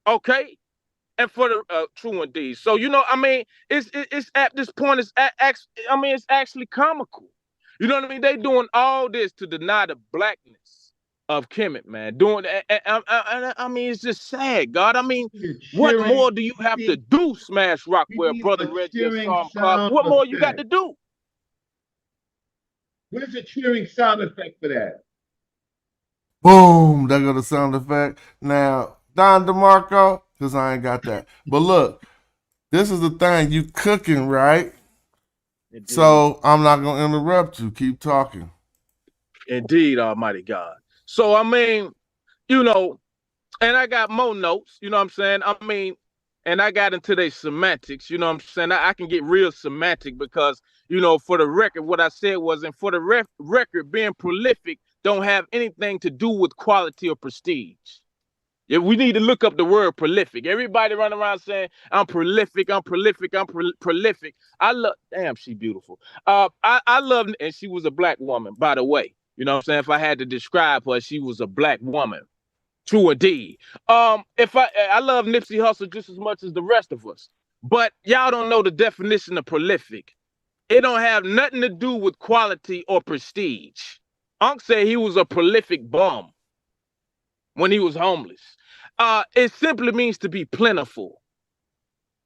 Okay? And for the true indeed. So, you know, I mean, it's at this point, it's actually comical. You know what I mean? They doing all this to deny the blackness of Kemet, man. I mean, it's just sad, God. I mean, what more do you have to do, Smash Rockwell, brother Reggie, what more you got to do? Where's the cheering sound effect for that? Boom, there go the sound effect. Now, Don DeMarco, because I ain't got that. But look, this is the thing. You cooking, right? Indeed. So I'm not going to interrupt you. Keep talking. Indeed, Almighty God. So, I mean, you know, and I got more notes, you know what I'm saying? I mean, and I got into their semantics, you know what I'm saying? I can get real semantic because, you know, for the record, what I said was, and for the record, being prolific don't have anything to do with quality or prestige. Yeah, we need to look up the word prolific. Everybody running around saying, I'm prolific, I'm prolific, I'm prolific. I love, damn, she beautiful. I love, and she was a black woman, by the way. You know what I'm saying? If I had to describe her, she was a black woman. True indeed. If I love Nipsey Hussle just as much as the rest of us, but y'all don't know the definition of prolific. It don't have nothing to do with quality or prestige. Unc said he was a prolific bum when he was homeless. It simply means to be plentiful.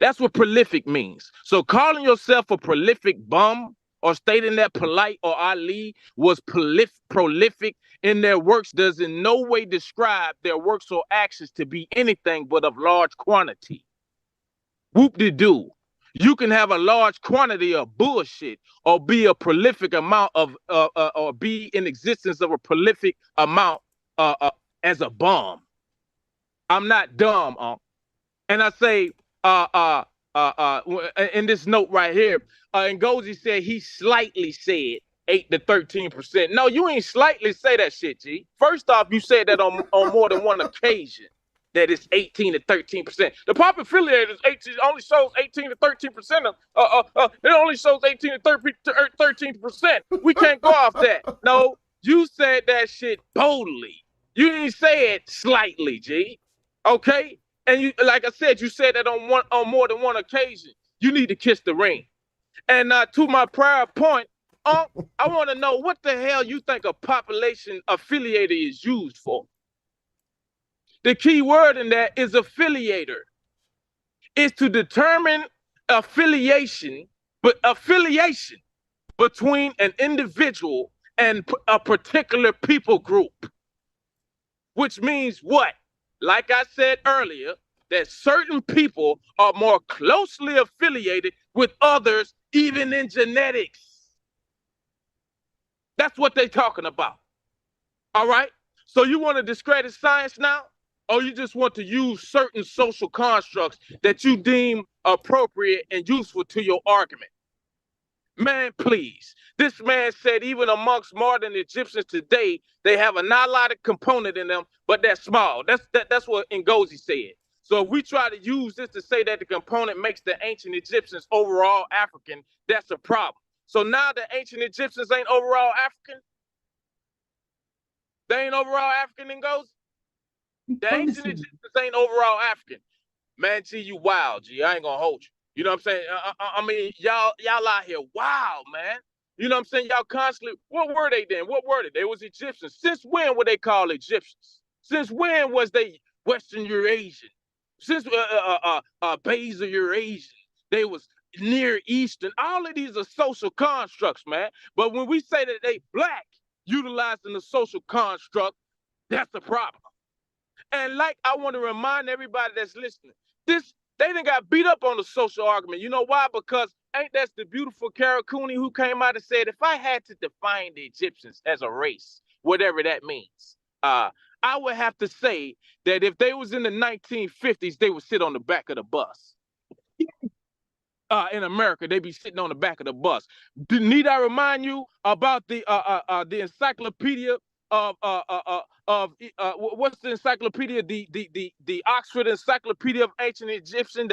That's what prolific means. So calling yourself a prolific bum or stating that Polite or Ali was prolific in their works does in no way describe their works or actions to be anything but of large quantity. Whoop-de-doo. You can have a large quantity of bullshit or be a prolific amount of, or be in existence of a prolific amount as a bum. I'm not dumb, and I say, in this note right here, Ngozi said he slightly said 8 to 13%. No, you ain't slightly say that shit, G. First off, you said that on more than one occasion that it's 18 to 13%. The pop affiliators only shows 18 to 13% of it only shows 18 to 13%. We can't go off that. No, you said that shit boldly. You didn't say it slightly, G. Okay? And you, like I said, you said that on more than one occasion. You need to kiss the ring. And to my prior point, I want to know what the hell you think a population affiliator is used for. The key word in that is affiliator. It's to determine affiliation between an individual and a particular people group. Which means what? Like I said earlier, that certain people are more closely affiliated with others, even in genetics. That's what they're talking about. All right? So you want to discredit science now? Or you just want to use certain social constructs that you deem appropriate and useful to your argument? Man, please. This man said even amongst modern Egyptians today, they have a nilotic component in them, but they're small. That's what Ngozi said. So if we try to use this to say that the component makes the ancient Egyptians overall African, that's a problem. So now the ancient Egyptians ain't overall African? They ain't overall African, Ngozi? The ancient Egyptians ain't overall African. Man, G, you wild, G. I ain't gonna hold you. You know what I'm saying? I mean, y'all out here wild, man. You know what I'm saying? Y'all constantly, what were they then? What were they? They was Egyptians. Since when were they called Egyptians? Since when was they Western Eurasian? Since Basal Eurasian? They was Near Eastern. All of these are social constructs, man. But when we say that they black, utilizing the social construct, that's the problem. And like I want to remind everybody that's listening, they done got beat up on the social argument. You know why? Because ain't that's the beautiful Kara Cooney who came out and said, if I had to define the Egyptians as a race, whatever that means, I would have to say that if they was in the 1950s, they would sit on the back of the bus. In America, they be sitting on the back of the bus. Need I remind you about the encyclopedia of what's the encyclopedia? The Oxford Encyclopedia of Ancient Egyptian,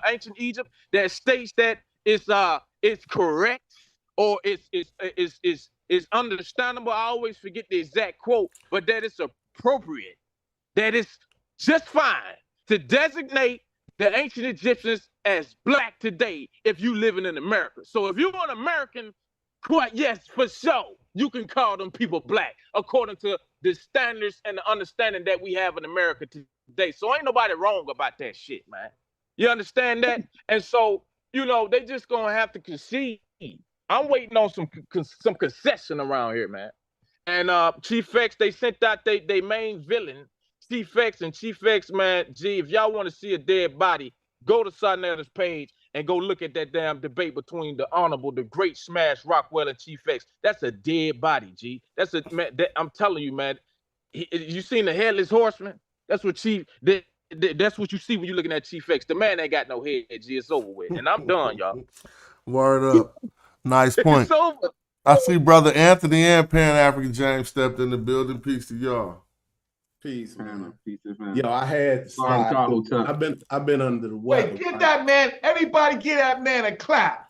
ancient Egypt, that states that it's correct or it's understandable. I always forget the exact quote, but that it's appropriate, that it's just fine to designate the ancient Egyptians as black today if you living in America. So if you're an American, quite yes, for sure, you can call them people black according to the standards and the understanding that we have in America today. So ain't nobody wrong about that shit, man. You understand that? And so, you know, they just gonna have to concede. I'm waiting on some concession around here, man. And Chief X, they sent out they main villain, Chief X, and Chief X, man, G, if y'all want to see a dead body, go to Sarnetta's page and go look at that damn debate between the Honorable, the great Smash Rockwell and Chief X. That's a dead body, G. That's a man. I'm telling you, man. You seen the headless horseman? That's what that's what you see when you're looking at Chief X. The man ain't got no head, G. It's over with. And I'm done, y'all. Word up. Nice point. It's over. I see Brother Anthony and Pan African James stepped in the building. Peace to y'all. Peace, man. Peace, man. Yo, I had to slide. I've been under the weather. Wait, give that man, everybody give that man a clap.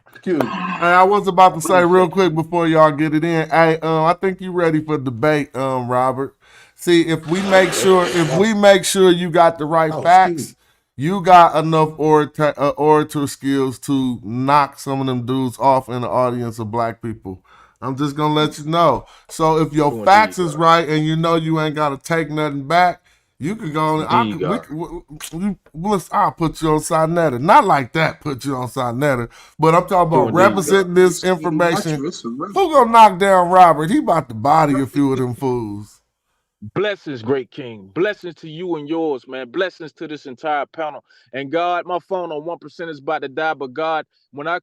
Excuse me. Hey, I was about to say real quick before y'all get it in. Hey, I think you ready for debate, Robert. See, if we make sure you got the right facts, you got enough orator skills to knock some of them dudes off in the audience of black people. I'm just gonna let you know. So if your facts is right and you know you ain't gotta take nothing back, you can go. I'll put you on Sarnetta. Not like that. Put you on Sarnetta, but I'm talking about representing this information. Who gonna knock down Robert? He about to body a few of them fools. Blessings, great King. Blessings to you and yours, man. Blessings to this entire panel. And God, my phone on 1% is about to die. But God, when I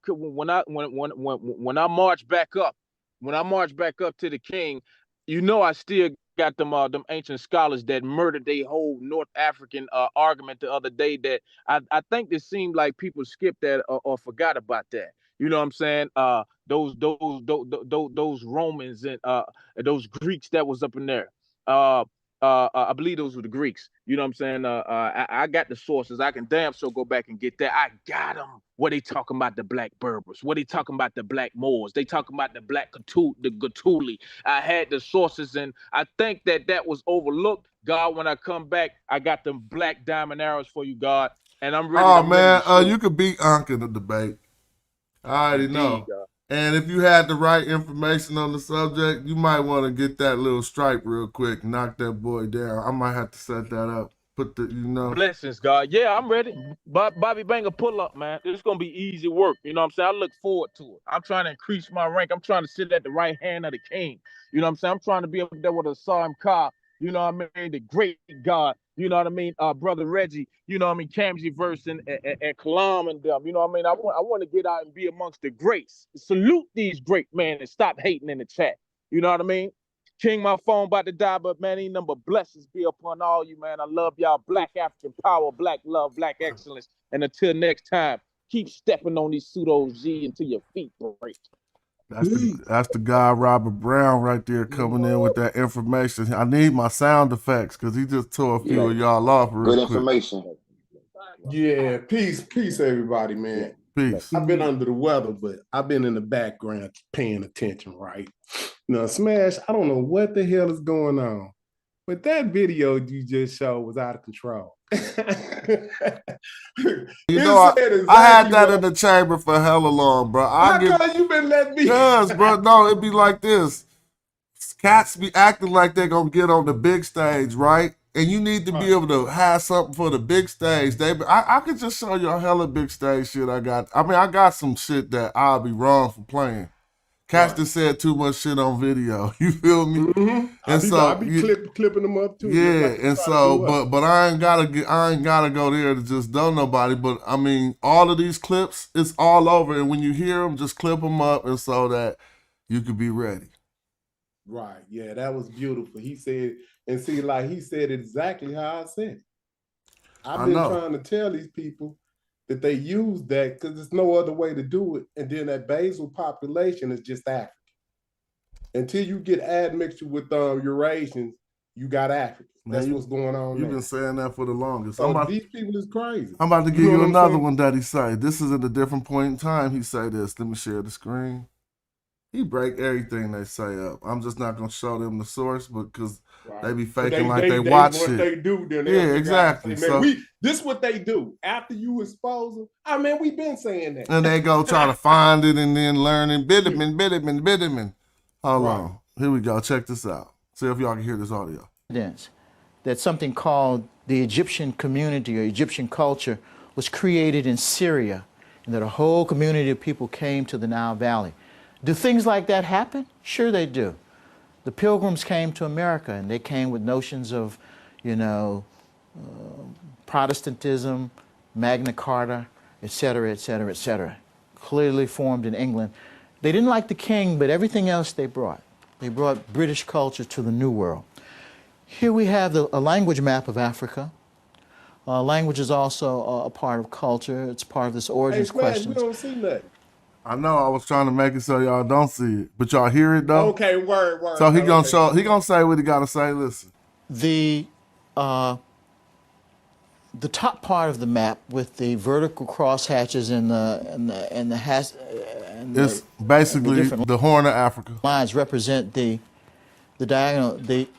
march back up, to the King, you know I still got them ancient scholars that murdered their whole North African argument the other day. That I think it seemed like people skipped that or forgot about that. You know what I'm saying? Those Romans and those Greeks that was up in there. I believe those were the Greeks. You know what I'm saying? I got the sources. I can damn sure go back and get that. I got them. What they talking about the black Berbers? What they talking about the black Moors? They talking about the black the Gatuli. I had the sources, and I think that was overlooked. God, when I come back, I got them black diamond arrows for you, God, and I'm ready. Oh man, you could beat Ankh in the debate. I already know. God. And if you had the right information on the subject, you might want to get that little stripe real quick, knock that boy down. I might have to set that up. Blessings, God. Yeah, I'm ready. Bobby Banger, pull up, man. It's going to be easy work. You know what I'm saying? I look forward to it. I'm trying to increase my rank. I'm trying to sit at the right hand of the king. You know what I'm saying? I'm trying to be up there with a Sarim Ka. You know what I mean? The great God. You know what I mean? Brother Reggie, you know what I mean? Camzy verse and Kalam and them. You know what I mean? I want to get out and be amongst the greats. Salute these great men and stop hating in the chat. You know what I mean? King, my phone about to die, but man, ain't number blessings be upon all you, man. I love y'all. Black African power, black love, black excellence. And until next time, keep stepping on these pseudo G until your feet break. That's the guy Robert Brown right there coming in with that information. I need my sound effects because he just tore a few of y'all off real Good quick. information. Yeah, peace, everybody, man. Peace. I've been under the weather, but I've been in the background paying attention, right? Now, Smash, I don't know what the hell is going on, but that video you just showed was out of control. You know, I had that in the chamber for hella long, bro. How come you been letting me? Yes, bro. No, it'd be like this. Cats be acting like they're gonna get on the big stage, right? And you need to be able to have something for the big stage. I could just show you a hella big stage shit I got. I mean, I got some shit that I'll be wrong for playing. Cats just said too much shit on video. You feel me? And I be clipping them up too. Yeah, like and so, but I ain't gotta go there to just know nobody. But I mean, all of these clips, it's all over. And when you hear them, just clip them up, and so that you could be ready. Right. Yeah, that was beautiful. He said, and see, like he said exactly how I said it. I've been trying to tell these people that they use that because there's no other way to do it. And then that basal population is just African. Until you get admixture with Eurasians, you got Africans. That's what's going on. You've been saying that for the longest. So these people is crazy. I'm about to give you another one that he say. This is at a different point in time. He say this. Let me share the screen. He break everything they say up. I'm just not gonna show them the source, but because they be faking they watch what shit. They do, then yeah, exactly. Man, so this what they do after you expose them. I mean, we've been saying that. And they go try to find it and then learn and Biderman. Hold on. Here we go. Check this out. See if y'all can hear this audio. That something called the Egyptian community or Egyptian culture was created in Syria, and that a whole community of people came to the Nile Valley. Do things like that happen? Sure they do. The Pilgrims came to America and they came with notions of, Protestantism, Magna Carta, et cetera, et cetera, et cetera. Clearly formed in England. They didn't like the king, but everything else they brought. They brought British culture to the New World. Here we have a language map of Africa. Language is also a part of culture. It's part of this origins question. We don't see nothing. I know. I was trying to make it so y'all don't see it, but y'all hear it though. Okay, word. So he gonna show. He gonna say what he gotta say. Listen. The top part of the map with the vertical crosshatches and the hash. It's basically the Horn of Africa. Lines represent the diagonal. The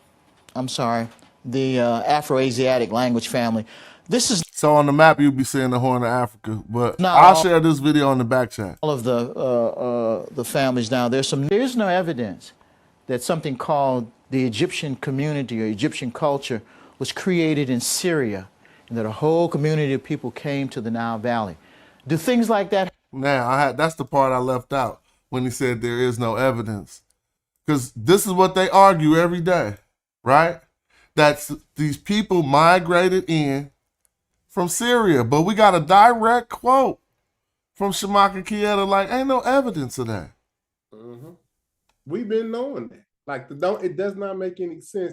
Afro-Asiatic language family. This is so on the map you'll be seeing the Horn of Africa, but I'll share this video in the back chat. All of the families down there. There's no evidence that something called the Egyptian community or Egyptian culture was created in Syria, and that a whole community of people came to the Nile Valley. Do things like that? Now that's the part I left out when he said there is no evidence, because this is what they argue every day, right? That these people migrated in from Syria, but we got a direct quote from Shamaka Kieta, like, ain't no evidence of that. We've been knowing that. Like, it does not make any sense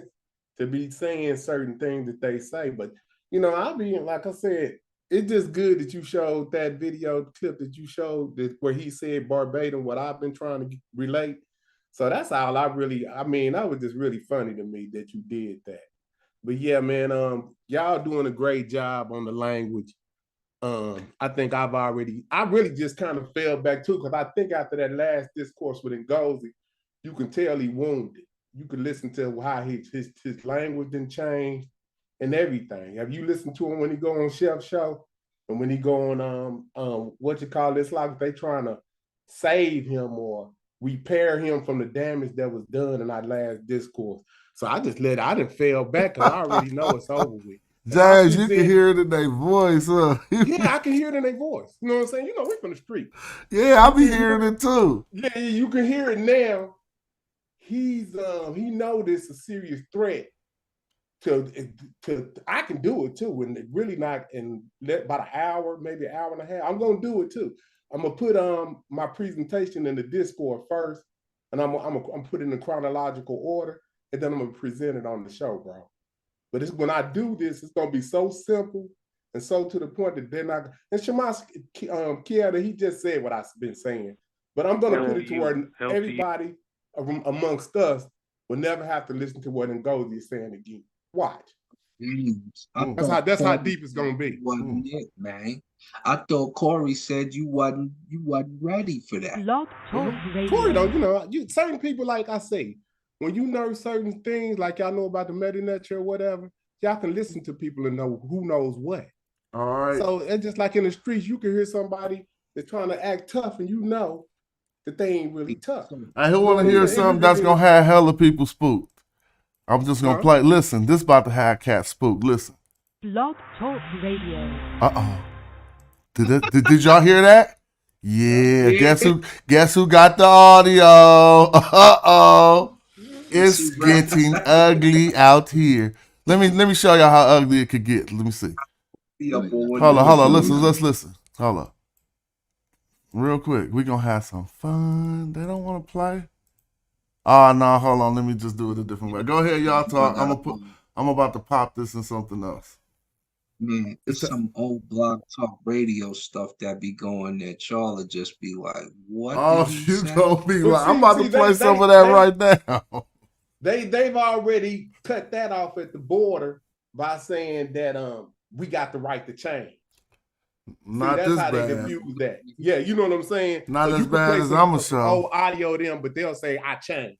to be saying certain things that they say, but I'll be like I said, it's just good that you showed that video clip that you showed where he said verbatim what I've been trying to relate. So that's all that was just really funny to me that you did that. But yeah, man, y'all doing a great job on the language. I think I really just kind of fell back too, because I think after that last discourse with Ngozi, you can tell he wounded. You can listen to how his language didn't change and everything. Have you listened to him when he go on Chef's show and when he go on it's like they trying to save him or repair him from the damage that was done in our last discourse. So I didn't fell back because I already know it's over with. Jazz, you can hear it in their voice, huh? Yeah, I can hear it in their voice. You know what I'm saying? We from the street. Yeah, I be hearing it too. Yeah, you can hear it now. He know this is a serious threat I can do it too, and really not in about an hour, maybe an hour and a half. I'm gonna do it too. I'm gonna put my presentation in the Discord first, and I'm put it in chronological order, and then I'm gonna present it on the show, bro. But it's when I do this, it's gonna be so simple and so to the point that they're not. And Shamash Kiara, he just said what I've been saying, but I'm gonna put it to where everybody amongst us will never have to listen to what Ngozi is saying again. Watch. That's how deep it's gonna be. Wasn't it, man? I thought Corey said you wasn't ready for that. Corey, though, certain people, like I say, when you know certain things, like y'all know about the MetaNet or whatever, y'all can listen to people and know who knows what. All right. So it's just like in the streets, you can hear somebody that's trying to act tough, and you know that they ain't really tough. I want to hear something that's gonna have hella people spooked. I'm just gonna play. Listen, this about to have cat spooked. Listen. Blog Talk Radio. Did y'all hear that? Yeah. Guess who got the audio? It's getting ugly out here. Let me show y'all how ugly it could get. Let me see. Hold on. Let's listen. Hold on. Real quick, we gonna have some fun. They don't want to play. Oh no, hold on. Let me just do it a different way. Go ahead, y'all talk. I'm about to pop this in something else. Man, it's some old Blog Talk Radio stuff that be going that y'all would just be like, what? Oh, you gonna be like, I'm about to play some of that right now. They've already cut that off at the border by saying that we got the right to change. Not that's this how bad. They diffuse that. Yeah, you know what I'm saying? Not so as bad as I'm a show. Old audio them, but they'll say I changed.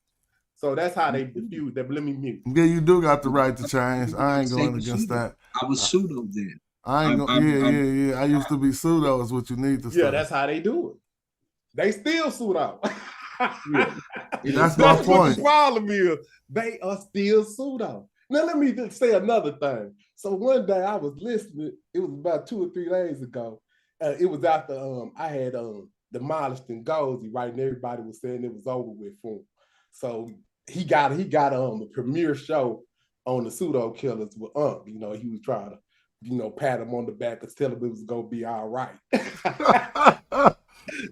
So that's how they diffuse that. But let me mute. Yeah, you do got the right to change. I ain't going against that. I was pseudo then. I ain't going. Yeah. I used to be pseudo. Is what you need to say. Yeah, that's how they do it. They still pseudo. That's my point. What the problem is. They are still pseudo. Now let me just say another thing. So one day I was listening. It was about 2 or 3 days ago. It was after I had demolished Ngozi, right? And everybody was saying it was over with for him. So he got a premiere show on the pseudo killers with he was trying to, pat him on the back and tell him it was gonna be all right.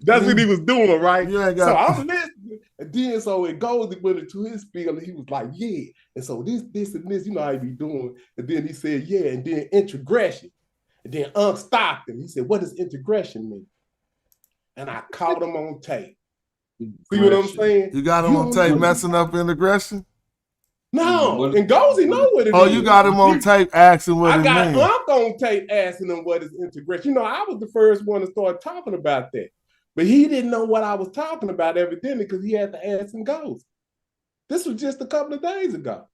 That's what he was doing, right? So I'm listening, and then so it goes, it went into his field, and he was like, yeah. And so this, and this, how he be doing. And then he said, yeah, and then integration. And then stopped him. He said, what does integration mean? And I caught him on tape. See what I'm saying? You got him on tape messing up integration? No, and Ngozi know what it is. Oh, you got him on tape asking what it means. I got on tape asking him what is integration. I was the first one to start talking about that. But he didn't know what I was talking about evidently because he had to ask Ngozi. This was just a couple of days ago.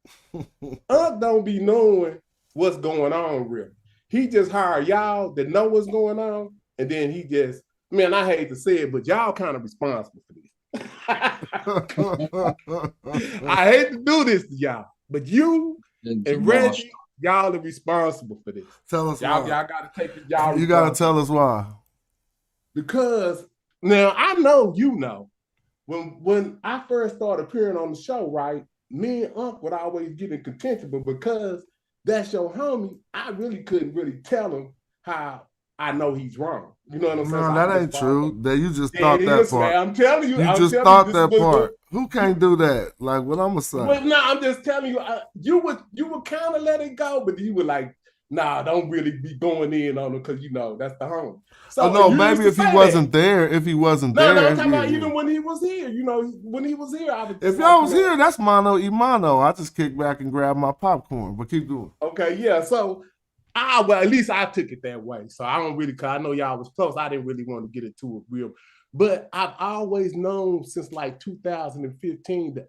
Don't be knowing what's going on really. He just hired y'all that know what's going on, and then he just, man, I hate to say it, but y'all kind of responsible for this. I hate to do this to y'all, but you and Reggie, y'all are responsible for this. Tell us y'all, why. Y'all got to take it. Y'all. You got to tell us why. Because now I know when I first started appearing on the show, right? Me and Unc would always get in contention, but because that's your homie, I really couldn't really tell him how I know he's wrong. You know what I'm saying? No, that ain't true. That you just thought that part. Man. I'm telling you. You just thought that part. Who can't do that? Like what I'm gonna say. But no, I'm just telling you. You would kind of let it go, but you were like, nah, don't really be going in on him because that's the homie. So no, maybe if he wasn't there, No, I'm talking about even when he was here. When he was here, I was. If y'all was here, that's mano y mano. I just kick back and grab my popcorn. But keep going. Okay, yeah. So. Well, at least I took it that way. So I don't really, because I know y'all was close. I didn't really want to get into it real. But I've always known since like 2015 that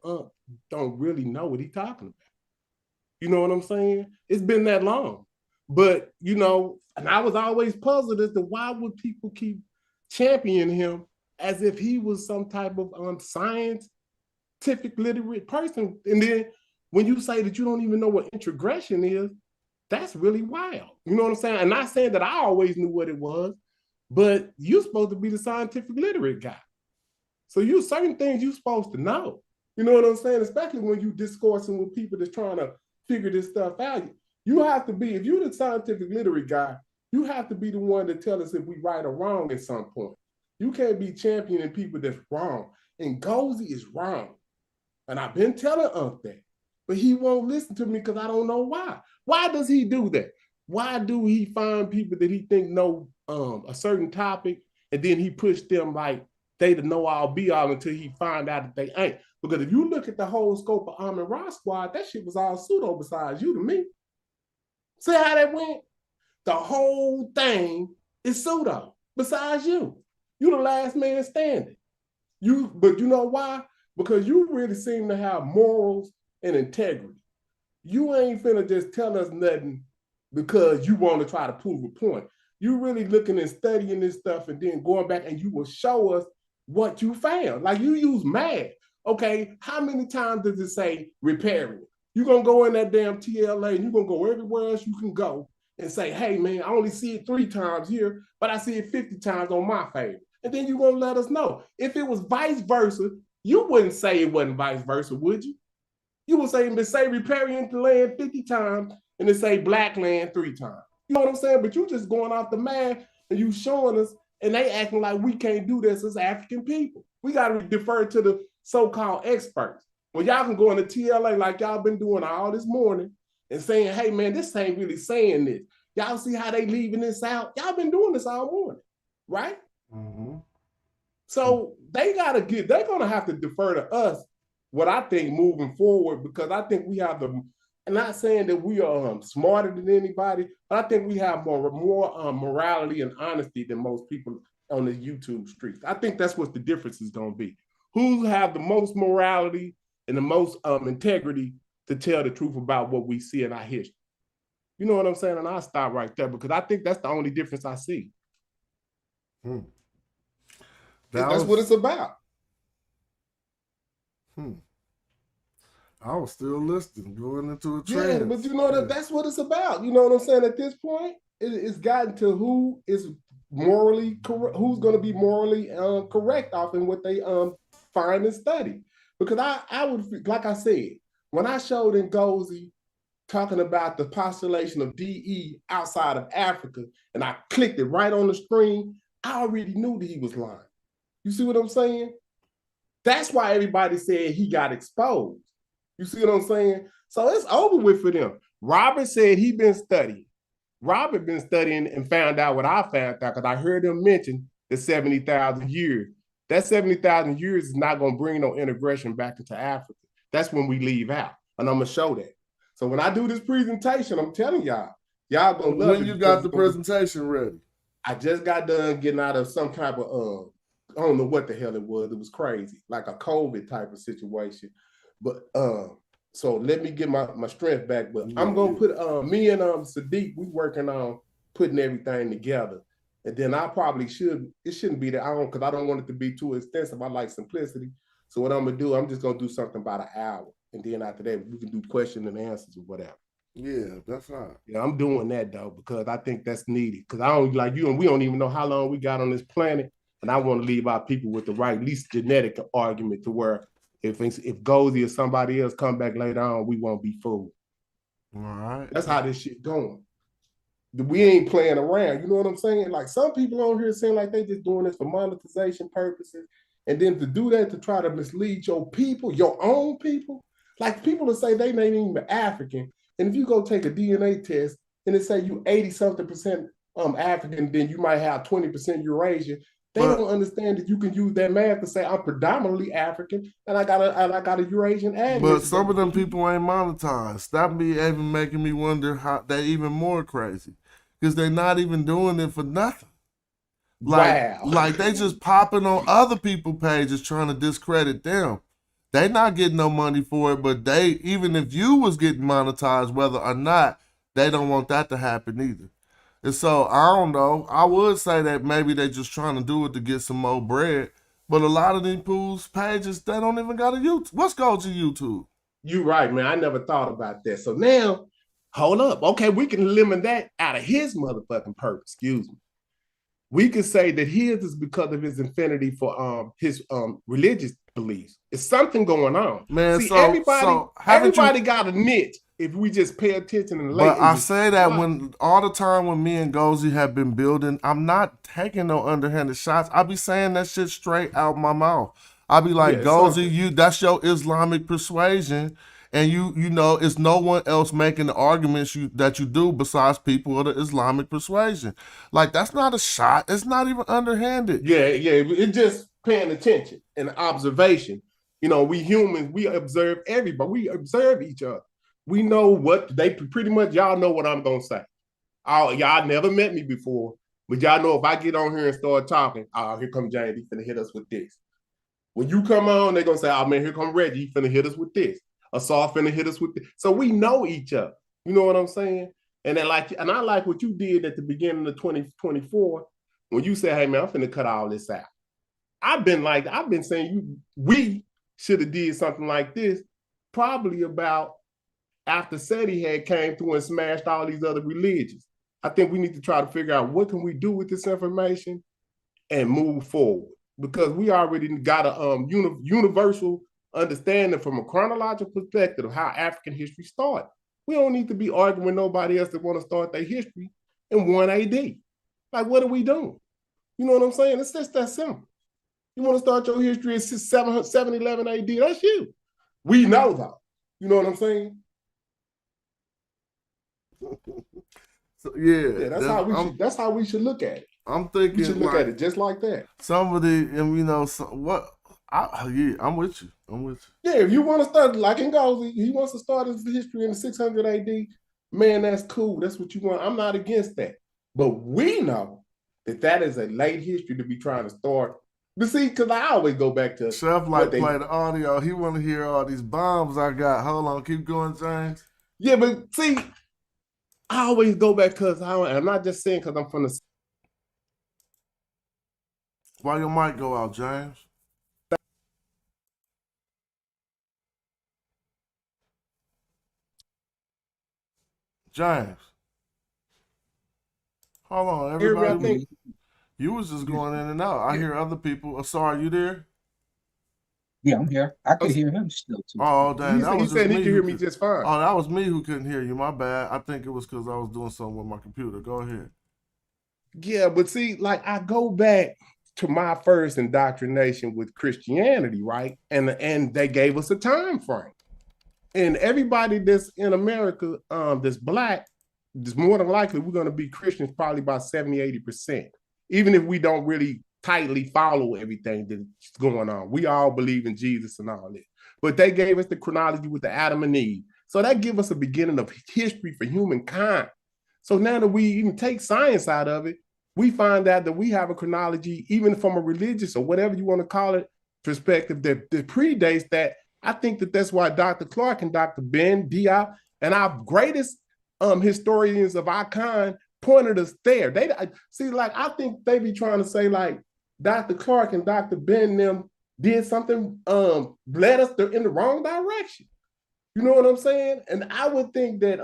don't really know what he's talking about. You know what I'm saying? It's been that long. But, and I was always puzzled as to why would people keep championing him as if he was some type of scientific literate person. And then when you say that you don't even know what integration is, that's really wild. You know what I'm saying? I'm not saying that I always knew what it was, but you're supposed to be the scientific literate guy. So certain things you're supposed to know. You know what I'm saying? Especially when you discoursing with people that's trying to figure this stuff out. You have to be, if you're the scientific literary guy, you have to be the one to tell us if we right or wrong at some point. You can't be championing people that's wrong. And Gozy is wrong. And I've been telling Unc that. But he won't listen to me because I don't know why. Why does he do that? Why do he find people that he think know a certain topic and then he push them like they the know-all be-all until he find out that they ain't? Because if you look at the whole scope of Amin Ra Squad, that shit was all pseudo besides you to me. See how that went? The whole thing is pseudo besides you. You the last man standing. But you know why? Because you really seem to have morals and integrity. You ain't finna just tell us nothing because you want to try to prove a point. You really looking and studying this stuff and then going back and you will show us what you found. Like you use math. Okay, how many times does it say riparian? You're gonna go in that damn TLA and you're gonna go everywhere else you can go and say, hey man, I only see it 3 times here, but I see it 50 times on my favorite. And then you're gonna let us know. If it was vice versa, you wouldn't say it wasn't vice versa, would you? You would say riparian land 50 times and then say black land 3 times. You know what I'm saying? But you just going off the math and you showing us and they acting like we can't do this as African people. We got to defer to the so-called experts. Well, y'all can go in the TLA like y'all been doing all this morning and saying, hey man, this ain't really saying this. Y'all see how they leaving this out? Y'all been doing this all morning, right? Mm-hmm. So they're gonna have to defer to us what I think moving forward, because I think we have I'm not saying that we are smarter than anybody, but I think we have more morality and honesty than most people on the YouTube streets. I think that's what the difference is gonna be. Who have the most morality and the most integrity to tell the truth about what we see in our history. You know what I'm saying? And I'll stop right there because I think that's the only difference I see. That's what it's about. I was still listening, going into a trance. Yeah, but you know that's what it's about. You know what I'm saying? At this point, it's gotten to who is morally correct, who's going to be morally correct off in what they find and study. Because I would, like I said, when I showed Ngozi talking about the postulation of DE outside of Africa, and I clicked it right on the screen, I already knew that he was lying. You see what I'm saying? That's why everybody said he got exposed. You see what I'm saying? So it's over with for them. Robert said he been studying. Robert been studying and found out what I found out because I heard him mention the 70,000 years. That 70,000 years is not going to bring no integration back into Africa. That's when we leave out. And I'm going to show that. So when I do this presentation, I'm telling y'all going to love it. When you got the presentation ready? I just got done getting out of some type of, I don't know what the hell it was. It was crazy, like a COVID type of situation. But so let me get my strength back. But I'm going to put, me and Sadiq, we working on putting everything together. And then I probably it shouldn't be that because I don't want it to be too extensive. I like simplicity. So what I'm going to do, I'm just going to do something about an hour. And then after that, we can do question and answers or whatever. Yeah, that's fine. Yeah, I'm doing that though, because I think that's needed. Because I don't like you and we don't even know how long we got on this planet. And I want to leave our people with the right, least genetic argument to where if Gozy or somebody else come back later on, we won't be fooled. All right. That's how this shit going. We ain't playing around. You know what I'm saying? Like some people on here saying like they just doing this for monetization purposes. And then to do that to try to mislead your people, your own people. Like people to say they ain't even African. And if you go take a DNA test and it say you 80-something% African, then you might have 20% Eurasian. They don't understand that you can use that math to say I'm predominantly African and I got a Eurasian address. But some of them people ain't monetized. That be even making me wonder how they even more crazy. Because they're not even doing it for nothing. Like they just popping on other people's pages trying to discredit them. They not getting no money for it, but they, even if you was getting monetized, whether or not, they don't want that to happen either. And so, I don't know. I would say that maybe they just trying to do it to get some more bread. But a lot of these pools pages, they don't even got a YouTube. What's called to YouTube? You right, man. I never thought about that. So now, hold up. Okay, we can eliminate that out of his motherfucking purpose. Excuse me. we could say that his is because of his affinity for his religious beliefs. It's something going on. Man, see, so everybody got a niche if we just pay attention and But I say that when all the time when me and Gozy have been building, I'm not taking no underhanded shots. I be saying that shit straight out my mouth. I be like, Yeah, Gozy, that's your Islamic persuasion, and you know, it's no one else making the arguments that you do besides people of the Islamic persuasion. Like, that's not a shot. It's not even underhanded. Yeah, it's just paying attention and observation. You know, we humans, we observe everybody. We observe each other. We know what they pretty much, y'all know what I'm gonna say. Y'all never met me before, but y'all know if I get on here and start talking, here come James, he finna hit us with this. When you come on, they're gonna say, oh man, here come Reggie, he finna hit us with this. Asar finna hit us with this. So we know each other. You know what I'm saying? And then I like what you did at the beginning of 2024 when you said, hey man, I'm finna cut all this out. I've been saying we should have did something like this probably about after SETI had came through and smashed all these other religions. I think we need to try to figure out what can we do with this information and move forward, because we already got a universal understanding from a chronological perspective of how African history started. We don't need to be arguing with nobody else that want to start their history in 1 AD. Like, what are we doing? You know what I'm saying? It's just that simple. You want to start your history in 711 AD, that's you. We know though. You know what I'm saying? So yeah, that's how we should look at it. I'm thinking we should look at it just like that. Somebody, and you know, I'm with you. Yeah, if you want to start like in Gozi, he wants to start his history in 600 AD. Man, that's cool. That's what you want. I'm not against that. But we know that is a late history to be trying to start. But see, because I always go back to Chef play the audio. He want to hear all these bombs I got. Hold on, keep going, James. Yeah, but see, I always go back because I'm not just saying because I'm from the. Why your mic go out, James? James. Hold on, everybody. You was just going in and out. I hear other people. Asar, you there? Yeah, I'm here. I could hear him still too. Oh, dang. He said he could hear me just fine. Oh, that was me who couldn't hear you. My bad. I think it was because I was doing something with my computer. Go ahead. Yeah, but see, like I go back to my first indoctrination with Christianity, right? And they gave us a time frame. And everybody that's in America that's Black, is more than likely we're going to be Christians probably about 70, 80%. Even if we don't really tightly follow everything that's going on. We all believe in Jesus and all that. But they gave us the chronology with the Adam and Eve. So that gives us a beginning of history for humankind. So now that we even take science out of it, we find out that we have a chronology, even from a religious or whatever you want to call it, perspective that predates that. I think that's why Dr. Clark and Dr. Ben Diop and our greatest historians of our kind pointed us there. They see, like, I think they be trying to say, like, Dr. Clark and Dr. Ben them did something, led us in the wrong direction. You know what I'm saying? And I would think that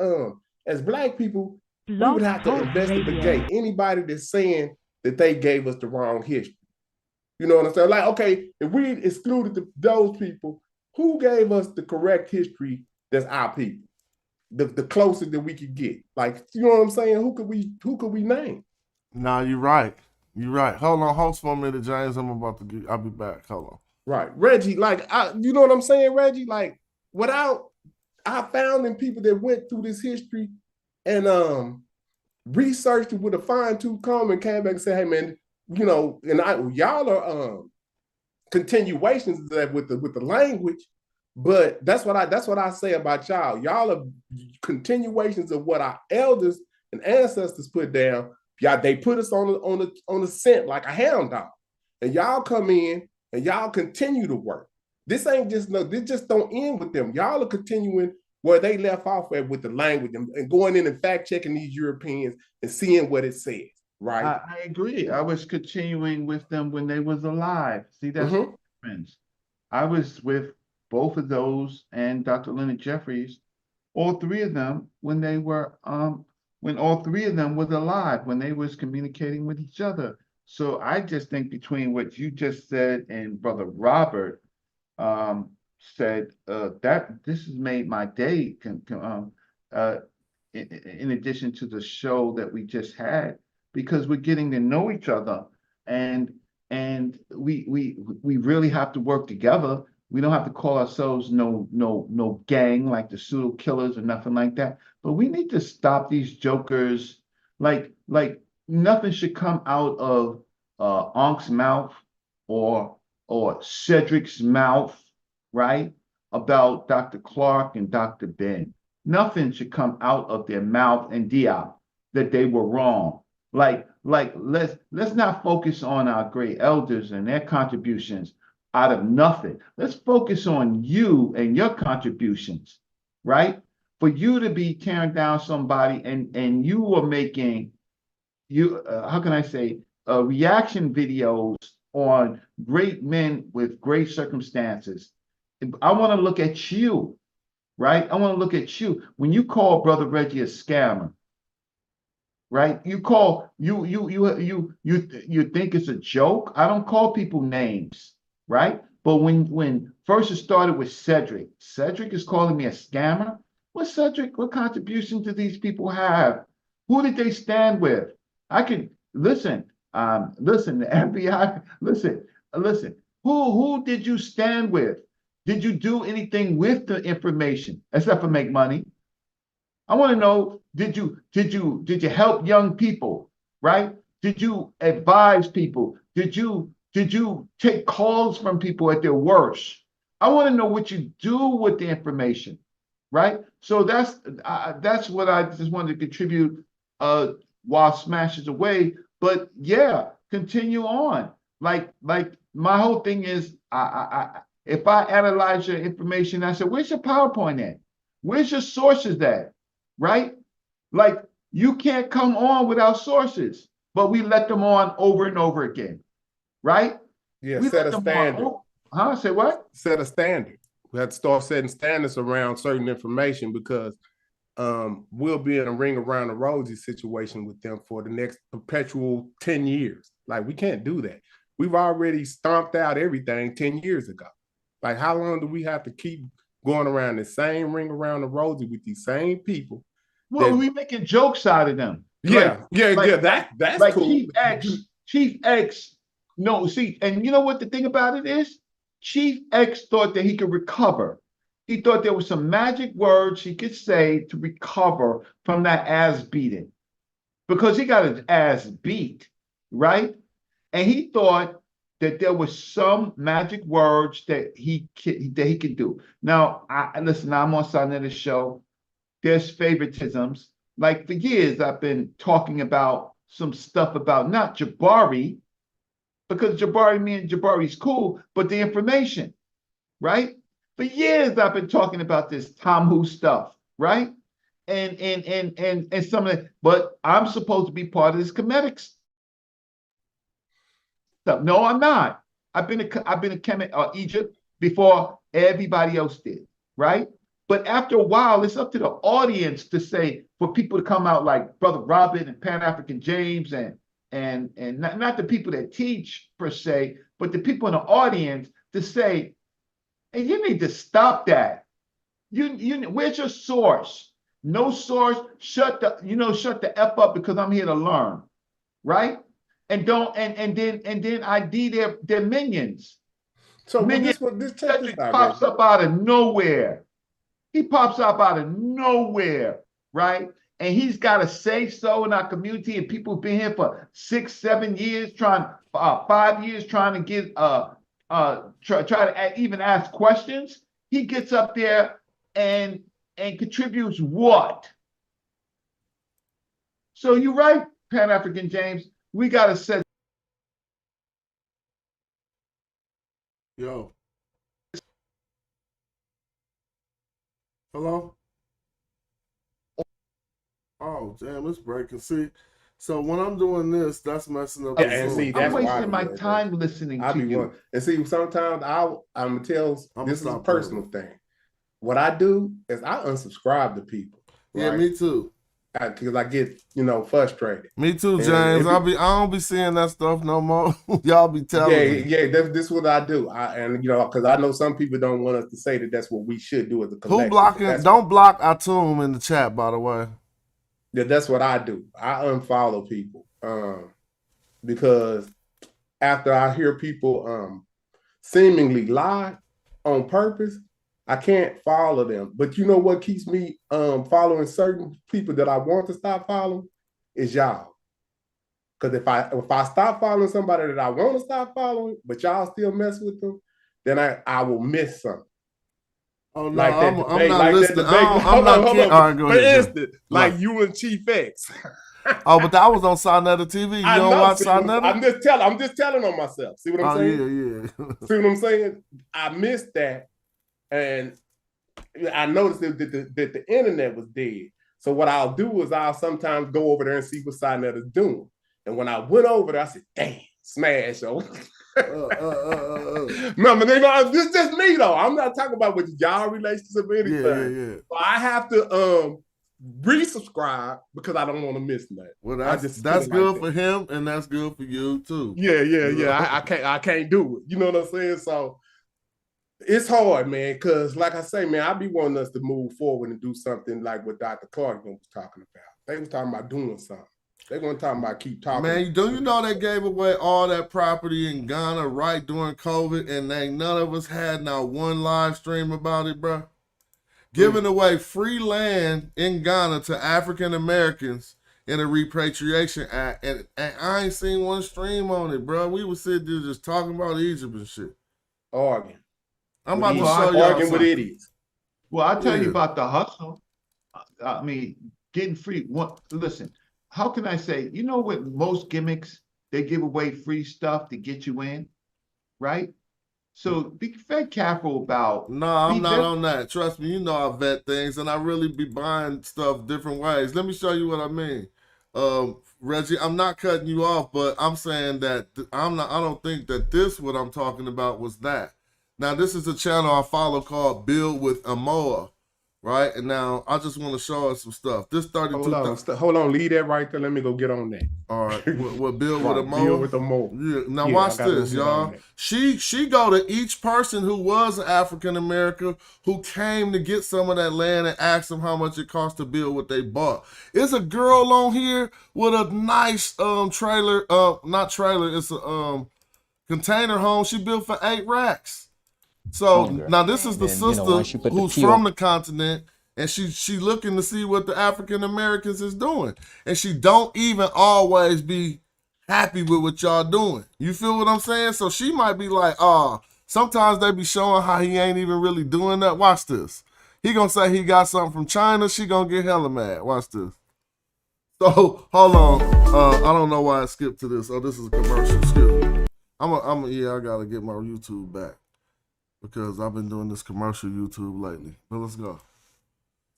as Black people, we would have to investigate anybody that's saying that they gave us the wrong history. You know what I'm saying? Like, okay, if we excluded those people, who gave us the correct history that's our people? The closest that we could get. Like, you know what I'm saying? Who could we name? Nah, you're right. You're right. Hold on, hold for a minute, James. I'll be back. Hold on. Right. Reggie, like, you know what I'm saying, Reggie? Like, I found in people that went through this history and researched it with a fine-tooth comb and came back and said, hey man, you know, and y'all are continuations of that with the language, but that's what I say about y'all. Y'all are continuations of what our elders and ancestors put down. Y'all, they put us on the scent like a hound dog, and y'all come in and y'all continue to work. This just don't end with them. Y'all are continuing where they left off at with the language and going in and fact checking these Europeans and seeing what it says. Right. I agree. I was continuing with them when they was alive. See, that's the difference. I was with both of those and Dr. Leonard Jeffries, all three of them when they were when all three of them was alive, when they was communicating with each other. So I just think between what you just said and Brother Robert said, that this has made my day. In addition to the show that we just had, because we're getting to know each other, and we really have to work together. We don't have to call ourselves no gang like the pseudo killers or nothing like that. But we need to stop these jokers. Like nothing should come out of Ank's mouth or Cedric's mouth, right? About Dr. Clark and Dr. Ben. Nothing should come out of their mouth and Diop that they were wrong. Like let's not focus on our great elders and their contributions out of nothing. Let's focus on you and your contributions, right? For you to be tearing down somebody and you are making how can I say, reaction videos on great men with great circumstances. I want to look at you, right? I want to look at you. When you call Brother Reggie a scammer, right? You call you think it's a joke. I don't call people names, right? But when first it started with Cedric is calling me a scammer. What contribution do these people have? Who did they stand with? I can listen, the FBI, listen. Who did you stand with? Did you do anything with the information except for make money? I want to know, did you help young people, right? Did you advise people? Did you take calls from people at their worst? I want to know what you do with the information, right? So that's what I just wanted to contribute while Smash is away. But yeah, continue on. Like my whole thing is, if I analyze your information, I said, where's your PowerPoint at? Where's your sources at? Right? Like you can't come on without sources, but we let them on over and over again. Right? Yeah, we set a standard. Say what? Set a standard. We have to start setting standards around certain information, because we'll be in a ring around the rosy situation with them for the next perpetual 10 years. Like, we can't do that. We've already stomped out everything 10 years ago. Like, how long do we have to keep going around the same ring around the rosy with these same people? Well, we making jokes out of them. Yeah, that's like cool. Chief X. No, see, and you know what the thing about it is? Chief X thought that he could recover. He thought there was some magic words he could say to recover from that ass beating, because he got his ass beat, right? And he thought that there was some magic words that he could do. Now, listen, I'm on side of the show. There's favoritisms. Like for years, I've been talking about some stuff about not Jabari, because me and Jabari's cool, but the information, right? For years, I've been talking about this Tom Who stuff, right? And some of it, but I'm supposed to be part of this Kemetic stuff. No, I'm not. I've been a Kemet Egypt before everybody else did, right? But after a while, it's up to the audience to say, for people to come out like Brother Robin and Pan-African James and not the people that teach per se, but the people in the audience to say, hey, you need to stop that. Where's your source? No source. Shut the F up, because I'm here to learn, right? And then ID their minions. So minions, this pops up out of nowhere. He pops up out of nowhere, right? And he's got a say so in our community, and people have been here for 6, 7 years, 5 years, trying to get try to even ask questions. He gets up there and contributes what? So you're right, Pan-African James. We got to set. Yo. Hello? Oh, damn, it's breaking. See, so when I'm doing this, that's messing up. And see, that's I'm wasting my time listening to you. And see, sometimes I'm gonna tell this is a personal thing. What I do is I unsubscribe to people. Yeah, right? me too. because I get, frustrated. Me too, And James. it be- I don't be seeing that stuff no more. Y'all be telling me. This is what I do. Because I know some people don't want us to say that that's what we should do as a Who collective. blocking? Don't block Atum in the chat, by the way. Yeah, that's what I do. I unfollow people because after I hear people seemingly lie on purpose, I can't follow them. But you know what keeps me following certain people that I want to stop following is y'all. Because if I stop following somebody that I want to stop following, but y'all still mess with them, then I will miss something. Oh no, like that I'm debate, not like listening. that debate. I'm not kidding. All right, go For ahead, instance, like you and Chief X. Oh, but that was on Sarnetta TV. You don't watch Sarnetta? I'm just telling on myself. See what I'm saying? Yeah. See what I'm saying? I missed that, and I noticed that the internet was dead. So what I'll do is I'll sometimes go over there and see what Sarnetta is doing. And when I went over there, I said, "Damn, smash!" No, but this is just me though. I'm not talking about with y'all relationship or anything. Yeah. So I have to resubscribe because I don't want to miss nothing. Well, that's good for him, and that's good for you too. Yeah. I can't do it. You know what I'm saying? So it's hard, man, because like I say, man, I be wanting us to move forward and do something like what Dr. Clark was talking about. They was talking about doing something. They weren't talking about keep talking. Man, do you know they gave away all that property in Ghana right during COVID, and none of us had not one live stream about it, bro? Giving away free land in Ghana to African Americans in a repatriation act, and I ain't seen one stream on it, bro. We was sitting there just talking about Egypt and shit. Arguing. I'm about to show y'all arguing with idiots. Well, I'll tell you about the hustle. I mean, getting free. Listen, how can I say, with most gimmicks, they give away free stuff to get you in, right? So be very careful about. No, I'm not on that. Trust me, I vet things, and I really be buying stuff different ways. Let me show you what I mean. Reggie, I'm not cutting you off, but I'm saying that I don't think that what I'm talking about was that. Now, this is a channel I follow called Build with Amoa, right? And now I just want to show us some stuff. This 32. Hold on, leave that right there. Let me go get on that. All right, what Build with Amoa? Build with Amoa. Yeah. Now watch this, y'all. She go to each person who was an African American who came to get some of that land and asked them how much it cost to build what they bought. It's a girl on here with a nice trailer. Not trailer. It's a container home. She built for 8 racks. So now this is the sister who's from the continent, and she looking to see what the African Americans is doing, and she don't even always be happy with what y'all doing. You feel what I'm saying? So she might be like, sometimes they be showing how he ain't even really doing that. Watch this. He gonna say he got something from China. She gonna get hella mad. Watch this. So hold on. I don't know why I skipped to this. Oh, this is a commercial. Excuse me. I gotta get my YouTube back, because I've been doing this commercial YouTube lately. But let's go.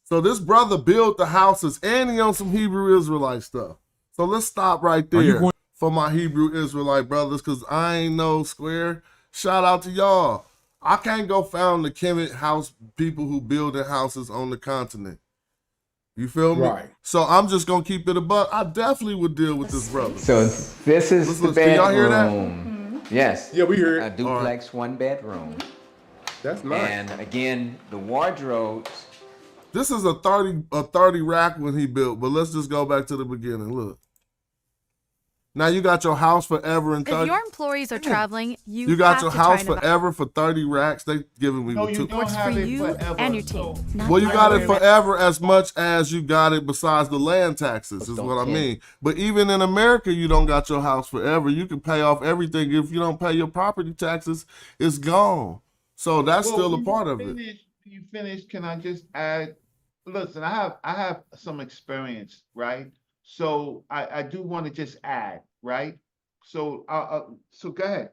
So this brother built the houses, and he on some Hebrew Israelite stuff. So let's stop right there for my Hebrew Israelite brothers, because I ain't no square. Shout out to y'all. I can't go found the Kemet house people who building houses on the continent. You feel me? Right. So I'm just gonna keep it a buck. I definitely would deal with this brother. So this is the bedroom. Can y'all hear that? Yes. Yeah, we hear it. A duplex, 1 bedroom. That's nice. And again, the wardrobes. This is a 30 rack when he built, but let's just go back to the beginning. Look. Now you got your house forever in 30. If your employees are traveling, you got your house forever for 30 racks. They giving me No, you don't have it forever. and your team. Well, you got it forever as much as you got it besides the land taxes, is what I mean. But even in America, you don't got your house forever. You can pay off everything. If you don't pay your property taxes, it's gone. So that's still a part of it. You finish, can I just add? Listen, I have some experience, right? So I do want to just add, right? So go ahead.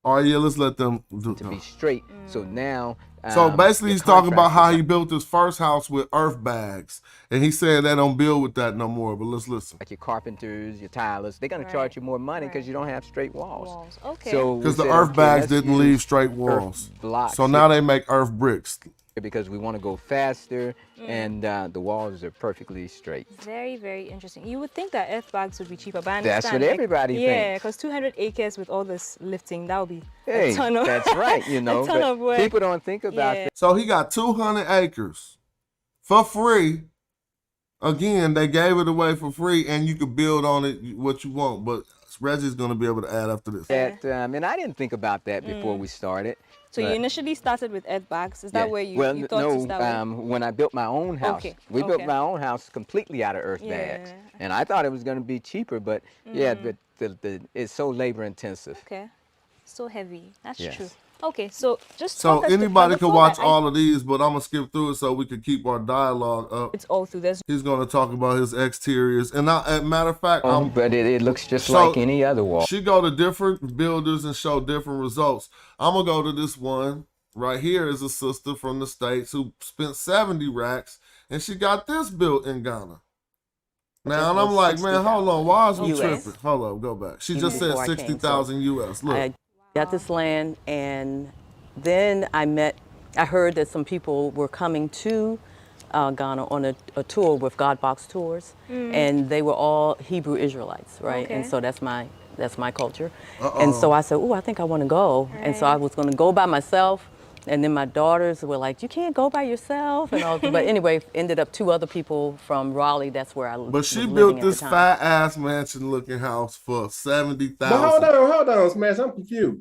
Oh yeah, let's let them do to be straight. So now, so basically, he's talking about how he built his first house with earth bags, and he's saying they don't build with that no more. But let's listen. Like your carpenters, your tilers, they're gonna charge you more money because you don't have straight walls. Okay. So because the earth bags didn't leave straight walls, so now they make earth bricks. because we want to go faster, and the walls are perfectly straight. Very, very interesting. You would think that earth bags would be cheaper, but I That's understand. what everybody Yeah, thinks. because 200 acres with all this lifting, that would be Hey, a ton of that's right, you know, a ton of but work. people don't think about that. So he got 200 acres for free. Again, they gave it away for free, and you could build on it what you want. But Reggie's going to be able to add after this. And I didn't think about that before we started. So you initially started with earth bags. Is that where you thought to start with? When I built my own house. Okay. We built my own house completely out of earth bags. And I thought it was going to be cheaper, but it's so labor intensive. Okay. So heavy. That's true. Okay, so just so anybody can watch all of these, but I'm gonna skip through it so we can keep our dialogue up. It's all through this. He's gonna talk about his exteriors, and as a matter of fact, but it looks just like any other wall. She go to different builders and show different results. I'm gonna go to this one right here. Is a sister from the States who spent 70 racks, and she got this built in Ghana. Now, and I'm like, man, hold on, why is we tripping? Hold on, go back. She just said 60,000 US. Look. I got this land, and then I heard that some people were coming to Ghana on a tour with God Box Tours, and they were all Hebrew Israelites, right? And so that's my culture. And so I said, oh, I think I want to go. And so I was going to go by myself, and then my daughters were like, you can't go by yourself, and all. But anyway, ended up 2 other people from Raleigh. That's where I lived. But she built this fat ass mansion looking house for 70,000. But hold on, Smash. I'm confused.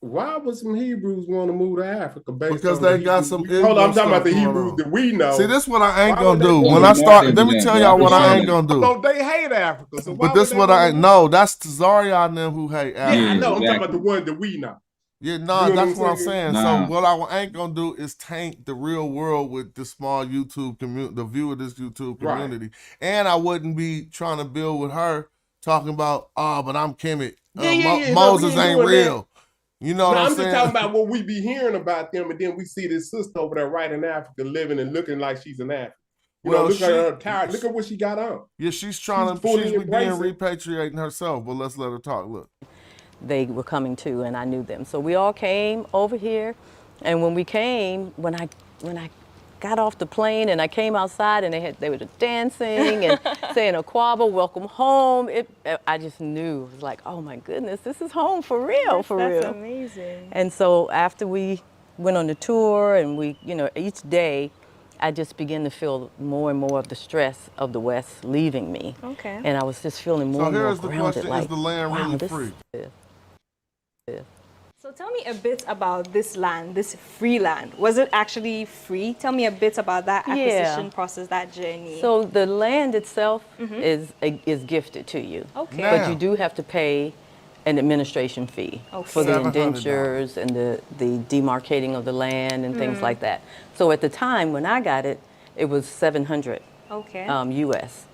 Why would some Hebrews want to move to Africa? Because they got some. Hold on, I'm talking about the Hebrews that we know. See, this is what I ain't gonna do. When I start, let me tell y'all what I ain't gonna do. No, they hate Africa. So but this is what I know. That's Zaria and them who hate Africa. Yeah, I know. I'm talking about the ones that we know. Yeah, no, that's what I'm saying. So what I ain't gonna do is taint the real world with the small YouTube community, the view of this YouTube community. And I wouldn't be trying to build with her talking about, but I'm Kemet. Moses ain't real. You know what I'm saying? I'm just talking about what we be hearing about them, and then we see this sister over there right in Africa living and looking like she's an African. You know, look at her attire. Look at what she got on. Yeah, she's being repatriating herself, but let's let her talk. Look. They were coming too, and I knew them. So we all came over here, and when we came, when I got off the plane and I came outside, and they were dancing and saying Akwaba, welcome home. I just knew. It was like, oh my goodness, this is home for real, That's amazing. And so after we went on the tour, and we, each day, I just began to feel more and more of the stress of the West leaving me. Okay. And I was just feeling more and more grounded. So here's the question: is the land really free? So tell me a bit about this land, this free land. Was it actually free? Tell me a bit about that acquisition process, that journey. So the land itself is gifted to you. Okay. But you do have to pay an administration fee for the indentures and the demarcating of the land and things like that. So at the time when I got it, it was $700 US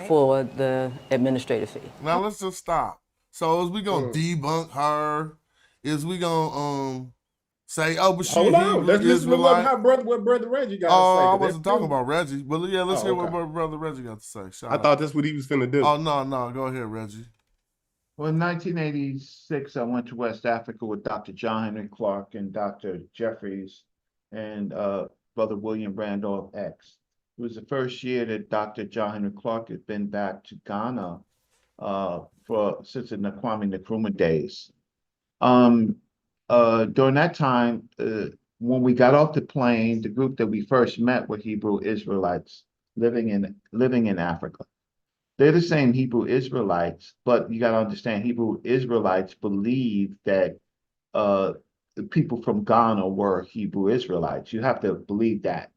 for the administrative fee. Now let's just stop. So is we gonna debunk her? Is we gonna say, oh, but she hold on, let's listen to what brother Reggie got to say. Oh, I wasn't talking about Reggie, but yeah, let's hear what brother Reggie got to say. I thought that's what he was finna do. Oh no, go ahead, Reggie. Well, in 1986, I went to West Africa with Dr. John Henry Clark and Dr. Jeffries and Brother William Randolph X. It was the first year that Dr. John Henry Clark had been back to Ghana since the Kwame Nkrumah days. During that time, when we got off the plane, the group that we first met were Hebrew Israelites living in Africa. They're the same Hebrew Israelites, but you got to understand, Hebrew Israelites believe that the people from Ghana were Hebrew Israelites. You have to believe that.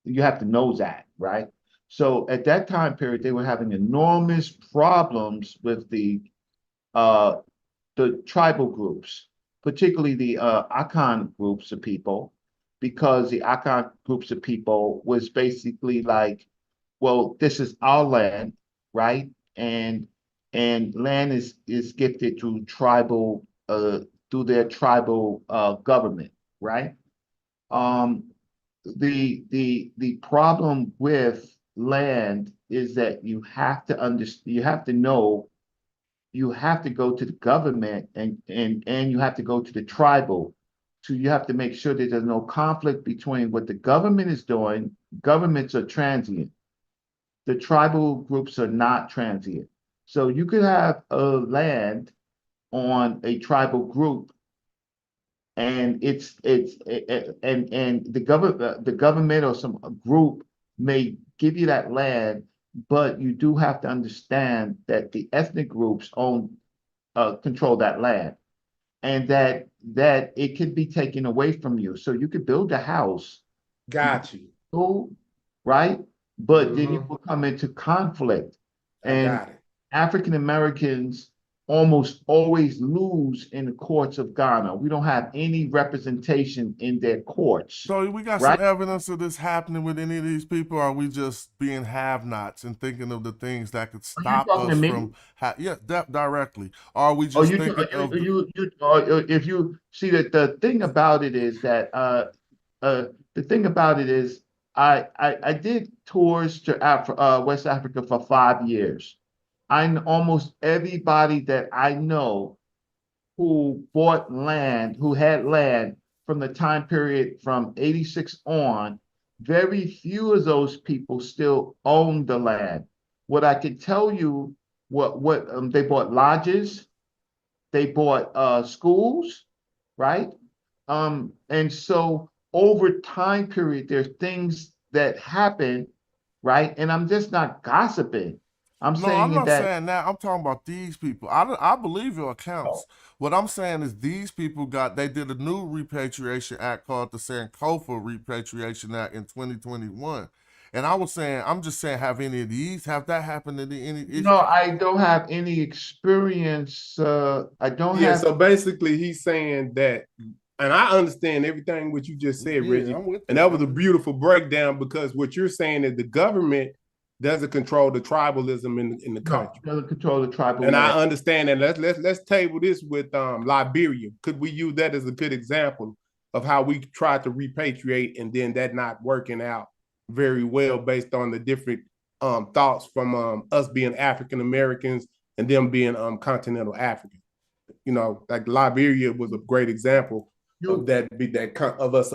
You have to know that, right? So at that time period, they were having enormous problems with the tribal groups, particularly the Akan groups of people, because the Akan groups of people was basically like, well, this is our land, right? And land is gifted through tribal through their tribal government, right? The problem with land is that you have to know, you have to go to the government and you have to go to the tribal So you have to make sure that there's no conflict between what the government is doing. Governments are transient. The tribal groups are not transient. So you could have a land on a tribal group, and the government or some group may give you that land, but you do have to understand that the ethnic groups control that land, and that it could be taken away from you. So you could build a house, Got you. right? But then you will come into conflict. I And got it. African Americans almost always lose in the courts of Ghana. We don't have any representation in their courts. So we got right? some evidence of this happening with any of these people, or are we just being have-nots and thinking of the things that could stop talking to us me? from directly? Or are we Or just thinking of if you see that the thing about it is that the thing about it is I did tours to West Africa for 5 years. I know almost everybody that I know who bought land, who had land from the time period from 86 on. Very few of those people still own the land. What I can tell you, they bought lodges, they bought schools, right? And so over time period, there's things that happen, right? And I'm just not gossiping. I'm No, I'm saying not that saying that. I'm talking about these people. I believe your accounts. What I'm saying is these people they did a new repatriation act called the Sankofa Repatriation Act in 2021. And I'm just saying, have that happened in any? no, I don't have any experience. I don't Yeah, have. so basically he's saying that, and I understand everything what you just said, Yeah, Reggie. I'm with And you, that was a brother. beautiful breakdown, because what you're saying is the government doesn't control the tribalism in the country. Doesn't control the tribal And land. I understand that. Let's table this with Liberia. Could we use that as a good example of how we tried to repatriate and then that not working out very well based on the different thoughts from us being African Americans and them being continental African. You know, like Liberia was a great example of that of us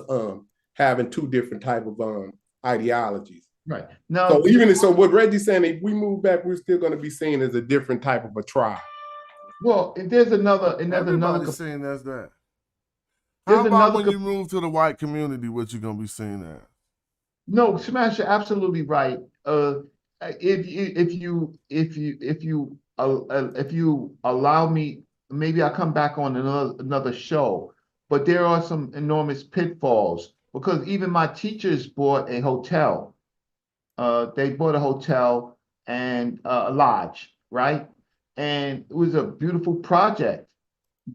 having two different type of ideologies. Right. Now, So even so, what Reggie's saying, if we move back, we're still going to be seen as a different type of a tribe. well, there's another, Everybody's seen as that. There's How about another when you move to the white community, what you gonna be seen as? No, Smash, you're absolutely right. If you allow me, maybe I'll come back on another show. But there are some enormous pitfalls, because even my teachers bought a hotel. They bought a hotel and a lodge, right? And it was a beautiful project,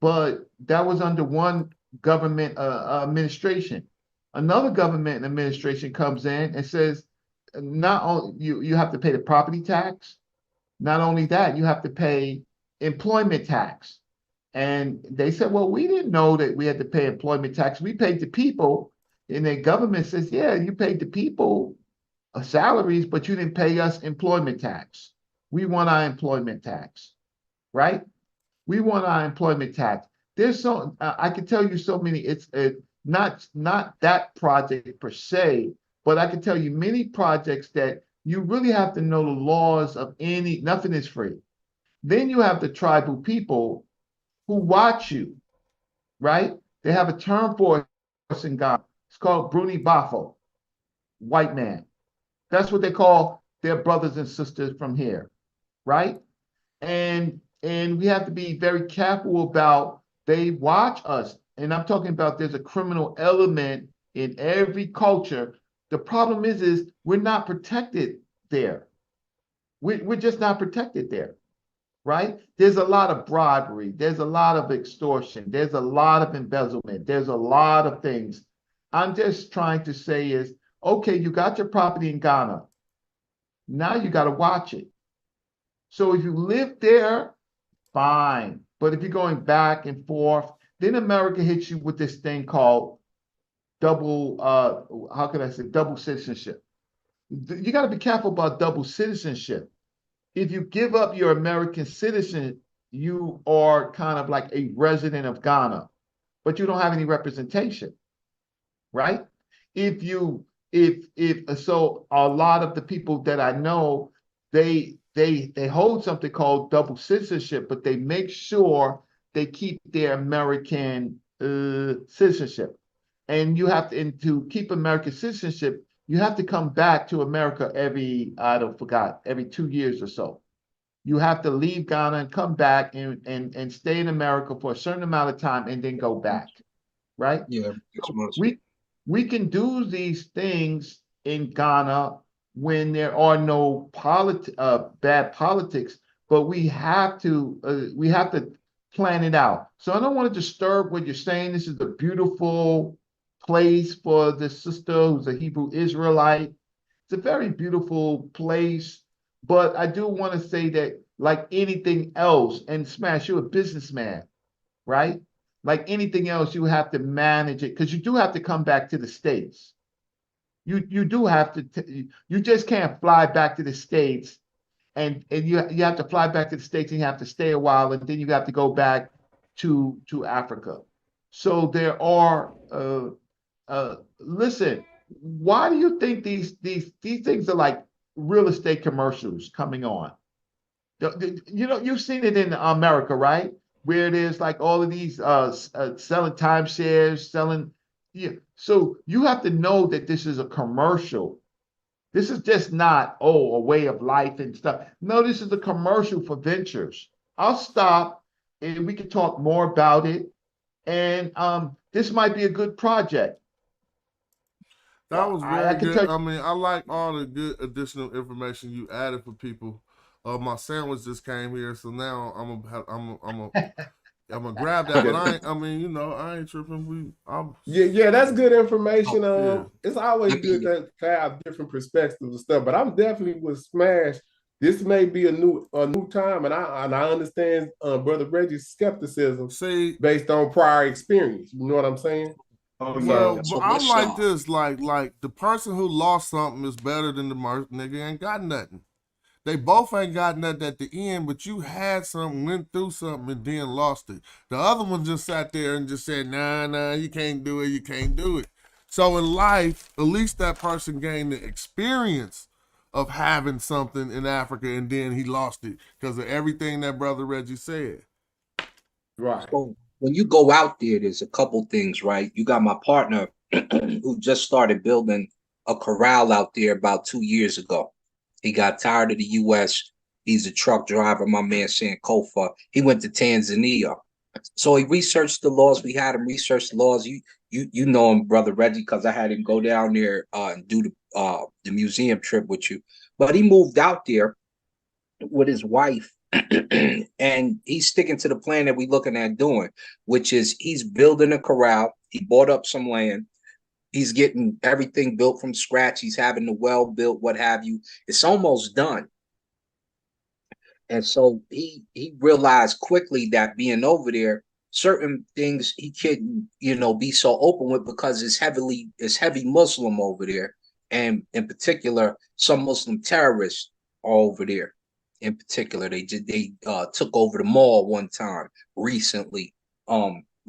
but that was under one government administration. Another government administration comes in and says, not only you have to pay the property tax, not only that, you have to pay employment tax. And they said, well, we didn't know that we had to pay employment tax. We paid the people. And the government says, yeah, you paid the people salaries, but you didn't pay us employment tax. We want our employment tax, right? We want our employment tax. There's I can tell you so many. It's not that project per se, but I can tell you many projects that you really have to know the laws of nothing is free. Then you have the tribal people who watch you, right? They have a term for us in Ghana. It's called Bruni Bafo, white man. That's what they call their brothers and sisters from here, right? And we have to be very careful about, they watch us. And I'm talking about there's a criminal element in every culture. The problem is we're not protected there. We're just not protected there, right? There's a lot of bribery. There's a lot of extortion. There's a lot of embezzlement. There's a lot of things. I'm just trying to say is, okay, you got your property in Ghana. Now you got to watch it. So if you live there, fine. But if you're going back and forth, then America hits you with this thing called double, how can I say, double citizenship. You got to be careful about double citizenship. If you give up your American citizen, you are kind of like a resident of Ghana. but you don't have any representation, right? If so, a lot of the people that I know, they hold something called double citizenship, but they make sure they keep their American citizenship. And you have to, and to keep American citizenship, you have to come back to America every 2 years or so. You have to leave Ghana and come back and stay in America for a certain amount of time and then go back, right? Yeah, So we can do these things in Ghana when there are no bad politics, but we have to plan it out. So I don't want to disturb what you're saying. This is a beautiful place for the sister who's a Hebrew Israelite. It's a very beautiful place, but I do want to say that, like anything else, and Smash, you're a businessman, right? Like anything else, you have to manage it because you do have to come back to the States. You do have to. You just can't fly back to the States, and you have to fly back to the States and you have to stay a while, and then you have to go back to Africa. So there are. Listen, why do you think these things are like real estate commercials coming on? You know, you've seen it in America, right? Where there's like all of these selling timeshares, selling. Yeah. So you have to know that this is a commercial. This is just not, a way of life and stuff. No, this is a commercial for ventures. I'll stop and we can talk more about it. And this might be a good project. That was very can good. tell I mean, I like all the good additional information you added for people. My sandwich just came here, so now I'm gonna grab that. But I mean, you know, I ain't tripping. Yeah, that's good information. Yeah. It's always good to have different perspectives and stuff. But I'm definitely with Smash. This may be a new time, and I understand Brother Reggie's skepticism based on prior experience. You know what I'm saying? Well, but I'm like this, like the person who lost something is better than the nigga ain't got nothing. They both ain't got nothing at the end, but you had something, went through something, and then lost it. The other one just sat there and just said, nah, you can't do it, you can't do it. So in life, at least that person gained the experience of having something in Africa, and then he lost it because of everything that Brother Reggie said. Right. So when you go out there, there's a couple things, right? You got my partner who just started building a corral out there about 2 years ago. He got tired of the U.S. He's a truck driver, my man Sankofa. He went to Tanzania. So he researched the laws. We had him research the laws. You know him, Brother Reggie, because I had him go down there and do the museum trip with you. But he moved out there with his wife, and he's sticking to the plan that we're looking at doing, which is he's building a corral. He bought up some land. He's getting everything built from scratch. He's having the well built, what have you. It's almost done. And so he realized quickly that being over there, certain things he couldn't, be so open with because it's heavy Muslim over there. And in particular, some Muslim terrorists are over there. In particular, they took over the mall one time recently,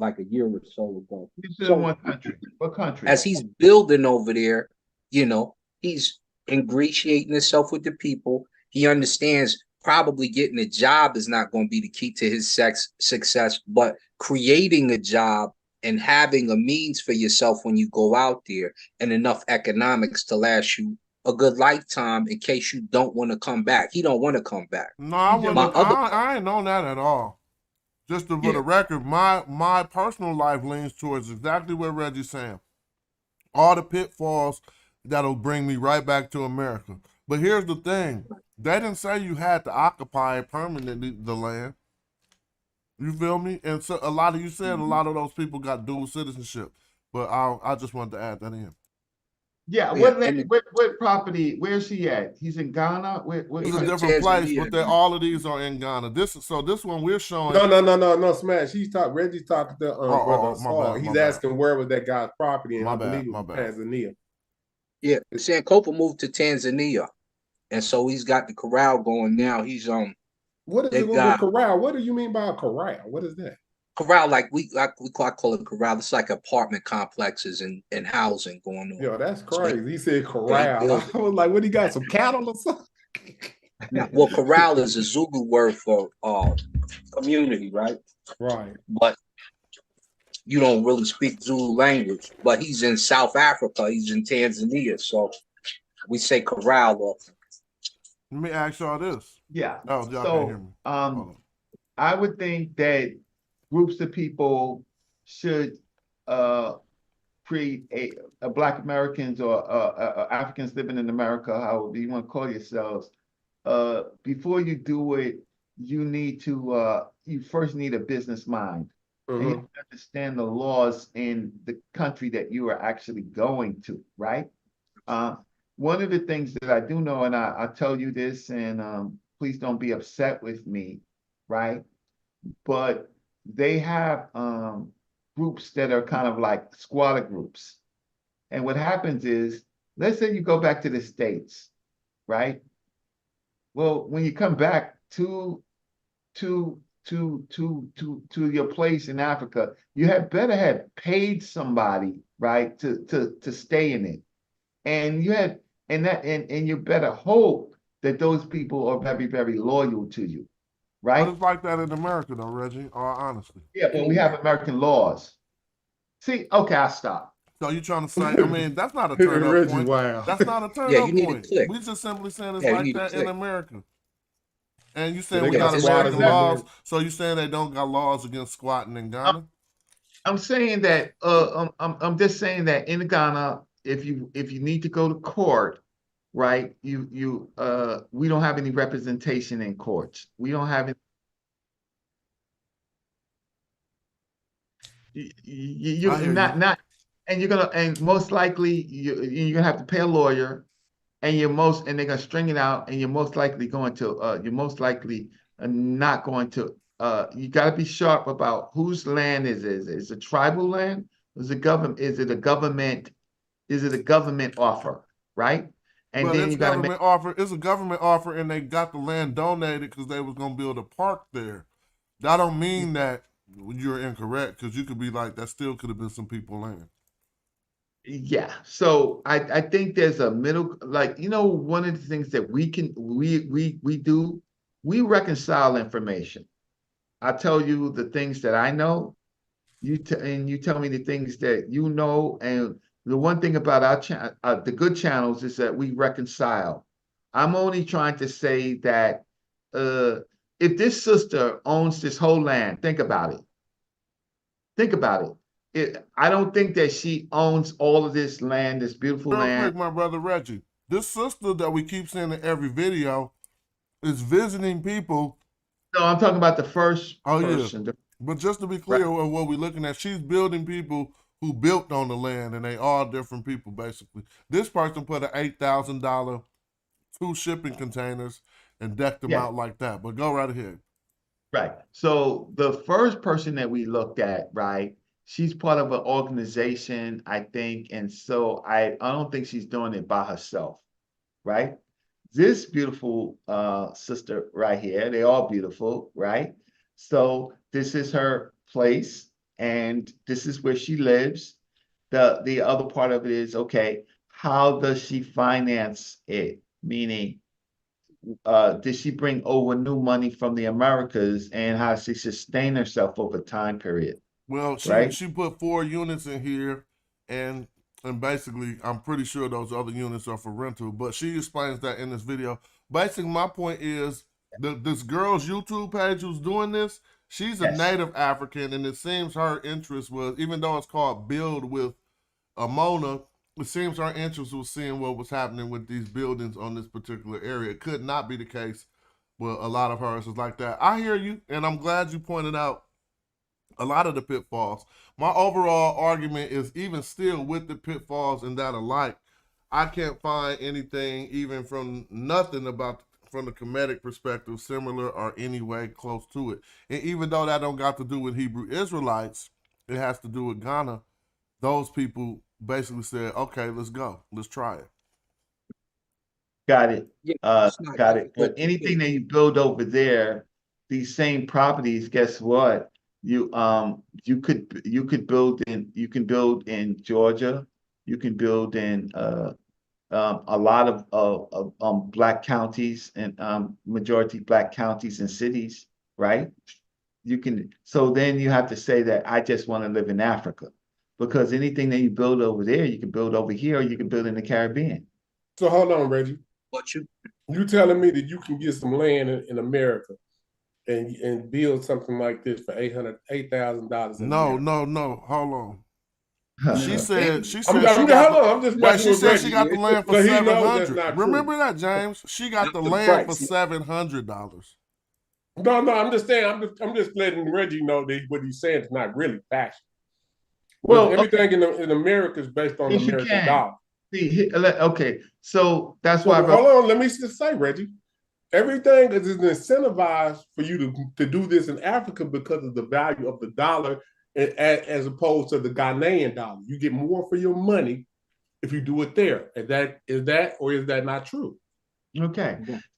like a year or so ago. So what country? What country? As he's building over there, he's ingratiating himself with the people. He understands probably getting a job is not going to be the key to his success, but creating a job and having a means for yourself when you go out there and enough economics to last you a good lifetime in case you don't want to come back. He don't want to come back. No, I ain't on that at all. Just for the record, my personal life leans towards exactly what Reggie's saying. All the pitfalls that'll bring me right back to America. But here's the thing. They didn't say you had to occupy permanently the land. You feel me? And so a lot of those people got dual citizenship. But I just wanted to add that in. Yeah, what property? Where's he at? He's in Ghana. It's a different place, but all of these are in Ghana. This one we're showing. No, Smash. Reggie talking to Brother Saul. He's asking where was that guy's property, and I believe it was Tanzania. Yeah, Sankofa moved to Tanzania, and so he's got the corral going now. He's What is it with the corral? What do you mean by a corral? What is that? corral, I call it corral. It's like apartment complexes and housing going on. Yo, that's So crazy. He said they corral. build I was like, what, he got some cattle or something? well, corral is a Zulu word for community, right? Right. But you don't really speak Zulu language. But he's in South Africa. He's in Tanzania, so we say corral often. Let me ask y'all this. Yeah. Oh, y'all can't hear me. I would think that groups of people should create a Black Americans or Africans living in America, however you want to call yourselves. Before you do it, you need to you first need a business mind. And you have to understand the laws in the country that you are actually going to, right? One of the things that I do know, and I'll tell you this, and please don't be upset with me, right? But they have groups that are kind of like squatter groups. And what happens is, let's say you go back to the States, right? Well, when you come back to your place in Africa, you had better have paid somebody, right, to stay in it. And you had and you better hope that those people are very, very loyal to you, right? But it's like that in America, though, Reggie. All honesty. Yeah, but we have American laws. See, okay, I'll stop. So you trying to say? I mean, that's not a turn up Reggie, point. wow. That's not a turn Yeah, up you need to point. click. We just simply saying it's Yeah, you like need to that in click. America. And you So saying they we got got squatters American in laws? there. So you saying they don't got laws against squatting in Ghana? I'm saying that I'm just saying that in Ghana, if you need to go to court, right? We don't have any representation in courts. We don't have any. You're not, and and most likely you're gonna have to pay a lawyer, and they're gonna string it out, and you're most likely not going to. You got to be sharp about whose land is it. Is it tribal land? Is it government? Is it a government? Is it a government offer? Right? And Well, then it's you got to make. government offer. It's a government offer, and they got the land donated because they was gonna build a park there. That don't mean that you're incorrect, because you could be like, that still could have been some people land. Yeah. So I think there's a middle, like, one of the things that we do, we reconcile information. I tell you the things that I know, and you tell me the things that you know. And the one thing about the good channels is that we reconcile. I'm only trying to say that if this sister owns this whole land, think about it. Think about it. I don't think that she owns all of this land, this beautiful Real land. quick, my brother Reggie, this sister that we keep seeing in every video is visiting people. No, I'm talking about the first person. Yeah. But just to be clear of what we're looking at, she's building people who built on the land, and they all different people, basically. This person put an $8,000 2 shipping containers and decked them out like that. But go right ahead. Right. So the first person that we looked at, right, she's part of an organization, I think. And so I don't think she's doing it by herself, right? This beautiful sister right here, they're all beautiful, right? So this is her place, and this is where she lives. The other part of it is, okay, how does she finance it? Meaning, did she bring over new money from the Americas, and how does she sustain herself over time period? Well, she put 4 units in here, and basically, I'm pretty sure those other units are for rental. But she explains that in this video. Basically, my point is, this girl's YouTube page who's doing this, she's a native African, and it seems her interest was, even though it's called Build with Mona, it seems her interest was seeing what was happening with these buildings on this particular area. It could not be the case with a lot of hers is like that. I hear you, and I'm glad you pointed out a lot of the pitfalls. My overall argument is, even still with the pitfalls and that alike, I can't find anything even from the Kemetic perspective similar or any way close to it. And even though that don't got to do with Hebrew Israelites, it has to do with Ghana. Those people basically said, okay, let's go. Let's try it. Got it. Got it. But anything that you build over there, these same properties, guess what? you could build in Georgia, you can build in a lot of black counties and majority black counties and cities, right? So then you have to say that I just want to live in Africa, because anything that you build over there, you can build over here, or you can build in the Caribbean. So hold on, Reggie. What you telling me that you can get some land in America and build something like this for $8,000? No. Hold on. She said I'm just right. messing She with said Reggie. she got the land for But he knows that's $700. not Remember true. that, James? She got the The land for price. $700. No, I'm just saying. I'm just letting Reggie know that what he's saying is not really factual. Well, everything in America is based on the Yes, you American can. dollar. See, okay, so that's why. Hold on, let me just say, Reggie, everything is incentivized for you to do this in Africa because of the value of the dollar, as opposed to the Ghanaian dollar. You get more for your money if you do it there. Is that or is that not true? Okay,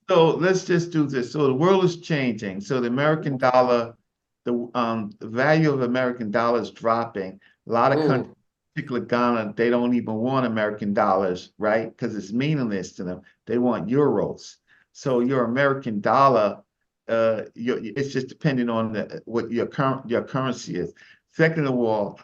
so let's just do this. So the world is changing. So the American dollar, the value of American dollar is dropping. A lot of countries, particularly Ghana, they don't even want American dollars, right? Because it's meaningless to them. They want euros. So your American dollar, it's just depending on what your currency is. Second of all,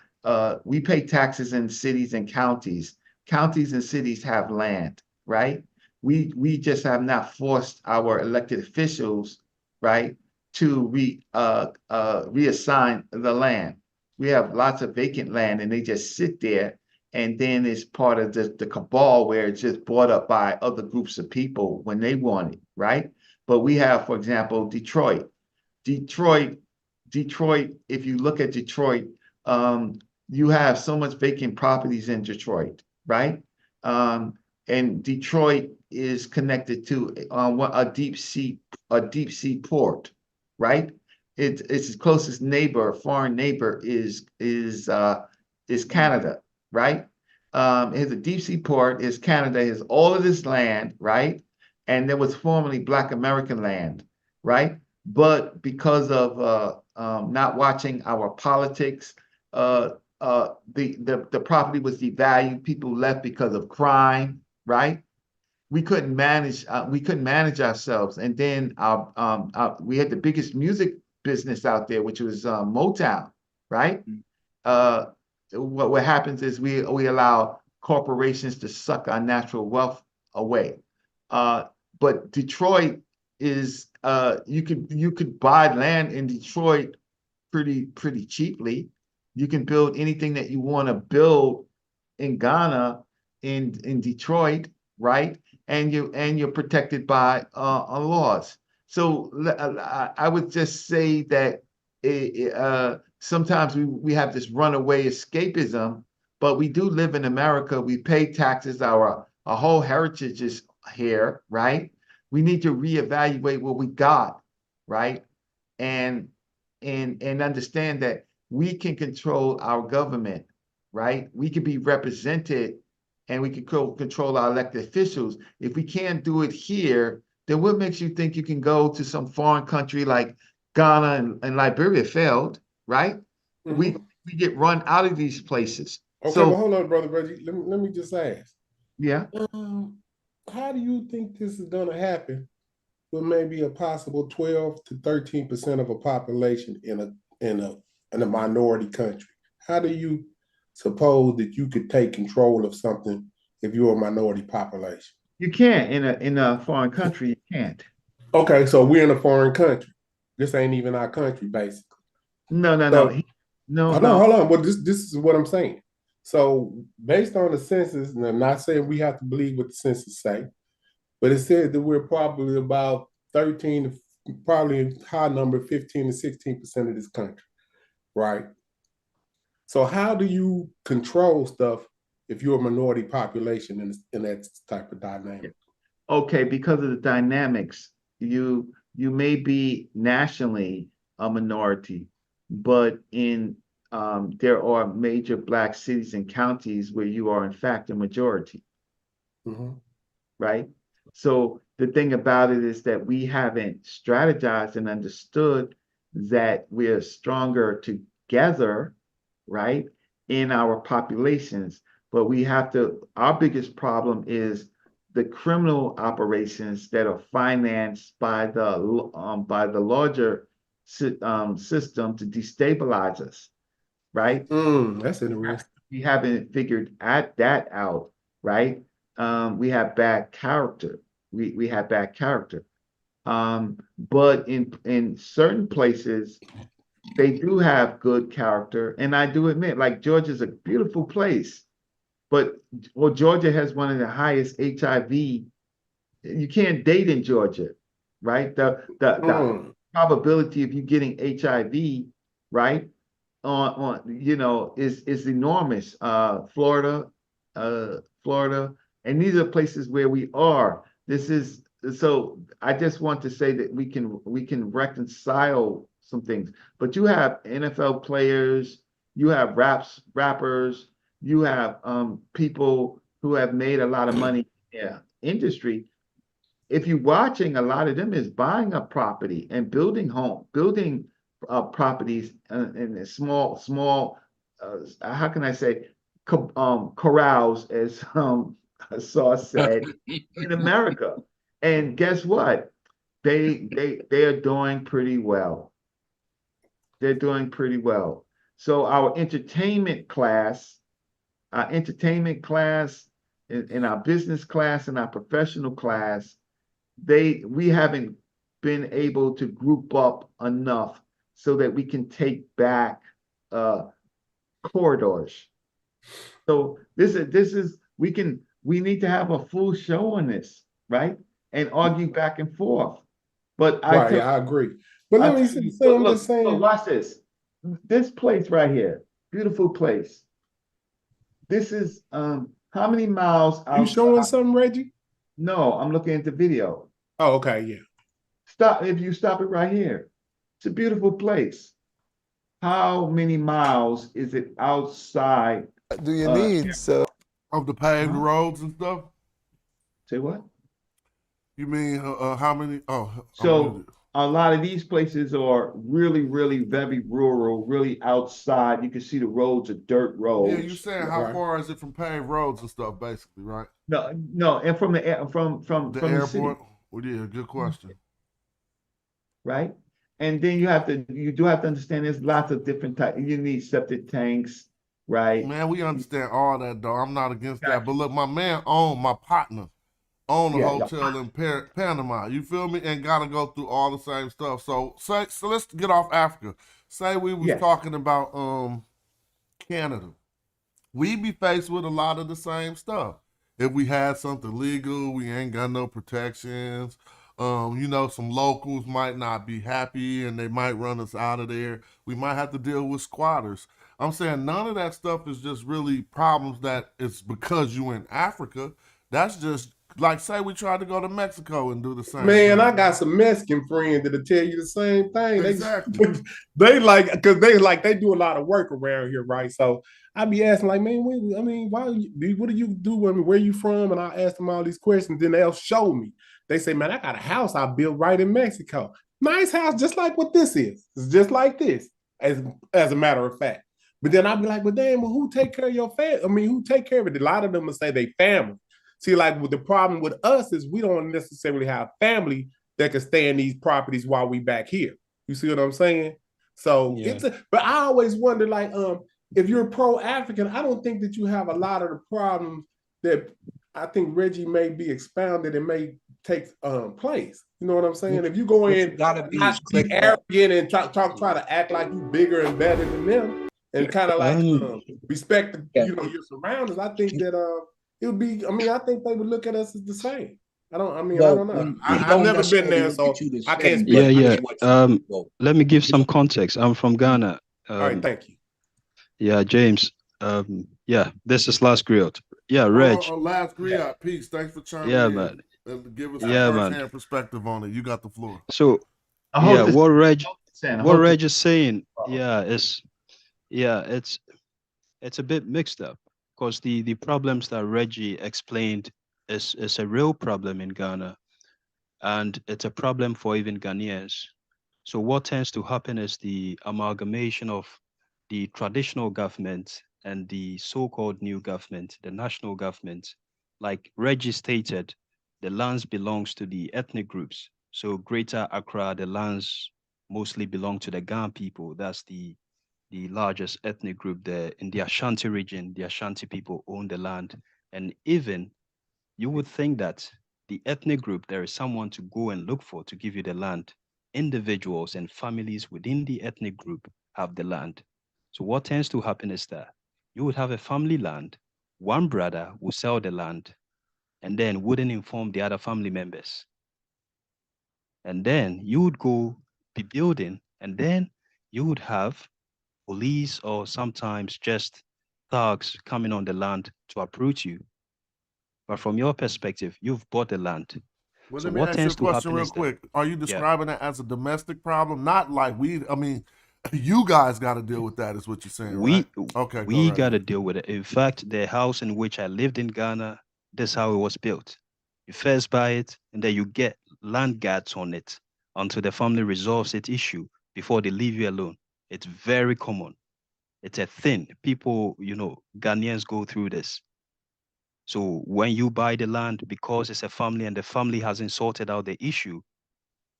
we pay taxes in cities and counties. Counties and cities have land, right? We just have not forced our elected officials, right, to reassign the land. We have lots of vacant land, and they just sit there, and then it's part of the cabal where it's just bought up by other groups of people when they want it, right? But we have, for example, Detroit. Detroit, if you look at Detroit, you have so much vacant properties in Detroit, right? And Detroit is connected to a deep sea port, right? Its closest neighbor, foreign neighbor, is Canada, right? It has a deep sea port. Is Canada has all of this land, right? And there was formerly Black American land, right? But because of not watching our politics, the property was devalued. People left because of crime, right? We couldn't manage ourselves, and then we had the biggest music business out there, which was Motown, right? What happens is we allow corporations to suck our natural wealth away. But Detroit is you could buy land in Detroit pretty cheaply. You can build anything that you want to build in Ghana, in Detroit, right? And you're protected by laws. So I would just say that sometimes we have this runaway escapism, but we do live in America. We pay taxes. Our whole heritage is here, right? We need to reevaluate what we got, right? And understand that we can control our government, right? We can be represented, and we can control our elected officials. If we can't do it here, then what makes you think you can go to some foreign country like Ghana and Liberia failed, right? We get run out of these places. Okay, So, but hold on, brother Reggie. Let me just ask. Yeah. How do you think this is going to happen with maybe a possible 12 to 13% of a population in a minority country? How do you suppose that you could take control of something if you're a minority population? You can't in a foreign country. You can't. Okay, so we're in a foreign country. This ain't even our country, basically. No. Hold on. Well, this is what I'm saying. So based on the census, and I'm not saying we have to believe what the census say, but it said that we're probably about 13, probably a high number, 15 to 16% of this country, right? So how do you control stuff if you're a minority population in that type of dynamic? Okay, because of the dynamics, you may be nationally a minority, but there are major Black cities and counties where you are in fact a majority, right? So the thing about it is that we haven't strategized and understood that we're stronger together, right, in our populations. But we have to, our biggest problem is the criminal operations that are financed by the larger system to destabilize us, right? That's interesting. We haven't figured that out, right? We have bad character. We have bad character. But in certain places, they do have good character, and I do admit, like Georgia's a beautiful place, but well, Georgia has one of the highest HIV. You can't date in Georgia, right? The probability of you getting HIV, right, on is enormous. Florida, Florida, and these are places where we are. This is so. I just want to say that we can reconcile some things. But you have NFL players, you have rappers, you have people who have made a lot of money in the industry. If you're watching, a lot of them is buying a property and building properties in small, how can I say, corrals, as Sauce said, in America. And guess what? They are doing pretty well. They're doing pretty well. So our entertainment class, in our business class, and our professional class, we haven't been able to group up enough so that we can take back corridors. So we need to have a full show on this, right? And argue back and forth. But I agree. But let me see. So I'm just saying. So watch this. This place right here, beautiful place. This is how many miles outside? You showing something, Reggie? No, I'm looking at the video. Oh, okay, yeah. If you stop it right here. It's a beautiful place. How many miles is it outside? Do you need of the paved roads and stuff? Say what? You mean how many? Oh, so a lot of these places are really, really very rural, really outside. You can see the roads are dirt roads. Yeah, you're saying how far is it from paved roads and stuff, basically, right? No, and from the from the from airport. The city. Well, yeah, good question. Right, and then you do have to understand there's lots of different types. You need septic tanks, right? Man, we understand all that, though. I'm not against that. But look, my partner own a hotel in Panama. You feel me? And gotta go through all the same stuff. So let's get off Africa. Say we was talking about Canada. We be faced with a lot of the same stuff. If we had something legal, we ain't got no protections. Some locals might not be happy and they might run us out of there. We might have to deal with squatters. I'm saying none of that stuff is just really problems that it's because you in Africa. That's just like, say we tried to go to Mexico and do the same thing. I got some Mexican friends that'll tell you the same thing. Exactly. They do a lot of work around here, right? So I be asking, like, man, what do you do? Where you from? And I ask them all these questions. Then they'll show me. They say, man, I got a house I built right in Mexico. Nice house, just like what this is. It's just like this, as a matter of fact. But then I'll be like, but damn, who take care of your family? Who take care of it? A lot of them will say they family. See, like the problem with us is we don't necessarily have family that can stay in these properties while we back here. You see what I'm saying? So but I always wonder, like, if you're pro-African, I don't think that you have a lot of the problems that I think Reggie may be expounded and may take place. You know what I'm saying? If you go in, not be arrogant and try to act like you bigger and better than them, and kind of like respect your surroundings, I think that it would be. I think they would look at us as the same. I don't know. I've never been there, so I can't speak. Let me give some context. I'm from Ghana. All right, thank you. Yeah, James. This is Last Griot. Yeah, Reg. Last Griot, peace. Thanks for chiming in. Man. And give us a first-hand perspective on it. You got the floor. So, what Reg is saying, it's a bit mixed up, because the problems that Reggie explained is a real problem in Ghana, and it's a problem for even Ghanaians. So what tends to happen is the amalgamation of the traditional government and the so-called new government, the national government. Like Reggie stated, the lands belongs to the ethnic groups. So Greater Accra, the lands mostly belong to the Gan people. That's the largest ethnic group there. In the Ashanti region, the Ashanti people own the land. And even you would think that the ethnic group, there is someone to go and look for to give you the land. Individuals and families within the ethnic group have the land. So what tends to happen is that you would have a family land, one brother will sell the land and then wouldn't inform the other family members. And then you would go be building, and then you would have police or sometimes just thugs coming on the land to approach you. But from your perspective, you've bought the land. Well, So let me what ask you a tends to question happen real is that, quick. Are you yeah, describing that as a domestic problem? Not like you guys got to deal with that, is what you're saying, right? Okay, go we right got to ahead. deal with it. In fact, the house in which I lived in Ghana, that's how it was built. You first buy it, and then you get land guards on it until the family resolves its issue before they leave you alone. It's very common. It's a thing. People, Ghanaians go through this. So when you buy the land, because it's a family and the family hasn't sorted out the issue,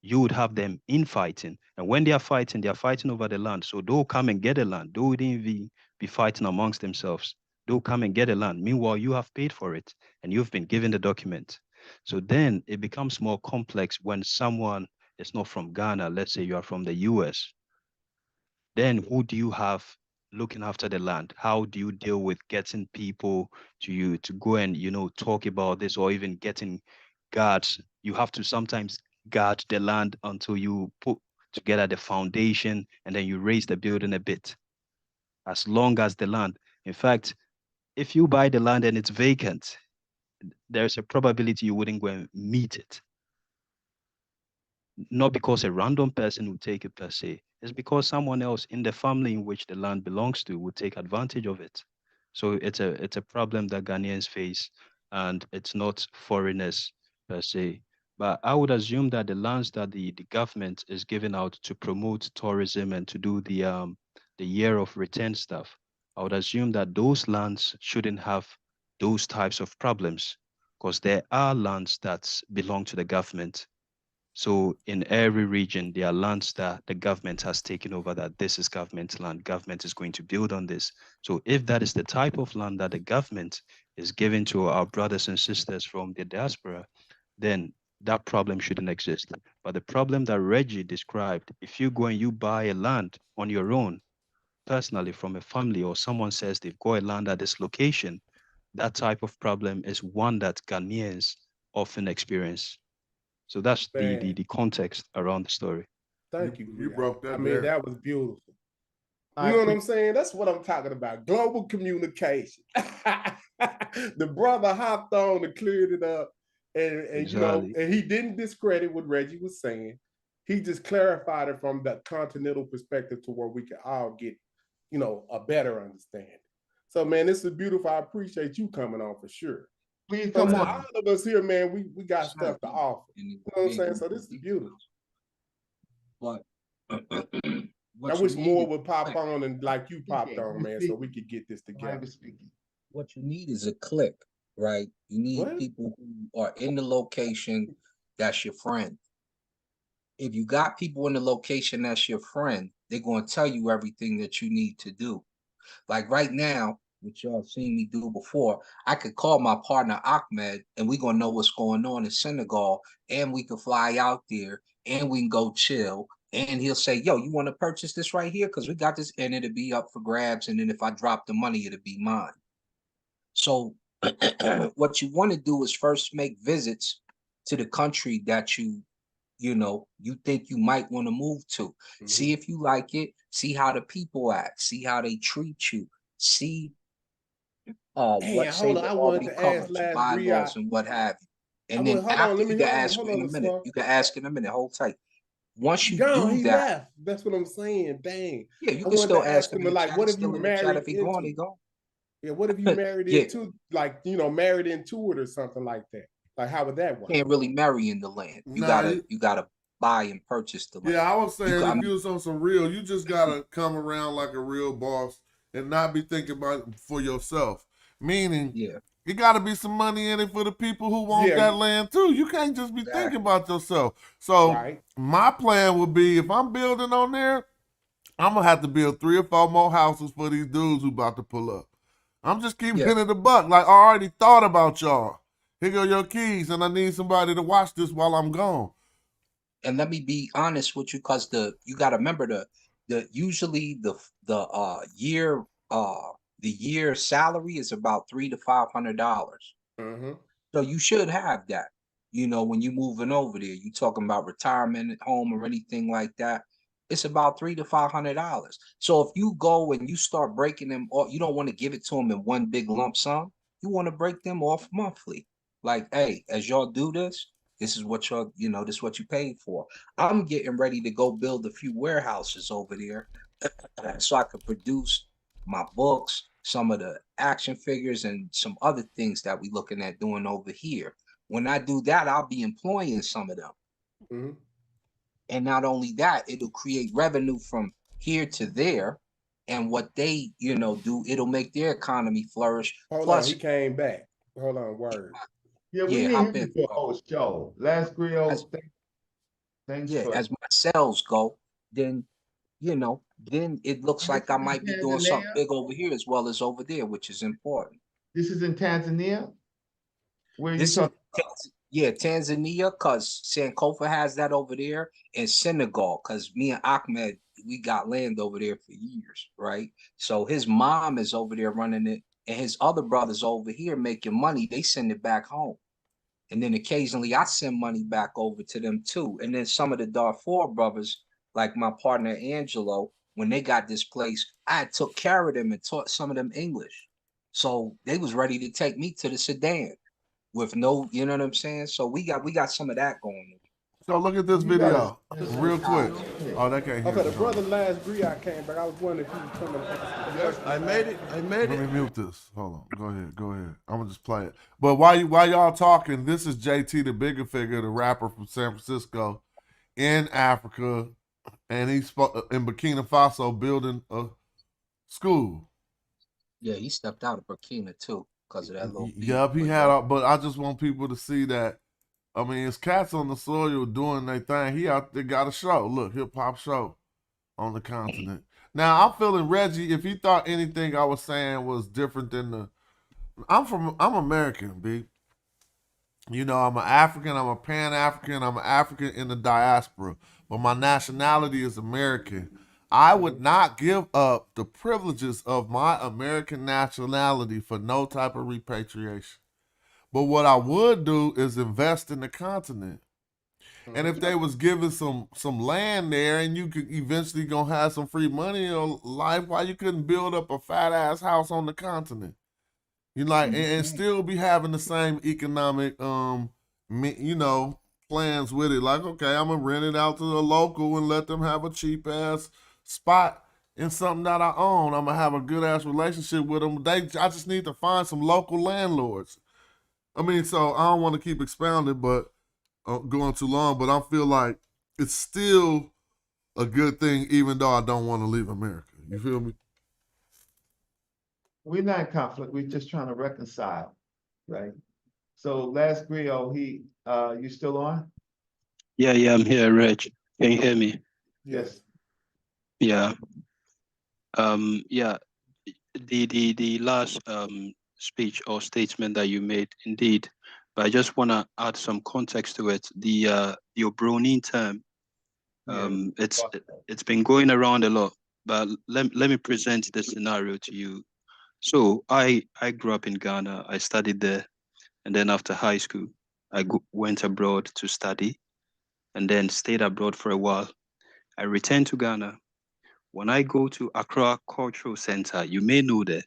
you would have them infighting. And when they are fighting over the land. So they'll come and get the land. They wouldn't even be fighting amongst themselves. They'll come and get the land. Meanwhile, you have paid for it and you've been given the document. So then it becomes more complex when someone is not from Ghana. Let's say you are from the US. Then who do you have looking after the land? How do you deal with getting people to you to go and, talk about this, or even getting guards? You have to sometimes guard the land until you put together the foundation and then you raise the building a bit. As long as the land, in fact, if you buy the land and it's vacant, there's a probability you wouldn't go and meet it. Not because a random person would take it per se. It's because someone else in the family in which the land belongs to would take advantage of it. So it's a problem that Ghanaians face, and it's not foreigners per se. But I would assume that the lands that the government is giving out to promote tourism and to do the year of return stuff, I would assume that those lands shouldn't have those types of problems, because there are lands that belong to the government. So in every region, there are lands that the government has taken over, that this is government land, government is going to build on this. So if that is the type of land that the government is giving to our brothers and sisters from the diaspora, then that problem shouldn't exist. But the problem that Reggie described, if you go and you buy a land on your own, personally from a family, or someone says they've got a land at this location, that type of problem is one that Ghanaians often experience. So that's the, Man, the the context around the story. thank you, You Griot. broke that I mean, down. that was beautiful. I You know what I'm appreciate saying? That's what I'm talking about. Global communication. The brother hopped on and cleared it up. And Exactly. and he didn't discredit what Reggie was saying. He just clarified it from the continental perspective to where we can all get, a better understanding. So man, this is beautiful. I appreciate you coming on for sure. Please So come to on. all of us here, man, we got stuff to offer. You know what I'm saying? So this is beautiful. But I what you wish need more is would pop on and like you popped on, man, so we could get this together. what you need is a click, right? You need What? people who are in the location that's your friend. If you got people in the location that's your friend, they're going to tell you everything that you need to do. Like right now, which y'all seen me do before, I could call my partner Ahmed and we're going to know what's going on in Senegal, and we could fly out there and we can go chill. And he'll say, yo, you want to purchase this right here? Because we got this, and it'll be up for grabs. And then if I drop the money, it'll be mine. So what you want to do is first make visits to the country that you think you might want to move to. See if you like it, see how the people act, see how they treat you, see what say Hold on. what I all wanted they to ask codes, last Griot. bylaws, and what have you. And then Hold on, after let me you can hold on, ask hold in a on, minute. Smart. You can ask in a minute. Hold tight. Once He you gone, do he that, left. That's what I'm saying. Dang. yeah, you I can wanted still to ask ask him him in the like, chat. what He's if you still in the chat. married If he gone, into he it? gone. Yeah, what if you married Yeah, into married into it or something like that? Like how would that work? can't really marry in the land. Nah, You gotta buy and purchase the land. Yeah, I was saying I if mean, you was on some real, you just gotta come around like a real boss and not be thinking about it for yourself. Meaning, yeah, you gotta be some money in it for the people who want that land too. You can't just be thinking about yourself. So my plan would be if I'm building on there, I'm gonna have to build 3 or 4 more houses for these dudes who about to pull up. I'm just keeping it in the buck. Like I already thought about y'all. Here go your keys, and I need somebody to watch this while I'm gone. And let me be honest with you, because you got to remember the usually the year salary is about $300 to $500. So you should have that. You know, when you're moving over there, you talking about retirement at home or anything like that. It's about $300 to $500. So if you go and you start breaking them off, you don't want to give it to them in one big lump sum. You want to break them off monthly. Like, hey, as y'all do this, this is what y'all, this is what you paid for. I'm getting ready to go build a few warehouses over there so I could produce my books, some of the action figures, and some other things that we looking at doing over here. When I do that, I'll be employing some of them. And not only that, it'll create revenue from here to there. And what they, do, it'll make their economy flourish. Hold Plus, on, he came back. Hold on, word. Yeah, we need him to do a whole show. Last Griot, thanks for as my sales go, then then it looks like I might be doing something big over here as well as over there, which is important. This is in Tanzania? Where you This is Tanzania, because Sankofa has that over there, and Senegal, because me and Ahmed, we got land over there for years, right? So his mom is over there running it, and his other brothers over here making money. They send it back home. And then occasionally I send money back over to them too. And then some of the Darfur brothers, like my partner Angelo, when they got this place, I took care of them and taught some of them English. So they was ready to take me to the Sudan with no, you know what I'm saying? So we got some of that going on. So look at this video real quick. Oh, that can't hear Okay, me. the brother last Griot came back. I was wondering if you was coming. I made it. Let me mute this. Hold on. Go ahead. I'm gonna just play it. But while y'all talking, this is JT, the bigger figure, the rapper from San Francisco, in Africa, and he's in Burkina Faso building a school. Yeah, he stepped out of Burkina too because of that little. Yep, he had. But I just want people to see that. I mean, it's cats on the soil doing their thing. He out there got a show. Look, hip hop show on the continent. Now I'm feeling Reggie. If he thought anything I was saying was different than I'm American, B. You know, I'm an African. I'm a Pan-African. I'm an African in the diaspora, but my nationality is American. I would not give up the privileges of my American nationality for no type of repatriation. But what I would do is invest in the continent. And if they was giving some land there and you could eventually gonna have some free money in your life, why you couldn't build up a fat ass house on the continent? You like and still be having the same economic plans with it. Like, okay, I'm gonna rent it out to the local and let them have a cheap ass spot in something that I own. I'm gonna have a good ass relationship with them. I just need to find some local landlords. I mean, so I don't want to keep expounding, but going too long. But I feel like it's still a good thing, even though I don't want to leave America. You feel me? We're not in conflict. We're just trying to reconcile, right? So last Griot, you still on? Yeah, I'm here, Reg. Can you hear me? Yes. Yeah. Yeah. The last speech or statement that you made, indeed, but I just want to add some context to it. The Obronin term, it's been going around a lot, but let me present the scenario to you. So I grew up in Ghana. I studied there, and then after high school, I went abroad to study, and then stayed abroad for a while. I returned to Ghana. When I go to Accra Cultural Center, you may know that,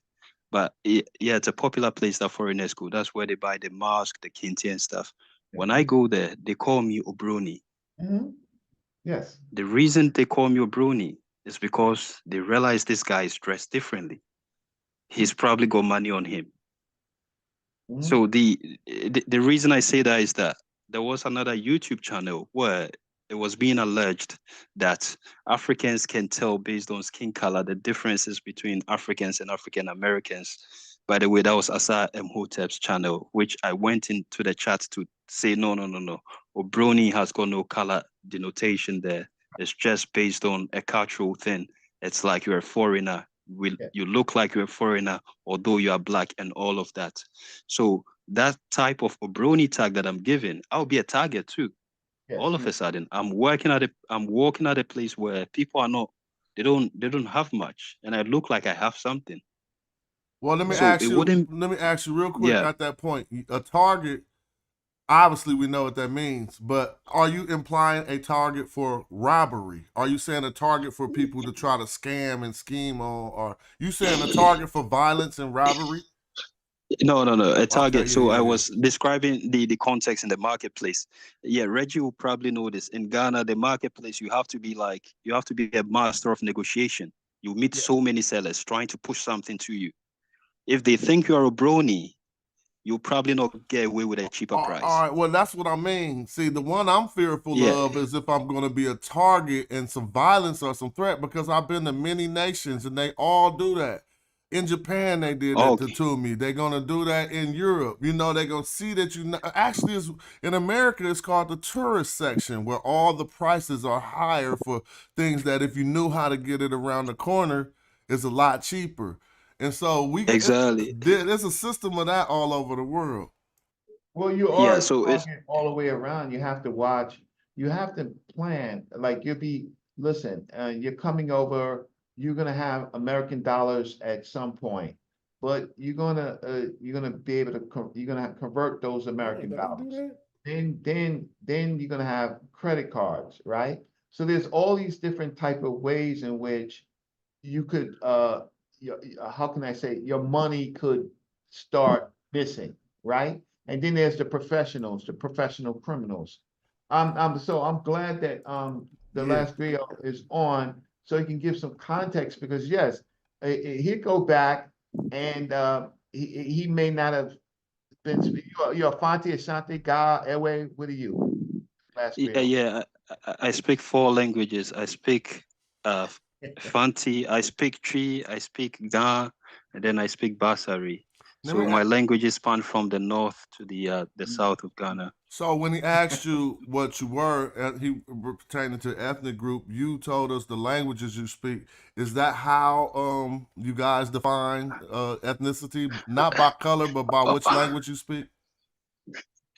but it's a popular place that foreigners go. That's where they buy the mask, the kente and stuff. When I go there, they call me Obroni. Yes. The reason they call me Obroni is because they realize this guy is dressed differently. He's probably got money on him. So the reason I say that is that there was another YouTube channel where it was being alleged that Africans can tell based on skin color the differences between Africans and African Americans. By the way, that was Asa Mhotep's channel, which I went into the chat to say, no. Obroni has got no color denotation there. It's just based on a cultural thing. It's like you're a foreigner. You look like you're a foreigner, although you are black and all of that. So that type of Obroni tag that I'm giving, I'll be a target too. Yes, All of a sudden, I'm walking at a place where people are not, they don't have much, and I look like I have something. Well, let me So ask it you. wouldn't. Let me ask you real quick Yeah. at that point. A target. Obviously, we know what that means, but are you implying a target for robbery? Are you saying a target for people to try to scam and scheme on? Or you saying a target for violence and robbery? No, a target. Okay, So I yeah. was describing the context in the marketplace. Yeah, Reggie will probably know this. In Ghana, the marketplace, you have to be a master of negotiation. You meet so many sellers trying to push something to you. If they think you are a brony, you'll probably not get away with a cheaper price. All right, well, that's what I mean. See, the one I'm fearful of is if I'm going to be a target and some violence or some threat, because I've been to many nations and they all do that. In Japan, they did that to me. They're going to do that in Europe. You know, they're going to see that actually, in America, it's called the tourist section, where all the prices are higher for things that if you knew how to get it around the corner, is a lot cheaper. And so there's a system of that all over the world. Well, you are a target all the way around. You have to watch. You have to plan. Like listen, you're coming over. You're gonna have American dollars at some point, but you're gonna be able to you're gonna convert those American dollars. Then you're gonna have credit cards, right? So there's all these different type of ways in which you could how can I say, your money could start missing, right? And then there's the professionals, the professional criminals. So I'm glad that the last video is on, so he can give some context, because yes, he'd go back and he may not have been. You're Fanti, Ashanti, Ga, Ewe. What are you? I speak 4 languages. I speak Fanti, I speak Tree, I speak Ga, and then I speak Basari. So my languages span from the north to the south of Ghana. So when he asked you what you were, he pertaining to ethnic group, you told us the languages you speak. Is that how you guys define ethnicity? Not by color, but by which language you speak?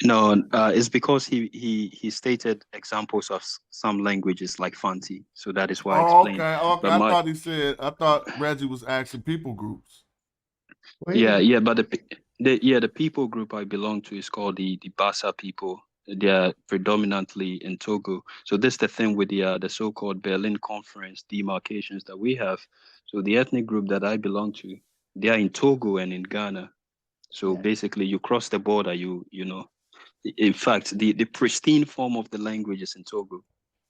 No, it's because he stated examples of some languages like Fanti, so that is why I explained. Okay. I thought Reggie was asking people groups. But the people group I belong to is called the Bassa people. They are predominantly in Togo. So this is the thing with the so-called Berlin Conference demarcations that we have. So the ethnic group that I belong to, they are in Togo and in Ghana. So basically, you cross the border, you know. In fact, the pristine form of the language is in Togo,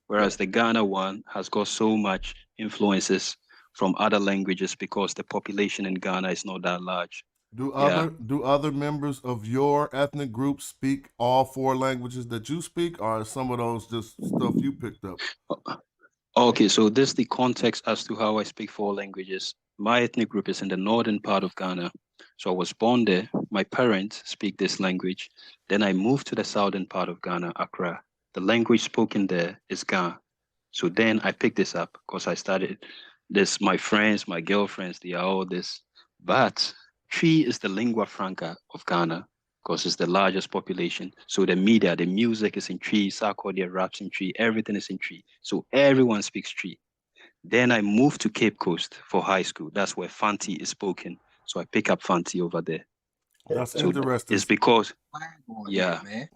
whereas the Ghana one has got so much influences from other languages because the population in Ghana is not that large. Do other members of your ethnic group speak all 4 languages that you speak, or are some of those just stuff you picked up? Okay, so this is the context as to how I speak 4 languages. My ethnic group is in the northern part of Ghana. So I was born there. My parents speak this language. Then I moved to the southern part of Ghana, Accra. The language spoken there is Ga. So then I picked this up because I started this. My friends, my girlfriends, they are all this. But Tree is the lingua franca of Ghana because it's the largest population. So the media, the music is in Tree, Sarkodie raps in Tree, everything is in Tree. So everyone speaks Tree. Then I moved to Cape Coast for high school. That's where Fanti is spoken. So I pick up Fanti over there. That's interesting. It's because,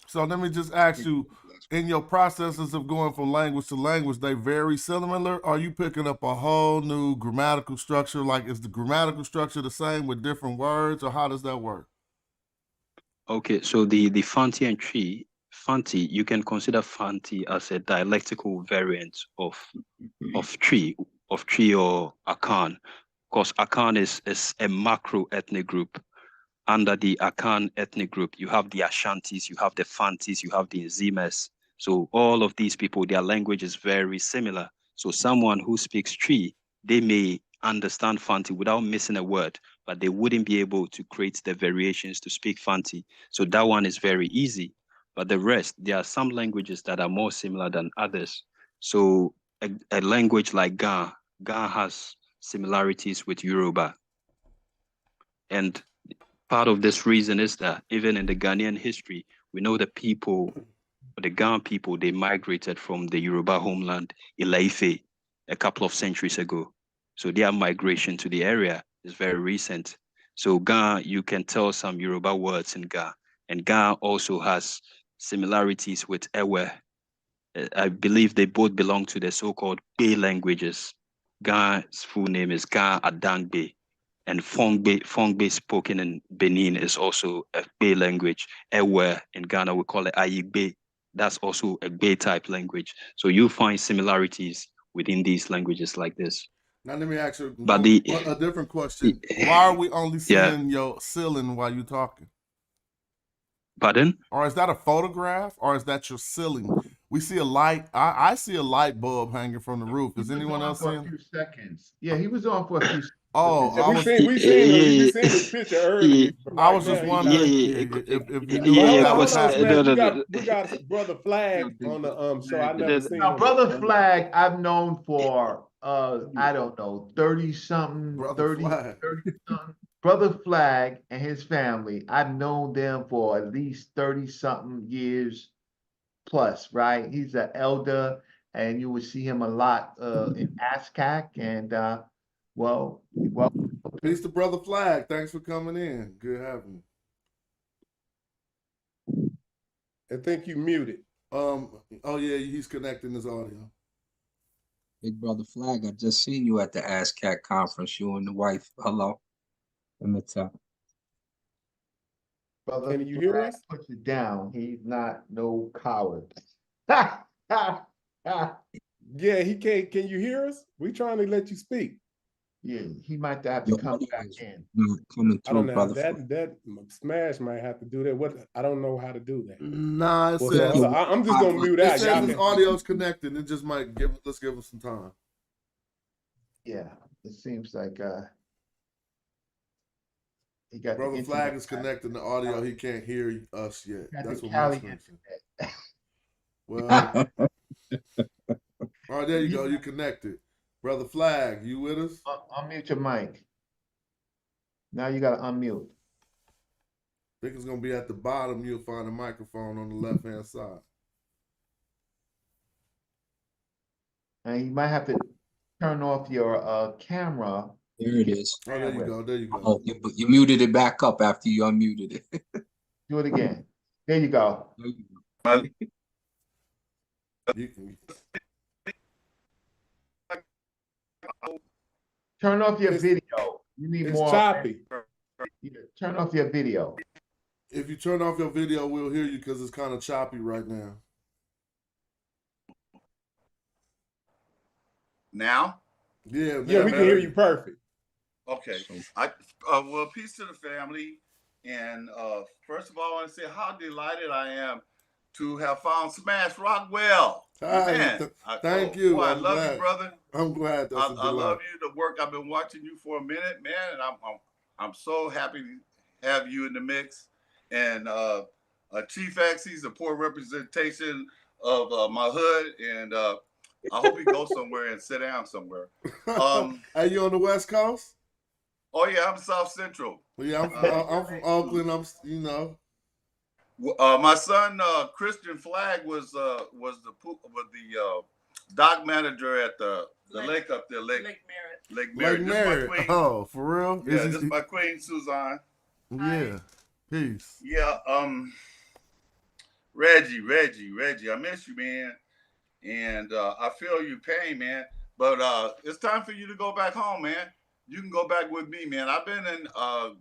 So let me just ask you, in your processes of going from language to language, they very similar? Are you picking up a whole new grammatical structure? Like, is the grammatical structure the same with different words, or how does that work? Okay, so the Fanti and Tree, Fanti, you can consider Fanti as a dialectical variant of Tree or Akan, because Akan is a macro ethnic group. Under the Akan ethnic group, you have the Ashantis, you have the Fantis, you have the Nzimes. So all of these people, their language is very similar. So someone who speaks Tree, they may understand Fanti without missing a word, but they wouldn't be able to create the variations to speak Fanti. So that one is very easy. But the rest, there are some languages that are more similar than others. So a language like Ga has similarities with Yoruba. And part of this reason is that even in the Ghanaian history, we know the people, the Ga people, they migrated from the Yoruba homeland, Ile-Ife, a couple of centuries ago. So their migration to the area is very recent. So Ga, you can tell some Yoruba words in Ga. And Ga also has similarities with Ewe. I believe they both belong to the so-called Bay languages. Ga's full name is Ga Adangbe. And Fongbe spoken in Benin is also a Bay language. Ewe in Ghana, we call it Ayigbe. That's also a Bay type language. So you find similarities within these languages like this. Now let me ask you But a different question. Why are we only seeing yeah. your ceiling while you're talking? Pardon? Or is that a photograph, or is that your ceiling? We see a light. I see a light bulb hanging from the roof. Is anyone else seeing? For a few seconds. Yeah, he was on for a few seconds. Oh, I was we seen this picture earlier. I was just wondering if you knew that was happening. We got Brother Flag on the show. I never seen him. Brother Flag, I've known for I don't know, 30 something, 30 something. Brother Flag and his family, I've known them for at least 30 something years plus, right? He's an elder, and you would see him a lot in ASCAC, and well. Peace to Brother Flag. Thanks for coming in. Good having you. I think you muted. Oh yeah, he's connecting his audio. Big Brother Flag, I just seen you at the ASCAC conference. You and the wife. Hello. Let me tell. Brother, can you hear us? Puts it down. He's not no coward. Yeah, he can't. Can you hear us? We trying to let you speak. Yeah, he might have to come back in. I don't know. That Smash might have to do that. What? I don't know how to do that. Nah, it Well, says, so I'm just gonna mute out. It says his audio's connected. It just might let's give him some time. Yeah, it seems like he got Brother Flag is connecting the audio. He can't hear us yet. That's what my screen said. Well, all right, there you go. You connected. Brother Flag, you with us? Unmute your mic. Now you got to unmute. I think it's going to be at the bottom. You'll find a microphone on the left-hand side. And you might have to turn off your camera. There it is. Oh, there you go. There you go. Oh, you muted it back up after you unmuted it. Do it again. There you go. Turn off your video. You need more. Choppy. Turn off your video. If you turn off your video, we'll hear you because it's kind of choppy right now. Now? Yeah, we can hear you perfect. Okay. Well, peace to the family. And first of all, I want to say how delighted I am to have found Smash Rockwell. Man, thank you. Boy, I love you, brother. I'm glad. I love you. The work I've been watching you for a minute, man, and I'm so happy to have you in the mix. And Chief X, he's a poor representation of my hood, and I hope he goes somewhere and sit down somewhere. Are you on the West Coast? Oh yeah, I'm South Central. Well, yeah, I'm from Oakland. My son Christian Flag was the dock manager at the lake up there, Lake Merritt. Lake Merritt. Oh, for real? Yeah, this is my Queen Suzanne. Yeah. Peace. Yeah. Reggie, I miss you, man, and I feel your pain, man. But it's time for you to go back home, man. You can go back with me, man. I've been in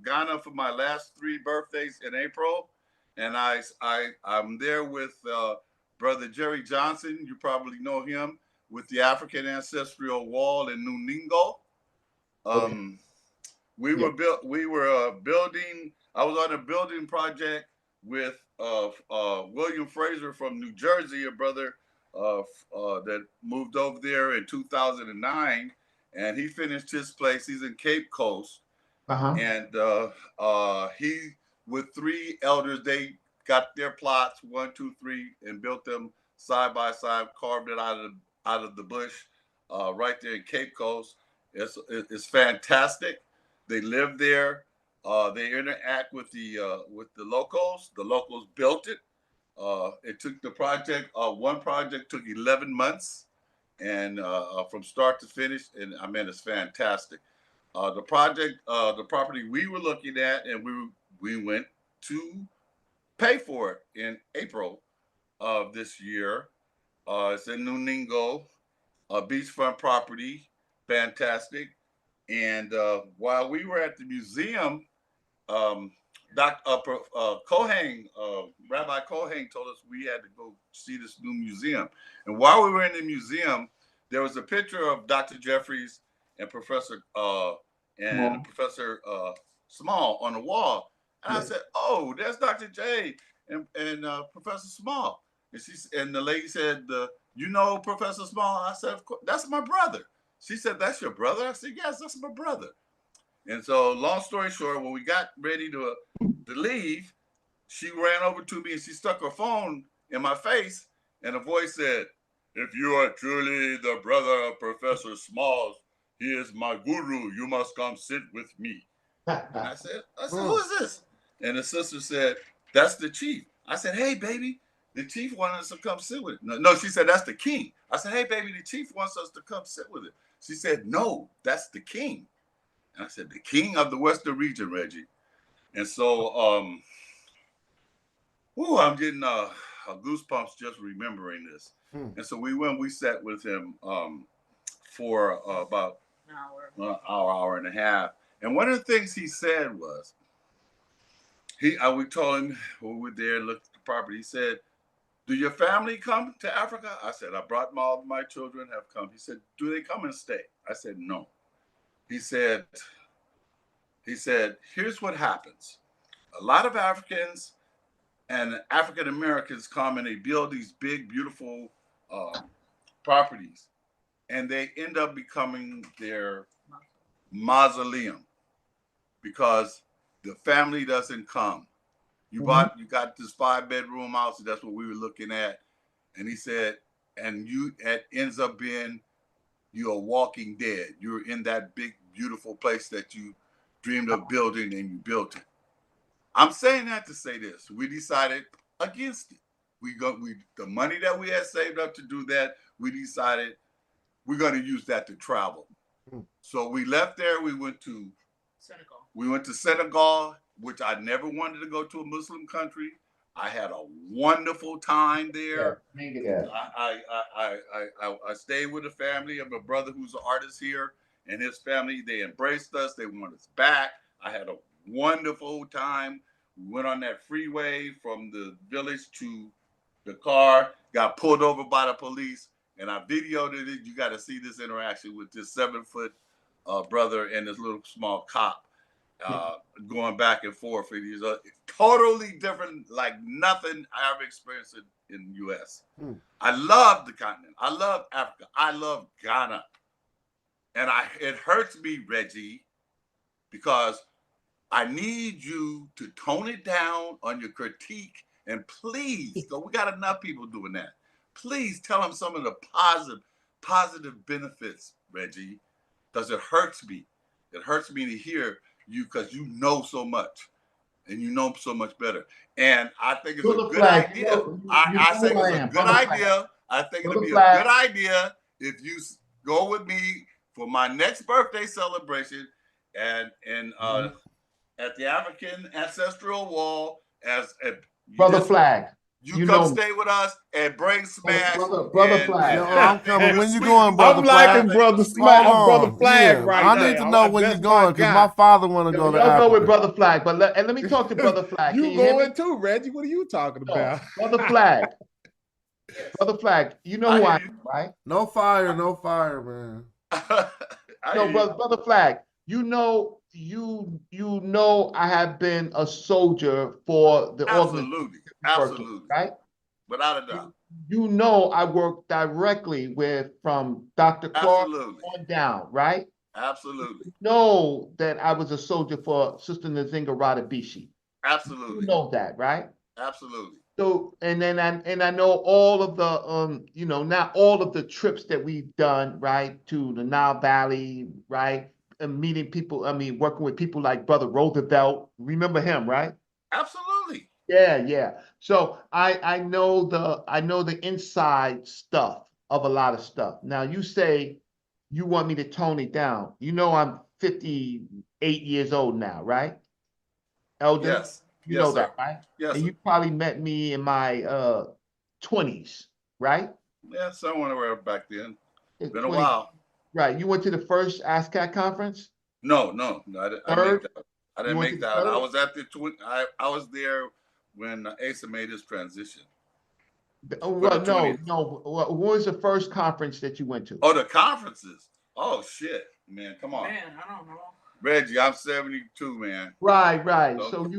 Ghana for my last 3 birthdays in April. And I'm there with Brother Jerry Johnson. You probably know him with the African Ancestral Wall in Nuningo. We were building. I was on a building project with William Fraser from New Jersey, a brother that moved over there in 2009, and he finished his place. He's in Cape Coast, and he with three elders, they got their plots 1, 2, 3, and built them side by side, carved it out of the bush, right there in Cape Coast. It's fantastic. They live there. They interact with the locals. The locals built it. It took the project. One project took 11 months, and from start to finish. And I mean, it's fantastic. The project, the property we were looking at, and we went to pay for it in April of this year. It's in Nuningo, a beachfront property, fantastic. And while we were at the museum, Rabbi Kohane told us we had to go see this new museum. And while we were in the museum, there was a picture of Dr. Jeffries and Professor Small on the wall. And I said, "Oh, that's Dr. J and Professor Small." And the lady said, "You know Professor Small?" I said, "Of course, that's my brother." She said, "That's your brother?" I said, "Yes, that's my brother." And so, long story short, when we got ready to leave, she ran over to me and she stuck her phone in my face, and a voice said, "If you are truly the brother of Professor Smalls, he is my guru. You must come sit with me." And I said, "Who is this?" And the sister said, "That's the chief." I said, "Hey, baby, the chief wants us to come sit with it." No, she said, "That's the king." I said, "Hey, baby, the chief wants us to come sit with it." She said, "No, that's the king." And I said, "The king of the Western region, Reggie." And so, I'm getting goosebumps just remembering this. And so we sat with him for about an hour and a half. And one of the things he said was, we told him when we were there, looked at the property, he said, "Do your family come to Africa?" I said, "I brought all of my children have come." He said, "Do they come and stay?" I said, "No." He said, "Here's what happens. A lot of Africans and African Americans come and they build these big, beautiful properties, and they end up becoming their mausoleum because the family doesn't come. You got this 5-bedroom house, and that's what we were looking at." And he said, "And it ends up being you're walking dead. You're in that big, beautiful place that you dreamed of building, and you built it." I'm saying that to say this: we decided against it. The money that we had saved up to do that, we decided we're going to use that to travel. So we left there. We went to Senegal, which I never wanted to go to a Muslim country. I had a wonderful time there. I stayed with a family of a brother who's an artist here, and his family. They embraced us. They want us back. I had a wonderful time. We went on that freeway from the village to the car, got pulled over by the police, and I videoed it. You got to see this interaction with this 7-foot brother and this little small cop going back and forth. It is totally different, like nothing I ever experienced in the U.S. I love the continent. I love Africa. I love Ghana. And it hurts me, Reggie, because I need you to tone it down on your critique, and please, we got enough people doing that. Please tell them some of the positive benefits, Reggie, because it hurts me. It hurts me to hear you because you know so much, and you know so much better. And I think it's a good idea. I think it's a good idea. I think it'll be a good idea if you go with me for my next birthday celebration and at the African Ancestral Wall as a Brother Flag. You come stay with us and bring Smash. Brother Flag. Yo, I'm coming. When you going, Brother Flag? I'm liking Brother Smash. I'm Brother Flag Yeah, right I now. need to know when you're going because my father want to go to Y'all Africa. go with Brother Flag, but let me talk to Brother Flag. You going too, Reggie? What are you talking about? Brother Flag. Brother Flag, you know who I am, right? No fire, man. No, Brother Flag, you know you know I have been a soldier for the organization, Absolutely. right? Without a doubt. You know I work directly with from Dr. Clark on down, right? Absolutely. You know that I was a soldier for Sister Nzinga Radabishi. Absolutely. You know that, right? Absolutely. So and then I know all of the you know, not all of the trips that we've done, right, to the Nile Valley, right? And meeting people, I mean, working with people like Brother Roosevelt. Remember him, right? Absolutely. Yeah. So I know the inside stuff of a lot of stuff. Now you say you want me to tone it down. You know I'm 58 years old now, right? Elder, Yes. you Yes, know sir. that, right? Yes, And sir. you probably met me in my 20s, right? Yeah, somewhere back then. Been a 20, while. right. You went to the first ASCAT conference? No, I didn't make Third? that. I You didn't went to make the that. I third? was at the I was there when Asa made his transition. Oh, For the well, 20th. no. What was the first conference that you went to? Oh, the conferences. Oh shit, man, come on. Man, I don't know. Reggie, I'm 72, man. Right. So, So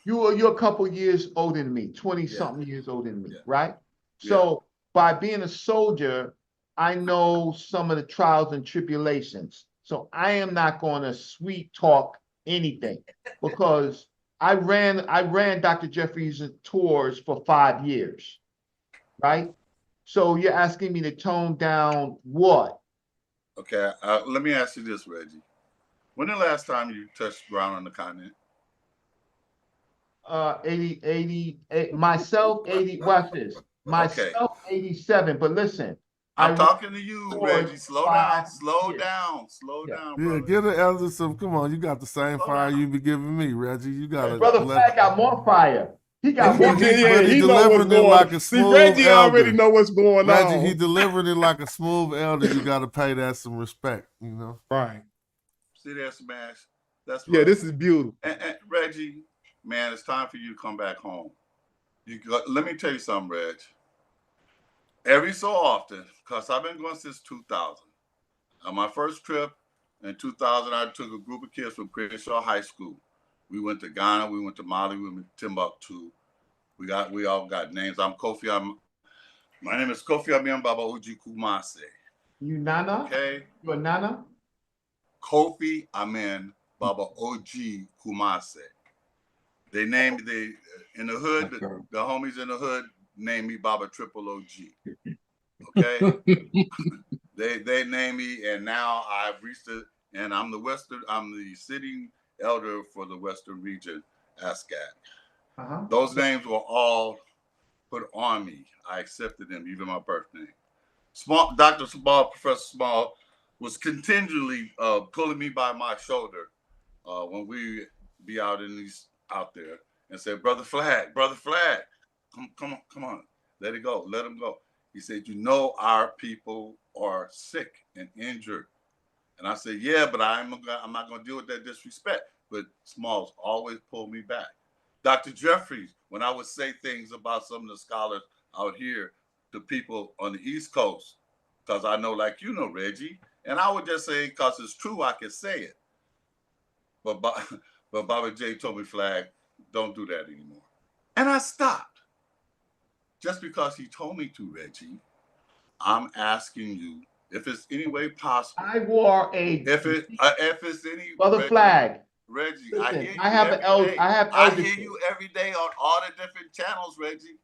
you're a couple years older than me, 20 something years older than me, right? So by being a soldier, I know some of the trials and tribulations. So I am not going to sweet talk anything because I ran Dr. Jeffries' tours for 5 years, right? So you're asking me to tone down what? okay, let me ask you this, Reggie. When the last time you touched ground on the continent? myself 80, watch this. Myself 87, but listen, I I'm ran talking to you, tours Reggie. Slow down, 5 slow years. down, slow down, Yeah, brother. get an elder some. Come on, you got the same fire you be giving me, Reggie. You gotta Brother let. Flag got more fire. He got more But he, fire. but he He know what's delivering it going on. like a See, smooth Reggie already elder. know what's going Reggie, on. he delivering it like a smooth elder. You got to pay that some respect, you know. Right. See there, Smash. That's Yeah, right. this is beautiful. And Reggie, man, it's time for you to come back home. Let me tell you something, Reg. Every so often, because I've been going since 2000. On my first trip in 2000, I took a group of kids from Crenshaw High School. We went to Ghana, we went to Mali, we went to Timbuktu. We all got names. My name is Kofi Amin Baba Uji Kumase. You Nana? Okay. You a Nana? Kofi Amin Baba Oji Kumase. They named in the hood, the homies in the hood named me Baba Triple OG. Okay. They named me, and now I've reached it, and I'm the sitting elder for the Western region, ASCAT. Those names were all put on me. I accepted them, even my birth name. Dr. Small, Professor Small, was continually pulling me by my shoulder when we be out there and said, Brother Flag, come on, let it go, let him go. He said, you know our people are sick and injured. And I said, yeah, but I'm not going to deal with that disrespect. But Smalls always pulled me back. Dr. Jeffries, when I would say things about some of the scholars out here to people on the East Coast, because I know, like you know, Reggie, and I would just say, because it's true, I can say it. But Baba J told me, Flag, don't do that anymore. And I stopped. Just because he told me to, Reggie, I'm asking you if it's any way possible. I wore a if it's any Brother Reggie, Flag. Reggie, Listen, I hear you I have every day. I hear you every day on all the different channels, Reggie.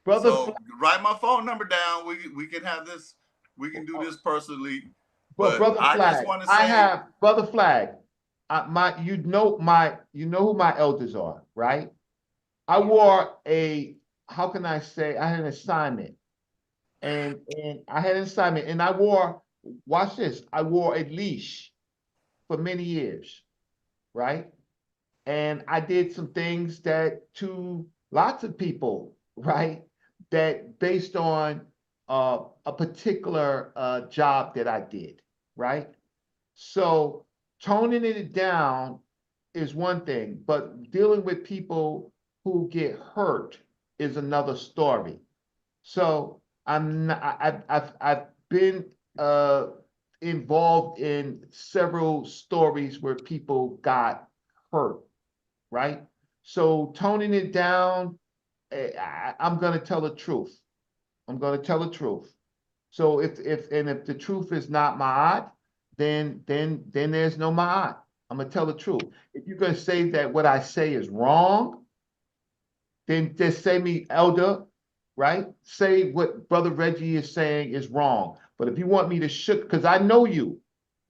Brother so write my phone number down. We can have this. We can do this personally. But Brother I Flag, just want to say, I have Brother Flag. You know who my elders are, right? I wore how can I say, I had an assignment. And I had an assignment and I wore, watch this, I wore a leash for many years, right? And I did some things that to lots of people, right? That based on a particular job that I did, right? So toning it down is one thing, but dealing with people who get hurt is another story. So I've been involved in several stories where people got hurt, right? So toning it down, I'm gonna tell the truth. I'm gonna tell the truth. So if the truth is not ma'at, then there's no ma'at. I'm gonna tell the truth. If you're gonna say that what I say is wrong, then just say me, elder, right? Say what Brother Reggie is saying is wrong. But if you want me to shook, because I know you,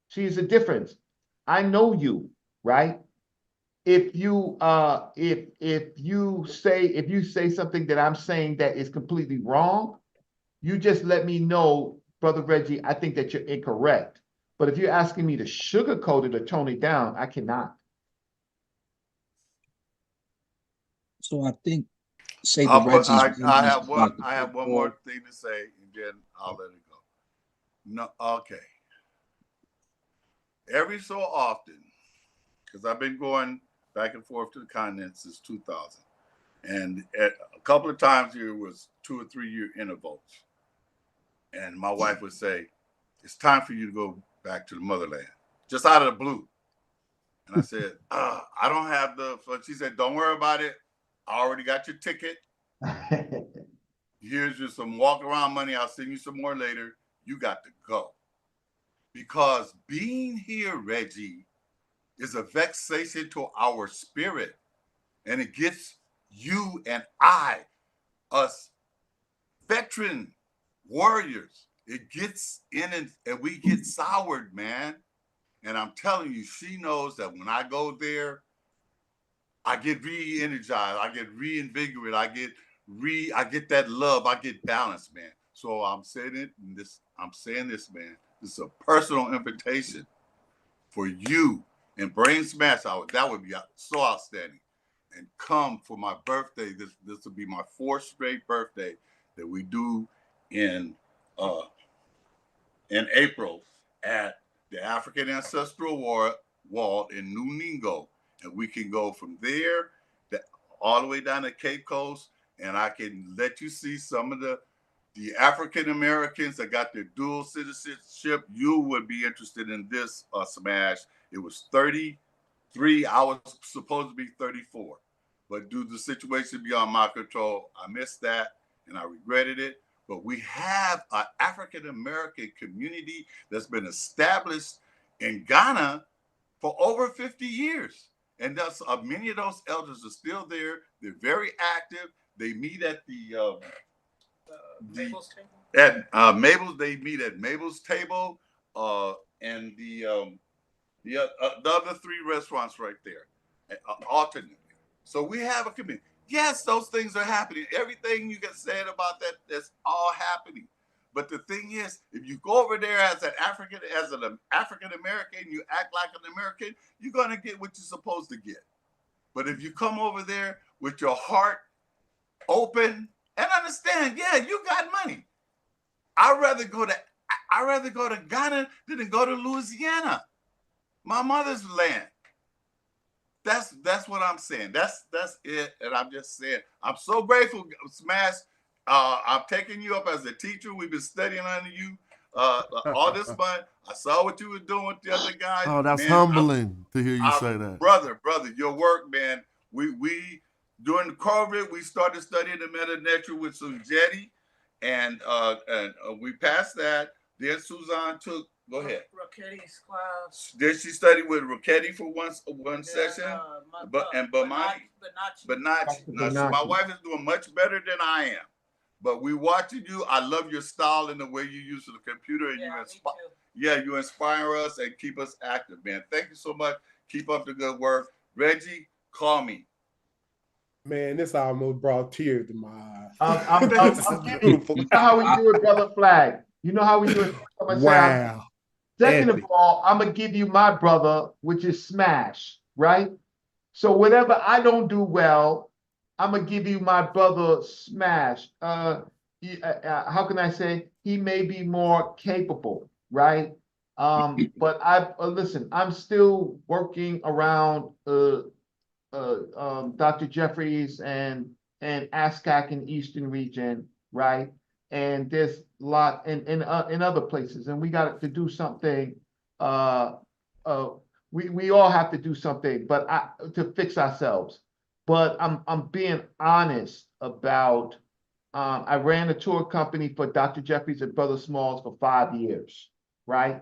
see, it's a difference. I know you, right? If you say something that I'm saying that is completely wrong, you just let me know, Brother Reggie, I think that you're incorrect. But if you're asking me to sugarcoat it or tone it down, I cannot. So I think, say the Reggie's. I have one more thing to say, and then I'll let it go. No, okay. Every so often, because I've been going back and forth to the continent since 2000, and a couple of times here was 2 or 3 year intervals, and my wife would say, "It's time for you to go back to the motherland," just out of the blue. And I said, "I don't have the." She said, "Don't worry about it. I already got your ticket. Here's just some walk around money. I'll send you some more later. You got to go." Because being here, Reggie, is a vexation to our spirit. And it gets you and I, us veteran warriors, it gets in and we get soured, man. And I'm telling you, she knows that when I go there, I get re-energized, I get reinvigorated, I get that love, I get balance, man. So I'm saying it, I'm saying this, man. This is a personal invitation for you and Brain Smash Hour. That would be so outstanding. And come for my birthday. This will be my 4th straight birthday that we do in April at the African Ancestral Wall in New Ningo. And we can go from there all the way down to Cape Coast, and I can let you see some of the African Americans that got their dual citizenship. You would be interested in this, Smash. It was 33. I was supposed to be 34. But due to the situation beyond my control, I missed that and I regretted it. But we have an African American community that's been established in Ghana for over 50 years. And thus, many of those elders are still there. They're very active. They meet at the Mabel's table. At Mabel's, they meet at Mabel's table, and the other 3 restaurants right there, alternately. So we have a community. Yes, those things are happening. Everything you get said about that's all happening. But the thing is, if you go over there as an African American, you act like an American, you're gonna get what you're supposed to get. But if you come over there with your heart open and understand, yeah, you got money. I'd rather go to Ghana than to go to Louisiana, my mother's land. That's what I'm saying. That's it. And I'm just saying, I'm so grateful, Smash. I'm taking you up as a teacher. We've been studying under you all this month. I saw what you were doing with the other guys. Oh, that's man, humbling to hear you say that. Brother, your work, man. We during the COVID, we started studying the meta nature with some Jetty, and we passed that. Then Suzanne took. Go ahead. Rochetti's class. Did she study with Rocchetti for one session? But not. So my wife is doing much better than I am. But we watching you. I love your style and the way you use the computer, and you inspire us and keep us active, man. Thank you so much. Keep up the good work. Reggie, call me. Man, this almost brought tears to my eyes. I'm beautiful. You know how we do it, Brother Flag? You know how we do it? Wow. Second of all, I'm going to give you my brother, which is Smash, right? So whatever I don't do well, I'm going to give you my brother Smash. How can I say? He may be more capable, right? But listen, I'm still working around Dr. Jeffries and ASCAC in Eastern region, right? and there's a lot in other places, and we got to do something. We all have to do something, but to fix ourselves. But I'm being honest about. I ran a tour company for Dr. Jeffries and Brother Smalls for 5 years, right?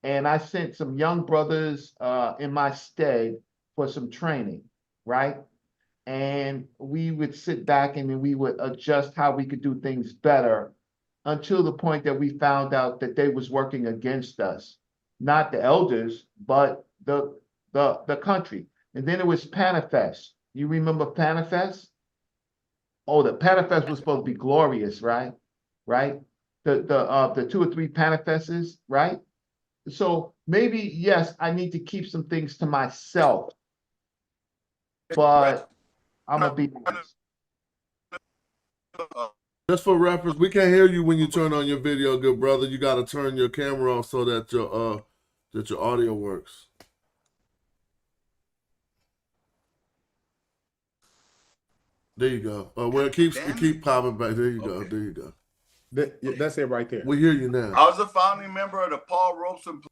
And I sent some young brothers in my stead for some training, right? And we would sit back and then we would adjust how we could do things better until the point that we found out that they was working against us, not the elders, but the country. And then it was Panifest. You remember Panifest? Oh, the Panifest was supposed to be glorious, right? Right? The 2 or 3 Panifests, right? So maybe, yes, I need to keep some things to myself, but I'm gonna be honest. Just for reference, we can't hear you when you turn on your video, good brother. You got to turn your camera off so that your audio works. There you go. Well, it keep popping back. There you go. There you go. That's it right there. We hear you now. I was a founding member of the Paul Robeson.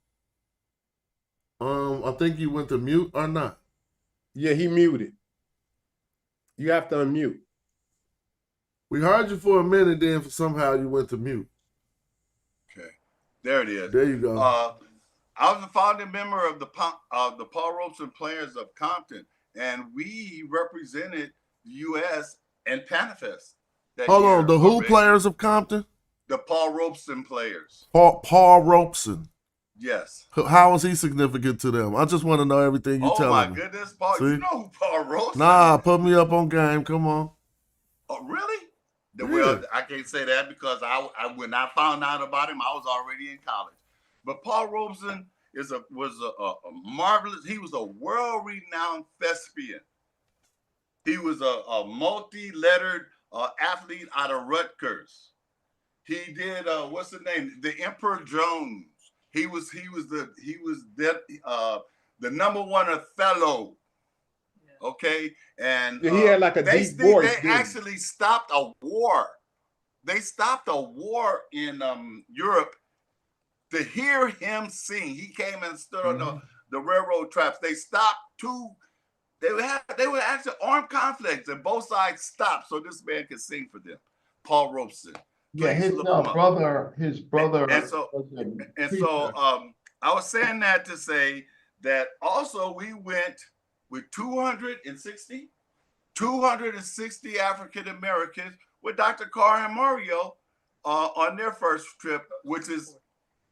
I think you went to mute or not. Yeah, he muted. You have to unmute. We heard you for a minute, then somehow you went to mute. Okay, there it is. There you go. I was a founding member of the Paul Robeson Players of Compton, and we represented the U.S. and Panifest. Hold on, the who players of Compton? The Paul Robeson Players. Paul Robeson. Yes. How is he significant to them? I just want to know everything you tell me. Oh my goodness, Paul! See? You know who Paul Robeson? Nah, put me up on game. Come on. Oh, really? Yeah. Well, I can't say that because I when I found out about him, I was already in college. But Paul Robeson was a marvelous. He was a world-renowned thespian. He was a multi-lettered athlete out of Rutgers. He did what's the name? The Emperor Jones. He was the number one Othello. Okay, and he had like a deep voice. They actually stopped a war. They stopped a war in Europe to hear him sing. He came and stood on the railroad tracks. They stopped They were actually armed conflicts, and both sides stopped so this man could sing for them. Paul Robeson. Yeah, his brother. And so I was saying that to say that also we went with 260 African Americans with Dr. Carr and Mario on their first trip, which is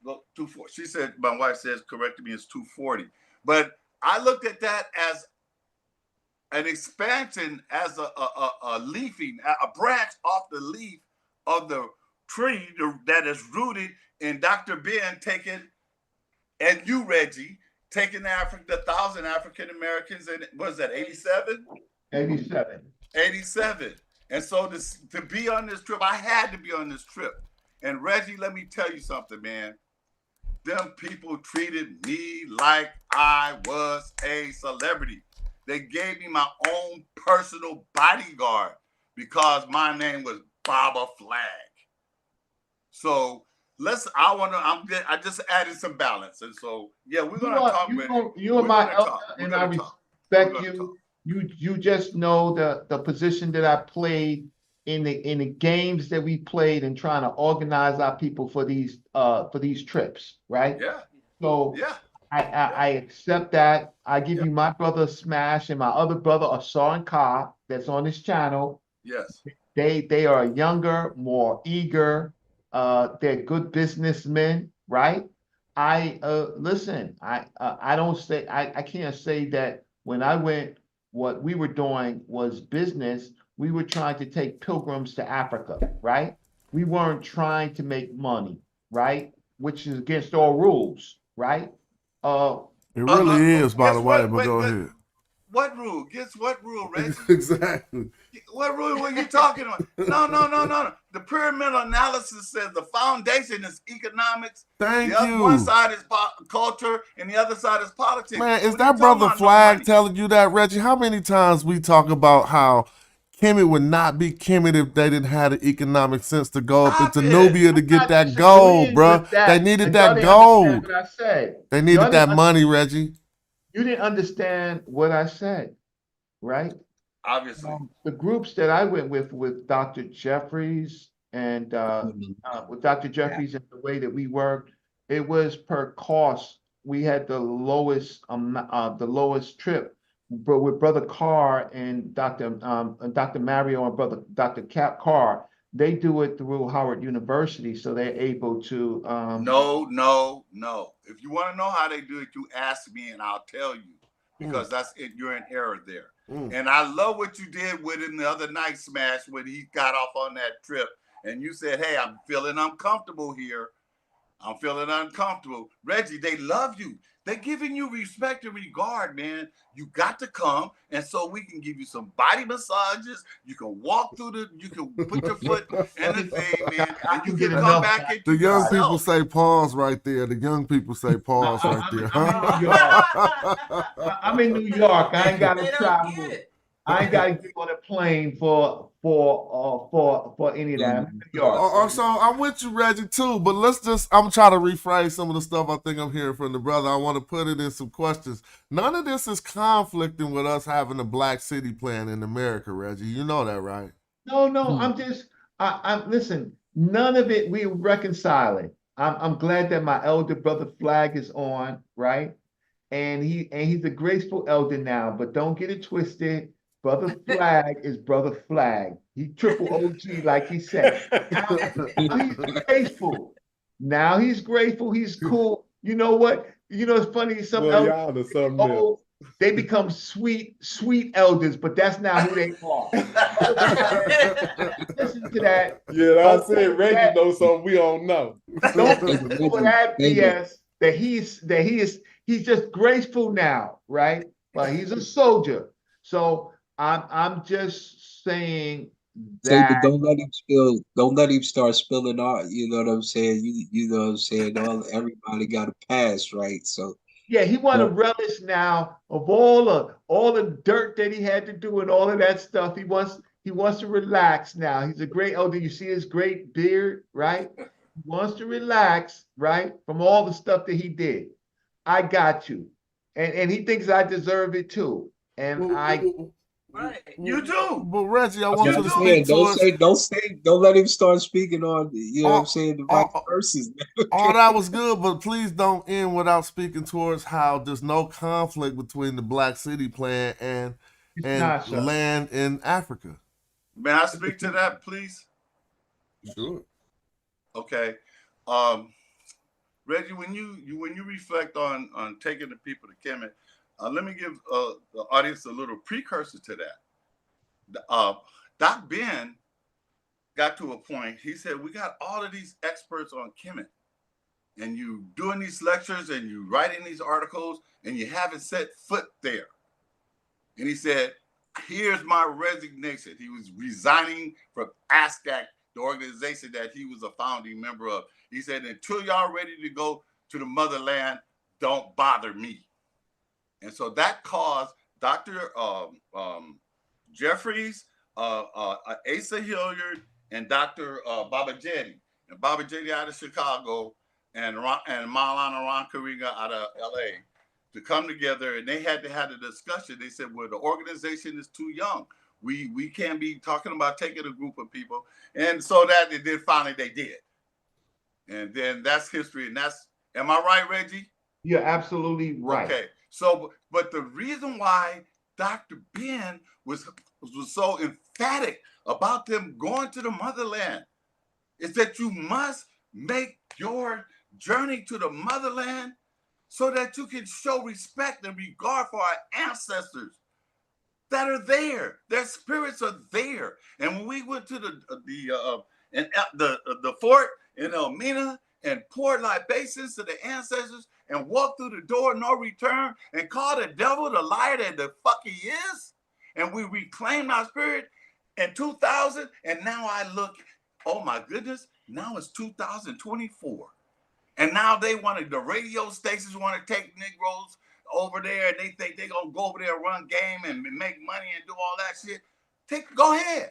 240. She said, my wife says, corrected me, it's 240. But I looked at that as an expansion, as a leafing, a branch off the leaf of the tree that is rooted in Dr. Ben taking, and you, Reggie, taking 1,000 African Americans, and was that 87? 87. And so to be on this trip, I had to be on this trip. And Reggie, let me tell you something, man. Them people treated me like I was a celebrity. They gave me my own personal bodyguard because my name was Baba Flag. So I just added some balance. And so, yeah, we're going to talk. You are my elder, and I respect you. You just know the position that I played in the games that we played and trying to organize our people for these trips, right? Yeah. So yeah. I accept that. I give you my brother Smash and my other brother Asar and Ka that's on this channel. Yes. They are younger, more eager. They're good businessmen, right? Listen. I don't say I can't say that when I went. What we were doing was business. We were trying to take pilgrims to Africa, right? We weren't trying to make money, right? Which is against all rules, right? It really is, by the way, but go ahead. What rule? Guess what rule, Reggie? Exactly. What rule were you talking about? No. The pyramid analysis says the foundation is economics. Thank you. One side is culture, and the other side is politics. Man, is that brother Flag telling you that, Reggie? How many times we talk about how Kemet would not be Kemet if they didn't have the economic sense to go up into Nubia to get that gold, bro. They needed that gold. What I said. They needed that money, Reggie. You didn't understand what I said, right? Obviously. The groups that I went with Dr. Jeffries and with Dr. Jeffries and the way that we worked, it was per cost. We had the lowest trip, but with Brother Carr and Dr. Mario and Brother Dr. Cap Carr, they do it through Howard University, so they're able to. No. If you want to know how they do it, you ask me and I'll tell you, because that's it. You're in error there. And I love what you did with him the other night, Smash, when he got off on that trip. And you said, hey, I'm feeling uncomfortable here. I'm feeling uncomfortable. Reggie, they love you. They're giving you respect and regard, man. You got to come, and so we can give you some body massages. You can walk through you can put your foot in the thing, man, and you can come back into The young yourself. people say pause right there. The young people say pause right there. I'm in New York. I ain't got to travel. I ain't got to get on a plane for any of that. I'm in New York. So I'm with you, Reggie, too. But I'm trying to rephrase some of the stuff I think I'm hearing from the brother. I want to put it in some questions. None of this is conflicting with us having a Black City plan in America, Reggie. You know that, right? No, I'm listen, none of it we reconciling. I'm glad that my elder brother Flag is on, right? And he's a graceful elder now, but don't get it twisted. Brother Flag is Brother Flag. He triple OG, like he said. Now he's graceful. Now he's grateful. He's cool. You know what? You know it's funny. Some elders old, they become sweet elders, but that's not who they are. Listen to that. Yeah, I said Reggie knows something we don't know. Don't listen for that BS. He's just graceful now, right? But he's a soldier. So I'm just saying that. Don't let him spill. Don't let him start spilling all. You know what I'm saying? You know what I'm saying? Everybody got a pass, right? So yeah, he want to relish now of all the dirt that he had to do and all of that stuff. He wants to relax now. He's a great elder. You see his great beard, right? He wants to relax, right, from all the stuff that he did. I got you, and he thinks I deserve it too. And right, you do. But Reggie, I want you to speak to us. Don't let him start speaking on. You know what I'm saying? The vice versa. All that was good, but please don't end without speaking towards how there's no conflict between the Black City plan and land in Africa. May I speak to that, please? Sure. Okay. Reggie, when you reflect on taking the people to Kemet, let me give the audience a little precursor to that. Doc Ben got to a point, he said, we got all of these experts on Kemet, and you doing these lectures and you writing these articles and you haven't set foot there. And he said, here's my resignation. He was resigning from ASCAC, the organization that he was a founding member of. He said, until y'all ready to go to the motherland, don't bother me. And so that caused Dr. Jeffries, Asa Hilliard, and Dr. Baba Jetty. And Baba Jetty out of Chicago and Maulana Ron Kariga out of LA to come together. And they had to have a discussion. They said, well, the organization is too young. We can't be talking about taking a group of people. And so that they did, finally they did. And then that's history. And that's, am I right, Reggie? You're absolutely right. Okay. So, but the reason why Dr. Ben was so emphatic about them going to the motherland is that you must make your journey to the motherland so that you can show respect and regard for our ancestors that are there. Their spirits are there. And when we went to the fort in Elmina and poured libations to the ancestors and walked through the door, no return, and called the devil the liar that the fuck he is, and we reclaimed our spirit in 2000, and now I look, oh my goodness, now it's 2024. And now they wanted, the radio stations want to take Negroes over there, and they think they're going to go over there, run game, and make money and do all that shit. Go ahead.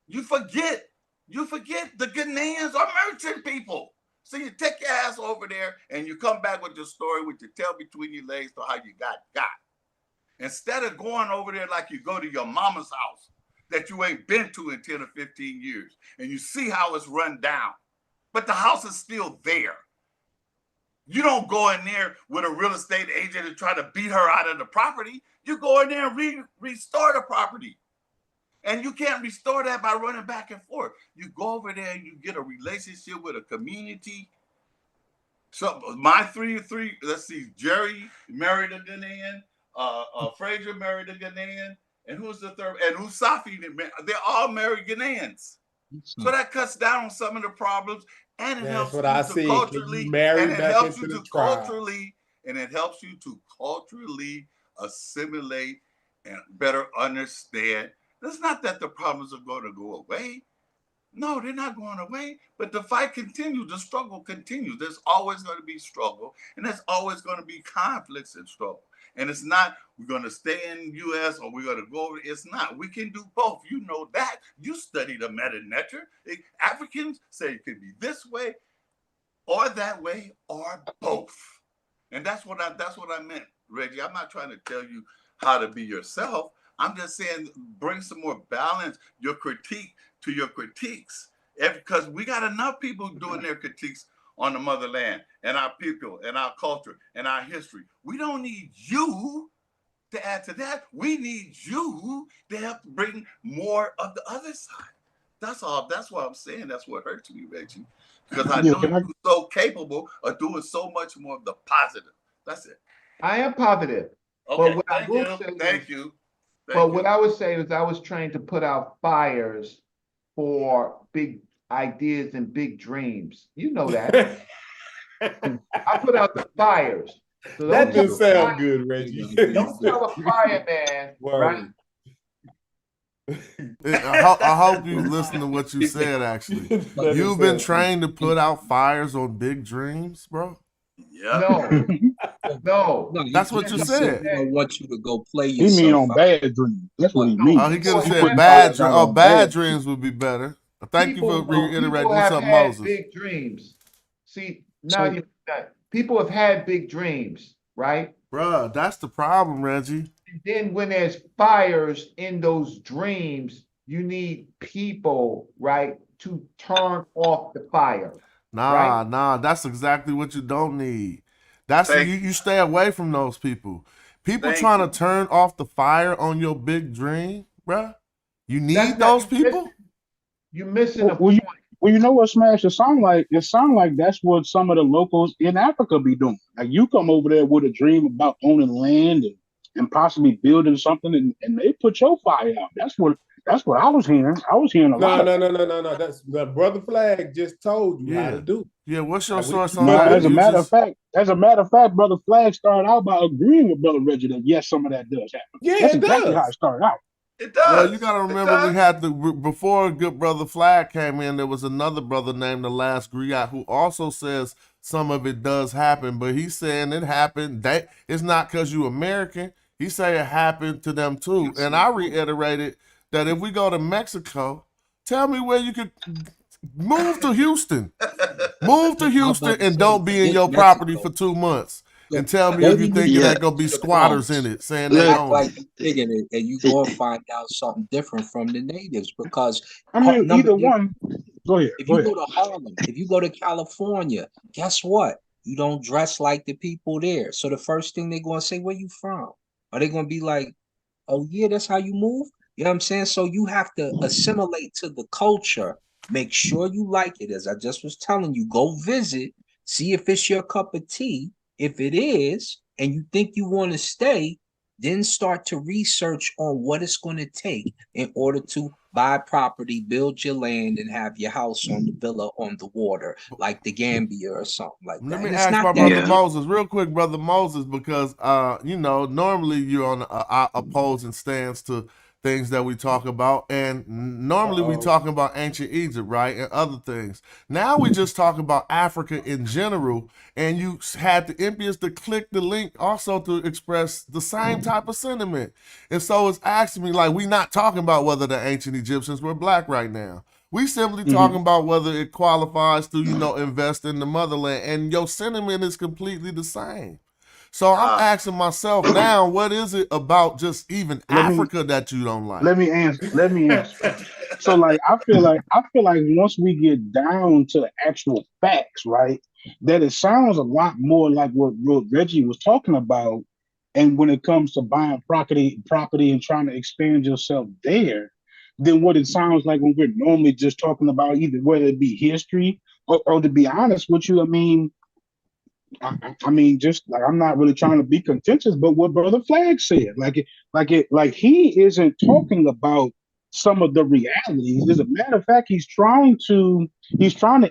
You forget the Ghanaians are merchant people. So you take your ass over there and you come back with your story with your tail between your legs to how you got. Instead of going over there like you go to your mama's house that you ain't been to in 10 or 15 years and you see how it's run down. But the house is still there. You don't go in there with a real estate agent and try to beat her out of the property. You go in there and restore the property. And you can't restore that by running back and forth. You go over there and you get a relationship with a community. So my three, let's see, Jerry married a Ghanaian, Frazier married a Ghanaian, and who's the third? And Usafi, they're all married Ghanaians. So that cuts down on some of the problems, and it helps you to culturally, and it helps you to culturally, and it helps you to culturally assimilate and better understand. It's not that the problems are going to go away. No, they're not going away, but the fight continues. The struggle continues. There's always going to be struggle, and there's always going to be conflicts and struggle. And it's not we're going to stay in the U.S. or we're going to go over. It's not. We can do both. You know that. You study the meta-nature. Africans say it could be this way or that way or both. And that's what I meant, Reggie. I'm not trying to tell you how to be yourself. I'm just saying bring some more balance, your critique to your critiques. Because we got enough people doing their critiques on the motherland and our people and our culture and our history. We don't need you to add to that. We need you to help bring more of the other side. That's all. That's what I'm saying. That's what hurts me, Reggie. Because I know you're so capable of doing so much more of the positive. That's it. I am positive. Okay, but what I will say thank you. What I would say is I was trained to put out fires for big ideas and big dreams. You know that. I put out the fires. So that didn't sound good, Reggie. Don't tell a fireman, right? I hope you listen to what you said, actually. You've been trained to put out fires on big dreams, bro? Yeah. No. That's what you said. I want you to go play yourself. He mean on bad dreams. That's what he means. Oh, he could have said bad dreams. Oh, bad dreams would be better. Thank you for reiterating. What's up, Moses? Big dreams. See, now people have had big dreams, right? Bruh, that's the problem, Reggie. And then when there's fires in those dreams, you need people, right, to turn off the fire. Nah, that's exactly what you don't need. That's you stay away from those people. People trying to turn off the fire on your big dream, bruh. You need those people? You're missing a point. Well, you know what, Smash? It sound like that's what some of the locals in Africa be doing. Like you come over there with a dream about owning land and possibly building something, and they put your fire out. That's what I was hearing. I was hearing a lot. No. That's the Brother Flag just told you how to do. Yeah, what's your source on that? As a matter of fact, Brother Flag started out by agreeing with Brother Reggie that yes, some of that does happen. Yeah, that's exactly how it started out. It does. Well, you got to remember we had before good Brother Flag came in, there was another brother named the Last Griot who also says some of it does happen, but he's saying it happened. It's not because you American. He say it happened to them too. And I reiterated that if we go to Mexico, tell me where you could move to Houston. Move to Houston and don't be in your property for 2 months. And tell me if you think it ain't gonna be squatters in it saying they own like digging it, and you go and find out something different from the natives because I mean either one. Go ahead. If you go to Harlem, if you go to California, guess what? You don't dress like the people there. So the first thing they're gonna say, where you from? Are they gonna be like, oh yeah, that's how you move? You know what I'm saying? So you have to assimilate to the culture. Make sure you like it. As I just was telling you, go visit, see if it's your cup of tea. If it is, and you think you want to stay, then start to research on what it's going to take in order to buy property, build your land, and have your house on the villa on the water, like the Gambia or something like that. Let me ask my brother Moses, real quick, Brother Moses, because normally you're on the opposing stance to things that we talk about. And normally we talk about ancient Egypt, right? And other things. Now we just talk about Africa in general. And you had the impious to click the link also to express the same type of sentiment. And so it's asking me, like, we not talking about whether the ancient Egyptians were black right now. We simply talking about whether it qualifies to, invest in the motherland. And your sentiment is completely the same. So I'm asking myself now, what is it about just even Africa that you don't like? Let me answer. So like I feel like once we get down to the actual facts, right, that it sounds a lot more like what Reggie was talking about. And when it comes to buying property and trying to expand yourself there, than what it sounds like when we're normally just talking about either whether it be history or to be honest with you, I mean, just like I'm not really trying to be contentious, but what Brother Flag said, like he isn't talking about some of the realities. As a matter of fact, he's trying to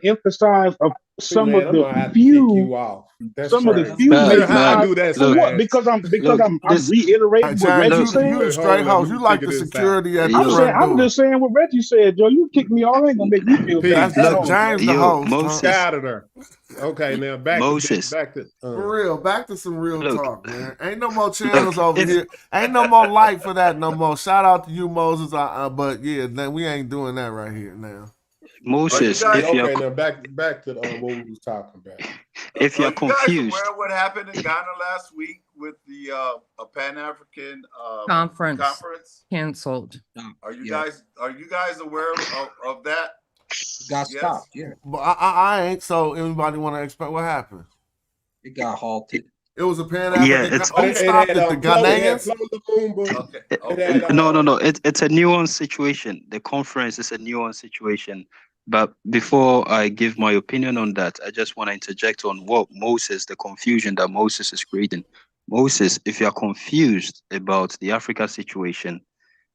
emphasize some Man, of I'm the gonna have to kick few, you off. That's some of the crazy. few You know how I reasons do that, for what? Smash. Because I'm reiterating what James, Reggie you said. straight house. You like the security at the front I'm door. just saying what Reggie said, Joe. You kick me off, ain't gonna make me feel bad. That's James the host. Get out of there. Okay, now back to For real, back to some real talk, man. Ain't no more channels over here. Ain't no more light for that no more. Shout out to you, Moses. But yeah, we ain't doing that right here now. Moses, okay, now back to what we was talking about. If you're confused, you guys aware of what happened in Ghana last week with the Pan African conference canceled? Are you guys aware of that? Got stopped. Yeah, but I ain't. So anybody want to expect what happened? It got halted. It was a Pan African. Who stopped it? The Ghanaians? No. It's a nuanced situation. The conference is a nuanced situation. But before I give my opinion on that, I just want to interject on what the confusion that Moses is creating. Moses, if you are confused about the Africa situation,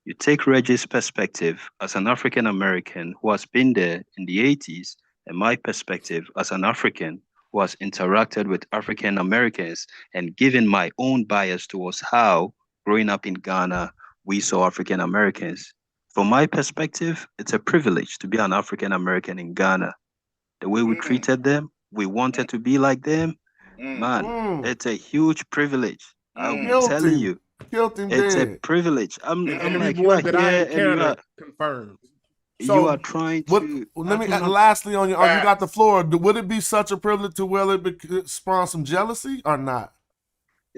you take Reggie's perspective as an African American who has been there in the 80s, and my perspective as an African who has interacted with African Americans and given my own bias towards how, growing up in Ghana, we saw African Americans. From my perspective, it's a privilege to be an African American in Ghana. The way we treated them, we wanted to be like them. Man, it's a huge privilege. I'm telling you. It's a privilege. I'm like, you are here and you are confirmed. So you are trying to. Let me lastly on you. You got the floor. Would it be such a privilege to will it spawn some jealousy or not?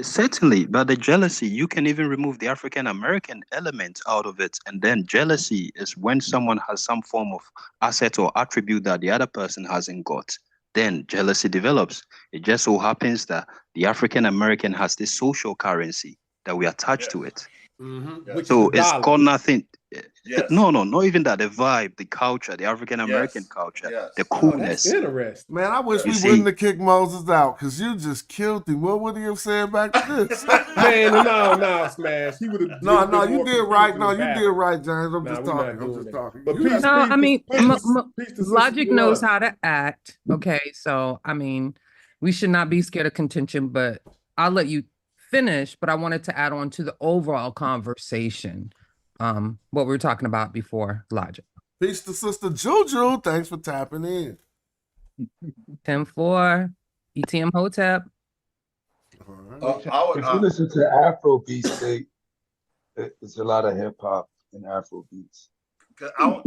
Certainly, but the jealousy, you can even remove the African American element out of it. And then jealousy is when someone has some form of asset or attribute that the other person hasn't got. Then jealousy develops. It just so happens that the African American has this social currency that we attach to it. So it's got nothing. No, not even that. The vibe, the culture, the African American culture, the coolness. That's interesting. Man, I wish we wouldn't have kicked Moses out because you just killed him. What would he have said back to this? Man, no, Smash. He would have. No, you did right. No, you did right, James. I'm just talking. But no, I mean, logic knows how to act. Okay, so I mean, we should not be scared of contention, but I'll let you finish. But I wanted to add on to the overall conversation. What we were talking about before, logic. Peace to Sister Juju. Thanks for tapping in. 10-4, ETM Hotep. If you listen to Afro beats, there's a lot of hip hop in Afro beats. Could I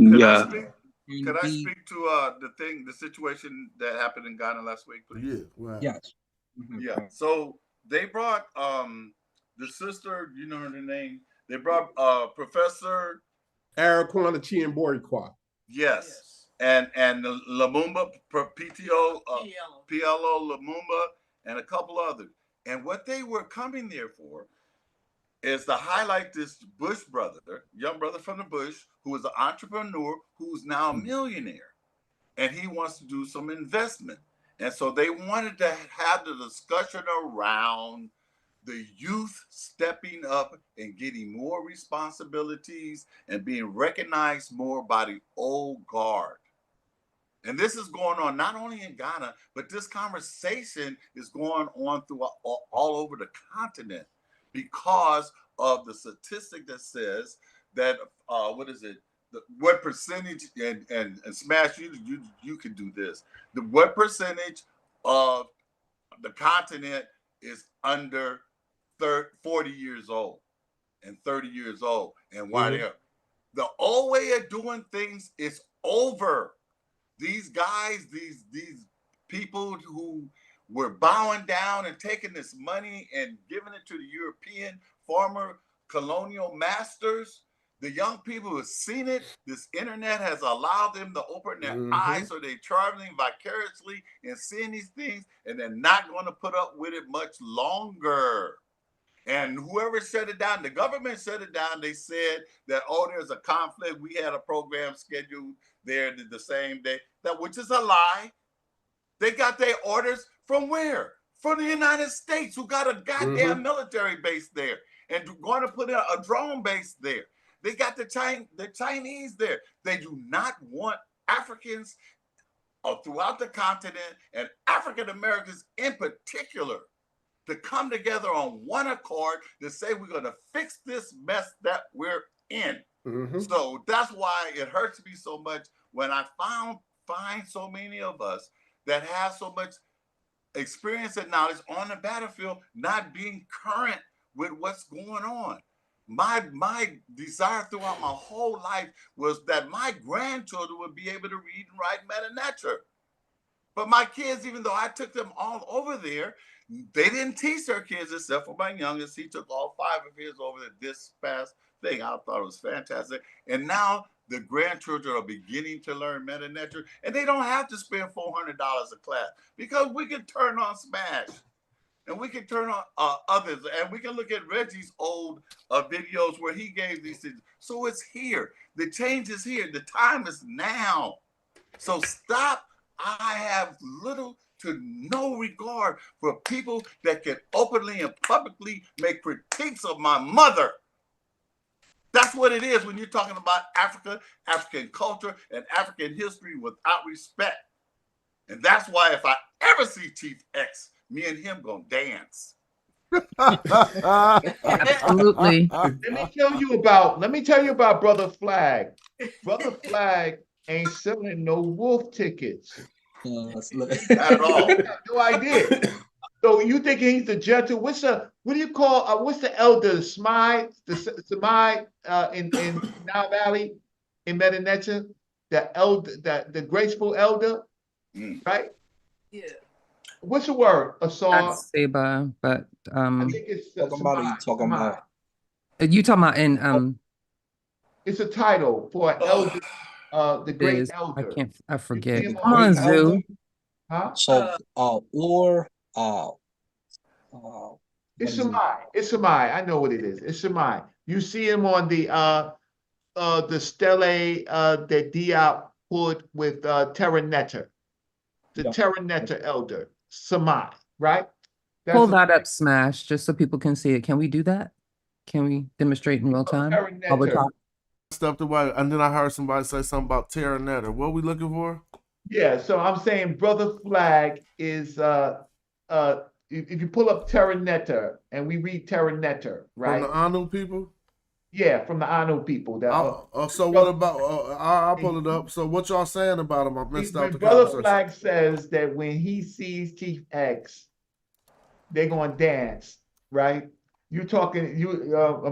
speak to the situation that happened in Ghana last week, please? Yeah. Yes. Yeah. So they brought the sister, you know her name. They brought Professor Arakwana Chimbori-Kwa. Yes. And the Lumumba, PLO Lumumba, and a couple others. And what they were coming there for is to highlight this Bush brother, young brother from the Bush, who is an entrepreneur who's now a millionaire. And he wants to do some investment. And so they wanted to have the discussion around the youth stepping up and getting more responsibilities and being recognized more by the old guard. And this is going on not only in Ghana, but this conversation is going on through all over the continent because of the statistic that says that what is it? What percentage and Smash, you can do this. What percentage of the continent is under 40 years old and 30 years old, and why they're the old way of doing things is over. These guys, these people who were bowing down and taking this money and giving it to the European former colonial masters, the young people who have seen it, this internet has allowed them to open their eyes, so they're traveling vicariously and seeing these things, and they're not going to put up with it much longer. And whoever shut it down, the government shut it down. They said that, oh, there's a conflict. We had a program scheduled there the same day, which is a lie. They got their orders from where? From the United States, who got a goddamn military base there and going to put a drone base there. They got the Chinese there. They do not want Africans throughout the continent, and African Americans in particular, to come together on one accord to say we're going to fix this mess that we're in. So that's why it hurts me so much when I find so many of us that have so much experience and knowledge on the battlefield not being current with what's going on. My desire throughout my whole life was that my grandchildren would be able to read and write meta nature. But my kids, even though I took them all over there, they didn't teach their kids, except for my youngest. He took all 5 of his over this past thing. I thought it was fantastic. And now the grandchildren are beginning to learn meta nature, and they don't have to spend $400 a class, because we can turn on Smash, and we can turn on others, and we can look at Reggie's old videos where he gave these things. So it's here. The change is here. The time is now. So stop. I have little to no regard for people that can openly and publicly make critiques of my mother. That's what it is when you're talking about Africa, African culture, and African history without respect. And that's why if I ever see Chief X, me and him gonna dance. Absolutely. Let me tell you about Brother Flag. Brother Flag ain't selling no wolf tickets. Not at all. No idea. So you think he's the gentle? What do you call? What's the elder? Smai in Nile Valley in Medinecha? The elder, the graceful elder, right? Yeah. What's the word? That's Seba, but I think it's talking about. You talking about in It's a title for an elder, the great elder. I forget. Come Come on, Zoo. Huh? So It's Samai. It's Samai. I know what it is. It's Samai. You see him on the stele that Diop put with Terra Netta. The Terra Netta elder, Samai, right? Pull that up, Smash, just so people can see it. Can we do that? Can we demonstrate in real time? While we're talking? Stepped away, and then I heard somebody say something about Terra Netta. What are we looking for? Yeah, so I'm saying Brother Flag is if you pull up Terra Netta and we read Terra Netta, right? From the Anu people? Yeah, from the Anu people. So what about? I'll pull it up. So what y'all saying about him? I missed out the Brother conversation. Flag says that when he sees Chief X, they're going to dance, right? You talking?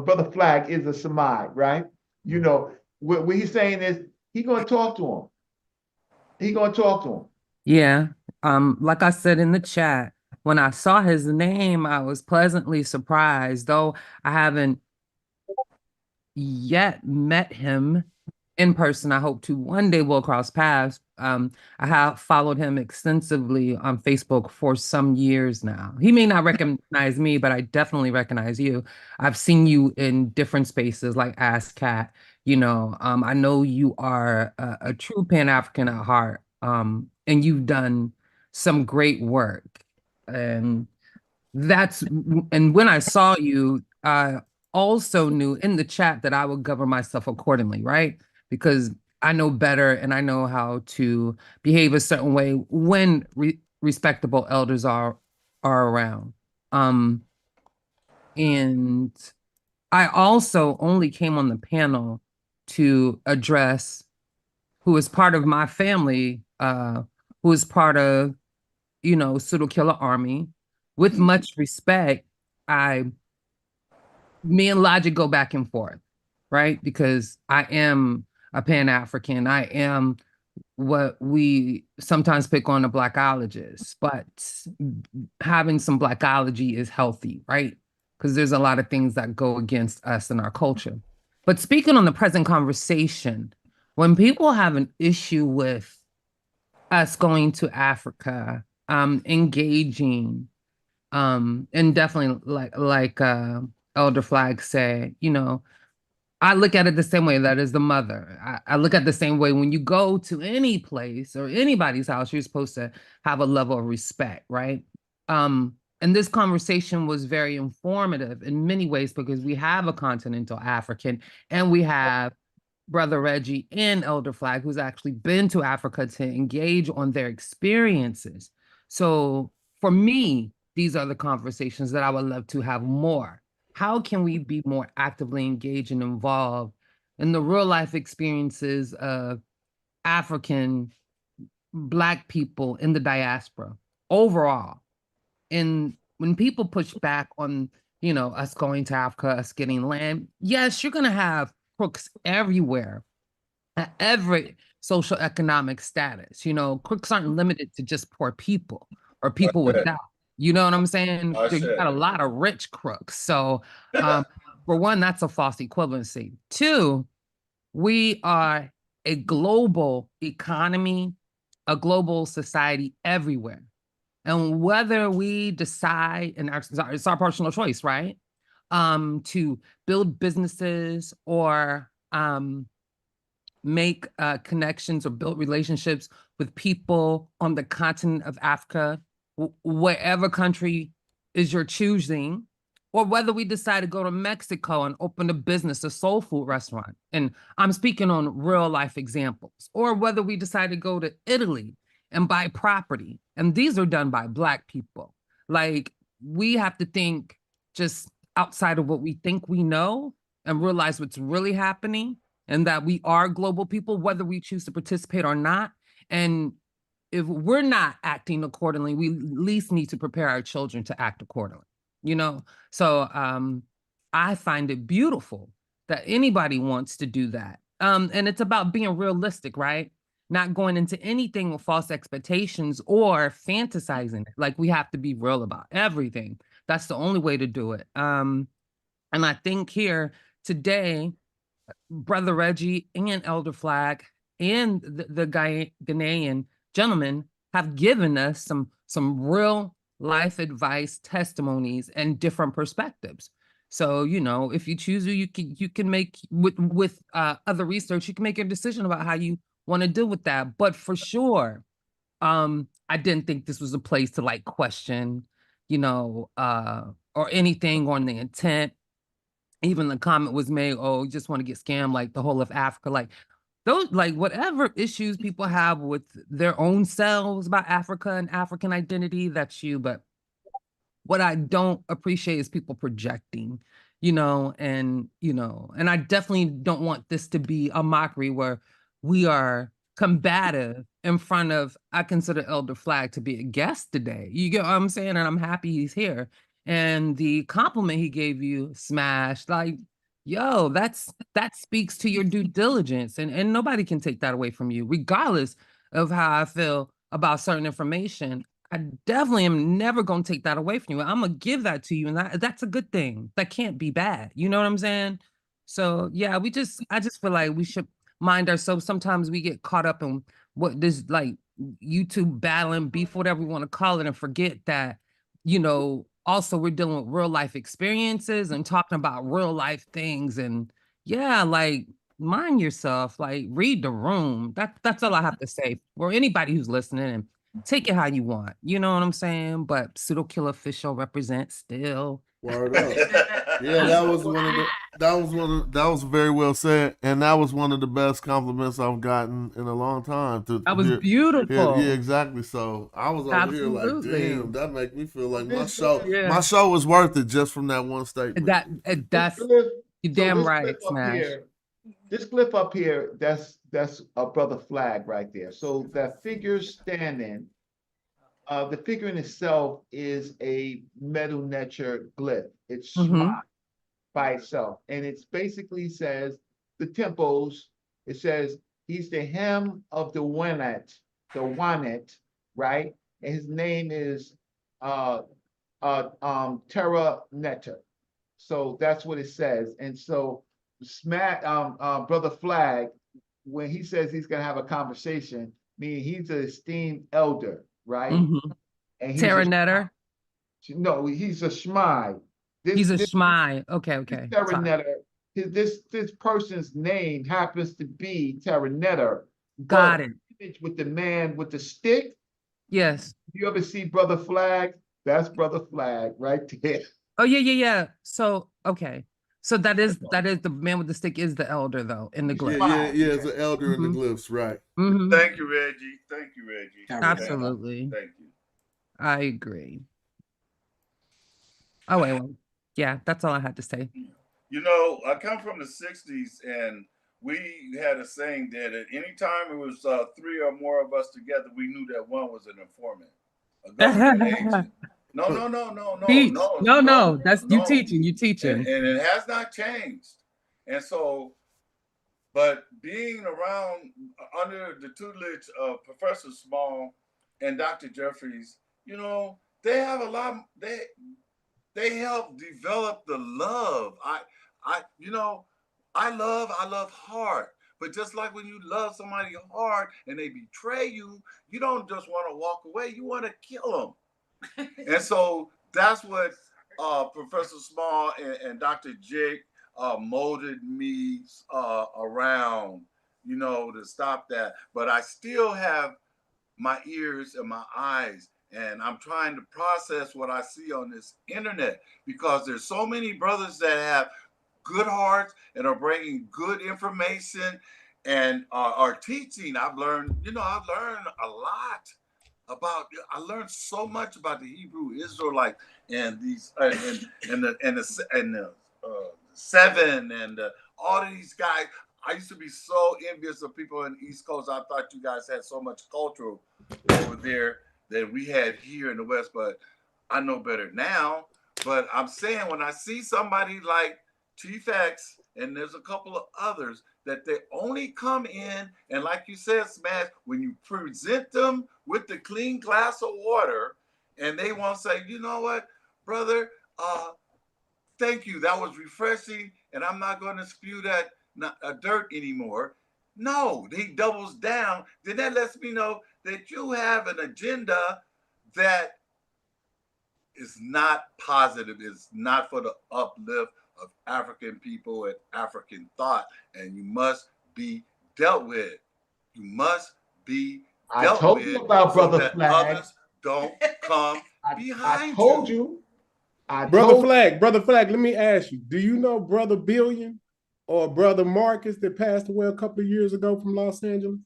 Brother Flag is a Semite, right? You know what he's saying is he going to talk to him. He going to talk to him. Yeah. Like I said in the chat, when I saw his name, I was pleasantly surprised, though I haven't yet met him in person. I hope to one day we'll cross paths. I have followed him extensively on Facebook for some years now. He may not recognize me, but I definitely recognize you. I've seen you in different spaces like Ask Cat. You know, I know you are a true Pan-African at heart, and you've done some great work. And when I saw you, I also knew in the chat that I would govern myself accordingly, right? Because I know better and I know how to behave a certain way when respectable elders are around. And I also only came on the panel to address who is part of my family, who is part of, Pseudo Killer Army. With much respect, me and Logic go back and forth, right? Because I am a Pan-African. I am what we sometimes pick on a Blackologist, but having some Blackology is healthy, right? Because there's a lot of things that go against us in our culture. But speaking on the present conversation, when people have an issue with us going to Africa, engaging, and definitely like Elder Flag said, I look at it the same way. That is the mother. I look at it the same way. When you go to any place or anybody's house, you're supposed to have a level of respect, right? And this conversation was very informative in many ways because we have a continental African and we have Brother Reggie and Elder Flag, who's actually been to Africa to engage on their experiences. So for me, these are the conversations that I would love to have more. How can we be more actively engaged and involved in the real life experiences of African Black people in the diaspora overall? And when people push back on, us going to Africa, us getting land, yes, you're going to have crooks everywhere at every social economic status. Crooks aren't limited to just poor people or people without. You know what I'm saying? You got a lot of rich crooks. So, for one, that's a false equivalency. Two, we are a global economy, a global society everywhere. And whether we decide, and it's our personal choice, right? To build businesses or make connections or build relationships with people on the continent of Africa, wherever country is your choosing, or whether we decide to go to Mexico and open a business, a soul food restaurant. And I'm speaking on real life examples, or whether we decide to go to Italy and buy property. And these are done by Black people. Like, we have to think just outside of what we think we know and realize what's really happening, and that we are global people, whether we choose to participate or not. And if we're not acting accordingly, we at least need to prepare our children to act accordingly, So I find it beautiful that anybody wants to do that. And it's about being realistic, right? Not going into anything with false expectations or fantasizing it. Like, we have to be real about everything. That's the only way to do it. And I think here today, Brother Reggie and Elder Flag and the Ghanaian gentleman have given us some real life advice, testimonies, and different perspectives. So, if you choose, you can make with other research, you can make a decision about how you want to deal with that. But for sure, I didn't think this was a place to question, or anything on the intent. Even the comment was made, oh, you just want to get scammed like the whole of Africa. Like, those, whatever issues people have with their own selves about Africa and African identity, that's you. But what I don't appreciate is people projecting, and I definitely don't want this to be a mockery where we are combative in front of, I consider Elder Flag to be a guest today. You get what I'm saying? And I'm happy he's here. And the compliment he gave you, smashed, yo, that speaks to your due diligence. And nobody can take that away from you, regardless of how I feel about certain information. I definitely am never going to take that away from you. I'm going to give that to you. And that's a good thing. That can't be bad. You know what I'm saying? So yeah, I just feel like we should mind ourselves. Sometimes we get caught up in what this YouTube battling, beef, whatever we want to call it, and forget that, also we're dealing with real life experiences and talking about real life things. And yeah, mind yourself, read the room. That's all I have to say for anybody who's listening, and take it how you want. You know what I'm saying? But Pseudo Killer Official represents still. Word up. Yeah, that was very well said, and that was one of the best compliments I've gotten in a long time. That was beautiful. Yeah, exactly. So I was over here like, damn, that make me feel like my Yeah. show was worth it just from that one statement. That's you damn right, Smash. This cliff up here, that's a brother flag right there. So that figure standing, the figure in itself is a metal nature glyph. It's smart by itself. And it's basically says the temples, it says he's the hem of the Wanet, right? And his name is Terra Netta. So that's what it says. And so Brother Flag, when he says he's gonna have a conversation, meaning he's an esteemed elder, right? And he's Terra Netter? No, he's a Shmai. He's a Shmai. Okay. Terra Netter. This person's name happens to be Terra Netter. Got it. With the man with the stick. Yes. You ever see Brother Flag? That's Brother Flag right there. Oh yeah. So okay. So that is the man with the stick is the elder though in the glyph. Yeah, it's an elder in the glyphs, right? Thank you, Reggie. Absolutely. Thank you. I agree. Oh wait, well, yeah, that's all I had to say. You know, I come from the 60s, and we had a saying that at any time it was 3 or more of us together, we knew that one was an informant, a government agent. No. Teach. No. That's you teaching. And it has not changed. And so, but being around under the tutelage of Professor Small and Dr. Jeffries, you know, they have a lot. They help develop the love. I love hard. But just like when you love somebody hard and they betray you, you don't just want to walk away. You want to kill them. And so that's what Professor Small and Dr. Jake molded me around, you know, to stop that. But I still have my ears and my eyes, and I'm trying to process what I see on this internet, because there's so many brothers that have good hearts and are bringing good information and are teaching. I've learned a lot. I learned so much about the Hebrew Israelite and these and the seven and all of these guys. I used to be so envious of people in the East Coast. I thought you guys had so much culture over there that we had here in the West, but I know better now. But I'm saying, when I see somebody like Chief X, and there's a couple of others, that they only come in, and like you said, Smash, when you present them with the clean glass of water, and they want to say, you know what, brother, thank you, that was refreshing, and I'm not going to spew that dirt anymore. No, he doubles down. Then that lets me know that you have an agenda that is not positive. It's not for the uplift of African people and African thought, and you must be dealt with. You must be dealt with. I told you about Brother Flag. Others don't come behind I told you. Brother Flag, let me ask you, do you know Brother Billion or Brother Marcus that passed away a couple of years ago from Los Angeles?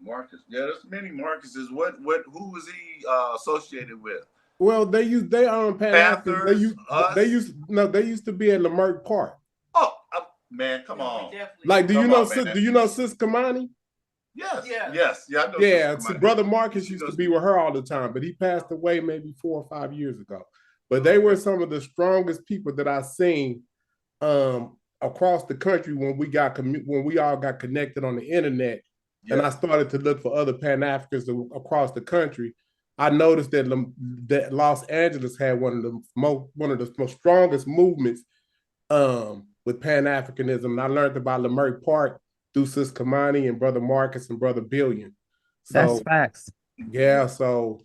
Marcus, yeah, there's many Marcuses. Who was he associated with? Well, they Pan-Africans. They used to be at Leimert Park. Oh man, come on! Like, do you know Sis Kamani? Yes. I know. Yeah, so Brother Marcus used to be with her all the time, but he passed away maybe 4 or 5 years ago. But they were some of the strongest people that I've seen across the country when we all got connected on the internet, and I started to look for other Pan-Africans across the country. I noticed that Los Angeles had one of the most strongest movements with Pan-Africanism. And I learned about Leimert Park through Sis Kamani and Brother Marcus and Brother Billion. So, that's facts. Yeah, so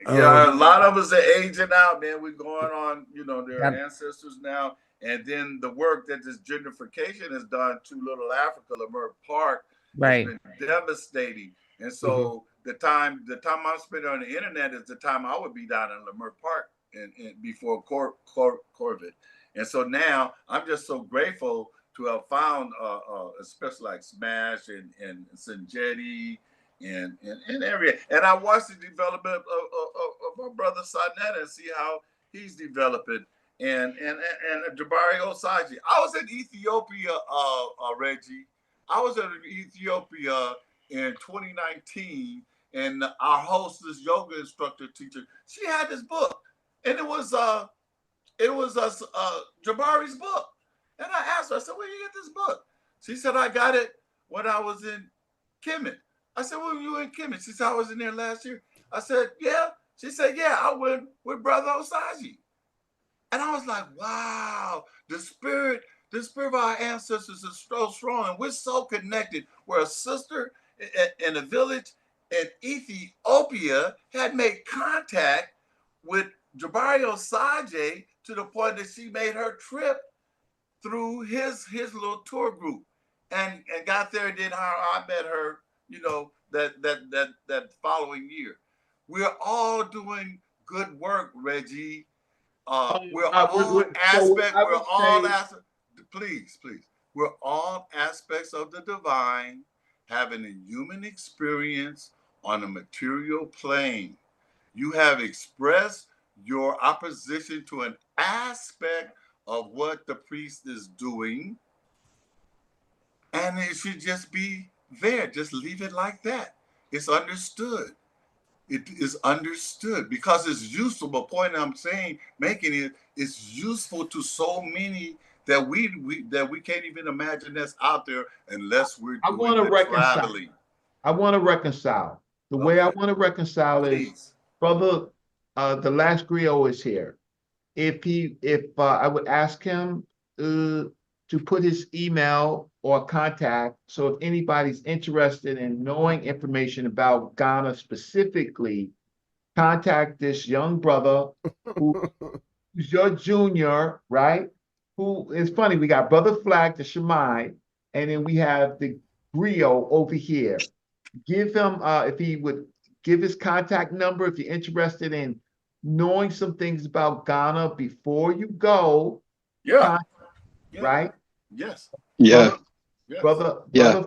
a lot of us are aging out, man. We're going on, their ancestors now. And then the work that this gentrification has done to Little Africa, Leimert Park, has been devastating. And so the time I spend on the internet is the time I would be down in Leimert Park before Corvid. And so now I'm just so grateful to have found, especially like Smash and Sinjetti and every. And I watched the development of my brother Sonetta and see how he's developing. And Jabari Osaji. I was in Ethiopia, Reggie. I was in Ethiopia in 2019, and our hostess, yoga instructor, teacher, she had this book, and it was Jabari's book. And I asked her, I said, "Where you get this book?" She said, "I got it when I was in Kemet." I said, "When you in Kemet?" She said, "I was in there last year." I said, "Yeah." She said, "Yeah, I went with Brother Osaji." And I was like, wow, the spirit of our ancestors is so strong, and we're so connected. Where a sister in a village in Ethiopia had made contact with Jabari Osaje to the point that she made her trip through his little tour group and got there, and then how I met her, that following year. We're all doing good work, Reggie. We're all aspects. Please. We're all aspects of the divine, having a human experience on a material plane. You have expressed your opposition to an aspect of what the priest is doing, and it should just be there. Just leave it like that. It's understood. It is understood because it's useful. The point I'm making it's useful to so many that we can't even imagine that's out there unless we're doing the traveling. I want to reconcile. The way I want to reconcile is, brother, the last griot is here. If I would ask him to put his email or contact, so if anybody's interested in knowing information about Ghana specifically, contact this young brother who's your junior, right? Who is funny. We got Brother Flag, the Shemai, and then we have the griot over here. Give him, if he would give his contact number, if you're interested in knowing some things about Ghana before you go. Yeah. Right? Yes. Yeah. Brother. Yeah.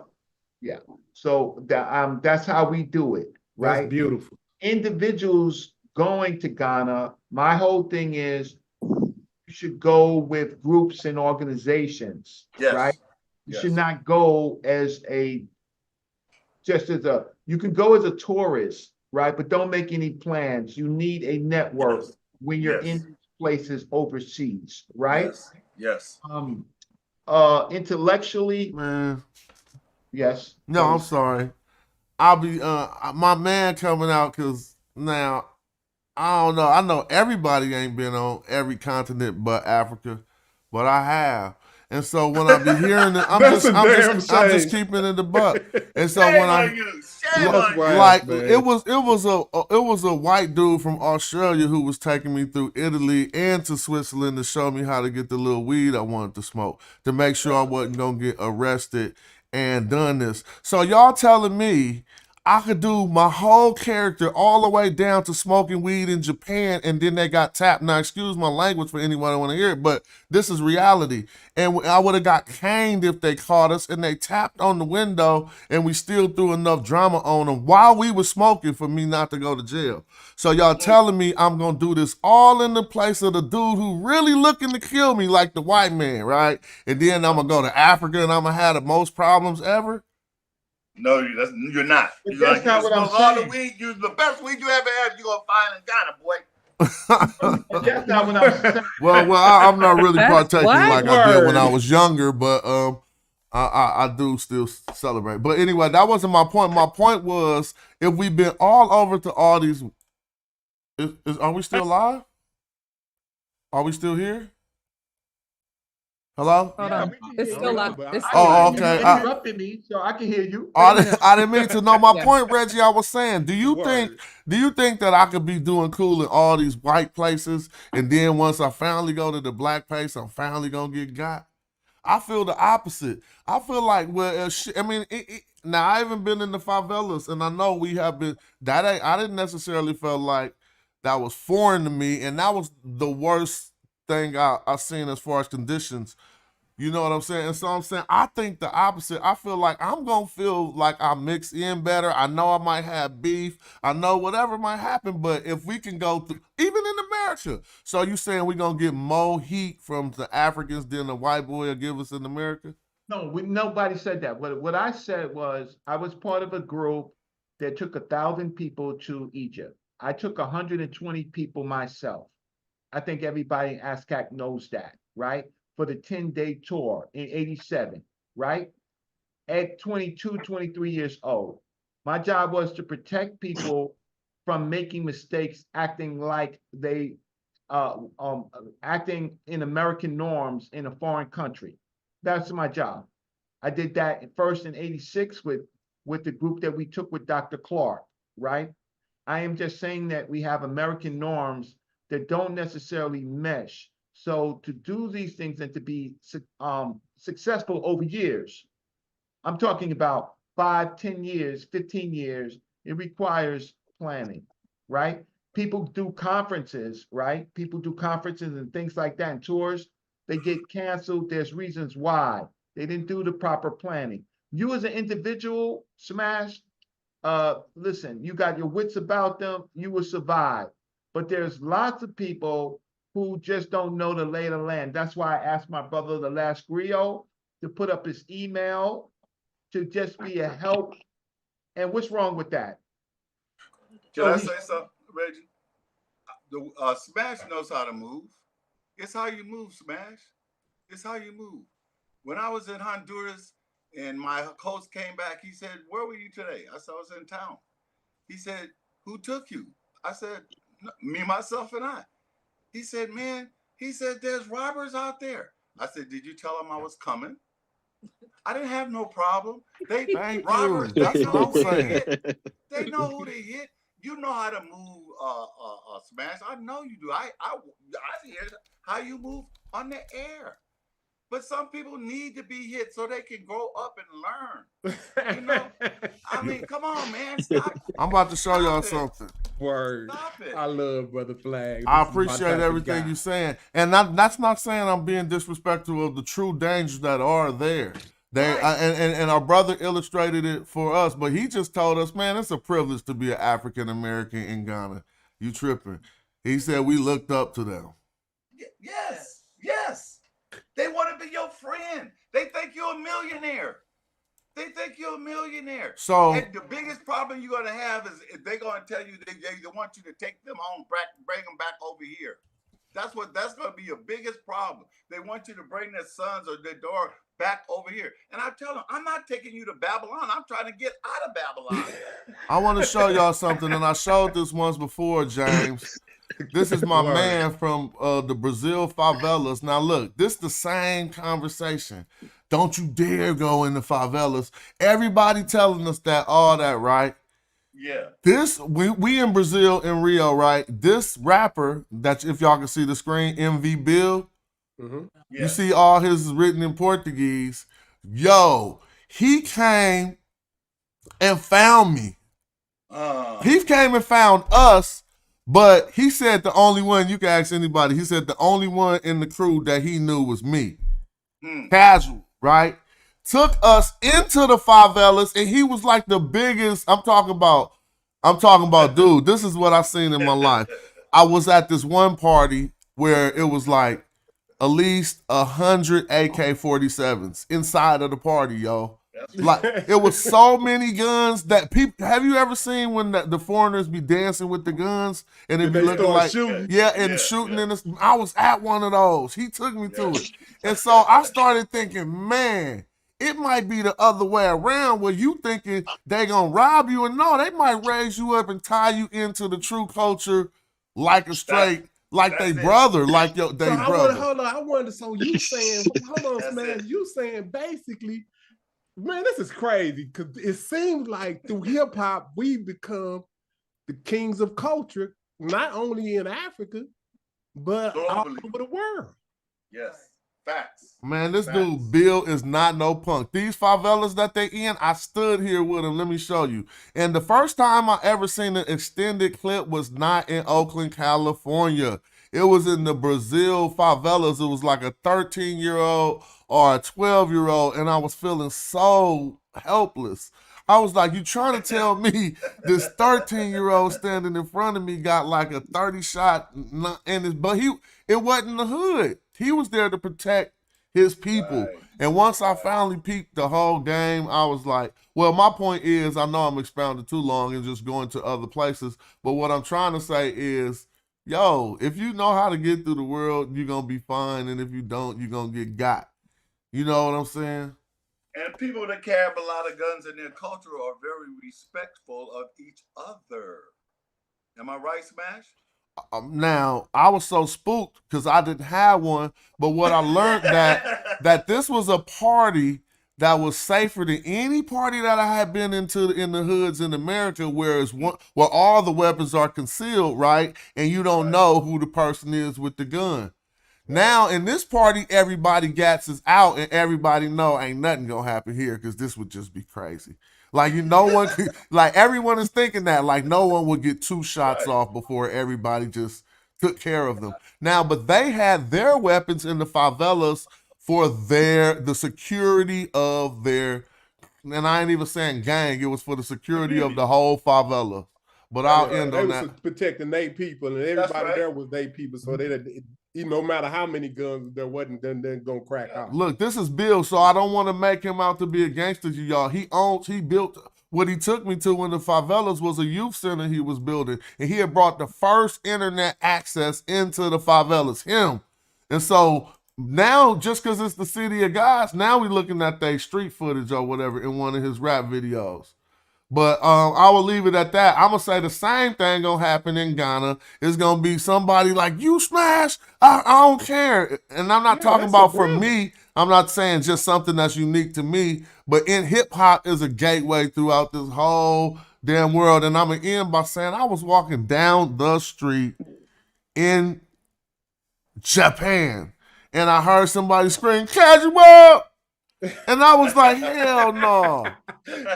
So that's how we do it, right? That's beautiful. Individuals going to Ghana, my whole thing is you should go with groups and organizations, right? You should not go you can go as a tourist, right? But don't make any plans. You need a network when you're in places overseas, right? Yes. Intellectually, man. Yes. No, I'm sorry. I'll be my man coming out because now I don't know. I know everybody ain't been on every continent but Africa, but I have. And so when I be hearing it, I'm just keeping it the buck. And so when it was a white dude from Australia who was taking me through Italy and to Switzerland to show me how to get the little weed I wanted to smoke to make sure I wasn't gonna get arrested and done this. So y'all telling me I could do my whole character all the way down to smoking weed in Japan, and then they got tapped. Now, excuse my language for anyone who want to hear it, but this is reality. And I would have got caned if they caught us, and they tapped on the window, and we still threw enough drama on them while we were smoking for me not to go to jail. So y'all telling me I'm going to do this all in the place of the dude who really looking to kill me like the white man, right? And then I'm going to go to Africa, and I'm going to have the most problems ever? No, you're not. That's not what I'm saying. All the weed, the best weed you ever had, you're going to find in Ghana, boy. That's not what I'm saying. Well, I'm not really partaking like I did when I was younger, but I do still celebrate. But anyway, that wasn't my point. My point was, if we've been all over to all these, are we still live? Are we still here? Hello? Hold on. It's still live. Okay. You interrupted me, so I can hear you. I didn't mean to know my point, Reggie. I was saying, do you think that I could be doing cool in all these white places, and then once I finally go to the black place, I'm finally gonna get got? I feel the opposite. I feel like, now I haven't been in the favelas, and I know we have been. I didn't necessarily feel like that was foreign to me, and that was the worst thing I seen as far as conditions. You know what I'm saying? And so I'm saying, I think the opposite. I feel like I'm going to feel like I mix in better. I know I might have beef. I know whatever might happen, but if we can go through, even in America. So you saying we're going to get more heat from the Africans than the white boy will give us in America? No, nobody said that. What I said was I was part of a group that took 1,000 people to Egypt. I took 120 people myself. I think everybody in ASCAC knows that, right? For the 10-day tour in 87, right? At 22, 23 years old. My job was to protect people from making mistakes, acting like they, acting in American norms in a foreign country. That's my job. I did that first in 86 with the group that we took with Dr. Clark, right? I am just saying that we have American norms that don't necessarily mesh. So to do these things and to be successful over years, I'm talking about 5, 10 years, 15 years, it requires planning, right? People do conferences, right? People do conferences and things like that and tours. They get canceled. There's reasons why. They didn't do the proper planning. You as an individual, Smash, listen, you got your wits about them, you will survive. But there's lots of people who just don't know the lay of the land. That's why I asked my brother, the last griot, to put up his email to just be a help. And what's wrong with that? Can I say something, Reggie? The Smash knows how to move. It's how you move, Smash. It's how you move. When I was in Honduras and my host came back, he said, "Where were you today?" I said, "I was in town." He said, "Who took you?" I said, "Me, myself, and I." He said, "Man," he said, "there's robbers out there." I said, "Did you tell them I was coming?" I didn't have no problem. Robbers, they know who they hit. They know who they hit. You know how to move, Smash. I know you do. I hear how you move on the air. But some people need to be hit so they can grow up and learn. You know, I mean, come on, man. Stop. I'm about to show y'all something. Word. Stop it. I love Brother Flag. I appreciate everything you're saying. And that's not saying I'm being disrespectful of the true dangers that are there. And our brother illustrated it for us, but he just told us, man, it's a privilege to be an African American in Ghana. You tripping. He said we looked up to them. Yes, yes. They want to be your friend. They think you're a millionaire. They think you're a millionaire. So and the biggest problem you're gonna have is if they're gonna tell you they want you to take them home, bring them back over here. That's gonna be your biggest problem. They want you to bring their sons or their daughter back over here. And I tell them, I'm not taking you to Babylon. I'm trying to get out of Babylon. I want to show y'all something, and I showed this once before, James. This is my man from the Brazil favelas. Now look, this is the same conversation. Don't you dare go in the favelas. Everybody telling us that, all that, right? Yeah. This, we in Brazil, in Rio, right? This rapper, that if y'all can see the screen, MV Bill, you see all his written in Portuguese. Yo, he came and found me. He came and found us, but he said the only one, you can ask anybody, he said the only one in the crew that he knew was me. Casual, right? Took us into the favelas, and he was like the biggest. I'm talking about, dude, this is what I've seen in my life. I was at this one party where it was like at least 100 AK-47s inside of the party, yo. Like, it was so many guns that people. Have you ever seen when the foreigners be dancing with the guns and it be looking like shooting? Shooting in this? I was at one of those. He took me to it, and so I started thinking, man, it might be the other way around where you thinking they gonna rob you, and no, they might raise you up and tie you into the true culture like a straight. Like they brother, like your they brother. Hold on, I wonder. So you saying, hold on, Smash? You saying basically, man, this is crazy because it seems like through hip hop we become the kings of culture, not only in Africa but all over the world. Yes, Facts. Man, this dude Bill is not no punk. These favelas that they in, I stood here with him. Let me show you. And the first time I ever seen an extended clip was not in Oakland, California. It was in the Brazil favelas. It was like a 13-year-old or a 12-year-old, and I was feeling so helpless. I was like, you trying to tell me this 13-year-old standing in front of me got like a 30 shot in his, but it wasn't the hood. He was there to protect his people. And once I finally peeped the whole game, I was like, well, my point is, I know I'm expounding too long and just going to other places, but what I'm trying to say is, yo, if you know how to get through the world, you're going to be fine. And if you don't, you're going to get got. You know what I'm saying? And people that have a lot of guns in their culture are very respectful of each other. Am I right, Smash? Now, I was so spooked because I didn't have one, but what I learned that this was a party that was safer than any party that I had been into in the hoods in America, where all the weapons are concealed, right? And you don't know who the person is with the gun. Now, in this party, everybody gats is out and everybody know ain't nothing gonna happen here because this would just be crazy. Like, no one could, like, everyone is thinking that, like, no one would get 2 shots off before everybody just took care of them. Now, but they had their weapons in the favelas for the security of their, and I ain't even saying gang, it was for the security of the whole favela. But I'll end on that. They was protecting their people, and everybody there was their people, so no matter how many guns there wasn't, then they're gonna crack out. Look, this is Bill, so I don't want to make him out to be a gangster to y'all. He built, what he took me to in the favelas was a youth center he was building, and he had brought the first internet access into the favelas, him. And so now, just because it's the city of guys, now we looking at their street footage or whatever in one of his rap videos. But I will leave it at that. I'm going to say the same thing going to happen in Ghana. It's going to be somebody like, you Smash, I don't care. And I'm not talking about for me. I'm not saying just something that's unique to me. But in hip-hop is a gateway throughout this whole damn world. And I'm going to end by saying I was walking down the street in Japan. And I heard somebody scream, casual! And I was like, hell no.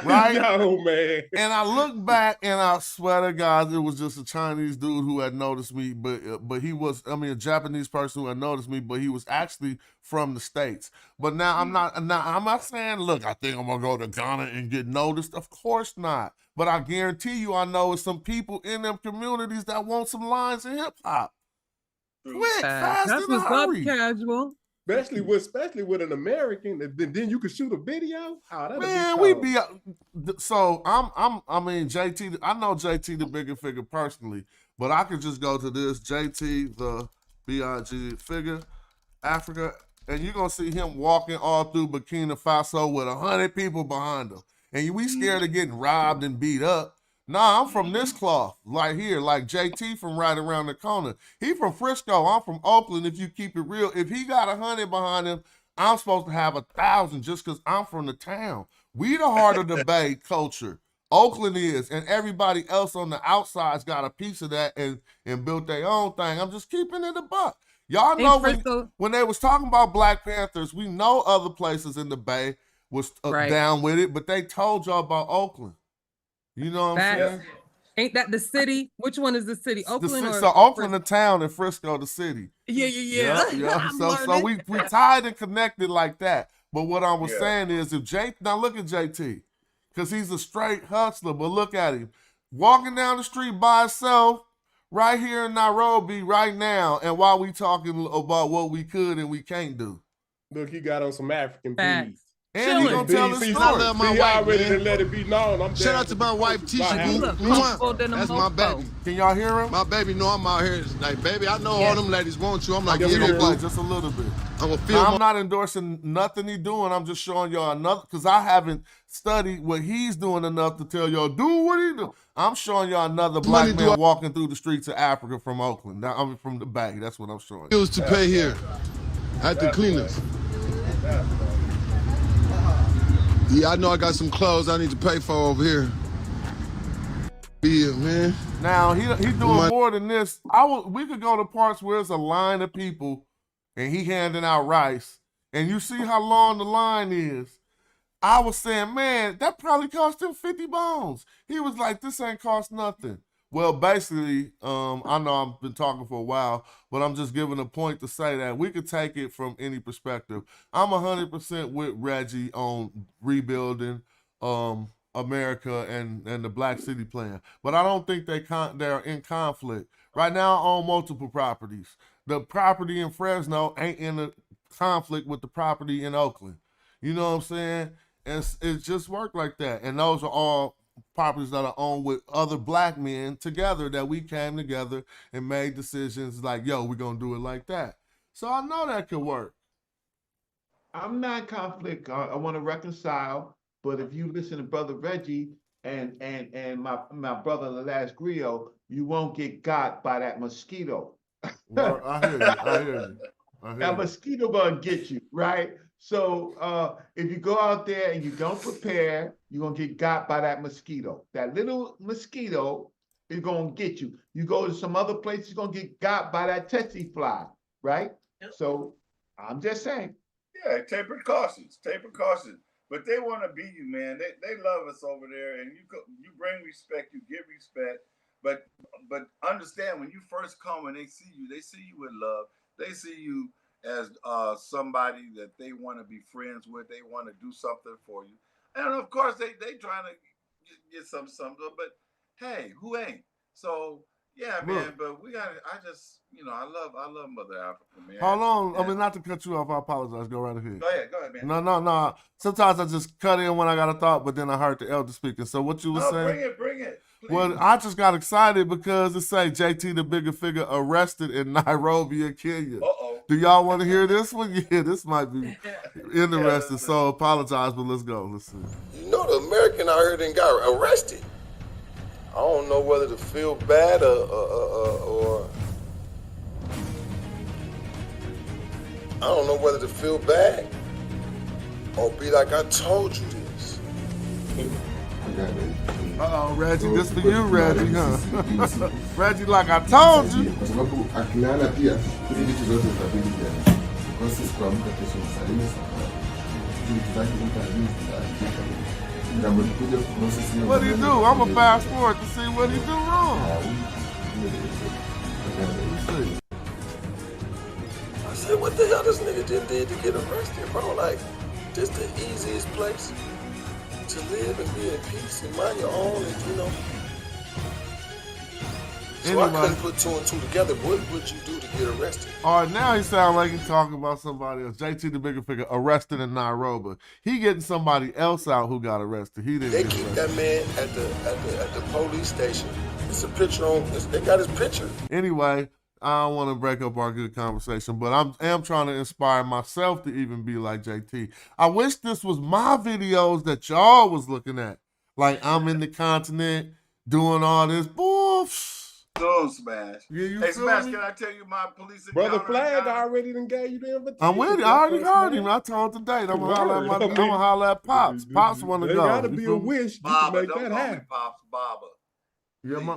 Right? No, man. And I looked back and I swear to God, it was just a Chinese dude who had noticed me, but he was, a Japanese person who had noticed me, but he was actually from the States. But now I'm not saying, look, I think I'm gonna go to Ghana and get noticed. Of course not. But I guarantee you I know it's some people in them communities that want some lines in hip hop. Quick, fast, that's in a what's hurry. up, casual. Especially with an American, then you could shoot a video. Oh, Man, we be so JT. I know JT the bigger figure personally, but I could just go to this JT the BIG figure, Africa, and you're gonna see him walking all through Burkina Faso with 100 people behind him, and we scared of getting robbed and beat up. Nah, I'm from this cloth, like here, like JT from right around the corner. He from Frisco, I'm from Oakland, if you keep it real. If he got 100 behind him, I'm supposed to have 1,000 just because I'm from the town. We the heart of the Bay culture. Oakland is, and everybody else on the outside's got a piece of that and built their own thing. I'm just keeping it a buck. Y'all know when they was talking about Black Panthers, we know other places in the Bay was down with it, but they told y'all about Oakland. You know what I'm saying? Ain't that the city? Which one is the city? Oakland or Oakland the town and Frisco the city. Yeah. So we tied and connected like that. But what I was saying is now look at JT, because he's a straight hustler, but look at him. Walking down the street by himself right here in Nairobi right now, and while we talking about what we could and we can't do. Look, he got on some African beads. And he gonna tell his story. I love my wife, man. Let it be known. Shout out to my wife, Tisha. That's my baby. Can y'all hear him? My baby know I'm out here. Like, baby, I know all them ladies want you. I'm like, just a little bit. I'm not endorsing nothing he's doing. I'm just showing y'all another, because I haven't studied what he's doing enough to tell y'all, do what he do. I'm showing y'all another black man walking through the streets of Africa from Oakland. I'm from the Bay. That's what I'm showing. Bills to pay here at the cleaners. Yeah, I know I got some clothes I need to pay for over here. Yeah, man. Now, he doing more than this. We could go to parts where it's a line of people and he handing out rice, and you see how long the line is, I was saying, man, that probably cost him 50 bones. He was like, this ain't cost nothing. Well, basically, I know I've been talking for a while, but I'm just giving a point to say that we could take it from any perspective. I'm 100% with Reggie on rebuilding America and the Black City Plan, but I don't think they're in conflict. Right now, I own multiple properties. The property in Fresno ain't in a conflict with the property in Oakland. You know what I'm saying? And it just worked like that. And those are all properties that are owned with other Black men together that we came together and made decisions like, yo, we're going to do it like that. So I know that could work. I'm not in conflict. I want to reconcile. But if you listen to Brother Reggie and my brother the last griot, you won't get got by that mosquito. Well, I hear you. I hear you. That mosquito gonna get you, right? So if you go out there and you don't prepare, you're gonna get got by that mosquito. That little mosquito is gonna get you. You go to some other place, you're gonna get got by that tsetse fly, right? So I'm just saying. Yeah, take precautions. Take precautions. But they want to be you, man. They love us over there, and you bring respect, you give respect. But understand, when you first come and they see you with love. They see you as somebody that they want to be friends with. They want to do something for you. And of course, they trying to get something. But hey, who ain't? So yeah, man. But we got. I just, I love Mother Africa, man. Hold on. I mean, not to cut you off. I apologize. Go right ahead. Go ahead, man. No. Sometimes I just cut in when I got a thought, but then I heard the elder speaking. So what you were saying? Bring it. Please. Well, I just got excited because it say JT the bigger figure arrested in Nairobi in Kenya. Uh-oh. Do y'all want to hear this one? Yeah, this might be interesting. So apologize, but let's go. Let's see. You know the American out here done got arrested. I don't know whether to feel bad or I don't know whether to feel bad or be like, I told you this. Uh-oh, Reggie, this for you, Reggie, huh? Reggie, like I told you. Kwa sababu akilala pia hizi vitu zote zitabidi tena. Kwa sisi kuamka kesho msalini sana. Vitu zake What do you do? I'm gonna fast forward to see what he do wrong. I said, what the hell this nigga did to get arrested, bro? Like, this the easiest place to live and be in peace and mind your own, and So anyway. I couldn't put two and two together. What would you do to get arrested? All right, now he sounds like he's talking about somebody else. JT the bigger figure arrested in Nairobi. He getting somebody else out who got arrested. He didn't. They keep that man at the police station. It's a picture on. They got his picture. Anyway, I don't want to break up our good conversation, but I am trying to inspire myself to even be like JT. I wish this was my videos that y'all was looking at. Like I'm in the continent doing all this bullshit. Smash. Yeah, you hey, Smash, me? can I tell you my police Brother Flag already done gave you the invitation. I'm with you. I already heard him. I told today. I'm gonna holler at Pops. Pops want to go. There gotta be a wish to make that happen. Pops, Baba. Yeah, my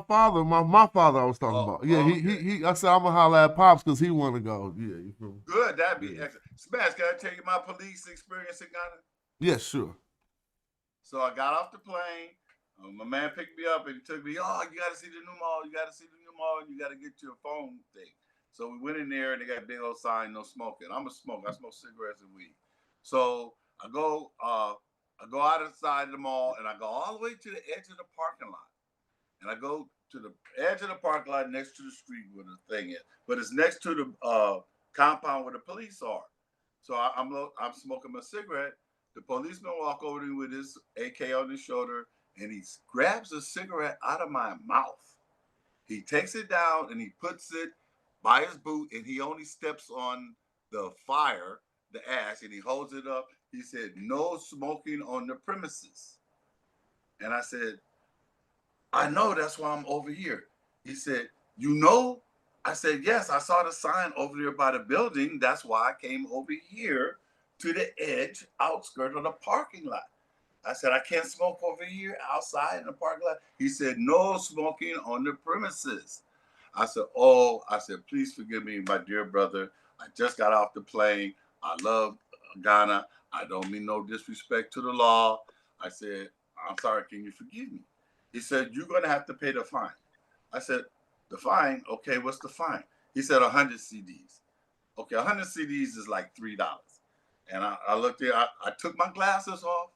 father, my father I was talking about. Yeah, he I said I'm gonna holler at Pops because he want to go. Yeah, you feel me? Good, that'd be excellent. Smash, can I tell you my police experience in Ghana? Yeah, sure. So I got off the plane. My man picked me up and he took me, you got to see the new mall. You got to see the new mall and you got to get your phone thing. So we went in there and they got a big old sign, no smoking. I'm a smoker. I smoke cigarettes and weed. So I go out of the side of the mall and I go all the way to the edge of the parking lot. And I go to the edge of the parking lot next to the street where the thing is. But it's next to the compound where the police are. So I'm smoking my cigarette. The policeman walk over to me with his AK on his shoulder. And he grabs a cigarette out of my mouth. He takes it down and he puts it by his boot and he only steps on the fire, the ash, and he holds it up. He said, no smoking on the premises. And I said, I know, that's why I'm over here. He said, you know? I said, yes, I saw the sign over there by the building. That's why I came over here to the edge, outskirt of the parking lot. I said, I can't smoke over here outside in the parking lot. He said, no smoking on the premises. I said, please forgive me, my dear brother. I just got off the plane. I love Ghana. I don't mean no disrespect to the law. I said, I'm sorry, can you forgive me? He said, you're going to have to pay the fine. I said, the fine? Okay, what's the fine? He said, 100 CDs. Okay, 100 CDs is like $3. And I looked there, I took my glasses off.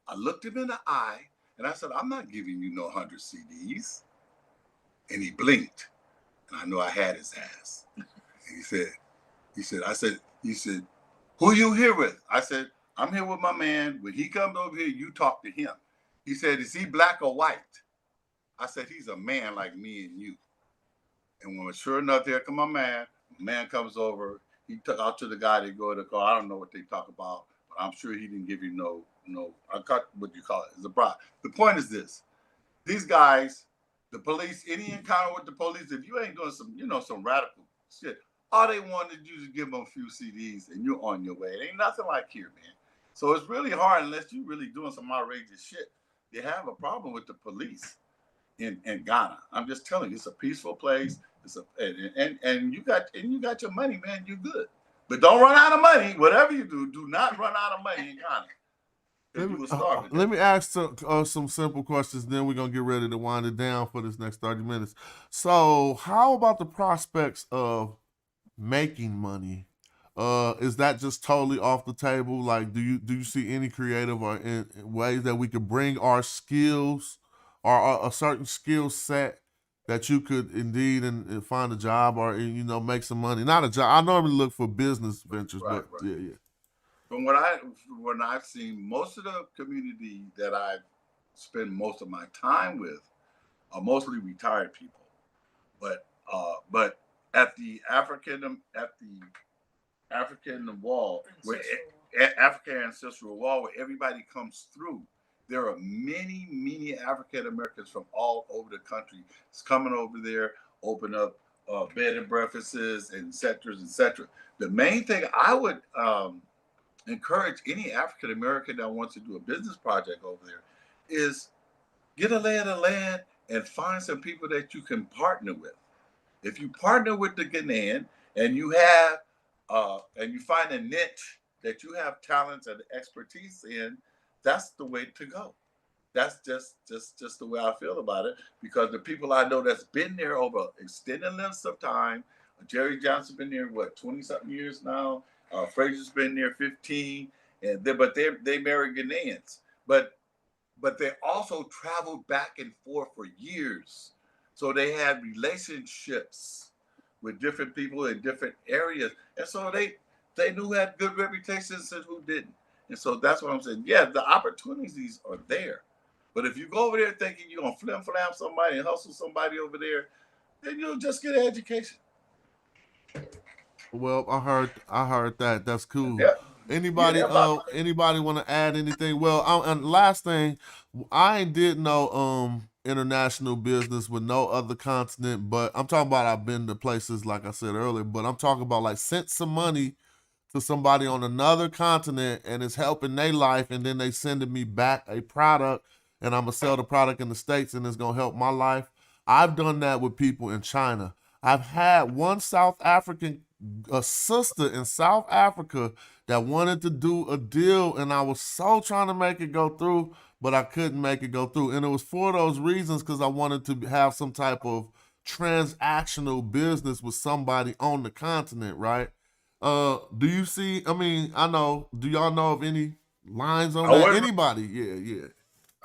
I looked him in the eye and I said, I'm not giving you no 100 CDs. And he blinked. And I knew I had his ass. And he said, who you here with? I said, I'm here with my man. When he comes over here, you talk to him. He said, is he black or white? I said, he's a man like me and you. And when sure enough, there come my man. The man comes over. He took out to the guy. They go to the car. I don't know what they talk about, but I'm sure he didn't give you no. I cut what you call it. It's a bribe. The point is this: these guys, the police, any encounter with the police, if you ain't doing some radical shit, all they want to do is give them a few CDs and you're on your way. It ain't nothing like here, man. So it's really hard unless you're really doing some outrageous shit. They have a problem with the police in Ghana. I'm just telling you, it's a peaceful place. It's and you got your money, man. You're good. But don't run out of money. Whatever you do not run out of money in Ghana. Let me ask some simple questions, then we're going to get ready to wind it down for this next 30 minutes. So how about the prospects of making money? Is that just totally off the table? Like, do you see any creative or in ways that we could bring our skills or a certain skill set that you could indeed and find a job or make some money? Not a job. I normally look for business ventures, but yeah. From what I've seen, most of the community that I've spent most of my time with are mostly retired people. But at the African wall, African ancestral wall, where everybody comes through, there are many African Americans from all over the country. It's coming over there, open up bed and breakfasts and et cetera. The main thing I would encourage any African American that wants to do a business project over there is get a lay of the land and find some people that you can partner with. If you partner with the Ghanaian and you have and you find a niche that you have talents and expertise in, that's the way to go. That's just the way I feel about it, because the people I know that's been there over extended lengths of time, Jerry Johnson's been there, 20-something years now. Fraser's been there 15, but they married Ghanaians. But they also traveled back and forth for years. So they had relationships with different people in different areas. And so they knew who had good reputations and who didn't. And so that's what I'm saying. Yeah, the opportunities are there. But if you go over there thinking you're going to flim-flam somebody and hustle somebody over there, then you'll just get an education. Well, I heard that. That's cool. Yeah. Anybody want to add anything? Well, and last thing, I ain't did no international business with no other continent, but I'm talking about I've been to places like I said earlier, but I'm talking about like sent some money to somebody on another continent and it's helping their life, and then they sending me back a product and I'm gonna sell the product in the States and it's gonna help my life. I've done that with people in China. I've had one South African sister in South Africa that wanted to do a deal, and I was so trying to make it go through, but I couldn't make it go through. And it was for those reasons, because I wanted to have some type of transactional business with somebody on the continent, right? Do you see, I know, do y'all know of any lines on that? Anybody? Yeah.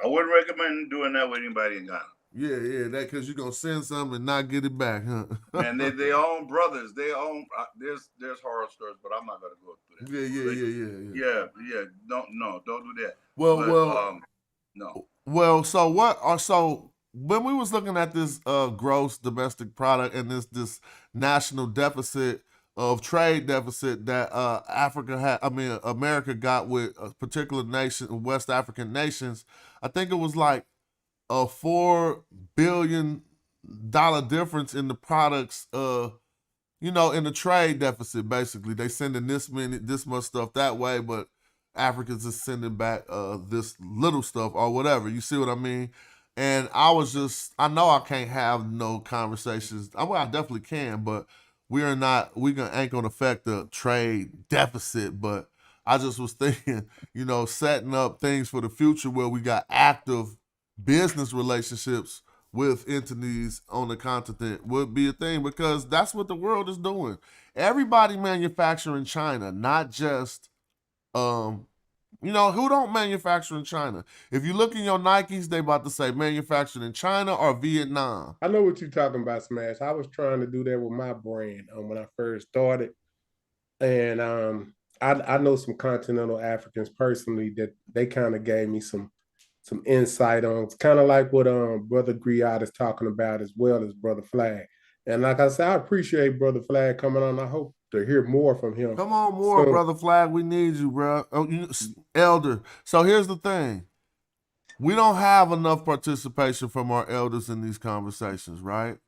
I wouldn't recommend doing that with anybody in Ghana. Yeah, that because you're going to send something and not get it back, huh? And they own brothers. They own, there's horror stories, but I'm not going to go through that. Yeah. Don't do that. No. Well, so when we was looking at this gross domestic product and this national deficit of trade deficit that America got with a particular nation, West African nations, I think it was like a $4 billion difference in the products, in the trade deficit. Basically, they sending this much stuff that way, but Africans is sending back this little stuff or whatever. You see what I mean? And I know I can't have no conversations. I definitely can, but we ain't gonna affect the trade deficit, but I just was thinking, setting up things for the future where we got active business relationships with entities on the continent would be a thing, because that's what the world is doing. Everybody manufacture in China, not just who don't manufacture in China. If you look in your Nikes, they about to say manufactured in China or Vietnam. I know what you're talking about, Smash. I was trying to do that with my brand when I first started. And I know some continental Africans personally that they kind of gave me some insight on. It's kind of like what Brother Griot is talking about, as well as Brother Flag. And like I said, I appreciate Brother Flag coming on. I hope to hear more from him. Come on, more, Brother Flag. We need you, bro. Elder. So here's the thing. We don't have enough participation from our elders in these conversations, right?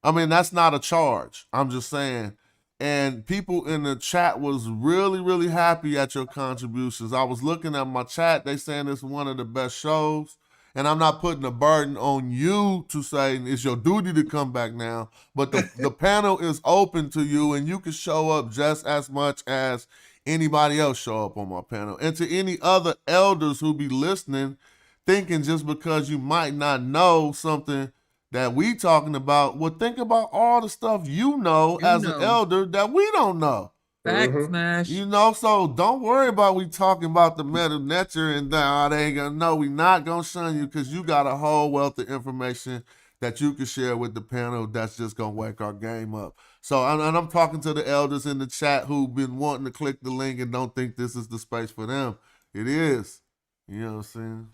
I mean, that's not a charge. I'm just saying. And people in the chat was really, really happy at your contributions. I was looking at my chat. They saying it's one of the best shows. And I'm not putting a burden on you to say it's your duty to come back now. But the panel is open to you, and you can show up just as much as anybody else show up on my panel. And to any other elders who be listening, thinking just because you might not know something that we talking about, well, think about all the stuff as an elder that we don't know. Fact, Smash. So don't worry about we talking about the metal nature and that they ain't gonna know. We not gonna shun you because you got a whole wealth of information that you can share with the panel that's just gonna wake our game up. So I'm talking to the elders in the chat who've been wanting to click the link and don't think this is the space for them. It is. You know what I'm saying?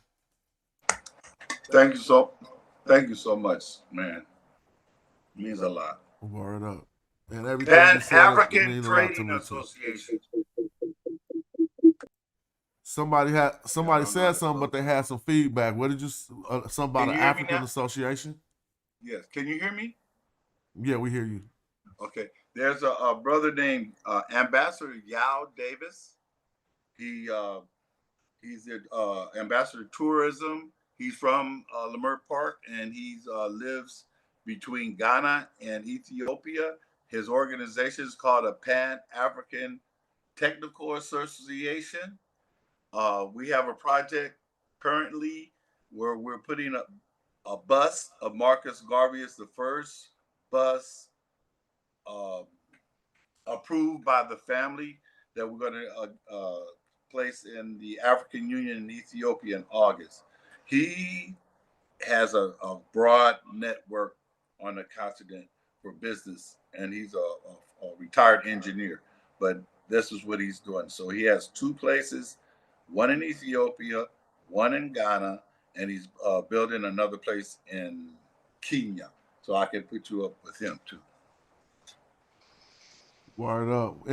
Thank you so much, man. It means a lot. Word up. And everything Pan-African Trading Association. Somebody said something, but they had some feedback. What did you? Something about an African association? Yes. Can you hear me? Yeah, we hear you. Okay. There's a brother named Ambassador Yao Davis. He's the ambassador of tourism. He's from Leimert Park, and he lives between Ghana and Ethiopia. His organization is called a Pan-African Technical Association. We have a project currently where we're putting a bust of Marcus Garvey, the first bus approved by the family that we're going to place in the African Union in Ethiopia in August. He has a broad network on the continent for business, and he's a retired engineer, but this is what he's doing. So he has two places, one in Ethiopia, one in Ghana, and he's building another place in Kenya. So I can put you up with him too. Word up.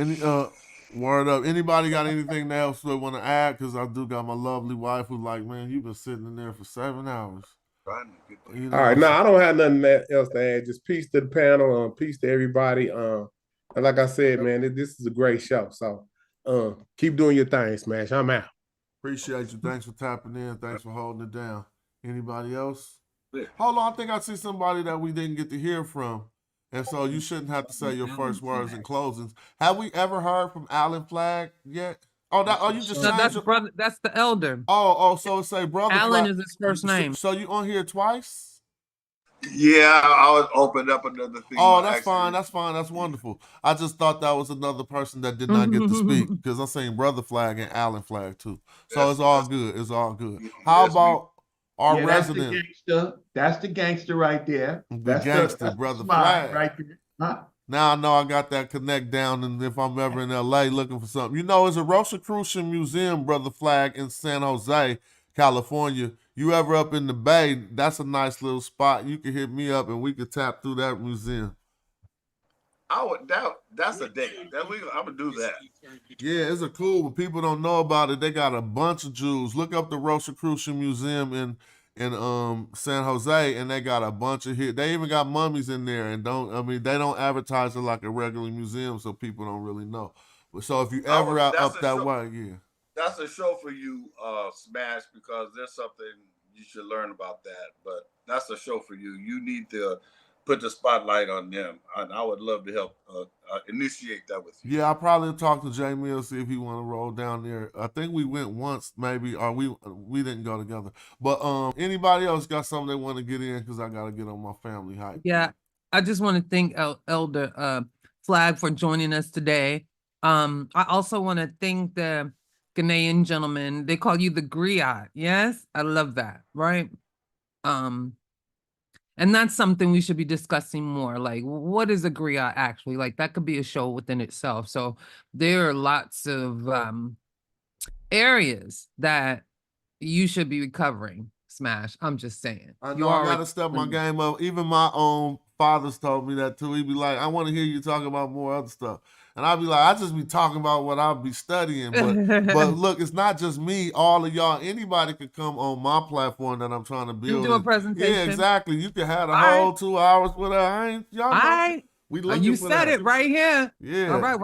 Word up. Anybody got anything else they want to add? Because I do got my lovely wife who's like, man, you've been sitting in there for 7 hours. All right, no, I don't have nothing else to add. Just peace to the panel, peace to everybody. And like I said, man, this is a great show. So keep doing your thing, Smash. I'm out. Appreciate you. Thanks for tapping in. Thanks for holding it down. Anybody else? Yeah. Hold on, I think I see somebody that we didn't get to hear from. And so you shouldn't have to say your first words and closings. Have we ever heard from Alan Flag yet? You just that's brother. That's the elder. So it say brother. Alan Flag. is his first name. So you on here twice? Yeah, I opened up another thing. Oh, that's fine. That's fine. That's wonderful. I just thought that was another person that did not get to speak because I seen brother Flag and Alan Flag too. So it's all good. It's all good. How about our resident? That's the gangster right there. That's the brother Flag right there. Huh? Now I know I got that connect down, and if I'm ever in LA looking for something, it's a Rosicrucian Museum, brother Flag, in San Jose, California. You ever up in the Bay? That's a nice little spot. You can hit me up, and we could tap through that museum. That's a date. I'm gonna do that. Yeah, it's a cool, but people don't know about it. They got a bunch of Jews. Look up the Rosicrucian Museum in San Jose, and they got a bunch of here. They even got mummies in there, and they don't advertise it like a regular museum, so people don't really know. So if you ever out up that way, yeah. That's a show for you, Smash, because there's something you should learn about that. But that's a show for you. You need to put the spotlight on them. And I would love to help initiate that with you. Yeah, I'll probably talk to Jay Mills, see if he want to roll down there. I think we went once, maybe, or we didn't go together. But anybody else got something they want to get in? Because I got to get on my family hype. Yeah, I just want to thank Elder Flag for joining us today. I also want to thank the Ghanaian gentleman. They call you the griot. Yes, I love that. Right. And that's something we should be discussing more. Like, what is a griot actually? Like, that could be a show within itself. So there are lots of areas that you should be recovering. Smash. I'm just saying. I know I gotta step my game up. Even my own fathers told me that too. He'd be like, I want to hear you talk about more other stuff. And I'd be like, I just be talking about what I'll be studying. But look, it's not just me. All of y'all, anybody could come on my platform that I'm trying to build. You do a presentation. Yeah, exactly. You can have the whole 2 hours with her. Y'all know. We looking you for said that. it right here. Yeah. All right.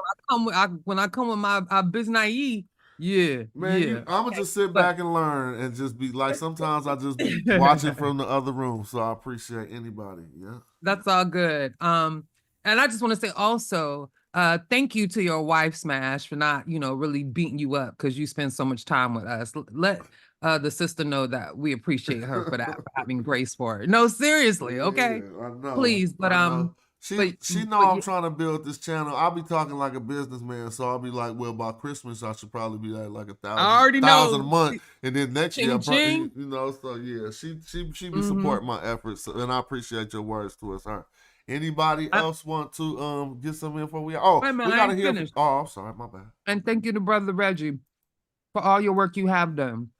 When I come with my business, yeah. Man, yeah. I'm gonna just sit back and learn and just be like, sometimes I just be watching from the other room. So I appreciate anybody. Yeah. That's all good. And I just want to say also, thank you to your wife, Smash, for not, really beating you up because you spend so much time with us. Let the sister know that we appreciate her for that, for having grace for it. No, seriously, okay? Yeah, I know. Please, but She know I'm trying to build this channel. I'll be talking like a businessman, so I'll be like, well, by Christmas I should probably be at like I already $1,000 a know. month, and then next year, Ching, so yeah, she be supporting my efforts, and I appreciate your words towards her. Anybody else want to get some info? We gotta hear. I'm sorry, my bad. And thank you to Brother Reggie for all your work you have done,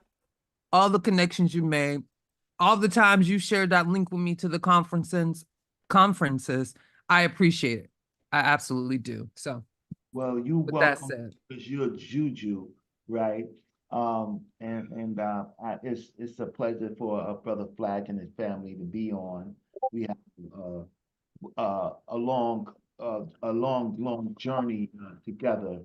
all the connections you made, all the times you shared that link with me to the conferences. I appreciate it. I absolutely do. So, well, you with welcome that said, because you're Juju, right? It's a pleasure for Brother Flag and his family to be on. We have a long journey together,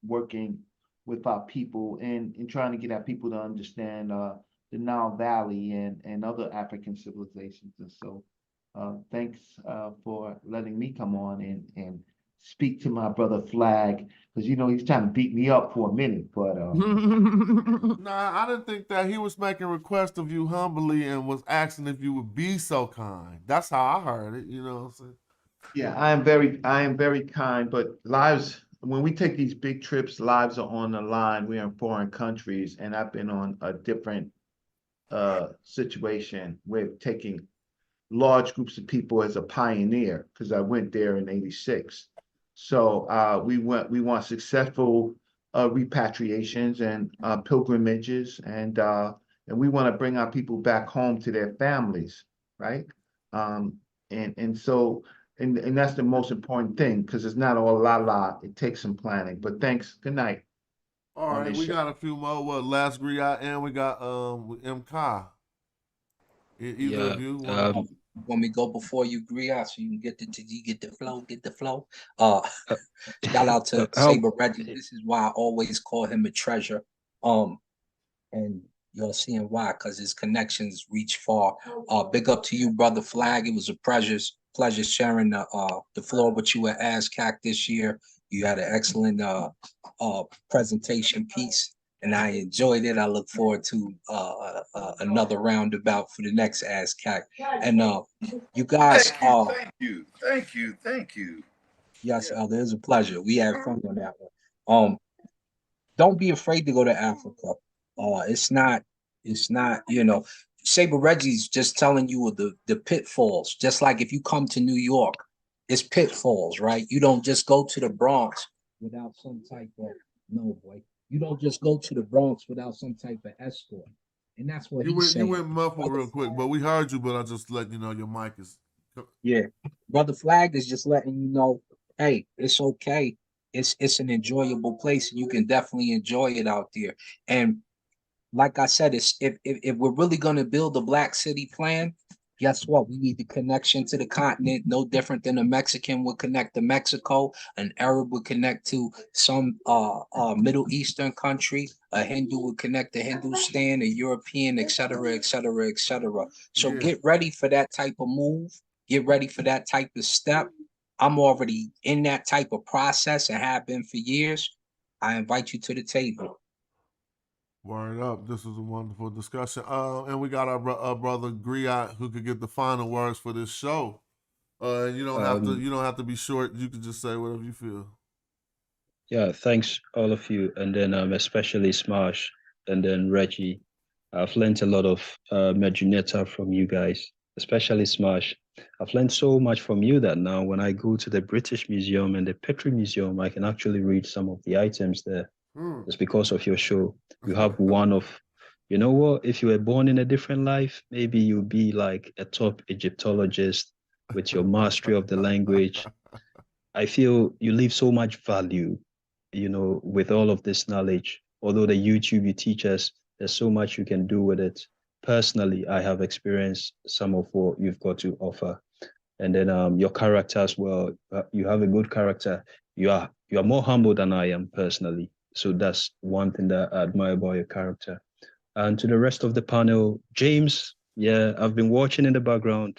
working with our people and trying to get our people to understand the Nile Valley and other African civilizations. And so thanks for letting me come on and speak to my brother Flag, because he's trying to beat me up for a minute, but Nah, I didn't think that. He was making requests of you humbly and was asking if you would be so kind. That's how I heard it, you know what I'm saying? yeah, I am very kind, but when we take these big trips, lives are on the line. We're in foreign countries, and I've been on a different situation with taking large groups of people as a pioneer, because I went there in '86. So we want successful repatriations and pilgrimages, and we want to bring our people back home to their families, right? And that's the most important thing, because it's not all la. It takes some planning. But thanks. Good night. All right, we got a few more. What, last griot, and we got M. Kai. Either of you want me to go before you griot so you can get the flow. Shout out to Saber Reggie. This is why I always call him a treasure. And you're seeing why, because his connections reach far. Big up to you, Brother Flag. It was a pleasure sharing the floor with you at ASCAC this year. You had an excellent presentation piece, and I enjoyed it. I look forward to another roundabout for the next ASCAC. And you guys, thank you. Yes, Elder, it's a pleasure. We had fun on that one. Don't be afraid to go to Africa. It's not, Saber Reggie's just telling you of the pitfalls. Just like if you come to New York, it's pitfalls, right? You don't just go to the Bronx without some type of, no, boy. You don't just go to the Bronx without some type of escort. And that's what he's saying. You went muffled real quick, but we heard you, but I just let you know your mic is. Yeah. Brother Flag is just letting you know, hey, it's okay. It's an enjoyable place, and you can definitely enjoy it out there. And like I said, if we're really going to build a Black City plan, guess what? We need the connection to the continent, no different than a Mexican would connect to Mexico, an Arab would connect to some Middle Eastern country, a Hindu would connect to Hindustan, a European, et cetera, et cetera, et cetera. So get ready for that type of move. get ready for that type of step, I'm already in that type of process and have been for years. I invite you to the table. Word up. This was a wonderful discussion. And we got our brother Griot who could get the final words for this show. You don't have to be short. You can just say whatever you feel. Yeah, thanks all of you, and then especially Smash, and then Reggie. I've learned a lot of Medjuneta from you guys, especially Smash. I've learned so much from you that now when I go to the British Museum and the Petrie Museum, I can actually read some of the items there. It's because of your show. You have one of, you know what, if you were born in a different life, maybe you'll be like a top Egyptologist with your mastery of the language. I feel you leave so much value, with all of this knowledge. Although the YouTube you teach us, there's so much you can do with it. Personally, I have experienced some of what you've got to offer. And then your character as well. You have a good character. You are more humble than I am personally. So that's one thing that I admire about your character. And to the rest of the panel, James, yeah, I've been watching in the background.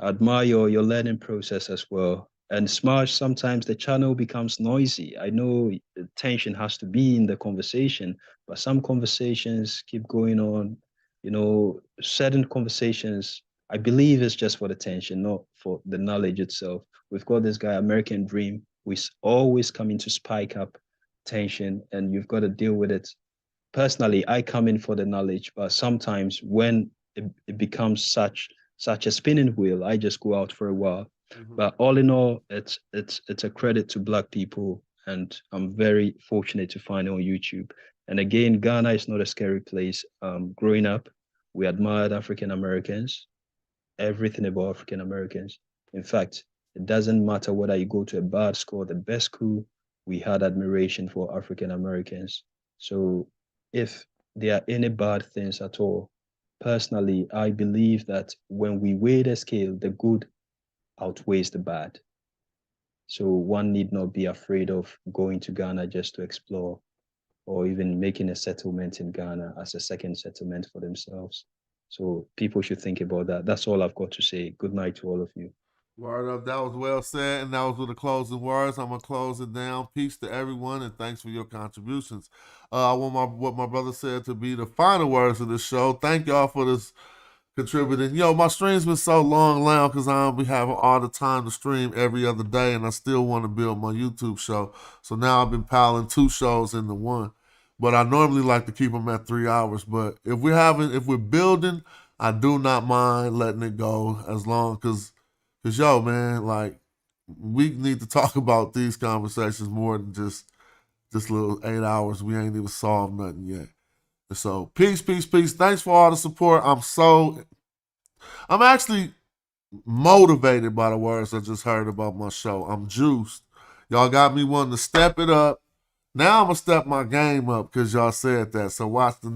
I admire your learning process as well. And Smash, sometimes the channel becomes noisy. I know the tension has to be in the conversation, but some conversations keep going on. Certain conversations, I believe it's just for the tension, not for the knowledge itself. We've got this guy, American Dream, who is always coming to spike up tension, and you've got to deal with it. Personally, I come in for the knowledge, but sometimes when it becomes such a spinning wheel, I just go out for a while. But all in all, it's a credit to Black people, and I'm very fortunate to find it on YouTube. And again, Ghana is not a scary place. Growing up, we admired African Americans, everything about African Americans. In fact, it doesn't matter whether you go to a bad school or the best school, we had admiration for African Americans. So if there are any bad things at all, personally, I believe that when we weigh the scale, the good outweighs the bad. So one need not be afraid of going to Ghana just to explore, or even making a settlement in Ghana as a second settlement for themselves. So people should think about that. That's all I've got to say. Good night to all of you. Word up. That was well said, and that was with the closing words. I'm going to close it down. Peace to everyone, and thanks for your contributions. I want what my brother said to be the final words of the show. Thank y'all for this contributing. My stream's been so long now because I don't be having all the time to stream every other day, and I still want to build my YouTube show. So now I've been piling 2 shows into one. But I normally like to keep them at 3 hours. But if we're building, I do not mind letting it go as long because man, like, we need to talk about these conversations more than just little 8 hours. We ain't even solved nothing yet. So peace. Thanks for all the support. I'm actually motivated by the words I just heard about my show. I'm juiced. Y'all got me wanting to step it up. Now I'm going to step my game up because y'all said that. So watch the